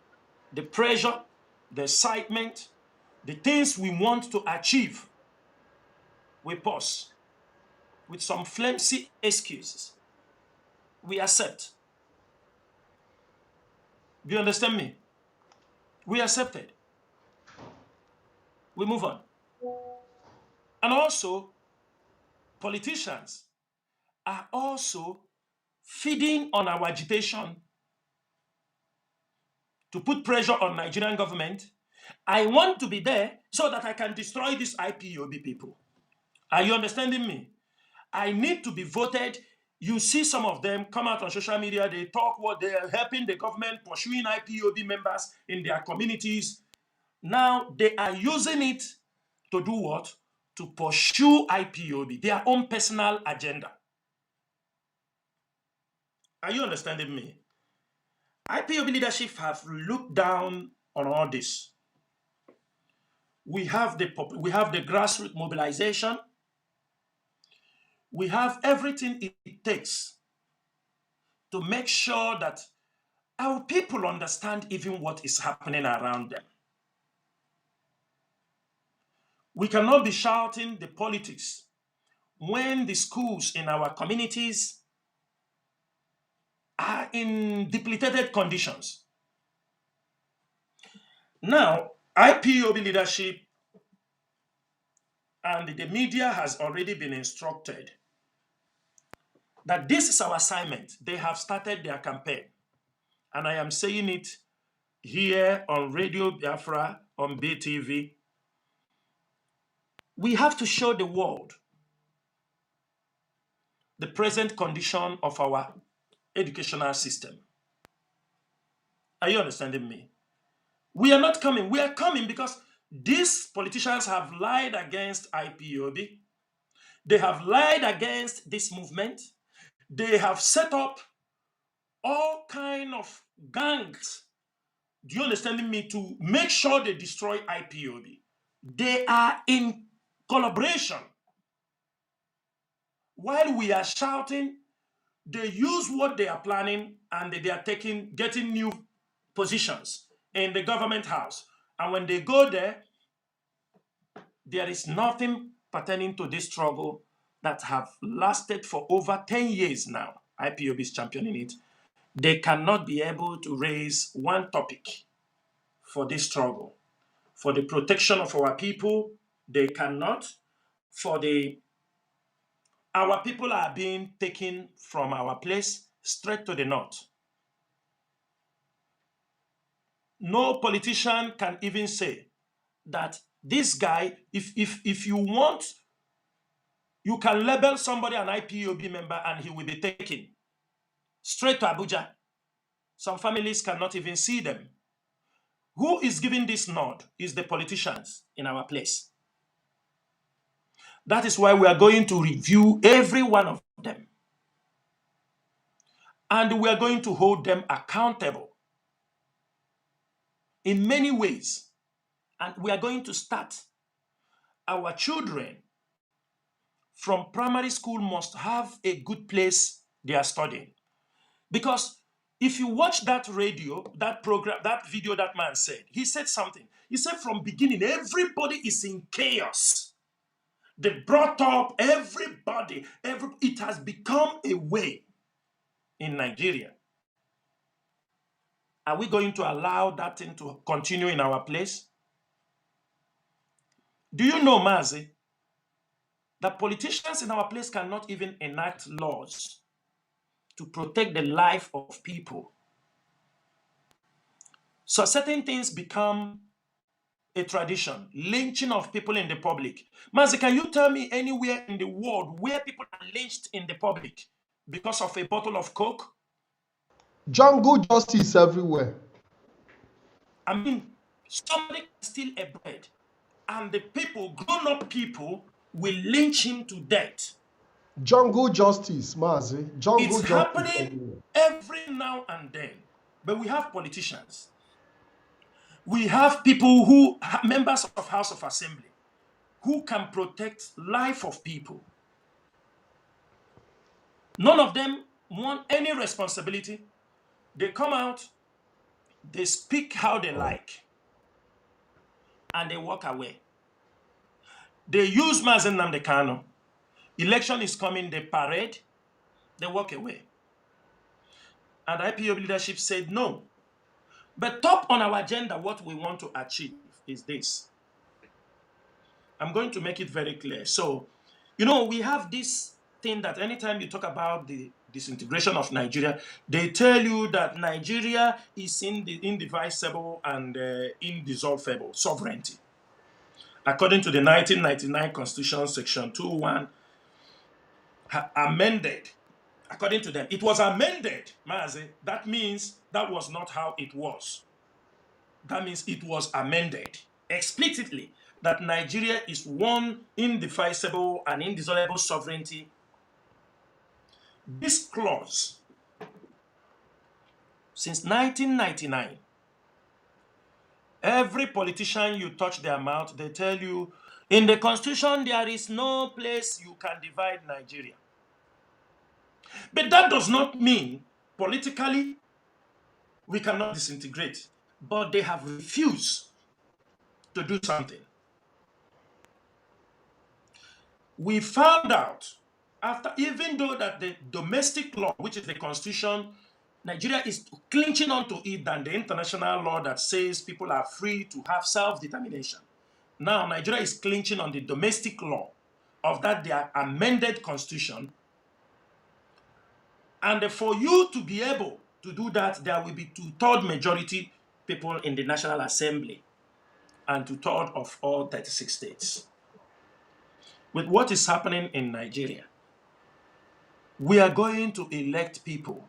the pressure, the excitement, the things we want to achieve, we pause with some flimsy excuses. we accept. Do you understand me? We accepted. We move on. And also, politicians are also feeding on our agitation to put pressure on Nigerian government. I want to be there so that I can destroy these IPOB people. Are you understanding me? I need to be voted. You see some of them come out on social media, they talk what they are helping the government, pursuing IPOB members in their communities. Now they are using it to do what? To pursue IPOB, their own personal agenda. Are you understanding me? IPOB leadership have looked down on all this. We have the grassroots mobilization. We have everything it takes to make sure that our people understand even what is happening around them. We cannot be shouting the politics when the schools in our communities are in depleted conditions. Now, IPOB leadership and the media has already been instructed that this is our assignment. They have started their campaign. And I am saying it here on Radio Biafra, on BTV. We have to show the world the present condition of our educational system. Are you understanding me? We are not coming. We are coming because these politicians have lied against IPOB. They have lied against this movement. They have set up all kind of gangs. Do you understand me? To make sure they destroy IPOB. They are in collaboration. While we are shouting, they use what they are planning and they are getting new positions in the government house. And when they go there, there is nothing pertaining to this struggle that have lasted for over 10 years now. IPOB is championing it. They cannot be able to raise one topic for this struggle. For the protection of our people, they cannot. Our people are being taken from our place straight to the north. No politician can even say that this guy, if you want, you can label somebody an IPOB member and he will be taken straight to Abuja. Some families cannot even see them. Who is giving this nod is the politicians in our place. That is why we are going to review every one of them. And we are going to hold them accountable in many ways. And we are going to start. Our children from primary school must have a good place they are studying. Because if you watch that radio, that program, that video that man said, he said something. He said from beginning, everybody is in chaos. They brought up everybody. It has become a way in Nigeria. Are we going to allow that thing to continue in our place? Do you know, Mazi, that politicians in our place cannot even enact laws to protect the life of people? So certain things become a tradition, lynching of people in the public. Mazi, can you tell me anywhere in the world where people are lynched in the public because of a bottle of Coke? Jungle justice everywhere. I mean, somebody can steal a bread and the people, grown-up people, will lynch him to death. Jungle justice, Mazi. Jungle it's justice happening every now and then. But we have politicians. We have people who are members of House of Assembly who can protect life of people. None of them want any responsibility. They come out, they speak how they like, and they walk away. They use Mazi Nnamdi Kanu. Election is coming, they parade, they walk away. And IPOB leadership said no. But top on our agenda, what we want to achieve is this. I'm going to make it very clear. So, we have this thing that anytime you talk about the disintegration of Nigeria, they tell you that Nigeria is indivisible and indissoluble sovereignty. According to the 1999 Constitution, Section 2.1, amended. According to them, it was amended, Mazi. That means that was not how it was. That means it was amended explicitly that Nigeria is one indivisible and indissoluble sovereignty. This clause, since 1999, every politician you touch their mouth, they tell you, in the Constitution, there is no place you can divide Nigeria. But that does not mean politically we cannot disintegrate. But they have refused to do something. We found out after, even though that the domestic law, which is the Constitution, Nigeria is clinching onto it than the international law that says people are free to have self-determination. Now, Nigeria is clinching on the domestic law of that their amended Constitution. And for you to be able to do that, there will be 2/3 majority people in the National Assembly and 2/3 of all 36 states. With what is happening in Nigeria, we are going to elect people.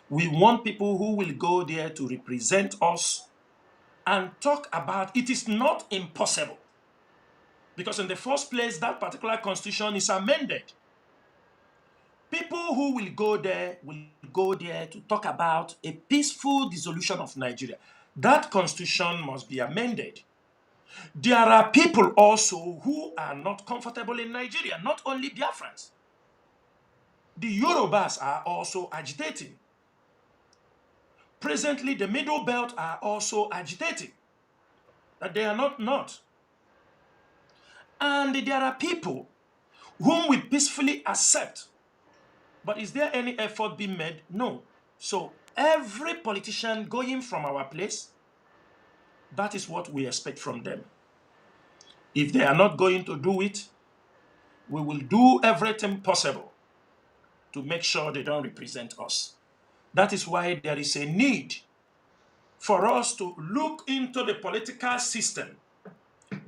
We want people who will go there to represent us and talk about it. Is not impossible. Because in the first place, that particular constitution is amended. People who will go there to talk about a peaceful dissolution of Nigeria. That constitution must be amended. There are people also who are not comfortable in Nigeria, not only Biafrans. The Yorubas are also agitating. Presently, the Middle Belt are also agitating. That they are not. And there are people whom we peacefully accept. But is there any effort being made? No. So every politician going from our place, that is what we expect from them. If they are not going to do it, we will do everything possible to make sure they don't represent us. That is why there is a need for us to look into the political system,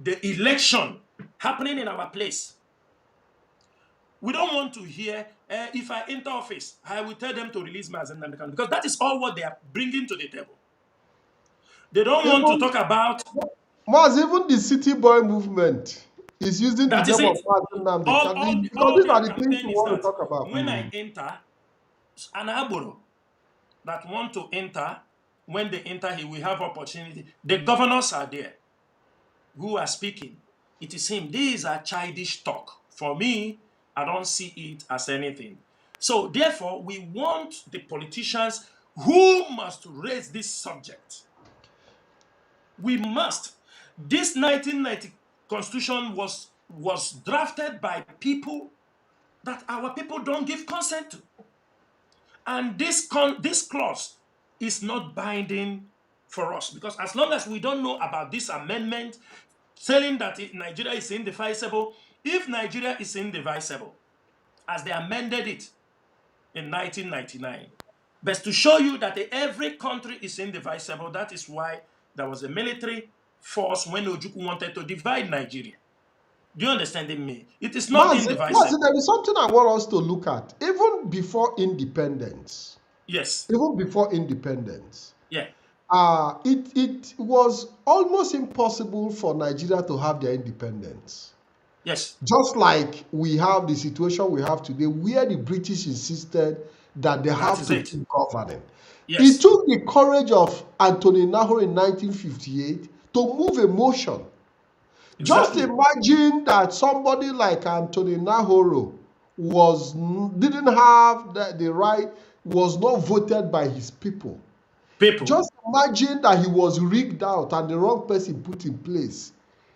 the election happening in our place. We don't want to hear, if I enter office, I will tell them to release Mazi Chinasa Nworu, because that is all what they are bringing to the table. They don't want to talk about... Maz, even the city boy movement is using the name of Mazi Chinasa Nworu, because these are the things you want to talk about. When I enter, an Aboro that want to enter, when they enter, he will have opportunity. The governors are there who are speaking. It is him. These are childish talk. For me, I don't see it as anything. So therefore, we want the politicians who must raise this subject. We must. This 1990 Constitution was drafted by people that our people don't give consent to. And this clause is not binding for us, because as long as we don't know about this amendment saying that Nigeria is indivisible, if Nigeria is indivisible, as they amended it in 1999, but to show you that every country is indivisible, that is why there was a military force when Ojukwu wanted to divide Nigeria. Do you understand me? It is not indivisible. There is something I want us to look at. Even before independence. Yes. Even before independence. Yeah. It was almost impossible for Nigeria to have their independence. Yes. Just like we have the situation we have today, where the British insisted that they have to keep governing. Yes. It took the courage of Anthony Nahoro in 1958 to move a motion. Exactly. Just imagine that somebody like Anthony Nahoro didn't have the right, was not voted by his people. Just imagine that he was rigged out and the wrong person put in place.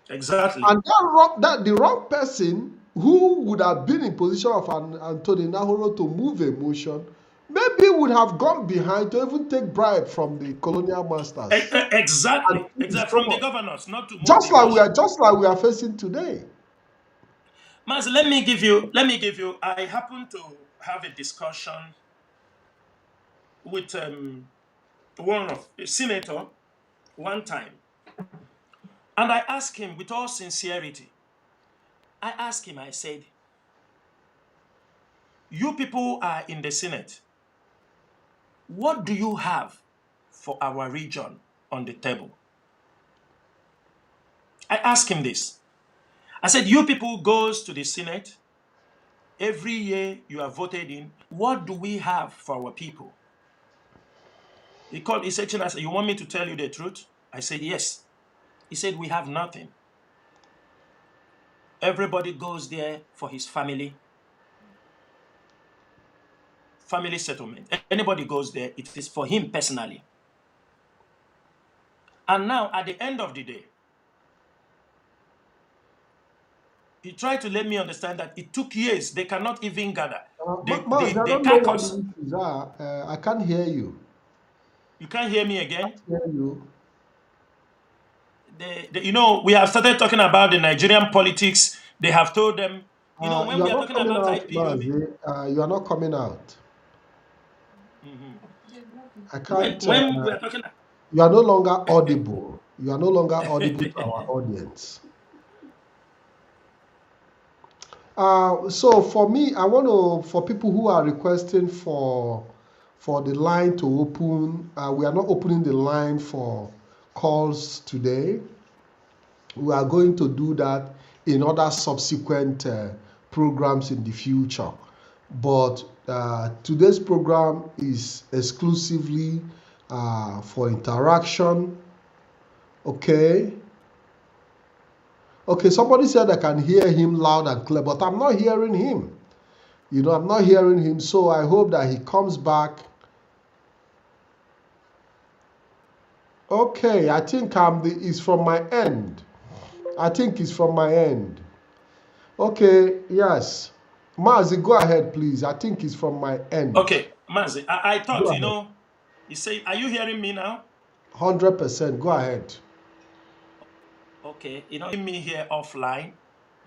Exactly. And the wrong person who would have been in position of Anthony Nahoro to move a motion maybe would have gone behind to even take bribe from the colonial masters. And Exactly. to From the discover. governors, not to move the Just like we are facing today. Mazi, let me give you, I happened to have a discussion with a senator one time. And I asked him with all sincerity, I said, you people are in the Senate. What do you have for our region on the table? I asked him this. I said, you people goes to the Senate. Every year you are voted in. What do we have for our people? He said, Chinasa, you want me to tell you the truth? I said, yes. He said, we have nothing. Everybody goes there for his family settlement. Anybody goes there, it is for him personally. And now, at the end of the day, he tried to let me understand that it took years. They cannot even gather. Maz, I The don't know what caucus. the issues are. I can't hear you. You can't hear me I again? can't hear you. We have started talking about the Nigerian politics. They have told them, when You are we are not talking coming about out, IPOB, Mazi. You are not coming out. I can't. when we are talking, You are no longer audible. You are no longer audible to our audience. So for me, I want to, for people who are requesting for the line to open, we are not opening the line for calls today. We are going to do that in other subsequent programs in the future. But today's program is exclusively for interaction. Okay. Okay, somebody said I can hear him loud and clear, but I'm not hearing him. I'm not hearing him, so I hope that he comes back. Okay, I think it's from my end. I think it's from my end. Okay, yes. Mazi, go ahead, please. I think it's from my end. okay, Mazi, I Go thought, ahead. you say, are you hearing me now? 100%. Go ahead. Okay, me here offline,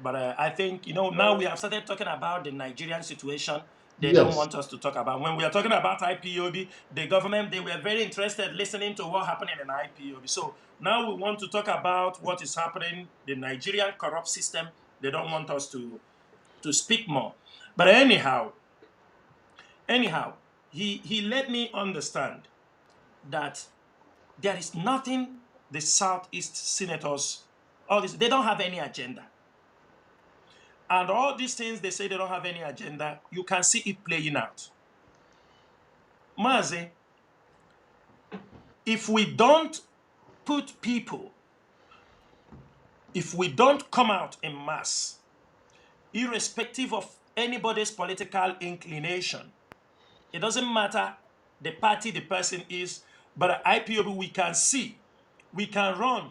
but I think, now we have started talking about the Nigerian situation. They don't Yes. want us to talk about. When we are talking about IPOB, the government, they were very interested listening to what happened in IPOB. So now we want to talk about what is happening, the Nigerian corrupt system. They don't want us to speak more. But anyhow, he let me understand that there is nothing the Southeast senators, all this, they don't have any agenda. And all these things they say they don't have any agenda, you can see it playing out. Mazi, if we don't put people, if we don't come out in mass, irrespective of anybody's political inclination, it doesn't matter the party the person is, but at IPOB we can see, we can run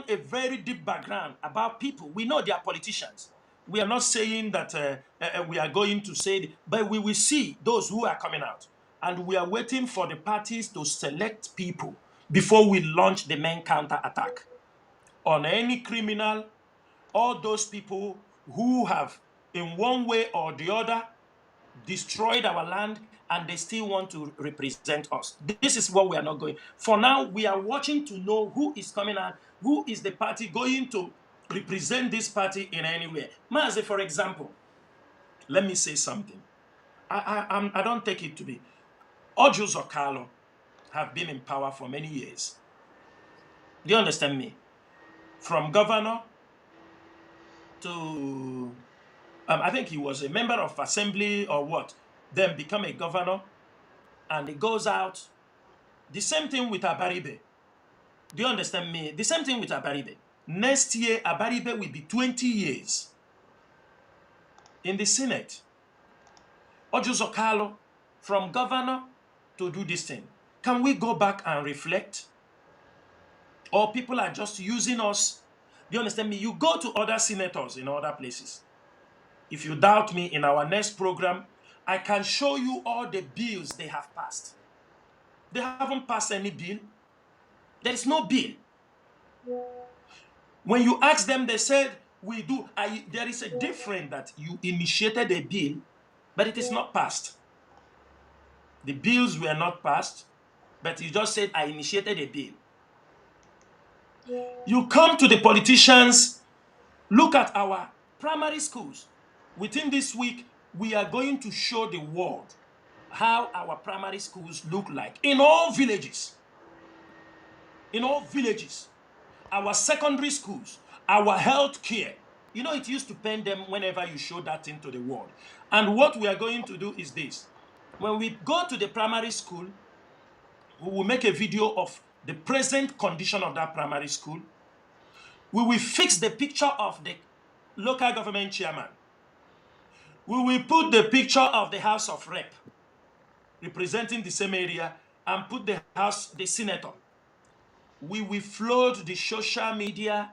a very deep background about people. We know they are politicians. We are not saying that we are going to say, but we will see those who are coming out. And we are waiting for the parties to select people before we launch the main counter attack on any criminal, all those people who have, in one way or the other, destroyed our land and they still want to represent us. This is what we are not going. For now, we are watching to know who is coming out, who is the party going to represent this party in any way. Mazi, for example, let me say something. I don't take it to be. Ojus Okalo have been in power for many years. Do you understand me? From governor to, I think he was a member of assembly or what, then become a governor, and he goes out. The same thing with Abaribe. Do you understand me? The same thing with Abaribe. Next year, Abaribe will be 20 years in the Senate. Ojus Okalo, from governor to do this thing. Can we go back and reflect? Or people are just using us? Do you understand me? You go to other senators in other places. If you doubt me, in our next program, I can show you all the bills they have passed. They haven't passed any bill. There is no bill. When you ask them, they said, we do. There is a difference that you initiated a bill, but it is not passed. The bills were not passed, but you just said, I initiated a bill. You come to the politicians, look at our primary schools. Within this week, we are going to show the world how our primary schools look like in all villages. In all villages. Our secondary schools, our health care. You know, it used to pain them whenever you show that thing to the world. And what we are going to do is this. When we go to the primary school, we will make a video of the present condition of that primary school. We will fix the picture of the local government chairman. We will put the picture of the House of Rep representing the same area and put the senator. We will flood the social media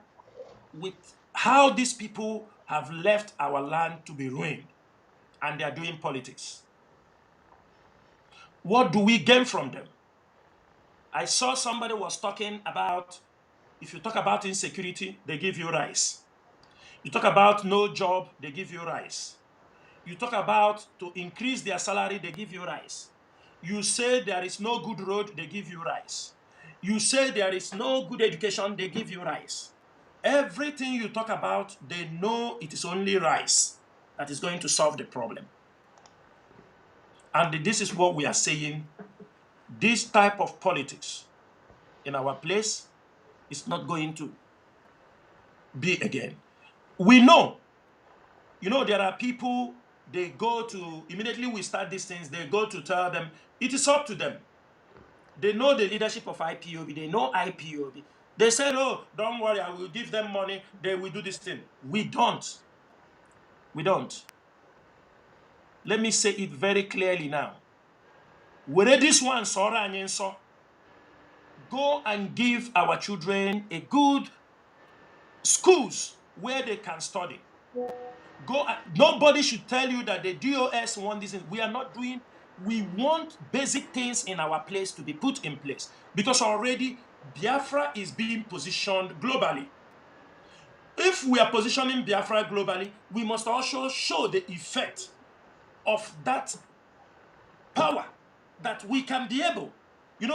with how these people have left our land to be ruined and they are doing politics. What do we gain from them? I saw somebody was talking about, if you talk about insecurity, they give you rice. You talk about no job, they give you rice. You talk about to increase their salary, they give you rice. You say there is no good road, they give you rice. You say there is no good education, they give you rice. Everything you talk about, they know it is only rice that is going to solve the problem. And this is what we are saying. This type of politics in our place is not going to be again. We know, there are people, they go to, immediately we start these things, they go to tell them, it is up to them. They know the leadership of IPOB, they know IPOB. They said, oh, don't worry, I will give them money, they will do this thing. We don't. We don't. Let me say it very clearly now. Where this one, go and give our children a good schools where they can study. Nobody should tell you that the DOS want this. We are not doing. We want basic things in our place to be put in place because already Biafra is being positioned globally. If we are positioning Biafra globally, we must also show the effect of that power that we can be able.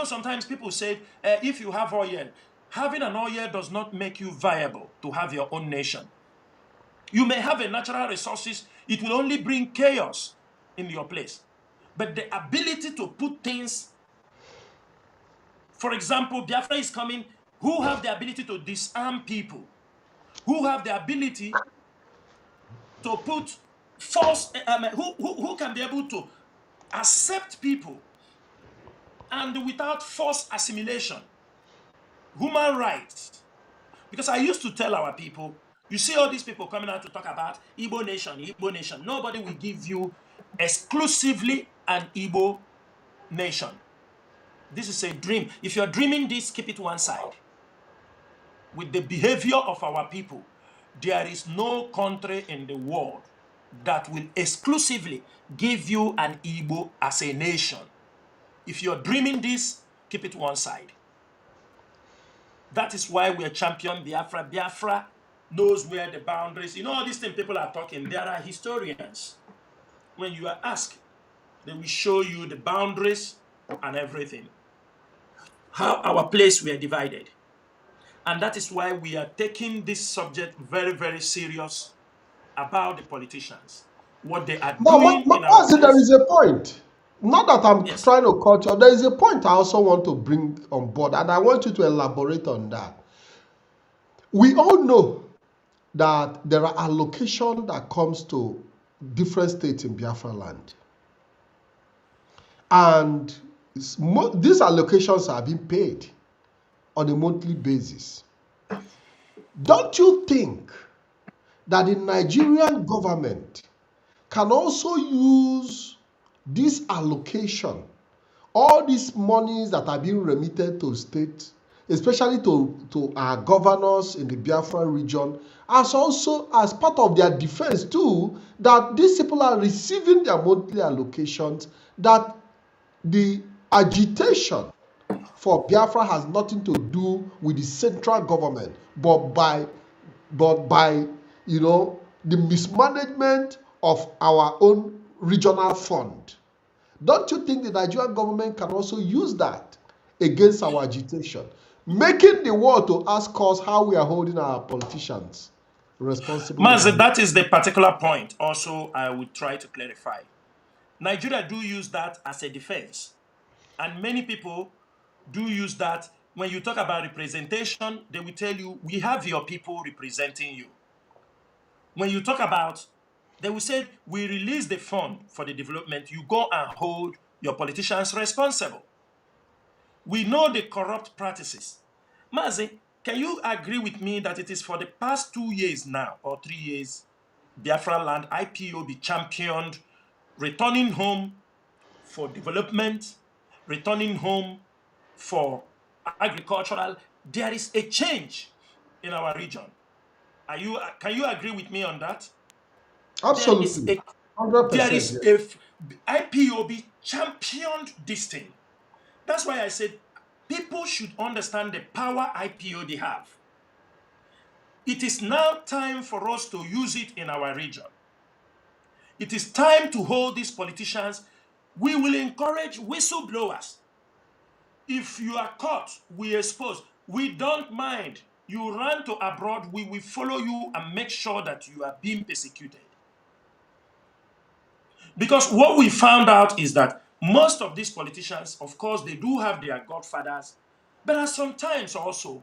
Sometimes people say, if you have oil, having an oil does not make you viable to have your own nation. You may have a natural resources, it will only bring chaos in your place. But the ability to put things, for example, Biafra is coming, who have the ability to disarm people, who have the ability to put force, who can be able to accept people and without forced assimilation, human rights. Because I used to tell our people, you see all these people coming out to talk about Igbo nation, Igbo nation. Nobody will give you exclusively an Igbo nation. This is a dream. If you're dreaming this, keep it one side. With the behavior of our people, there is no country in the world that will exclusively give you an Igbo as a nation. If you're dreaming this, keep it one side. That is why we are champion Biafra. Biafra knows where the boundaries, all these things people are talking, there are historians. When you are asked, they will show you the boundaries and everything. How our place were divided. And that is why we are taking this subject very, very serious about the politicians. What they are doing in our place. There is a point. Not that I'm trying to cut you. There is a point I also want to bring on board, and I want you to elaborate on that. We all know that there are allocations that comes to different states in Biafra land. And these allocations are being paid on a monthly basis. Don't you think that the Nigerian government can also use this allocation, all these monies that are being remitted to states, especially to our governors in the Biafran region, as also as part of their defense too, that these people are receiving their monthly allocations, that the agitation for Biafra has nothing to do with the central government, but by the mismanagement of our own regional fund. Don't you think the Nigerian government can also use that against our agitation, making the world to ask us how we are holding our politicians responsible over Mazi, here? that is the particular point. Also, I would try to clarify. Nigeria do use that as a defense. And many people do use that. When you talk about representation, they will tell you, we have your people representing you. When you talk about, they will say, we release the fund for the development, you go and hold your politicians responsible. We know the corrupt practices. Mazi, can you agree with me that it is for the past 2 years now, or 3 years, Biafra land IPOB championed returning home for development, returning home for agricultural? There is a change in our region. Can you agree with me on that? There is Absolutely. a there 100%. is Yes. a IPOB championed this thing. That's why I said people should understand the power IPOB have. It is now time for us to use it in our region. It is time to hold these politicians. We will encourage whistleblowers. If you are caught, we expose. We don't mind. You run to abroad, we will follow you and make sure that you are being persecuted. Because what we found out is that most of these politicians, of course, they do have their godfathers, but sometimes also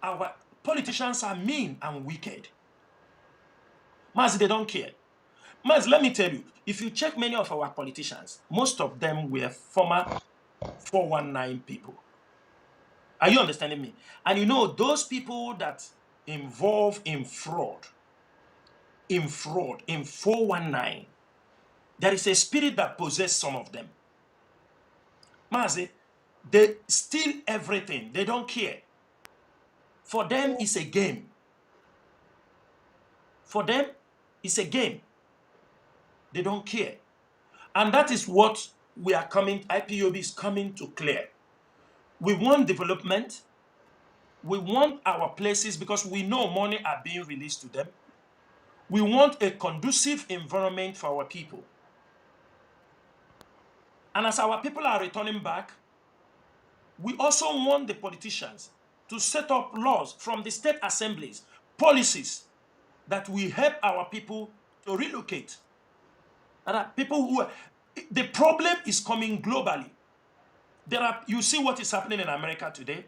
our politicians are mean and wicked. Mazi, they don't care. Mazi, let me tell you, if you check many of our politicians, most of them were former 419 people. Are you understanding me? And you know, those people that involve in fraud, in 419, there is a spirit that possesses some of them. Mazi, they steal everything. They don't care. For them, it's a game. For them, it's a game. They don't care. And that is what IPOB is coming to clear. We want development. We want our places because we know money are being released to them. We want a conducive environment for our people. And as our people are returning back, we also want the politicians to set up laws from the state assemblies, policies that will help our people to relocate. And the problem is coming globally. You see what is happening in America today,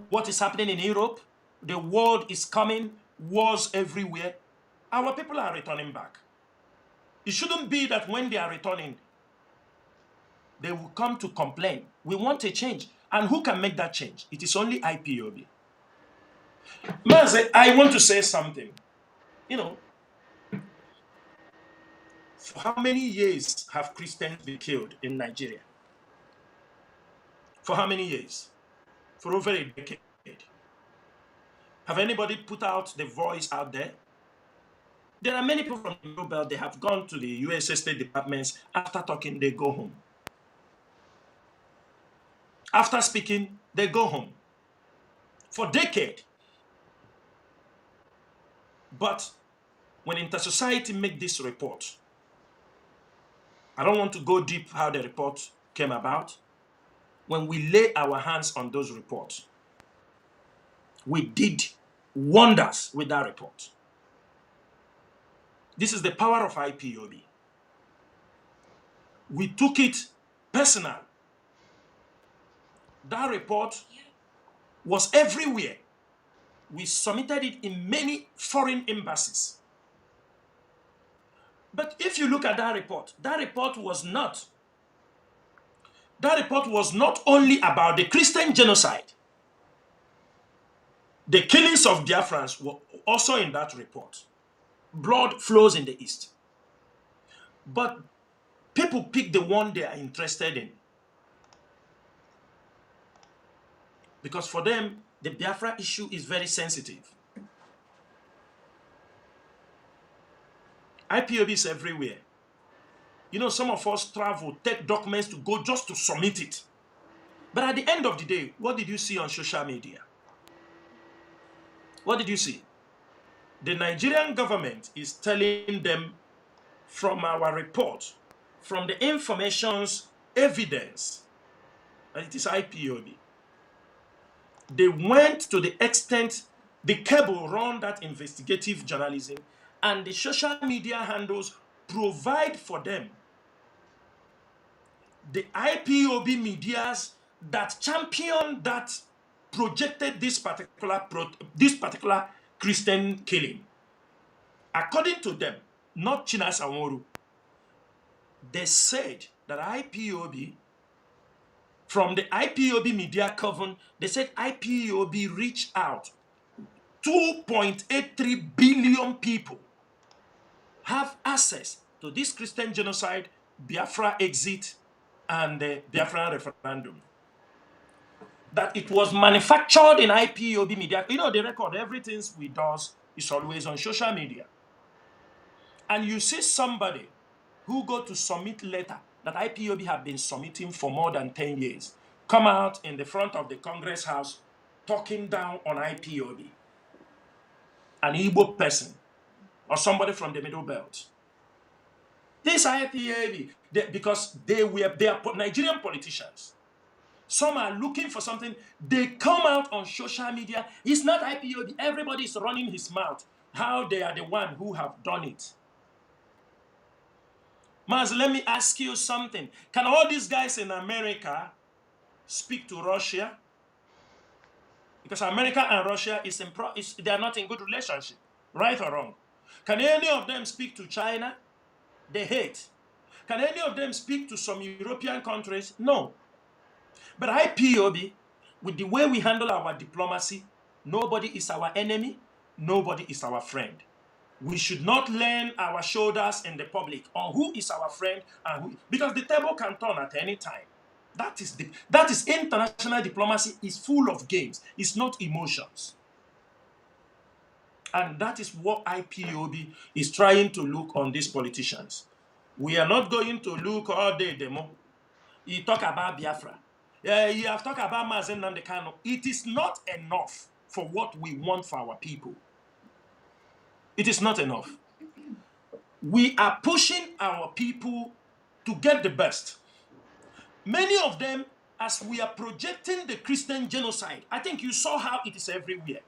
what is happening in Europe. The world is coming, wars everywhere. Our people are returning back. It shouldn't be that when they are returning, they will come to complain. We want a change. And who can make that change? It is only IPOB. Mazi, I want to say something. You know, for how many years have Christians been killed in Nigeria? For how many years? For over a decade. Have anybody put out the voice out there? There are many people from the Nobel, they have gone to the USA State Departments. After talking, they go home. After speaking, they go home. For decades. But when Intersociety make this report, I don't want to go deep how the report came about. When we lay our hands on those reports, we did wonders with that report. This is the power of IPOB. We took it personal. That report was everywhere. We submitted it in many foreign embassies. But if you look at that report was not only about the Christian genocide. The killings of Biafrans were also in that report. Blood flows in the East. But people pick the one they are interested in. Because for them, the Biafra issue is very sensitive. IPOB is everywhere. You know, some of us travel, take documents to go just to submit it. But at the end of the day, what did you see on social media? What did you see? The Nigerian government is telling them from our report, from the information's evidence, that it is IPOB. They went to the extent the cable run that investigative journalism, and the social media handles provide for them the IPOB medias that championed, that projected this particular Christian killing. According to them, not Chinasa Nworu, they said that IPOB, from the IPOB media coven, they said IPOB reached out. 2.83 billion people have access to this Christian genocide, Biafra exit, and the Biafra referendum. That it was manufactured in IPOB media. You know, they record everything we do is always on social media. And you see somebody who go to submit letter that IPOB have been submitting for more than 10 years, come out in the front of the Congress House talking down on IPOB. An Igbo person or somebody from the Middle Belt. This IPOB, because they are Nigerian politicians. Some are looking for something. They come out on social media. It's not IPOB. Everybody is running his mouth. How they are the one who have done it. Maz, let me ask you something. Can all these guys in America speak to Russia? Because America and Russia they are not in good relationship, right or wrong. Can any of them speak to China? They hate. Can any of them speak to some European countries? No. But IPOB, with the way we handle our diplomacy, nobody is our enemy, nobody is our friend. We should not lean our shoulders in the public on who is our friend and who, because the table can turn at any time. That is international diplomacy is full of games. It's not emotions. And that is what IPOB is trying to look on these politicians. We are not going to look all day demo. You talk about Biafra. You have talked about Mazi Nnamdi Kanu. It is not enough for what we want for our people. It is not enough. We are pushing our people to get the best. Many of them, as we are projecting the Christian genocide, I think you saw how it is everywhere.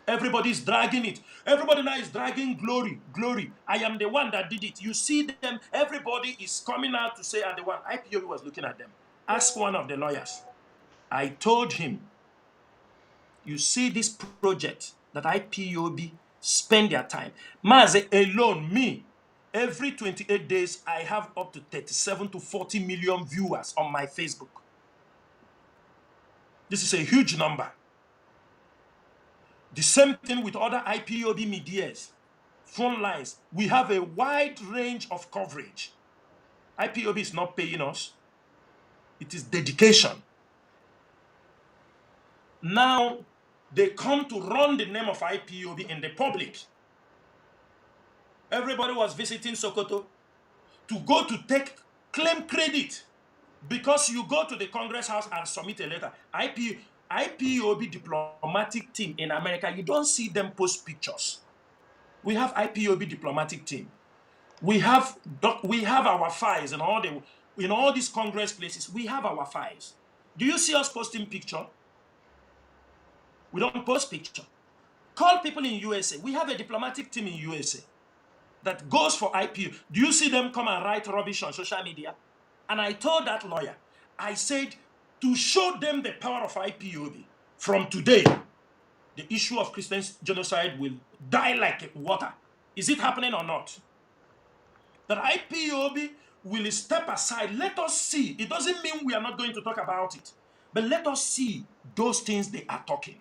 Everybody is dragging it. Everybody now is dragging glory, glory. I am the one that did it. You see them, everybody is coming out to say, I'm the one. IPOB was looking at them. Ask one of the lawyers. I told him, you see this project that IPOB spend their time. Mazi alone, me, every 28 days, I have up to 37 to 40 million viewers on my Facebook. This is a huge number. The same thing with other IPOB medias, front lines. We have a wide range of coverage. IPOB is not paying us. It is dedication. Now, they come to run the name of IPOB in the public. Everybody was visiting Sokoto to go to claim credit because you go to the Congress House and submit a letter. IPOB diplomatic team in America, you don't see them post pictures. We have IPOB diplomatic team. We have our files in all these Congress places. We have our files. Do you see us posting picture? We don't post picture. Call people in USA. We have a diplomatic team in USA that goes for IPOB. Do you see them come and write rubbish on social media? And I told that lawyer, I said, to show them the power of IPOB, from today, the issue of Christian genocide will die like water. Is it happening or not? That IPOB will step aside. Let us see. It doesn't mean we are not going to talk about it. But let us see those things they are talking.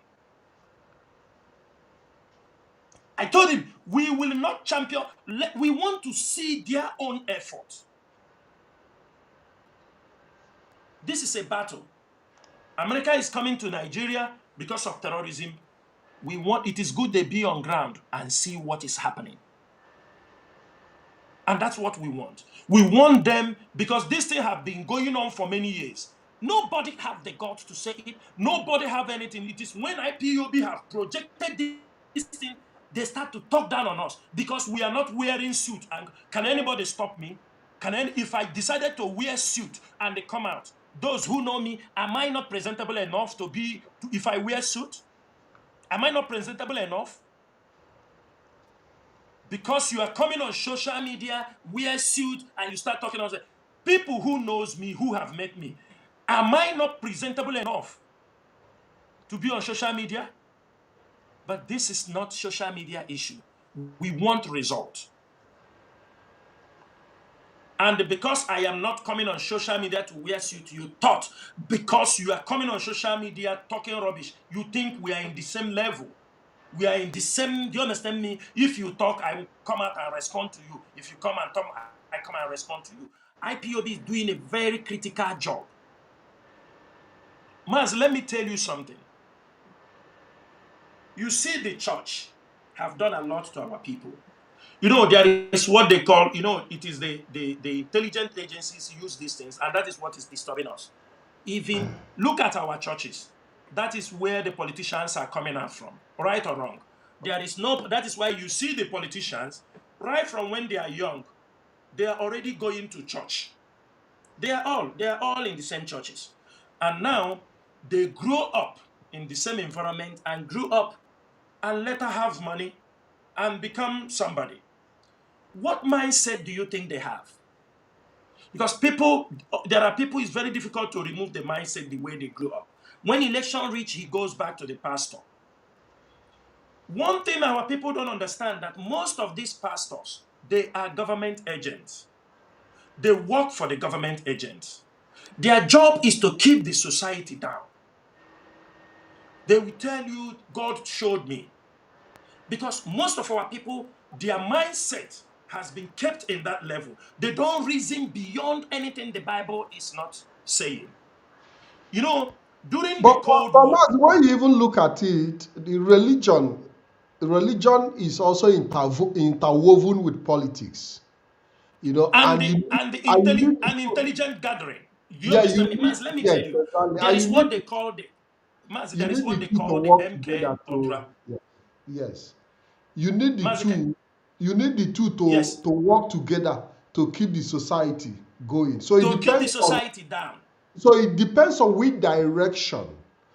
I told him, we will not champion. We want to see their own effort. This is a battle. America is coming to Nigeria because of terrorism. It is good they be on ground and see what is happening. And that's what we want. We want them because this thing have been going on for many years. Nobody have the guts to say it. Nobody have anything. It is when IPOB have projected this thing, they start to talk down on us because we are not wearing suit. And can anybody stop me? If I decided to wear suit and they come out, those who know me, am I not presentable enough if I wear suit? Am I not presentable enough? Because you are coming on social media, wear suit, and you start talking on people who knows me, who have met me. Am I not presentable enough to be on social media? But this is not social media issue. We want result. And because I am not coming on social media to wear suit, you thought because you are coming on social media talking rubbish, you think we are in the same level. We are in the same, do you understand me? If you talk, I will come out and respond to you. If you come and talk, I come and respond to you. IPOB is doing a very critical job. Maz, let me tell you something. You see, the church have done a lot to our people. You know, there is what they call, it is the intelligence agencies use these things, and that is what is disturbing us. Even look at our churches. That is where the politicians are coming out from, right or wrong. That is why you see the politicians, right from when they are young, they are already going to church. They are all in the same churches. And now, they grow up in the same environment and grew up and later have money and become somebody. What mindset do you think they have? Because there are people, it's very difficult to remove the mindset the way they grew up. When election reach, he goes back to the pastor. One thing our people don't understand, that most of these pastors, they are government agents. They work for the government agents. Their job is to keep the society down. They will tell you, God showed me. Because most of our people, their mindset has been kept in that level. They don't reason beyond anything the Bible is not saying. During the Cold War. But when you even look at it, the religion is also interwoven with politics. And the intelligent gathering. You understand me? Maz, let me tell you. There is what they call the MK Ultra. Yes. You need the two. You need the two to work together to keep the society going. So to keep the society down. So it depends on which direction.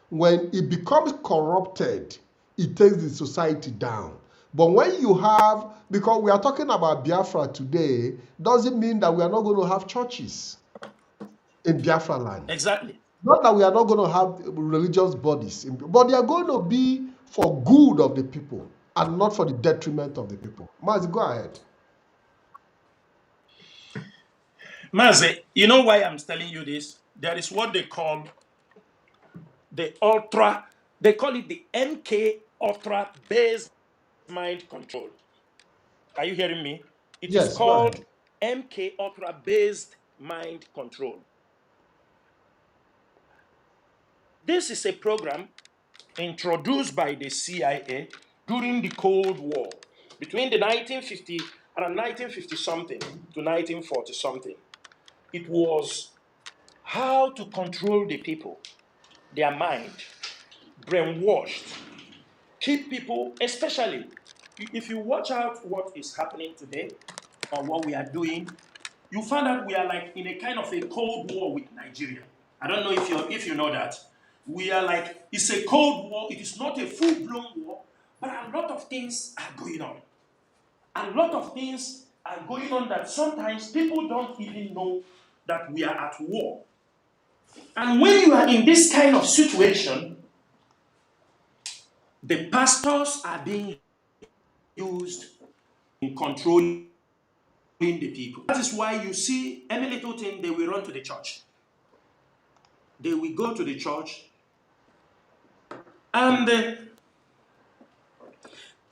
When it becomes corrupted, it takes the society down. But when you have, because we are talking about Biafra today, doesn't mean that we are not going to have churches in Biafra land. Exactly. Not that we are not going to have religious bodies, but they are going to be for good of the people and not for the detriment of the people. Mazi, go ahead. Mazi, you know why I'm telling you this? There is what they call the ultra, they call it the MK Ultra Based Mind Control. Are you hearing me? It is called MK Ultra Based Mind Control. This is a program introduced by the CIA during the Cold War between the 1950 something to 1940 something. It was how to control the people, their mind, brainwashed, keep people, especially if you watch out what is happening today or what we are doing, you find out we are like in a kind of a Cold War with Nigeria. I don't know if you know that. We are like, it's a Cold War. It is not a full-blown war, but a lot of things are going on. A lot of things are going on that sometimes people don't even know that we are at war. And when you are in this kind of situation, the pastors are being used in controlling the people. That is why you see any little thing, they will run to the church. They will go to the church. And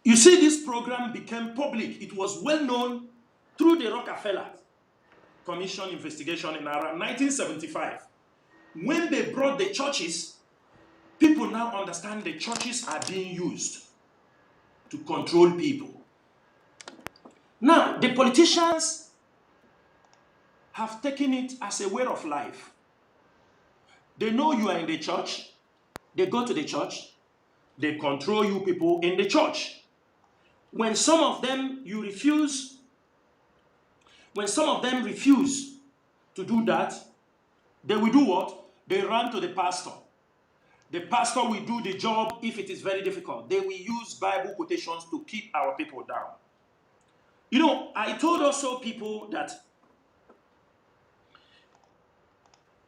you see, this program became public. It was well known through the Rockefeller Commission investigation in around 1975. When they brought the churches People now understand the churches are being used to control people. Now, the politicians have taken it as a way of life. They know you are in the church. They go to the church. They control you people in the church. When some of them refuse to do that, they will do what? They run to the pastor. The pastor will do the job if it is very difficult. They will use Bible quotations to keep our people down. You know, I told also people that,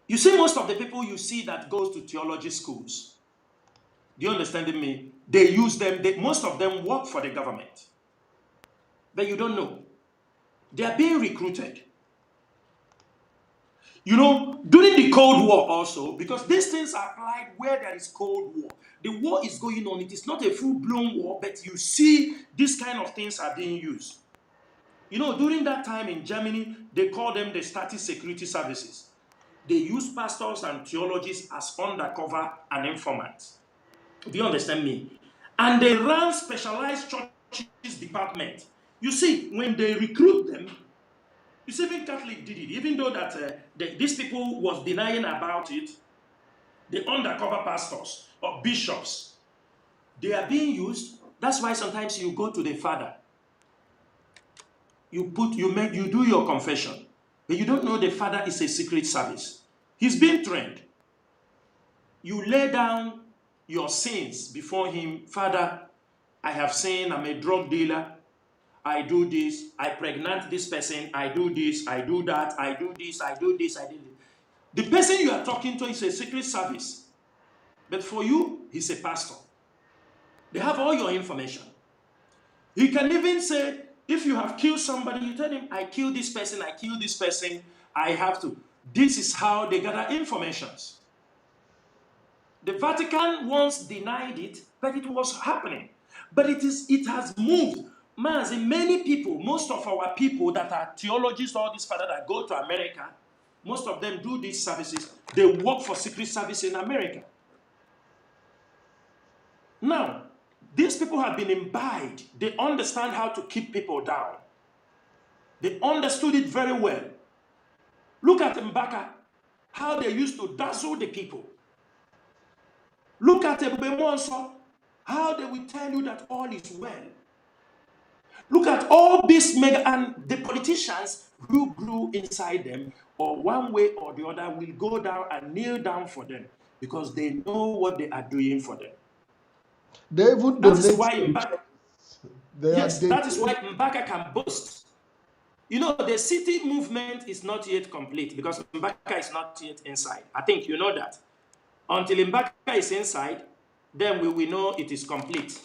you see, most of the people you see that goes to theology schools, do you understand me? They use them, most of them work for the government. But you don't know. They are being recruited. You know, during the Cold War also, because these things are applied where there is Cold War. The war is going on. It is not a full-blown war, but you see these kind of things are being used. You know, during that time in Germany, they call them the static security services. They use pastors and theologians as undercover and informants. Do you understand me? And they run specialized churches department. You see, when they recruit them, you see, even Catholic did it, even though that these people was denying about it, the undercover pastors or bishops, they are being used. That's why sometimes you go to the father, you do your confession, but you don't know the father is a secret service. He's been trained. You lay down your sins before him. Father, I have sinned, I'm a drug dealer, I do this, I pregnant this person, I do this, I do that, I do this, I do this, I do this. The person you are talking to is a secret service. But for you, he's a pastor. They have all your information. He can even say, if you have killed somebody, you tell him, I killed this person, I have to. This is how they gather informations. The Vatican once denied it, but it was happening. But it has moved. Mazi, many people, most of our people that are theologians, all these fathers that go to America, most of them do these services. They work for secret service in America. Now, these people have been imbibed. They understand how to keep people down. They understood it very well. Look at Mbaka, how they used to dazzle the people. Look at Ebube Monso, how they will tell you that all is well. Look at all these and the politicians who grew inside them, or one way or the other, will go down and kneel down for them because they know what they are doing for them. They even that is why Mbaka, yes, that is why Mbaka can boast. You know, the city movement is not yet complete because Mbaka is not yet inside. I think you know that. Until Mbaka is inside, then we will know it is complete.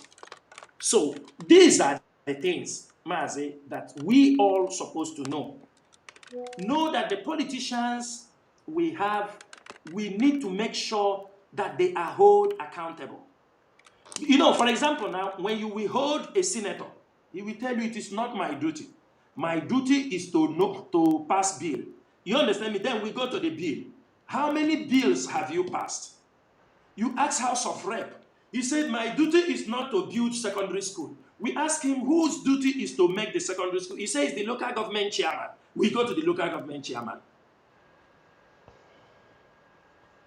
So these are the things, Mazi, that we all supposed to know. Know that the politicians we have, we need to make sure that they are held accountable. You know, for example, now, when you will hold a senator, he will tell you it is not my duty. My duty is to pass bill. You understand me? Then we go to the bill. How many bills have you passed? You ask House of Rep. He said, my duty is not to build secondary school. We ask him whose duty is to make the secondary school. He says the local government chairman. We go to the local government chairman.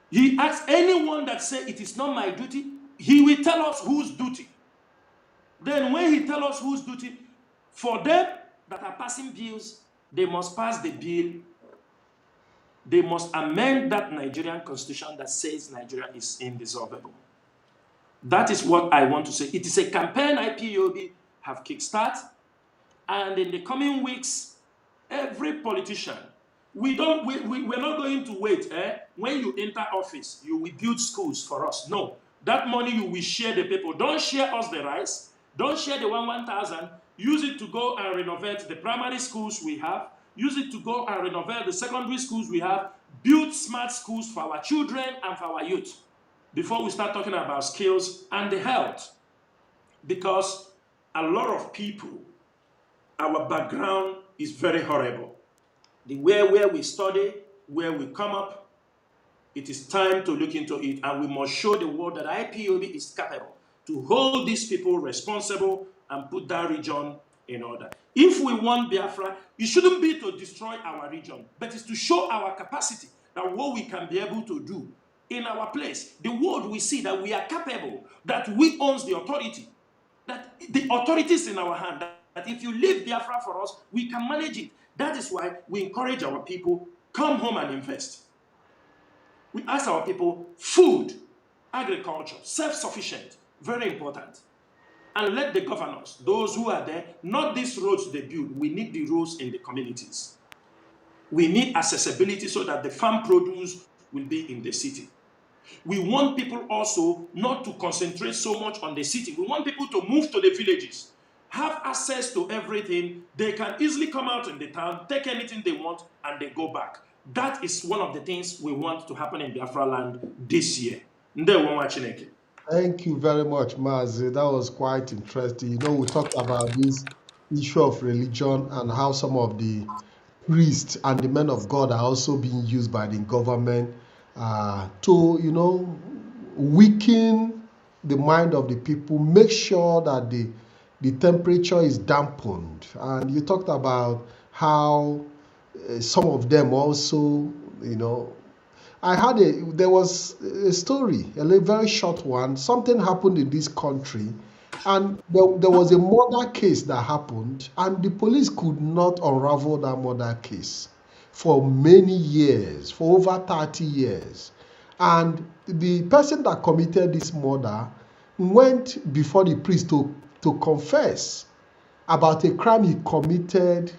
He asks anyone that says it is not my duty, he will tell us whose duty. Then when he tells us whose duty, for them that are passing bills, they must pass the bill. They must amend that Nigerian constitution that says Nigeria is indissoluble. That is what I want to say. It is a campaign IPOB have kickstarted, and in the coming weeks, every politician, we're not going to wait. When you enter office, you will build schools for us. No, that money you will share the people. Don't share us the rice. Don't share the 1,000. Use it to go and renovate the primary schools we have. Use it to go and renovate the secondary schools we have. Build smart schools for our children and for our youth before we start talking about skills and the health. Because a lot of people, our background is very horrible. The way where we study, where we come up, It is time to look into it, and we must show the world that IPOB is capable to hold these people responsible and put that region in order. If we want Biafra, it shouldn't be to destroy our region, but it's to show our capacity, that what we can be able to do in our place. The world will see that we are capable, that we owns the authority, that the authority is in our hand, that if you leave Biafra for us, we can manage it. That is why we encourage our people, come home and invest. We ask our people, food, agriculture, self-sufficient, very important. And let the governors, those who are there, not these roads they build, we need the roads in the communities. We need accessibility so that the farm produce will be in the city. We want people also not to concentrate so much on the city. We want people to move to the villages, have access to everything. They can easily come out in the town, take anything they want, and they go back. That is one of the things we want to happen in Biafra land this year. Thank you very much, Mazi. That was quite interesting. You know, we talked about this issue of religion and how some of the priests and the men of God are also being used by the government to, you know, weaken the mind of the people, make sure that the temperature is dampened. And you talked about how some of them also, you know, there was a story, a very short one. Something happened in this country, and there was a murder case that happened, and the police could not unravel that murder case for many years, for over 30 years. And the person that committed this murder went before the priest to confess about a crime he committed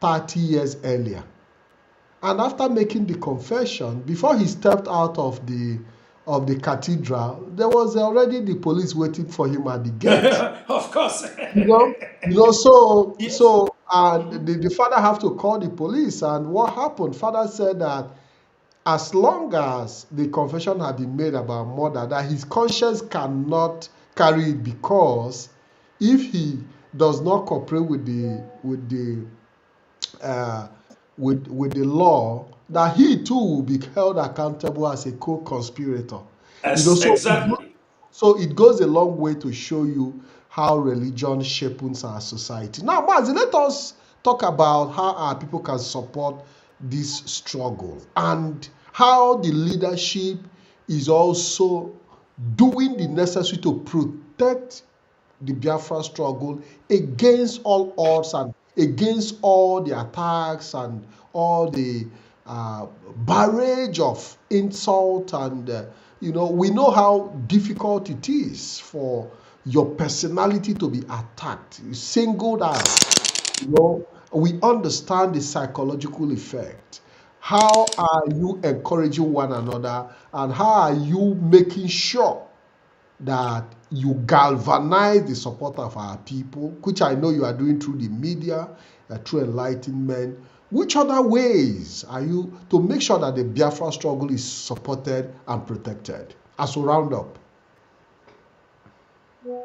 30 years earlier. And after making the confession, before he stepped out of the cathedral, there was already the police waiting for him at the gate. Of course. So Yes. the father have to call the police. And what happened? Father said that as long as the confession had been made about murder, that his conscience cannot carry it, because if he does not cooperate with the law, that he too will be held accountable as a co-conspirator. Exactly. So it goes a long way to show you how religion shapes our society. Now, Mazi, let us talk about how our people can support this struggle and how the leadership is also doing the necessary to protect the Biafra struggle against all odds and against all the attacks and all the barrage of insult. And we know how difficult it is for your personality to be attacked, singled out. We understand the psychological effect. How are you encouraging one another, and how are you making sure that you galvanize the support of our people, which I know you are doing through the media, through enlightenment? Which other ways are you to make sure that the Biafra struggle is supported and protected? As we round up.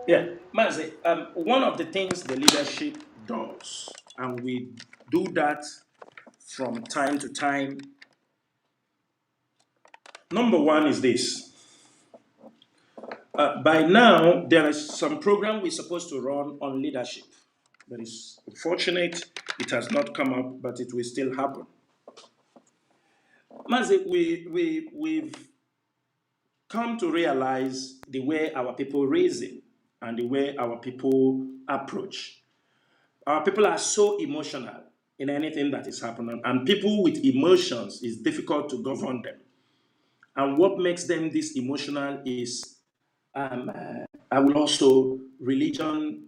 Yeah, Mazi, one of the things the leadership does, and we do that from time to time. Number one is this. By now, there is some program we're supposed to run on leadership. But it's unfortunate it has not come up, but it will still happen. Mazi, we've come to realize the way our people reason and the way our people approach. Our people are so emotional in anything that is happening, and people with emotions, is difficult to govern them. And what makes them this emotional is, I will also, religion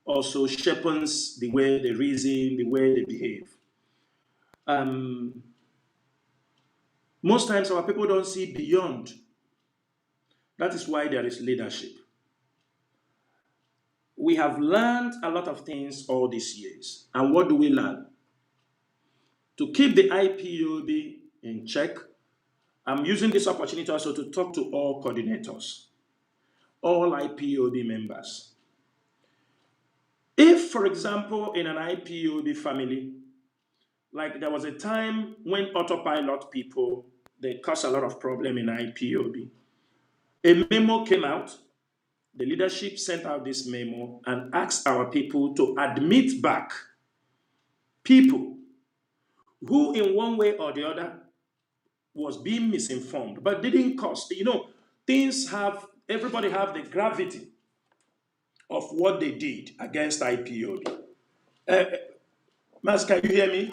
also shapes the way they reason, the way they behave. Most times our people don't see beyond. That is why there is leadership. We have learned a lot of things all these years. And what do we learn? To keep the IPOB in check, I'm using this opportunity also to talk to all coordinators, all IPOB members. If, for example, in an IPOB family, like there was a time when autopilot people, they caused a lot of problem in IPOB. A memo came out. The leadership sent out this memo and asked our people to admit back people who in one way or the other was being misinformed, but didn't cause, everybody have the gravity of what they did against IPOB. Mas, can you hear me?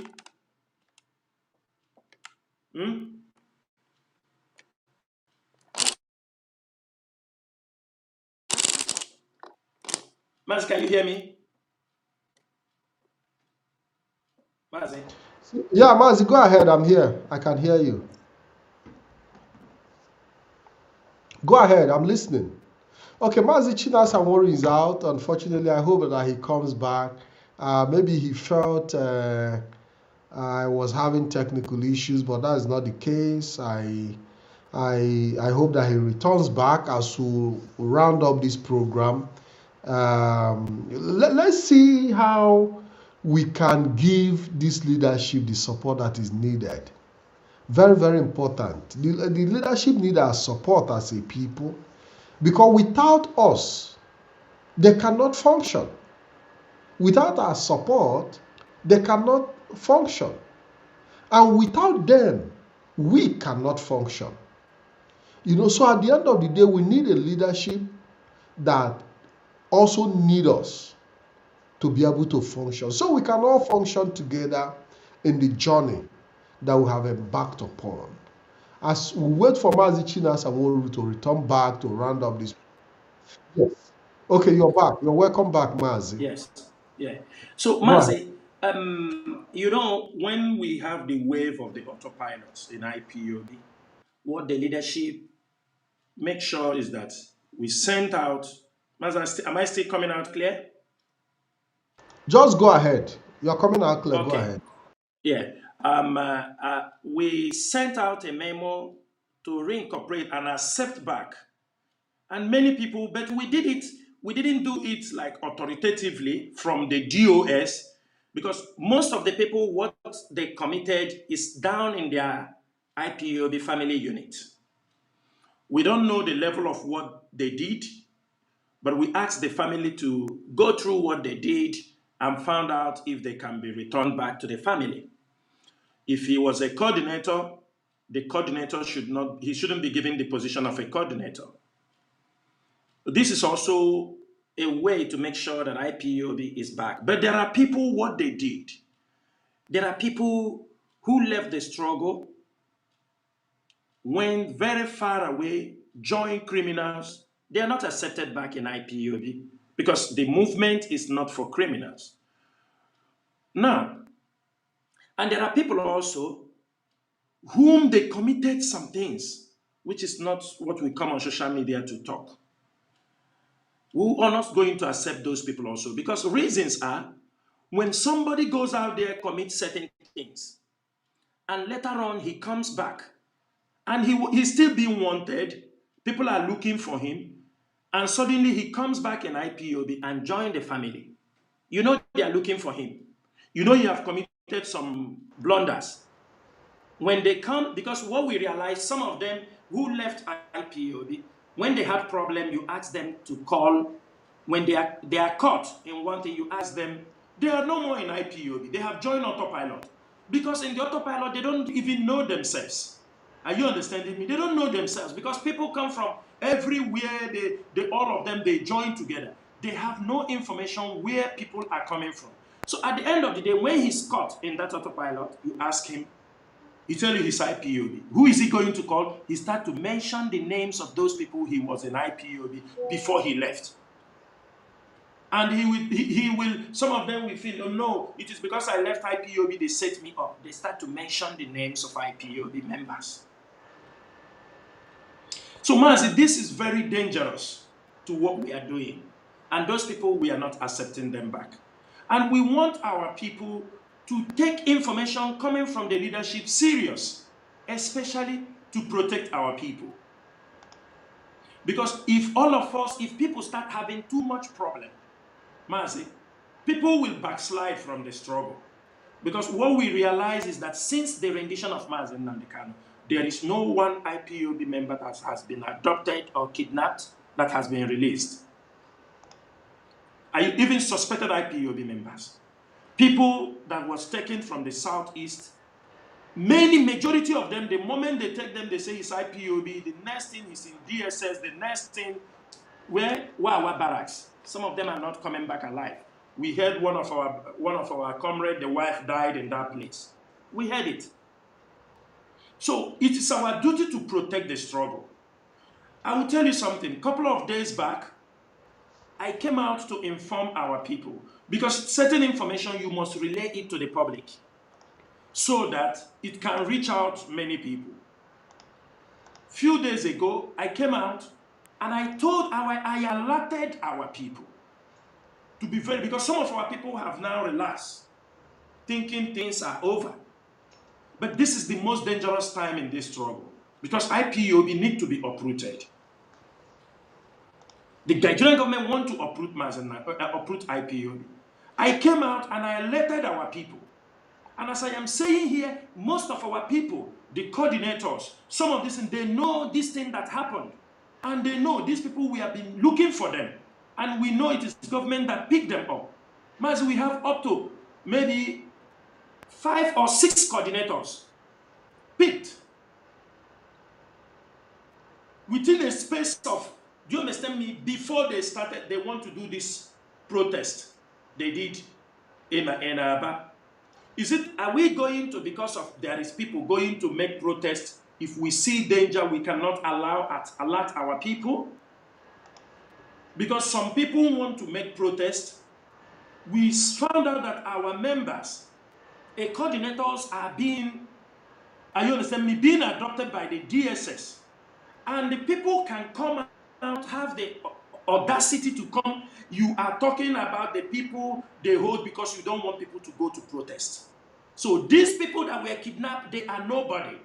Mas, can you hear me? Mazi? Yeah, Mazi, go ahead. I'm here. I can hear you. Go ahead. I'm listening. Okay, Mazi Chinasa Nworu is out. Unfortunately, I hope that he comes back. Maybe he felt I was having technical issues, but that is not the case. I hope that he returns back as we round up this program. Let's see how we can give this leadership the support that is needed. Very, very important. The leadership needs our support as a people, because without us, they cannot function. Without our support, they cannot function. And without them, we cannot function. So at the end of the day, we need a leadership that also need us to be able to function. So we can all function together in the journey that we have embarked upon. As we wait for Mazi Chinasa Nworu to return back to round up this. Yes. Okay, you're back. You're welcome back, Mazi. Yes. Yeah. So, Mazi, when we have the wave of the autopilots in IPOB, what the leadership make sure is that we sent out. Mazi, am I still coming out clear? Just go ahead. You're coming out clear. Okay. Go ahead. Yeah. We sent out a memo to reincorporate and accept back. And many people, but we didn't do it like authoritatively from the DOS, because most of the people, what they committed is down in their IPOB family unit. We don't know the level of what they did, but we asked the family to go through what they did and found out if they can be returned back to the family. If he was a coordinator, the coordinator shouldn't be given the position of a coordinator. This is also a way to make sure that IPOB is back. But there are people, what they did. There are people who left the struggle, went very far away, joined criminals. They are not accepted back in IPOB because the movement is not for criminals. Now, and there are people also whom they committed some things, which is not what we come on social media to talk. We are not going to accept those people also, because reasons are, when somebody goes out there, commits certain things, and later on he comes back, and he's still being wanted, people are looking for him, and suddenly he comes back in IPOB and join the family. You know they are looking for him. You know you have committed some blunders. When they come, because what we realize, some of them who left IPOB, when they had problem, you ask them to call. When they are caught in one thing, you ask them, they are no more in IPOB. They have joined autopilot. Because in the autopilot, they don't even know themselves. Are you understanding me? They don't know themselves, because people come from everywhere. All of them, they join together. They have no information where people are coming from. So at the end of the day, when he's caught in that autopilot, you ask him, he tell you his IPOB. Who is he going to call? He start to mention the names of those people he was in IPOB before he left. And he will, some of them will feel, oh no, it is because I left IPOB, they set me up. They start to mention the names of IPOB members. So Mazi, this is very dangerous to what we are doing. And those people, we are not accepting them back. And we want our people to take information coming from the leadership serious, especially to protect our people. Because if all of us, if people start having too much problem, Mazi, people will backslide from the struggle. Because what we realize is that since the rendition of Mazi Nnamdi Kanu, there is no one IPOB member that has been adopted or kidnapped that has been released. I even suspected IPOB members. People that was taken from the southeast, majority of them, the moment they take them, they say it's IPOB. The next thing is in DSS. The next thing, where Wawa barracks. Some of them are not coming back alive. We heard one of our comrades, the wife died in that place. We heard it. So it is our duty to protect the struggle. I will tell you something. A couple of days back, I came out to inform our people, because certain information you must relay it to the public so that it can reach out many people. Few days ago, I came out and I alerted our people to be very, because some of our people have now relaxed, thinking things are over. But this is the most dangerous time in this struggle, because IPOB need to be uprooted. The Nigerian government want to uproot IPOB. I came out and I alerted our people. And as I am saying here, most of our people, the coordinators, some of this, they know this thing that happened. And they know these people, we have been looking for them. And we know it is the government that picked them up. Mazi, we have up to maybe 5 or 6 coordinators picked. Within a space of, do you understand me, before they started, they want to do this protest. They did in Aba. Are we going to, because of there is people going to make protests, if we see danger, we cannot alert our people? Because some people want to make protests. We found out that our members, coordinators are being, being adopted by the DSS. And the people can come out, have the audacity to come. You are talking about the people they hold because you don't want people to go to protest. So these people that were kidnapped, they are nobody.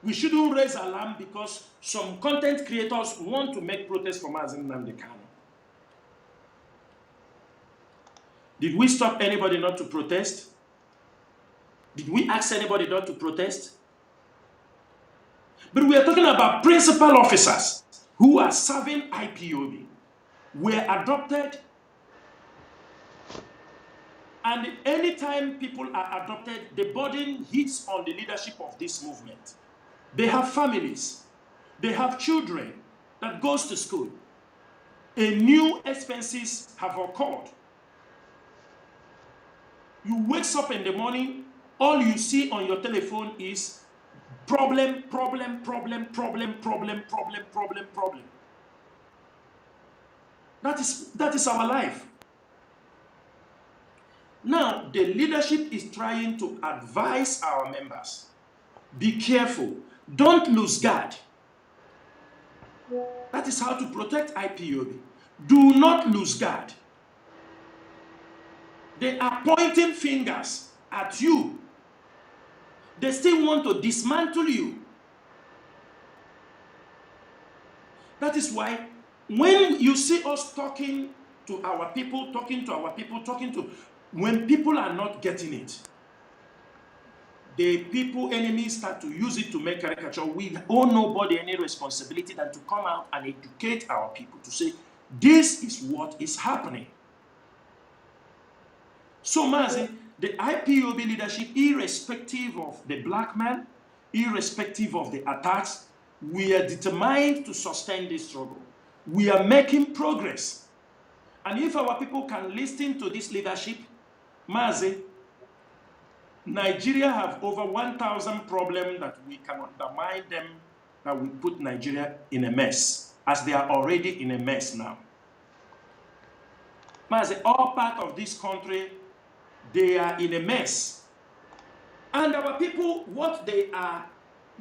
We shouldn't raise alarm because some content creators want to make protests for Mazi Nnamdi Kanu. Did we stop anybody not to protest? Did we ask anybody not to protest? But we are talking about principal officers who are serving IPOB, were adopted. And anytime people are adopted, the burden hits on the leadership of this movement. They have families. They have children that goes to school. New expenses have occurred. You wake up in the morning, all you see on your telephone is problem. That is our life. Now, the leadership is trying to advise our members. Be careful. Don't lose guard. That is how to protect IPOB. Do not lose guard. They are pointing fingers at you. They still want to dismantle you. That is why when you see us talking to our people, when people are not getting it, the people, enemies start to use it to make caricature. We owe nobody any responsibility than to come out and educate our people to say, this is what is happening. So, Mazi, the IPOB leadership, irrespective of the black man, irrespective of the attacks, we are determined to sustain this struggle. We are making progress. And if our people can listen to this leadership, Mazi, Nigeria have over 1,000 problems that we cannot undermine them, that we put Nigeria in a mess, as they are already in a mess now. Mazi, all part of this country, they are in a mess. And our people, what they are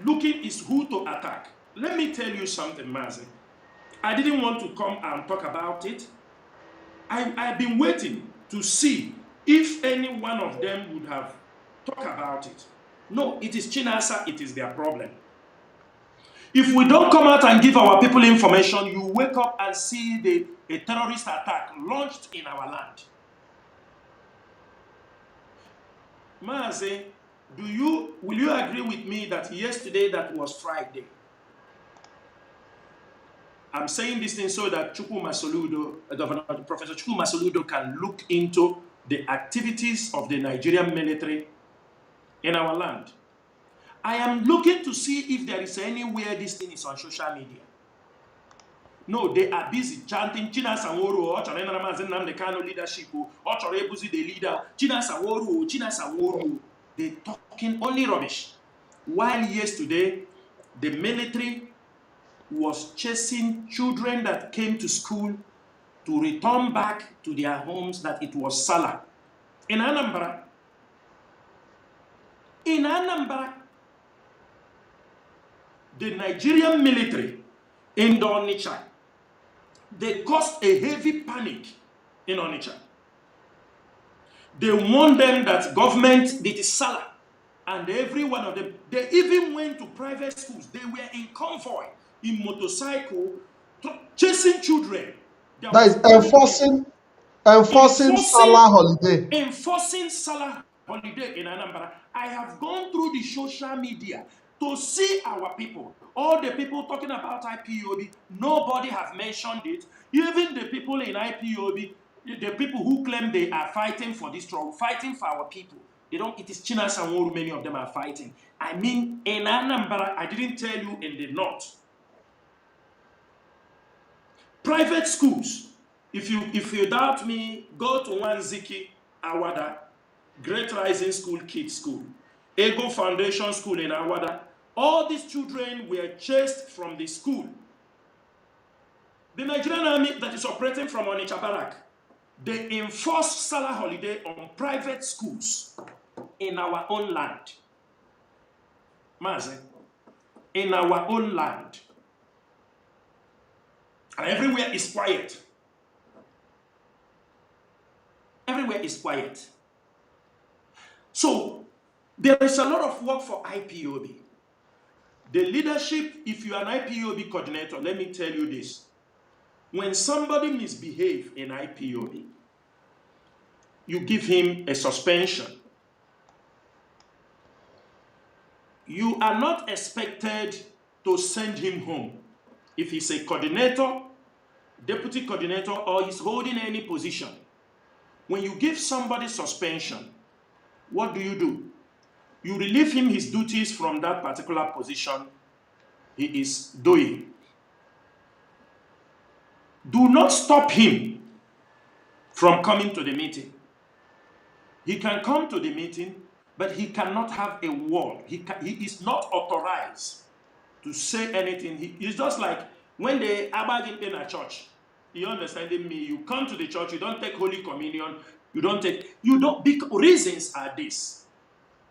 looking is who to attack. Let me tell you something, Mazi. I didn't want to come and talk about it. I've been waiting to see if any one of them would have talked about it. No, it is Chinasa, it is their problem. If we don't come out and give our people information, you wake up and see a terrorist attack launched in our land. Mazi, Will you agree with me that yesterday that was Friday? I'm saying this thing so that Professor Chukwu Masoludo can look into the activities of the Nigerian military in our land. I am looking to see if there is anywhere this thing is on social media. No, they are busy chanting Chinasa Nworu or Kano leadership or Ebuzi the leader, Chinasa Nworu. They're talking only rubbish. While yesterday, the military was chasing children that came to school to return back to their homes, that it was Salah. In Anambra, the Nigerian military in the Onitsha, they caused a heavy panic in Onitsha. They warned them that government, it is Salah, and every one of them, they even went to private schools. They were in convoy, in motorcycle, chasing children. That is enforcing Salah holiday. Enforcing Salah holiday in Anambra. I have gone through the social media to see our people. All the people talking about IPOB, nobody has mentioned it. Even the people in IPOB, the people who claim they are fighting for this struggle, fighting for our people, they don't. It is Chinasa Nworu, many of them are fighting. I mean, in Anambra, I didn't tell you in the north. Private schools. If you doubt me, go to Wanziki Awada, Great Rising School Kids School, Ego Foundation School in Awada. All these children were chased from the school. The Nigerian army that is operating from Onitsha Barrack, they enforced Salah holiday on private schools in our own land. Mazi, in our own land. And everywhere is quiet. Everywhere is quiet. So, there is a lot of work for IPOB. The leadership, if you are an IPOB coordinator, let me tell you this. When somebody misbehaves in IPOB, you give him a suspension. You are not expected to send him home. If he's a coordinator, deputy coordinator, or he's holding any position, when you give somebody suspension, what do? You relieve him his duties from that particular position he is doing. Do not stop him from coming to the meeting. He can come to the meeting, but he cannot have a word. He is not authorized to say anything. It's just like when they abide in a church. You understanding me? You come to the church, you don't take Holy Communion, reasons are this.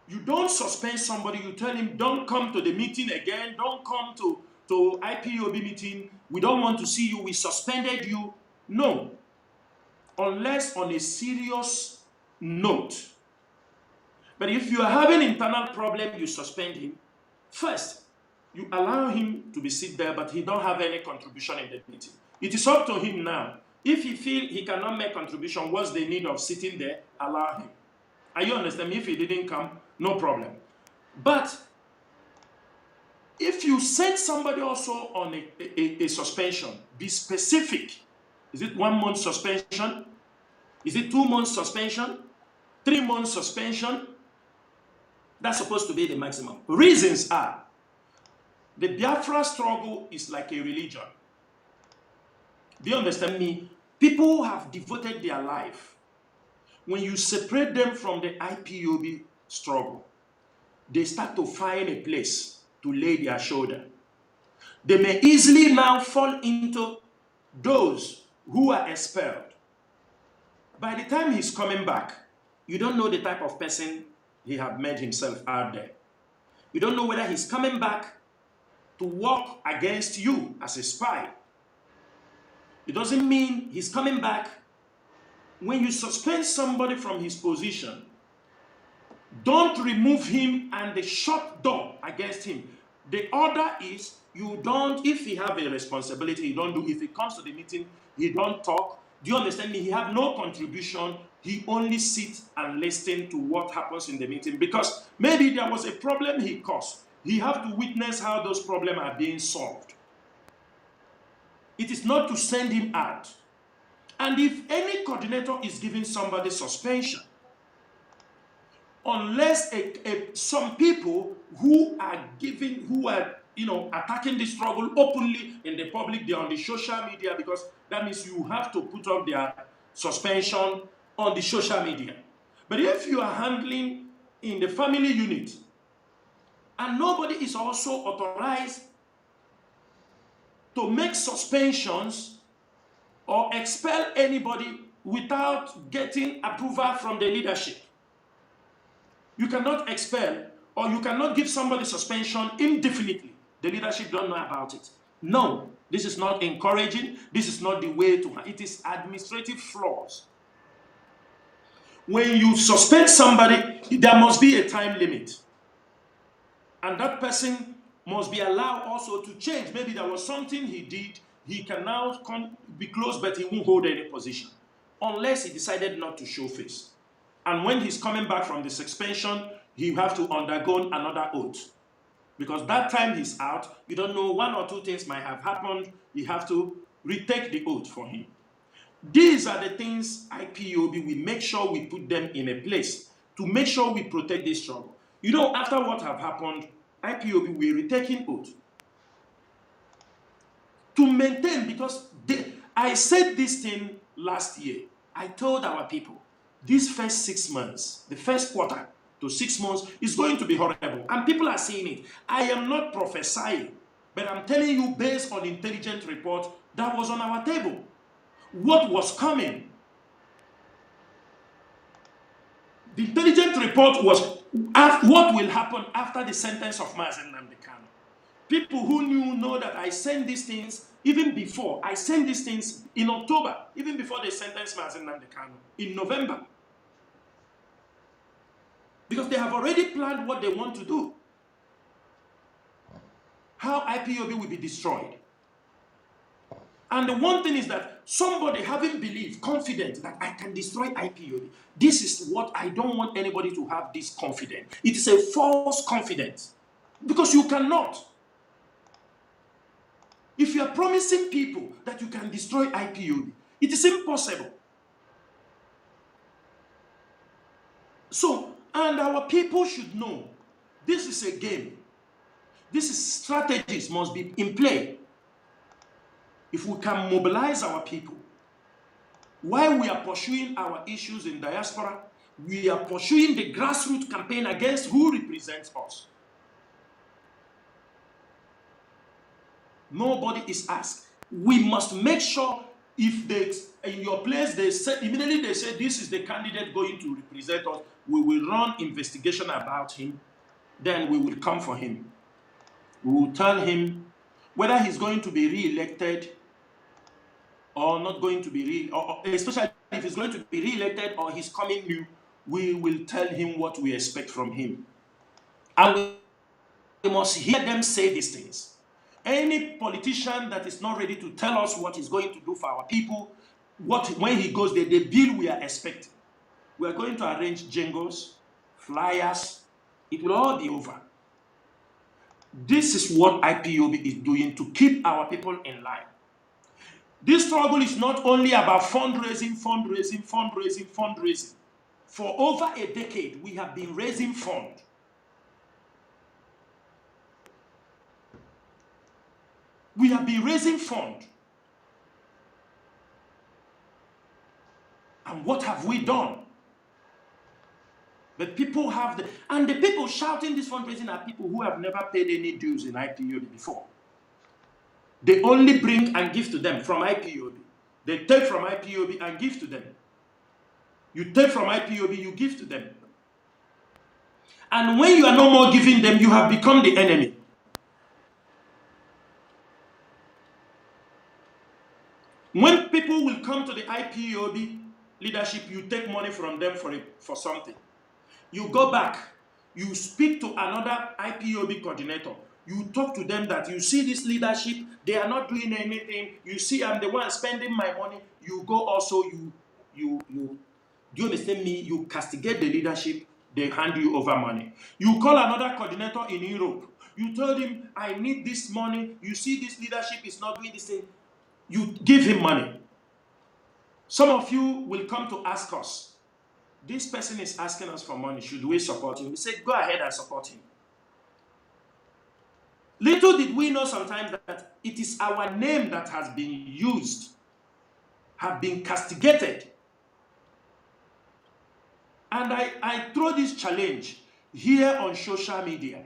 You don't suspend somebody, you tell him, don't come to the meeting again, don't come to IPOB meeting, we don't want to see you, we suspended you. No. Unless on a serious note. But if you are having internal problem, you suspend him. First, you allow him to be sit there, but he don't have any contribution in the meeting. It is up to him now. If he feel he cannot make contribution, what's the need of sitting there? Allow him. Are you understand me? If he didn't come, no problem. But if you send somebody also on a suspension, be specific. Is it 1 month suspension? Is it 2 months suspension? 3 months suspension? That's supposed to be the maximum. Reasons are, the Biafra struggle is like a religion. Do you understand me? People have devoted their life. When you separate them from the IPOB struggle, they start to find a place to lay their shoulder. They may easily now fall into those who are expelled. By the time he's coming back, you don't know the type of person he has made himself out there. You don't know whether he's coming back to work against you as a spy. It doesn't mean he's coming back. When you suspend somebody from his position, don't remove him and the shut door against him. The order is, you don't, if he have a responsibility, you don't do. If he comes to the meeting, he don't talk. Do you understand me? He have no contribution. He only sits and listen to what happens in the meeting, because maybe there was a problem he caused. He have to witness how those problems are being solved. It is not to send him out. And if any coordinator is giving somebody suspension, unless some people who are attacking the struggle openly in the public, they're on the social media, because that means you have to put up their suspension on the social media. But if you are handling in the family unit and nobody is also authorized to make suspensions or expel anybody without getting approval from the leadership, you cannot expel or you cannot give somebody suspension indefinitely. The leadership don't know about it. No, this is not encouraging. This is not the way to. It is administrative flaws. When you suspend somebody, there must be a time limit. And that person must be allowed also to change. Maybe there was something he did. He can now be closed, but he won't hold any position unless he decided not to show face. And when he's coming back from the suspension, he have to undergo another oath. Because that time he's out, you don't know, one or two things might have happened. You have to retake the oath for him. These are the things IPOB, we make sure we put them in a place to make sure we protect this struggle. You know, after what have happened, IPOB, we're retaking oath to maintain, because I said this thing last year. I told our people, these first 6 months, the first quarter to 6 months is going to be horrible. And people are seeing it. I am not prophesying, but I'm telling you based on intelligent report that was on our table. What was coming? The intelligent report was what will happen after the sentence of Mazi Chinasa Nworu. People who know that I sent these things even before. I sent these things in October, even before they sentenced Mazi Chinasa Nworu in November. Because they have already planned what they want to do. How IPOB will be destroyed. And the one thing is that somebody having belief, confident that I can destroy IPOB. This is what I don't want anybody to have, this confidence. It is a false confidence. Because you cannot. If you are promising people that you can destroy IPOB, it is impossible. So, and our people should know, this is a game. This is strategies must be in play. If we can mobilize our people, while we are pursuing our issues in diaspora, we are pursuing the grassroots campaign against who represents us. Nobody is asked. We must make sure if they, in your place, they say, immediately they say this is the candidate going to represent us, we will run investigation about him, then we will come for him. We will tell him whether he's going to be re-elected or not going to be especially if he's going to be re-elected or he's coming new, we will tell him what we expect from him. And we must hear them say these things. Any politician that is not ready to tell us what he's going to do for our people, when he goes there, the bill we are expecting. We are going to arrange jingles, flyers. It will all be over. This is what IPOB is doing to keep our people in line. This struggle is not only about fundraising. For over a decade, we have been raising funds. We have been raising funds. And what have we done? But people have and the people shouting this fundraising are people who have never paid any dues in IPOB before. They only bring and give to them from IPOB. They take from IPOB and give to them. You take from IPOB, you give to them. And when you are no more giving them, you have become the enemy. When people will come to the IPOB leadership, you take money from them for something. You go back, you speak to another IPOB coordinator. You talk to them that you see this leadership, they are not doing anything. You see I'm the one spending my money. you go also, do you understand me? You castigate the leadership, they hand you over money. You call another coordinator in Europe. You told him, I need this money. You see this leadership is not doing this thing. You give him money. Some of you will come to ask us, this person is asking us for money. Should we support him? We say, go ahead and support him. Little did we know sometimes that it is our name that has been used, have been castigated. And I throw this challenge here on social media.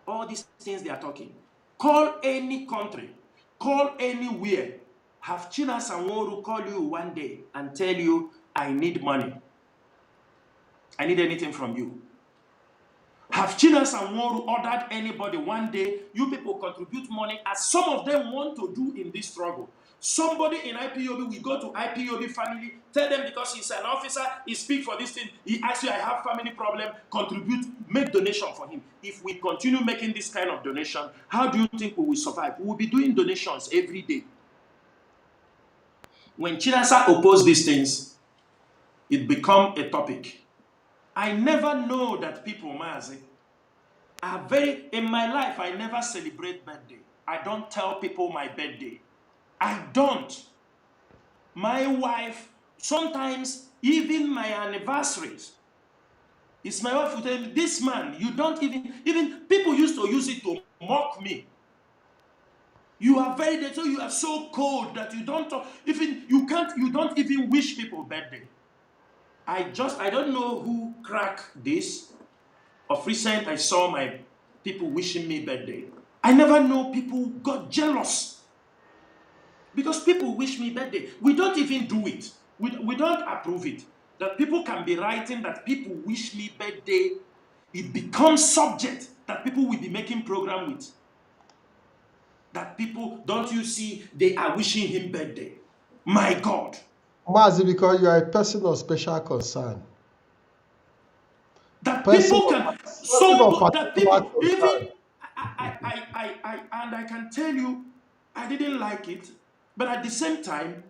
All these things they are talking. Call any country, call anywhere. Have Chinasa Nworu call you one day and tell you, I need money. I need anything from you. Have Chinasa Nworu ordered anybody one day, you people contribute money, as some of them want to do in this struggle. Somebody in IPOB will go to IPOB family, tell them because he's an officer, he speaks for this thing, he asks you, I have family problem, contribute, make donation for him. If we continue making this kind of donation, how do you think we will survive? We will be doing donations every day. When Chinasa opposed these things, it became a topic. I never know that people, Mazi, are very, in my life, I never celebrate birthday. I don't tell people my birthday. I don't. My wife, sometimes even my anniversaries, it's my wife who tell me, this man, you don't even people used to use it to mock me. You are very dead, so you are so cold that you don't talk, you don't even wish people birthday. I don't know who cracked this. Of recent, I saw my people wishing me birthday. I never know people got jealous. Because people wish me birthday. We don't even do it. We don't approve it. That people can be writing that people wish me birthday. It becomes subject that people will be making program with. That people, don't you see, they are wishing him birthday. My God. Mazi, because you are a person of special concern. That people can, that people, even, and I can tell you, I didn't like it, but at the same time,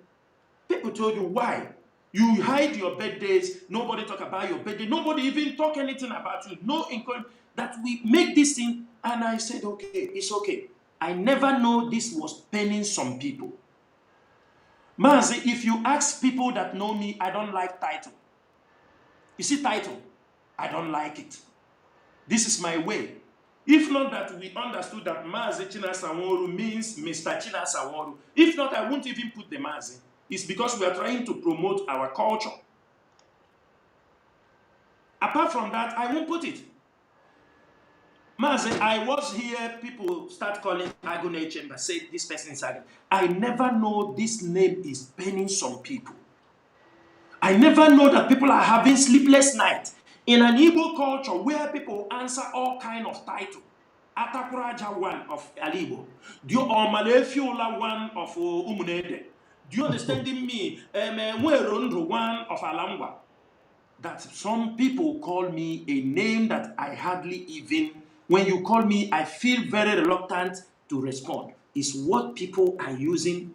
people told you why. You hide your birthdays, nobody talk about your birthday, nobody even talk anything about you, no encouragement, that we make this thing, and I said, okay, it's okay. I never know this was paining some people. Mazi, if you ask people that know me, I don't like title. You see title? I don't like it. This is my way. If not that we understood that Mazi Chinasa Nworu means Mr. Chinasa Nworu. If not, I won't even put the Mazi. It's because we are trying to promote our culture. Apart from that, I won't put it. Mazi, I was here, people start calling Agone Chamber, say this person is Agone. I never know this name is paining some people. I never know that people are having sleepless nights. In an Igbo culture where people answer all kind of title, Atakuraja one of Alibo, Dio Omalefiola one of Umunede. Do you understand me? Mwerundu one of Alangwa. That some people call me a name that I hardly even, when you call me, I feel very reluctant to respond. It's what people are using.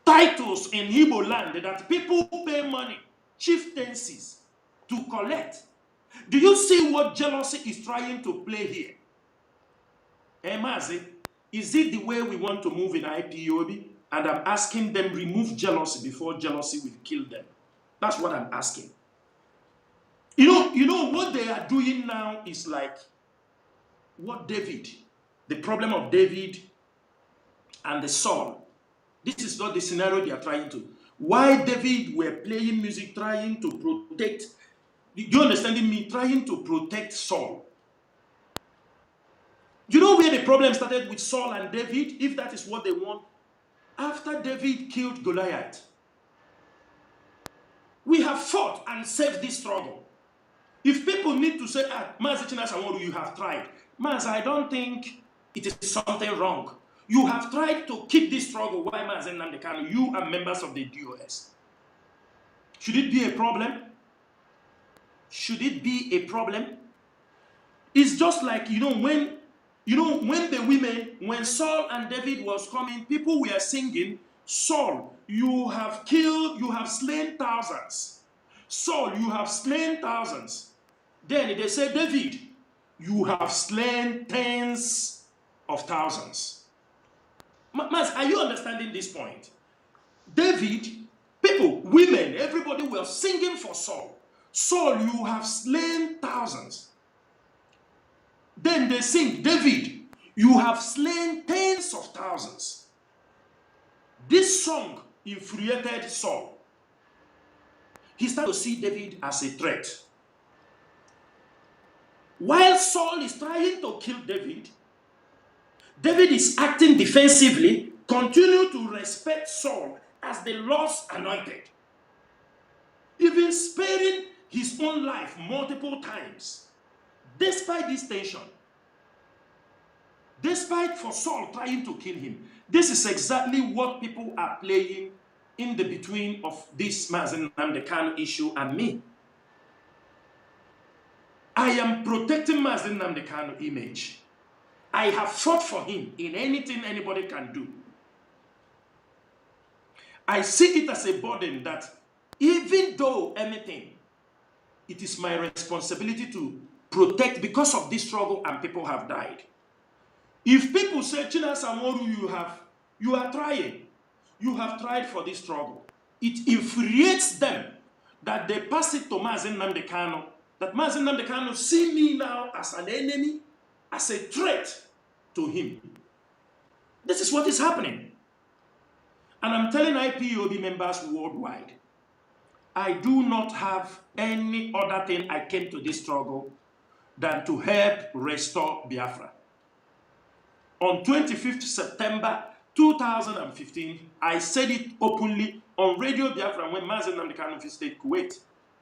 Titles in Igbo land that people pay money, chieftaincies, to collect. Do you see what jealousy is trying to play here? Mazi, is it the way we want to move in IPOB? And I'm asking them remove jealousy before jealousy will kill them. That's what I'm asking. You know what they are doing now is like what David, the problem of David and the Saul. This is not the scenario they are trying to. Why David were playing music trying to protect. Do you understand me? Trying to protect Saul. You know where the problem started with Saul and David, if that is what they want? After David killed Goliath. We have fought and saved this struggle. If people need to say, Mazi Chinasa Nworu, you have tried. Mazi, I don't think it is something wrong. You have tried to keep this struggle. Why Mazi Nnamdi Kanu? You are members of the DOS. Should it be a problem? Should it be a problem? It's just like, when the women, when Saul and David was coming, people were singing, Saul, you have killed, you have slain thousands. Saul, you have slain thousands. Then they say, David, you have slain tens of thousands. Mas, are you understanding this point? David, people, women, everybody were singing for Saul. Saul, you have slain thousands. Then they sing, David, you have slain tens of thousands. This song infuriated Saul. He started to see David as a threat. While Saul is trying to kill David, David is acting defensively, continue to respect Saul as the Lord's anointed, even sparing his own life multiple times. Despite this tension, despite for Saul trying to kill him, this is exactly what people are playing in the between of this Mazi Nnamdi Kanu issue and me. I am protecting Mazi Nnamdi Kanu image. I have fought for him in anything anybody can do. I see it as a burden that even though anything, it is my responsibility to protect because of this struggle and people have died. If people say, Chinasa Nworu, you are trying. You have tried for this struggle. It infuriates them that they pass it to Mazi Nnamdi Kanu, that Mazi Nnamdi Kanu see me now as an enemy, as a threat to him. This is what is happening. And I'm telling IPOB members worldwide, I do not have any other thing I came to this struggle than to help restore Biafra. On 25th September 2015, I said it openly on Radio Biafra when Mazi Nnamdi Kanu visited Kuwait,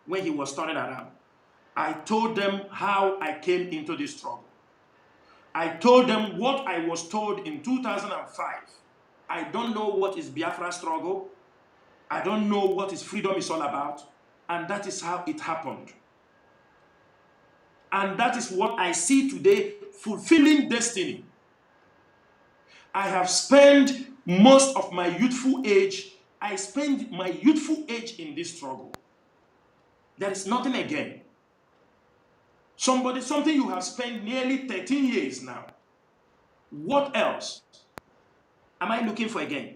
when he was turning around. I told them how I came into this struggle. I told them what I was told in 2005. I don't know what is Biafra struggle. I don't know what is freedom is all about. And that is how it happened. And that is what I see today, fulfilling destiny. I have spent most of my youthful age, I spent my youthful age in this struggle. There is nothing again. Something you have spent nearly 13 years now. What else am I looking for again?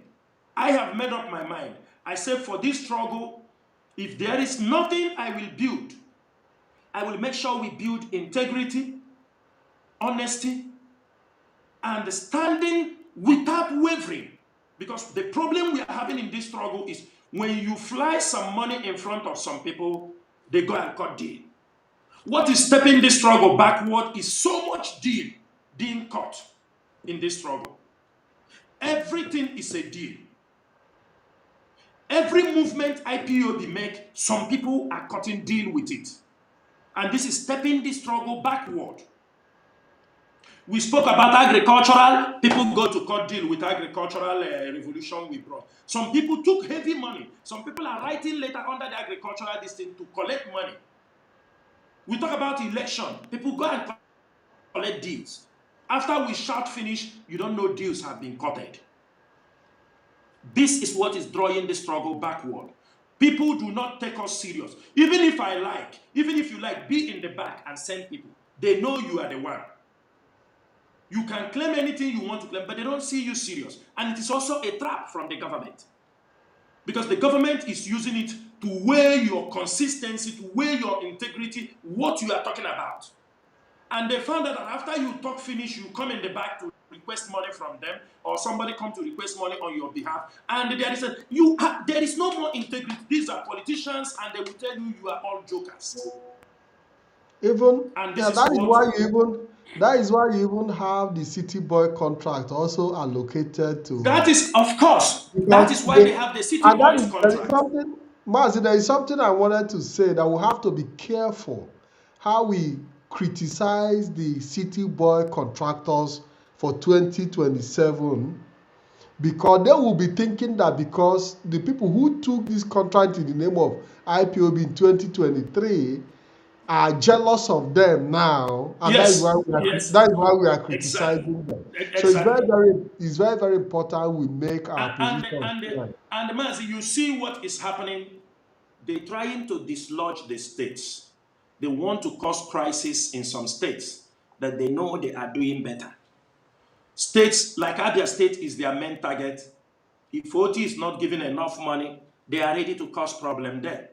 I have made up my mind. I said for this struggle, if there is nothing I will build, I will make sure we build integrity, honesty, and standing without wavering. Because the problem we are having in this struggle is when you fly some money in front of some people, they go and cut deal. What is stepping this struggle backward is so much deal being cut in this struggle. Everything is a deal. Every movement IPOB make, some people are cutting deal with it. And this is stepping the struggle backward. We spoke about agricultural. People go to cut deal with agricultural revolution we brought. Some people took heavy money. Some people are writing letter under the agricultural thing to collect money. We talk about election. People go and collect deals. After we shout finish, you don't know deals have been cutted. This is what is drawing the struggle backward. People do not take us serious. Even if you like, be in the back and send people. They know you are the one. You can claim anything you want to claim, but they don't see you serious. And it is also a trap from the government. Because the government is using it to weigh your consistency, to weigh your integrity, what you are talking about. And they found out that after you talk finish, you come in the back to request money from them, or somebody come to request money on your behalf, and there is no more integrity. These are politicians, and they will tell you you are all jokers. That is why you even have the City Boy contract also allocated to. That is, of course, that is why they have the City Boys contract. Mazi, there is something I wanted to say that we have to be careful how we criticize the City Boy contractors for 2027, because they will be thinking that because the people who took this contract in the name of IPOB in 2023, are jealous of them now, and that is why Yes, yes, that is why we are exactly, criticizing them. So exactly. it's very, very important we make our And position and clear. and Mazi, you see what is happening. They're trying to dislodge the states. They want to cause crisis in some states that they know they are doing better. States like Abia State is their main target. If OT is not giving enough money, they are ready to cause problem there.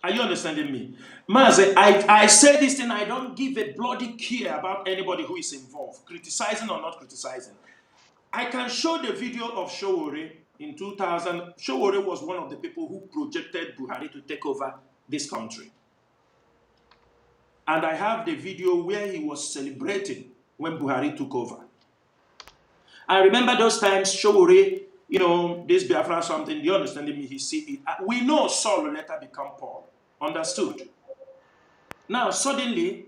Are you understanding me? Mazi, I say this thing, I don't give a bloody care about anybody who is involved, criticizing or not criticizing. I can show the video of Showore in 2000. Showore was one of the people who projected Buhari to take over this country. And I have the video where he was celebrating when Buhari took over. I remember those times, Showore, this Biafra something, you understanding me? He see it. We know Saul will later become Paul. Understood? Now, suddenly,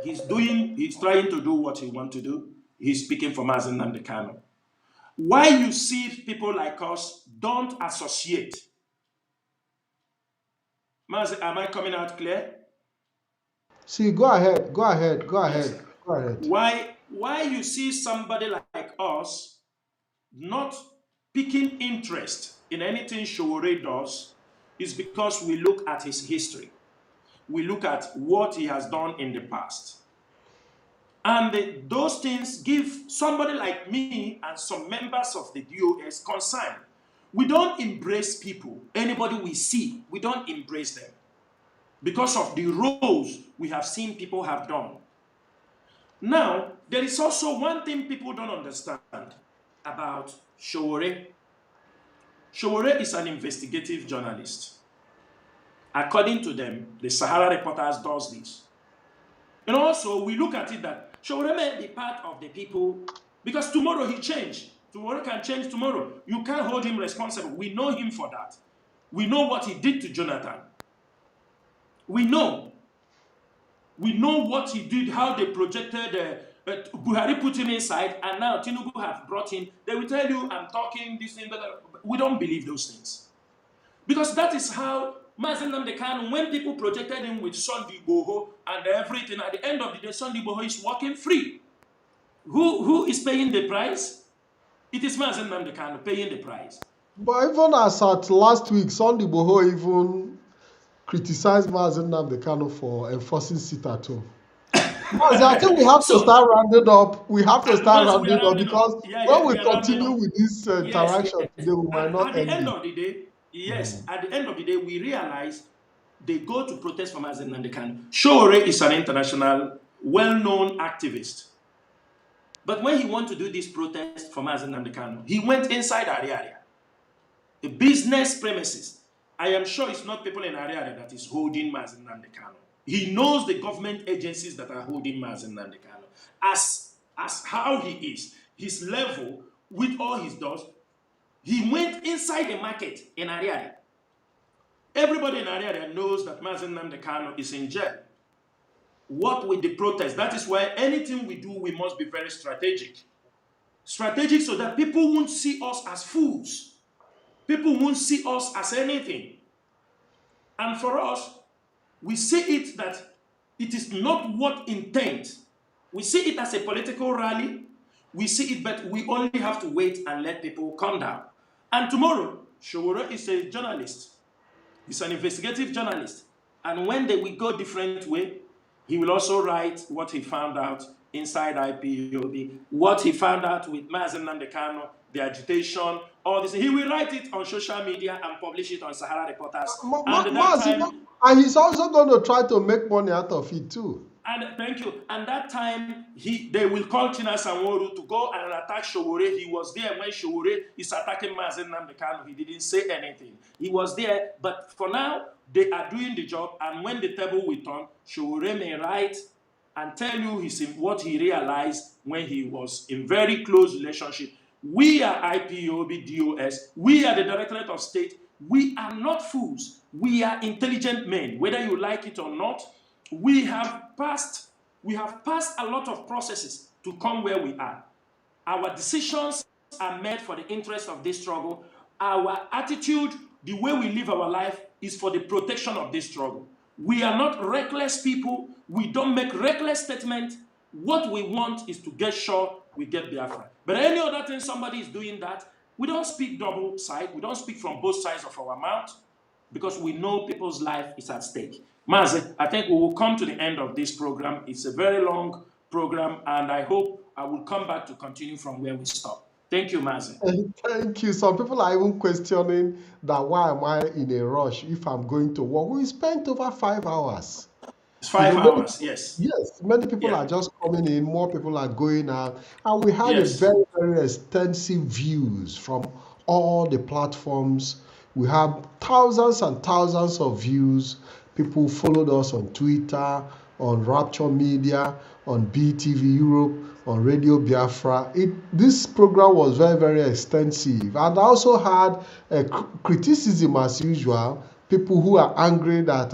he's trying to do what he wants to do. He's speaking for Mazi Nnamdi Kanu. Why you see people like us don't associate? Mazi, am I coming out clear? See, go ahead, go ahead, go Yes. ahead, go ahead. Why you see somebody like us not picking interest in anything Showore does is because we look at his history. We look at what he has done in the past. And those things give somebody like me and some members of the DOS concern. We don't embrace people. Anybody we see, we don't embrace them because of the roles we have seen people have done. Now, there is also one thing people don't understand about Showore. Showore is an investigative journalist. According to them, the Sahara Reporters does this. And also, we look at it that Showore may be part of the people, because tomorrow he changed. Tomorrow can change tomorrow. You can't hold him responsible. We know him for that. We know what he did to Jonathan. We know. We know what he did, how they projected, Buhari put him inside, and now Tinubu have brought him. They will tell you, I'm talking this thing, that. We don't believe those things. Because that is how Mazi Nnamdi Kanu, when people projected him with Sunday Igboho and everything, at the end of the day, Sunday Igboho is walking free. Who is paying the price? It is Mazi Nnamdi Kanu paying the price. But even as at last week, Sunday Boho even criticized Mazi Nnamdi Kanu for enforcing sit at home. Mazi, I think we have to start rounding up. We have to start rounding up because when we continue with this interaction today, we might not end it. At the end of the day, we realize they go to protest for Mazi Nnamdi Kanu. Showore is an international, well-known activist. But when he wanted to do this protest for Mazi Nnamdi Kanu, he went inside Ariaria, a business premises. I am sure it's not people in Ariaria that is holding Mazi Nnamdi Kanu. He knows the government agencies that are holding Mazi Nnamdi Kanu. As how he is, his level, with all his does, he went inside the market in Ariaria. Everybody in Ariaria knows that Mazi Nnamdi Kanu is in jail. What with the protest? That is why anything we do, we must be very strategic. Strategic so that people won't see us as fools. People won't see us as anything. And for us, we see it that it is not what intent. We see it as a political rally. We see it, but we only have to wait and let people calm down. And tomorrow, Showore is a journalist. He's an investigative journalist. And when they will go different way, he will also write what he found out inside IPOB, what he found out with Mazi Nnamdi Kanu, the agitation, all this. He will write it on social media and publish it on Sahara Reporters. And he's also going to try to make money out of it too. And thank you. And that time, they will call Chinasa Nworu to go and attack Showore. He was there when Showore is attacking Mazi Nnamdi Kanu. He didn't say anything. He was there, but for now, they are doing the job. And when the table will turn, Showore may write and tell you what he realized when he was in very close relationship. We are IPOB DOS. We are the Directorate of State. We are not fools. We are intelligent men. Whether you like it or not, we have passed a lot of processes to come where we are. Our decisions are made for the interest of this struggle. Our attitude, the way we live our life, is for the protection of this struggle. We are not reckless people. We don't make reckless statements. What we want is to get sure we get Biafra. But any other thing somebody is doing that, we don't speak double side. We don't speak from both sides of our mouth because we know people's life is at stake. Mazi, I think we will come to the end of this program. It's a very long program, and I hope I will come back to continue from where we stop. Thank you, Mazi. Thank you. Some people are even questioning that why am I in a rush if I'm going to work? We spent over 5 hours. It's You 5 hours, yes. yes, many people Yeah, are just coming in, more people are going out, and we had a yes. very, very extensive views from all the platforms. We have thousands and thousands of views. People followed us on Twitter, on Rapture Media, on BTV Europe, on Radio Biafra. This program was very, very extensive, and I also had a criticism as usual. People who are angry that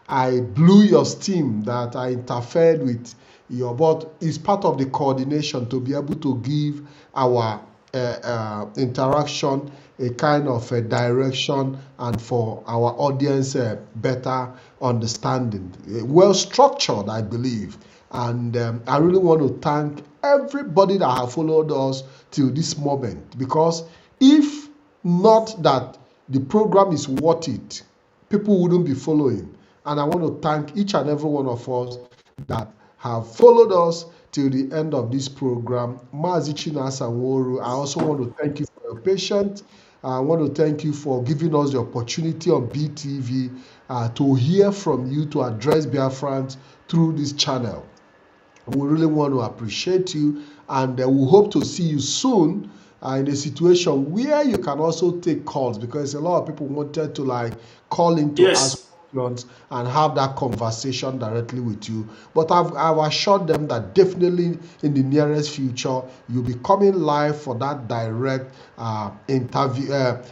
I blew your steam, that I interfered with your, but it's part of the coordination to be able to give our interaction a kind of a direction and for our audience better understanding. Well structured, I believe. And I really want to thank everybody that have followed us till this moment, because if not that the program is worth it, people wouldn't be following. And I want to thank each and every one of us that have followed us till the end of this program. Mazi Chinasa Nworu, I also want to thank you for your patience. I want to thank you for giving us the opportunity on BTV to hear from you, to address Biafrans through this channel. We really want to appreciate you, and we hope to see you soon in a situation where you can also take calls, because a lot of people wanted to call in to ask Yes. questions and have that conversation directly with you. But I've assured them that definitely in the nearest future you'll be coming live for that direct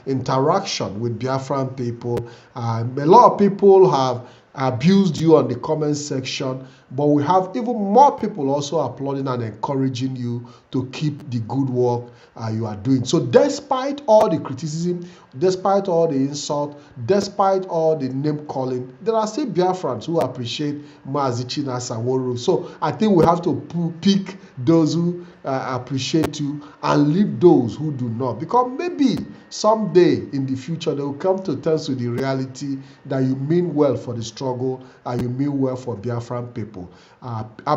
interaction with Biafran people. A lot of people have abused you on the comment section, but we have even more people also applauding and encouraging you to keep the good work you are doing. So despite all the criticism, despite all the insult, despite all the name calling, there are still Biafrans who appreciate Mazi Chinasa Nworu. So I think we have to pick those who appreciate you and leave those who do not, because maybe someday in the future they will come to terms with the reality that you mean well for the struggle and you mean well for Biafran people.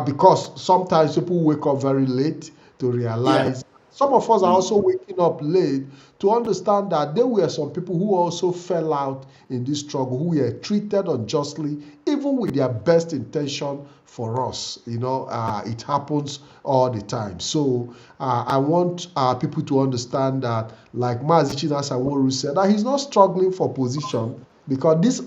Because sometimes people wake up very late to realize. Yeah. Some of us are also waking up late to understand that there were some people who also fell out in this struggle, who were treated unjustly, even with their best intention for us. It happens all the time. So I want people to understand that, like Mazi Chinasa Nworu said, that he's not struggling for position, because this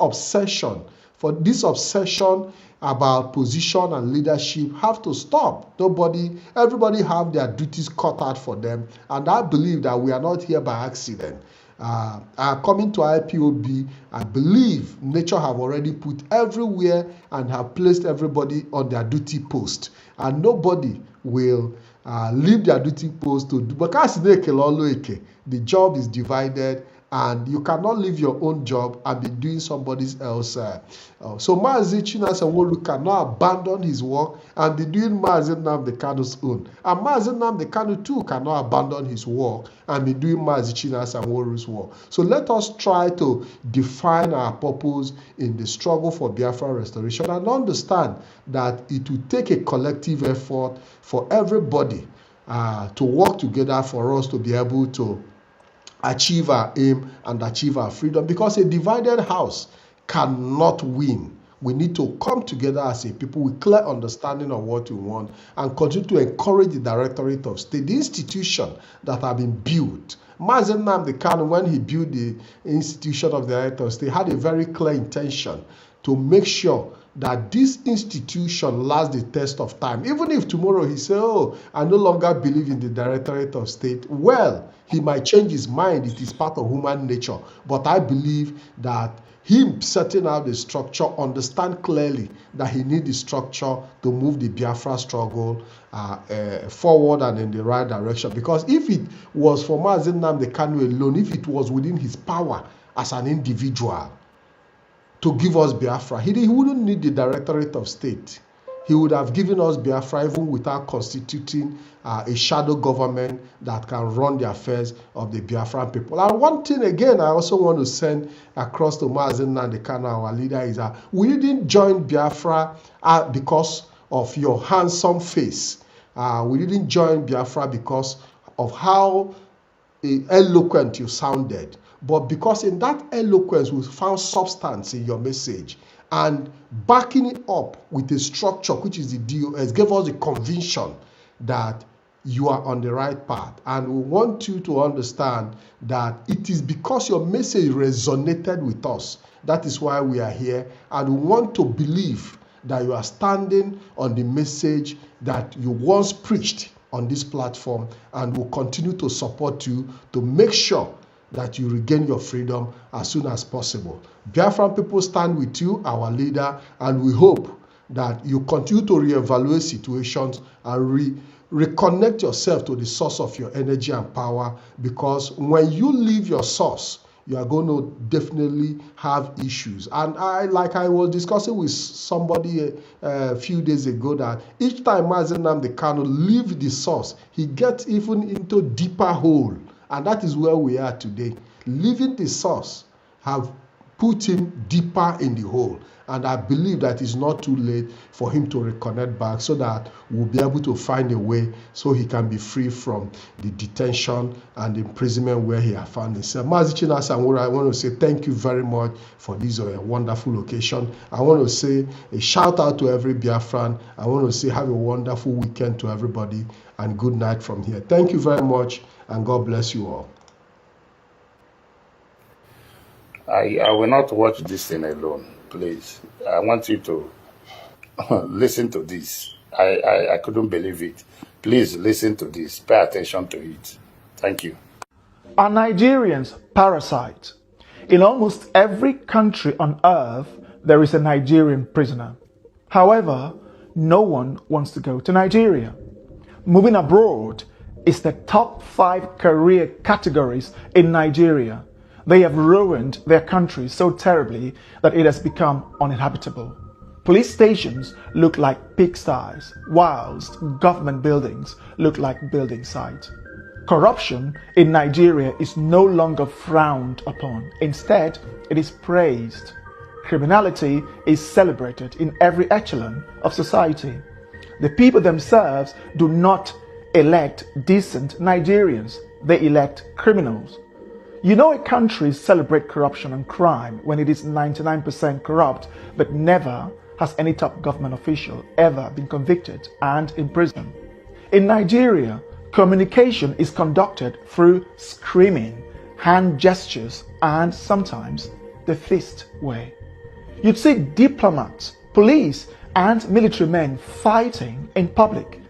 obsession about position and leadership have to stop. Everybody have their duties cut out for them, and I believe that we are not here by accident. Coming to IPOB, I believe nature have already put everywhere and have placed everybody on their duty post, and nobody will leave their duty post to do. Because the job is divided, and you cannot leave your own job and be doing somebody else. So Mazi Chinasa Nworu cannot abandon his work and be doing Mazi Nnamdi Kanu's own. And Mazi Nnamdi Kanu too cannot abandon his work and be doing Mazi Chinasa Nworu's work. So let us try to define our purpose in the struggle for Biafra restoration and understand that it will take a collective effort for everybody to work together for us to be able to achieve our aim and achieve our freedom, because a divided house cannot win. We need to come together as a people with clear understanding of what we want and continue to encourage the Directorate of State, the institution that have been built. Mazi Nnamdi Kanu, when he built the institution of the Directorate of State, had a very clear intention to make sure that this institution lasts the test of time. Even if tomorrow he says, oh, I no longer believe in the Directorate of State, well, he might change his mind. It is part of human nature. But I believe that him setting out the structure, understand clearly that he needs the structure to move the Biafra struggle forward and in the right direction. Because if it was for Mazi Nnamdi Kanu alone, if it was within his power as an individual, to give us Biafra. He wouldn't need the Directorate of State. He would have given us Biafra even without constituting a shadow government that can run the affairs of the Biafran people. And one thing again I also want to send across to Mazi Chinasa Nworu, our leader, is that we didn't join Biafra because of your handsome face. We didn't join Biafra because of how eloquent you sounded, but because in that eloquence we found substance in your message, and backing it up with a structure which is the DOS gave us the conviction that you are on the right path. And we want you to understand that it is because your message resonated with us. That is why we are here, and we want to believe that you are standing on the message that you once preached on this platform, and will continue to support you to make sure that you regain your freedom as soon as possible. Biafran people stand with you, our leader, and we hope that you continue to reevaluate situations and reconnect yourself to the source of your energy and power, because when you leave your source, you are going to definitely have issues. And like I was discussing with somebody a few days ago, that each time Mazi Chinasa Nworu leaves the source, he gets even into deeper hole. And that is where we are today. Leaving the source have put him deeper in the hole. And I believe that it's not too late for him to reconnect back, so that we'll be able to find a way so he can be free from the detention and the imprisonment where he has found himself. Mazi Chinasa Nworu, I want to say thank you very much for this wonderful occasion. I want to say a shout out to every Biafran. I want to say have a wonderful weekend to everybody, and good night from here. Thank you very much, and God bless you all. I will not watch this thing alone. Please, I want you to listen to this. I couldn't believe it. Please listen to this. Pay attention to it. Thank you. Are Nigerians parasites? In almost every country on earth, there is a Nigerian prisoner. However, no one wants to go to Nigeria. Moving abroad is the top 5 career categories in Nigeria. They have ruined their country so terribly that it has become uninhabitable. Police stations look like pigsties, whilst government buildings look like building sites. Corruption in Nigeria is no longer frowned upon. Instead, it is praised. Criminality is celebrated in every echelon of society. The people themselves do not elect decent Nigerians. They elect criminals. You know, a country celebrates corruption and crime when it is 99% corrupt, but never has any top government official ever been convicted and imprisoned. In Nigeria, communication is conducted through screaming, hand gestures, and sometimes the fist way. You'd see diplomats, police, and military men fighting in public.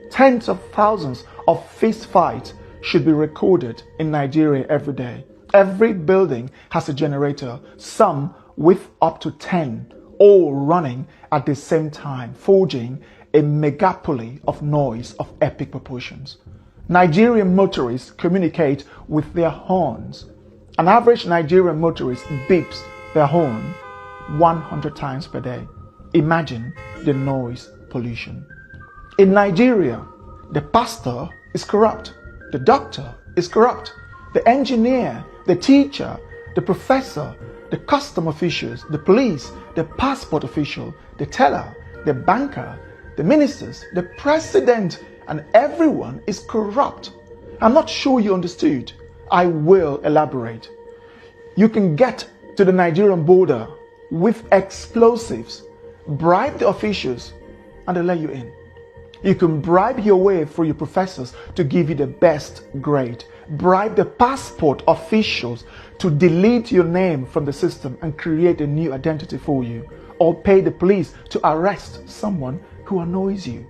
Tens of thousands of fist fights should be recorded in Nigeria every day. Every building has a generator, some with up to 10, all running at the same time, forging a megapoly of noise of epic proportions. Nigerian motorists communicate with their horns. An average Nigerian motorist beeps their horn 100 times per day. Imagine the noise pollution. In Nigeria, the pastor is corrupt. The doctor is corrupt. The engineer, the teacher, the professor, the custom officials, the police, the passport official, the teller, the banker, the ministers, the president, and everyone is corrupt. I'm not sure you understood. I will elaborate. You can get to the Nigerian border with explosives, bribe the officials, and they'll let you in. You can bribe your way through your professors to give you the best grade. Bribe the passport officials to delete your name from the system and create a new identity for you. Or pay the police to arrest someone who annoys you.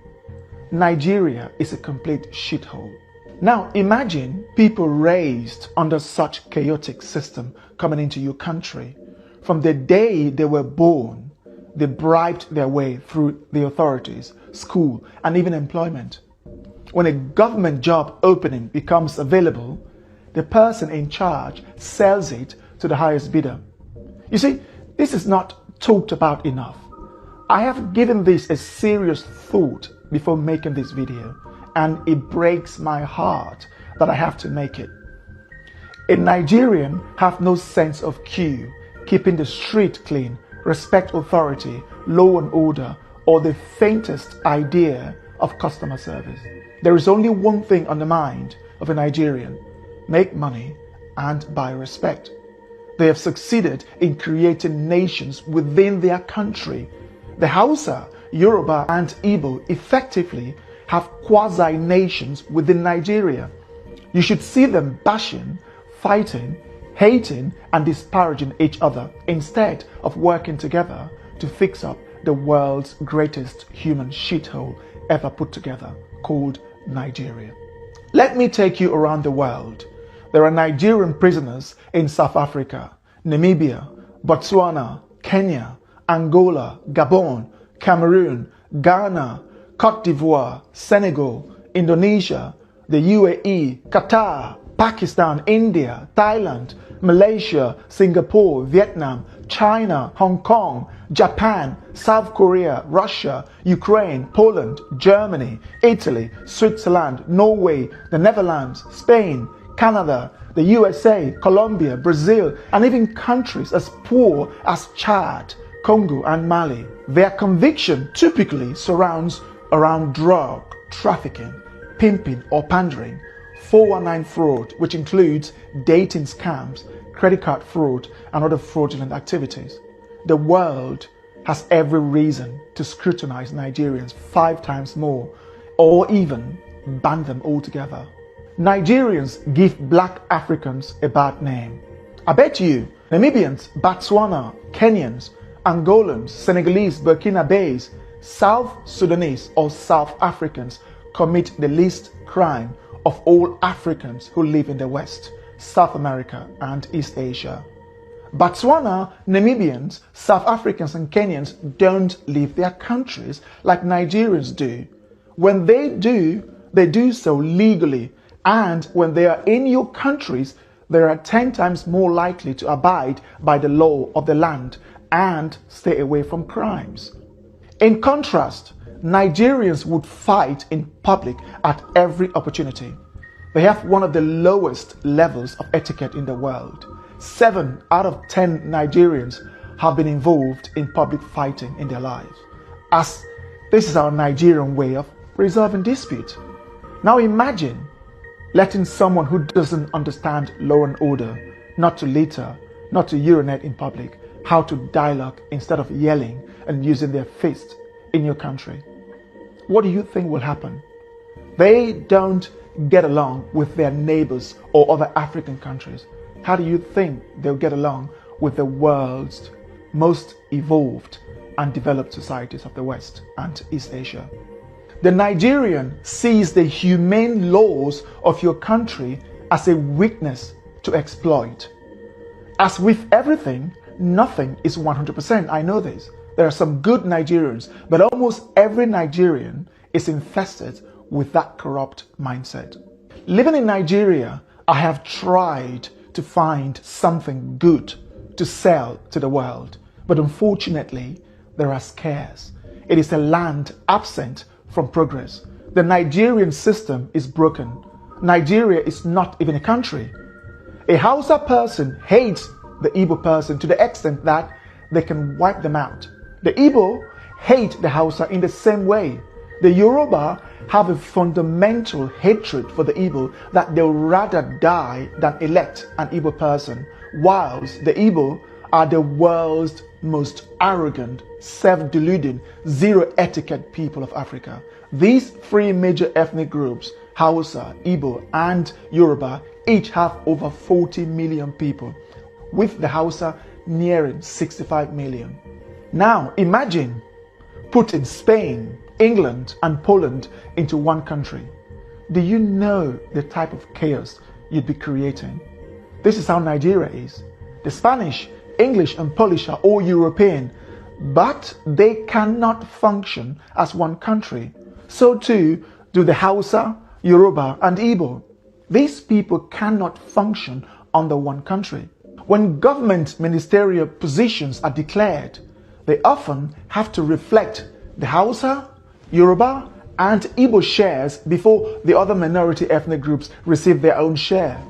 Nigeria is a complete shithole. Now imagine people raised under such chaotic system coming into your country. From the day they were born, they bribed their way through the authorities, school, and even employment. When a government job opening becomes available, the person in charge sells it to the highest bidder. You see, This is not talked about enough. I have given this a serious thought before making this video, and it breaks my heart that I have to make it. A Nigerian have no sense of queue, keeping the street clean, respect authority, law and order, or the faintest idea of customer service. There is only one thing on the mind of a Nigerian: make money and buy respect. They have succeeded in creating nations within their country. The Hausa, Yoruba, and Igbo effectively have quasi-nations within Nigeria. You should see them bashing, fighting, hating, and disparaging each other instead of working together to fix up the world's greatest human shithole ever put together, called Nigeria. Let me take you around the world. There are Nigerian prisoners in South Africa, Namibia, Botswana, Kenya, Angola, Gabon, Cameroon, Ghana, Cote d'Ivoire, Senegal, Indonesia, the UAE, Qatar, Pakistan, India, Thailand, Malaysia, Singapore, Vietnam, China, Hong Kong, Japan, South Korea, Russia, Ukraine, Poland, Germany, Italy, Switzerland, Norway, the Netherlands, Spain, Canada, the USA, Colombia, Brazil, and even countries as poor as Chad, Congo, and Mali. Their conviction typically surrounds around drug trafficking, pimping or pandering, 419 fraud, which includes dating scams, credit card fraud, and other fraudulent activities. The world has every reason to scrutinize Nigerians 5 times more, or even ban them altogether. Nigerians give black Africans a bad name. I bet you Namibians, Botswana, Kenyans, Angolans, Senegalese, Burkinabes, South Sudanese, or South Africans commit the least crime of all Africans who live in the West, South America, and East Asia. Botswana, Namibians, South Africans, and Kenyans don't leave their countries like Nigerians do. When they do so legally, and when they are in your countries, they are 10 times more likely to abide by the law of the land and stay away from crimes. In contrast, Nigerians would fight in public at every opportunity. They have one of the lowest levels of etiquette in the world. 7 out of 10 Nigerians have been involved in public fighting in their lives, as this is our Nigerian way of resolving dispute. Now imagine letting someone who doesn't understand law and order not to litter, not to urinate in public, how to dialogue instead of yelling and using their fists in your country. What do you think will happen? They don't get along with their neighbors or other African countries. How do you think they'll get along with the world's most evolved and developed societies of the West and East Asia? The Nigerian sees the humane laws of your country as a weakness to exploit. As with everything, nothing is 100%. I know this. There are some good Nigerians, but almost every Nigerian is infested with that corrupt mindset. Living in Nigeria, I have tried to find something good to sell to the world, but unfortunately, there are scarce. It is a land absent from progress. The Nigerian system is broken. Nigeria is not even a country. A Hausa person hates the Igbo person to the extent that they can wipe them out. The Igbo hate the Hausa in the same way. The Yoruba have a fundamental hatred for the Igbo that they'll rather die than elect an Igbo person, whilst the Igbo are the world's most arrogant, self-deluding, zero-etiquette people of Africa. These 3 major ethnic groups, Hausa, Igbo, and Yoruba, each have over 40 million people, with the Hausa nearing 65 million. Now imagine putting Spain, England, and Poland into one country. Do you know the type of chaos you'd be creating? This is how Nigeria is. The Spanish, English, and Polish are all European, but they cannot function as one country. So too do the Hausa, Yoruba, and Igbo. These people cannot function under one country. When government ministerial positions are declared, they often have to reflect the Hausa, Yoruba, and Igbo shares before the other minority ethnic groups receive their own share.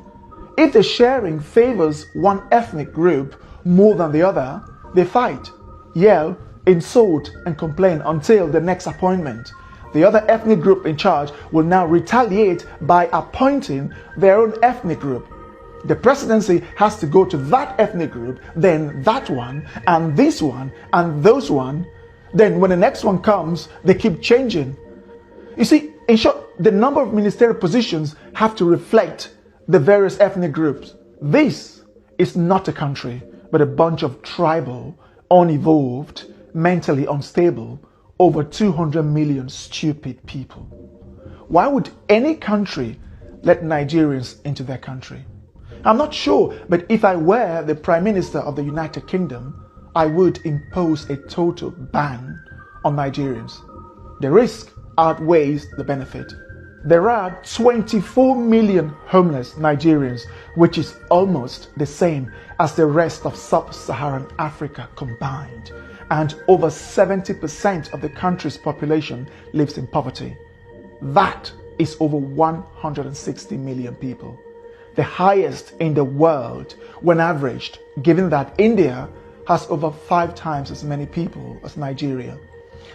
If the sharing favors one ethnic group more than the other, they fight, yell, insult, and complain until the next appointment. The other ethnic group in charge will now retaliate by appointing their own ethnic group. The presidency has to go to that ethnic group, then that one, and this one, and those one. Then when the next one comes, they keep changing. You see, in short, the number of ministerial positions have to reflect the various ethnic groups. This is not a country, but a bunch of tribal, unevolved, mentally unstable, over 200 million stupid people. Why would any country let Nigerians into their country? I'm not sure, but if I were the Prime Minister of the United Kingdom, I would impose a total ban on Nigerians. The risk outweighs the benefit. There are 24 million homeless Nigerians, which is almost the same as the rest of sub-Saharan Africa combined, and over 70% of the country's population lives in poverty. That is over 160 million people, the highest in the world when averaged, given that India has over 5 times as many people as Nigeria.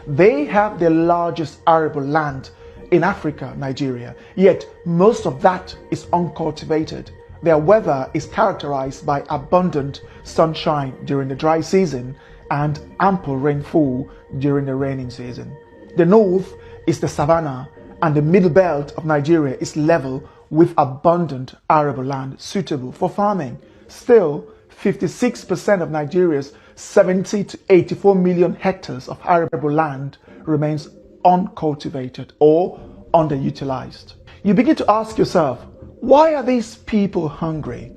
They have the largest arable land in Africa, Nigeria, yet most of that is uncultivated. Their weather is characterized by abundant sunshine during the dry season and ample rainfall during the raining season. The north is the savannah, and the middle belt of Nigeria is level with abundant arable land suitable for farming. Still, 56% of Nigeria's 70 to 84 million hectares of arable land remains uncultivated or underutilized. You begin to ask yourself, why are these people hungry?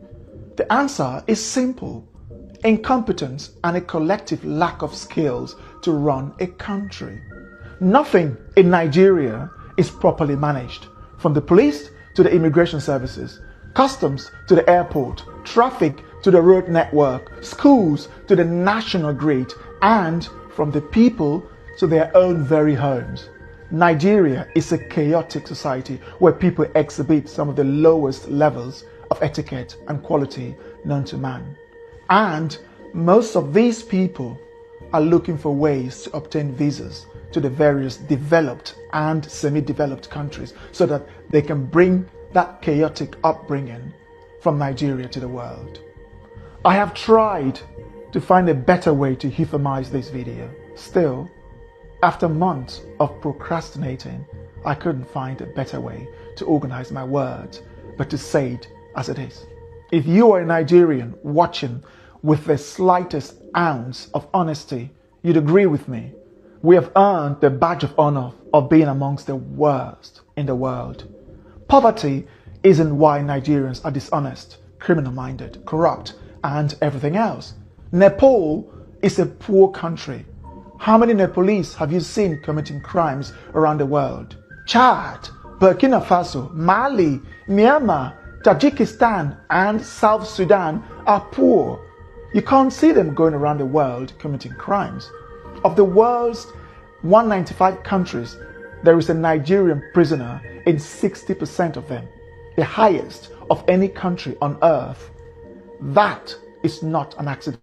The answer is simple: incompetence and a collective lack of skills to run a country. Nothing in Nigeria is properly managed, from the police to the immigration services, customs to the airport, traffic to the road network, schools to the national grid, and from the people to their own very homes. Nigeria is a chaotic society where people exhibit some of the lowest levels of etiquette and quality known to man. And most of these people are looking for ways to obtain visas to the various developed and semi-developed countries so that they can bring that chaotic upbringing from Nigeria to the world. I have tried to find a better way to euphemize this video. Still, after months of procrastinating, I couldn't find a better way to organize my words, but to say it as it is. If you are a Nigerian watching with the slightest ounce of honesty, you'd agree with me. We have earned the badge of honor of being amongst the worst in the world. Poverty isn't why Nigerians are dishonest, criminal-minded, corrupt, and everything else. Nepal is a poor country. How many Nepalese have you seen committing crimes around the world? Chad, Burkina Faso, Mali, Myanmar, Tajikistan, and South Sudan are poor. You can't see them going around the world committing crimes. Of the world's 195 countries, there is a Nigerian prisoner in 60% of them, the highest of any country on earth. That is not an accident.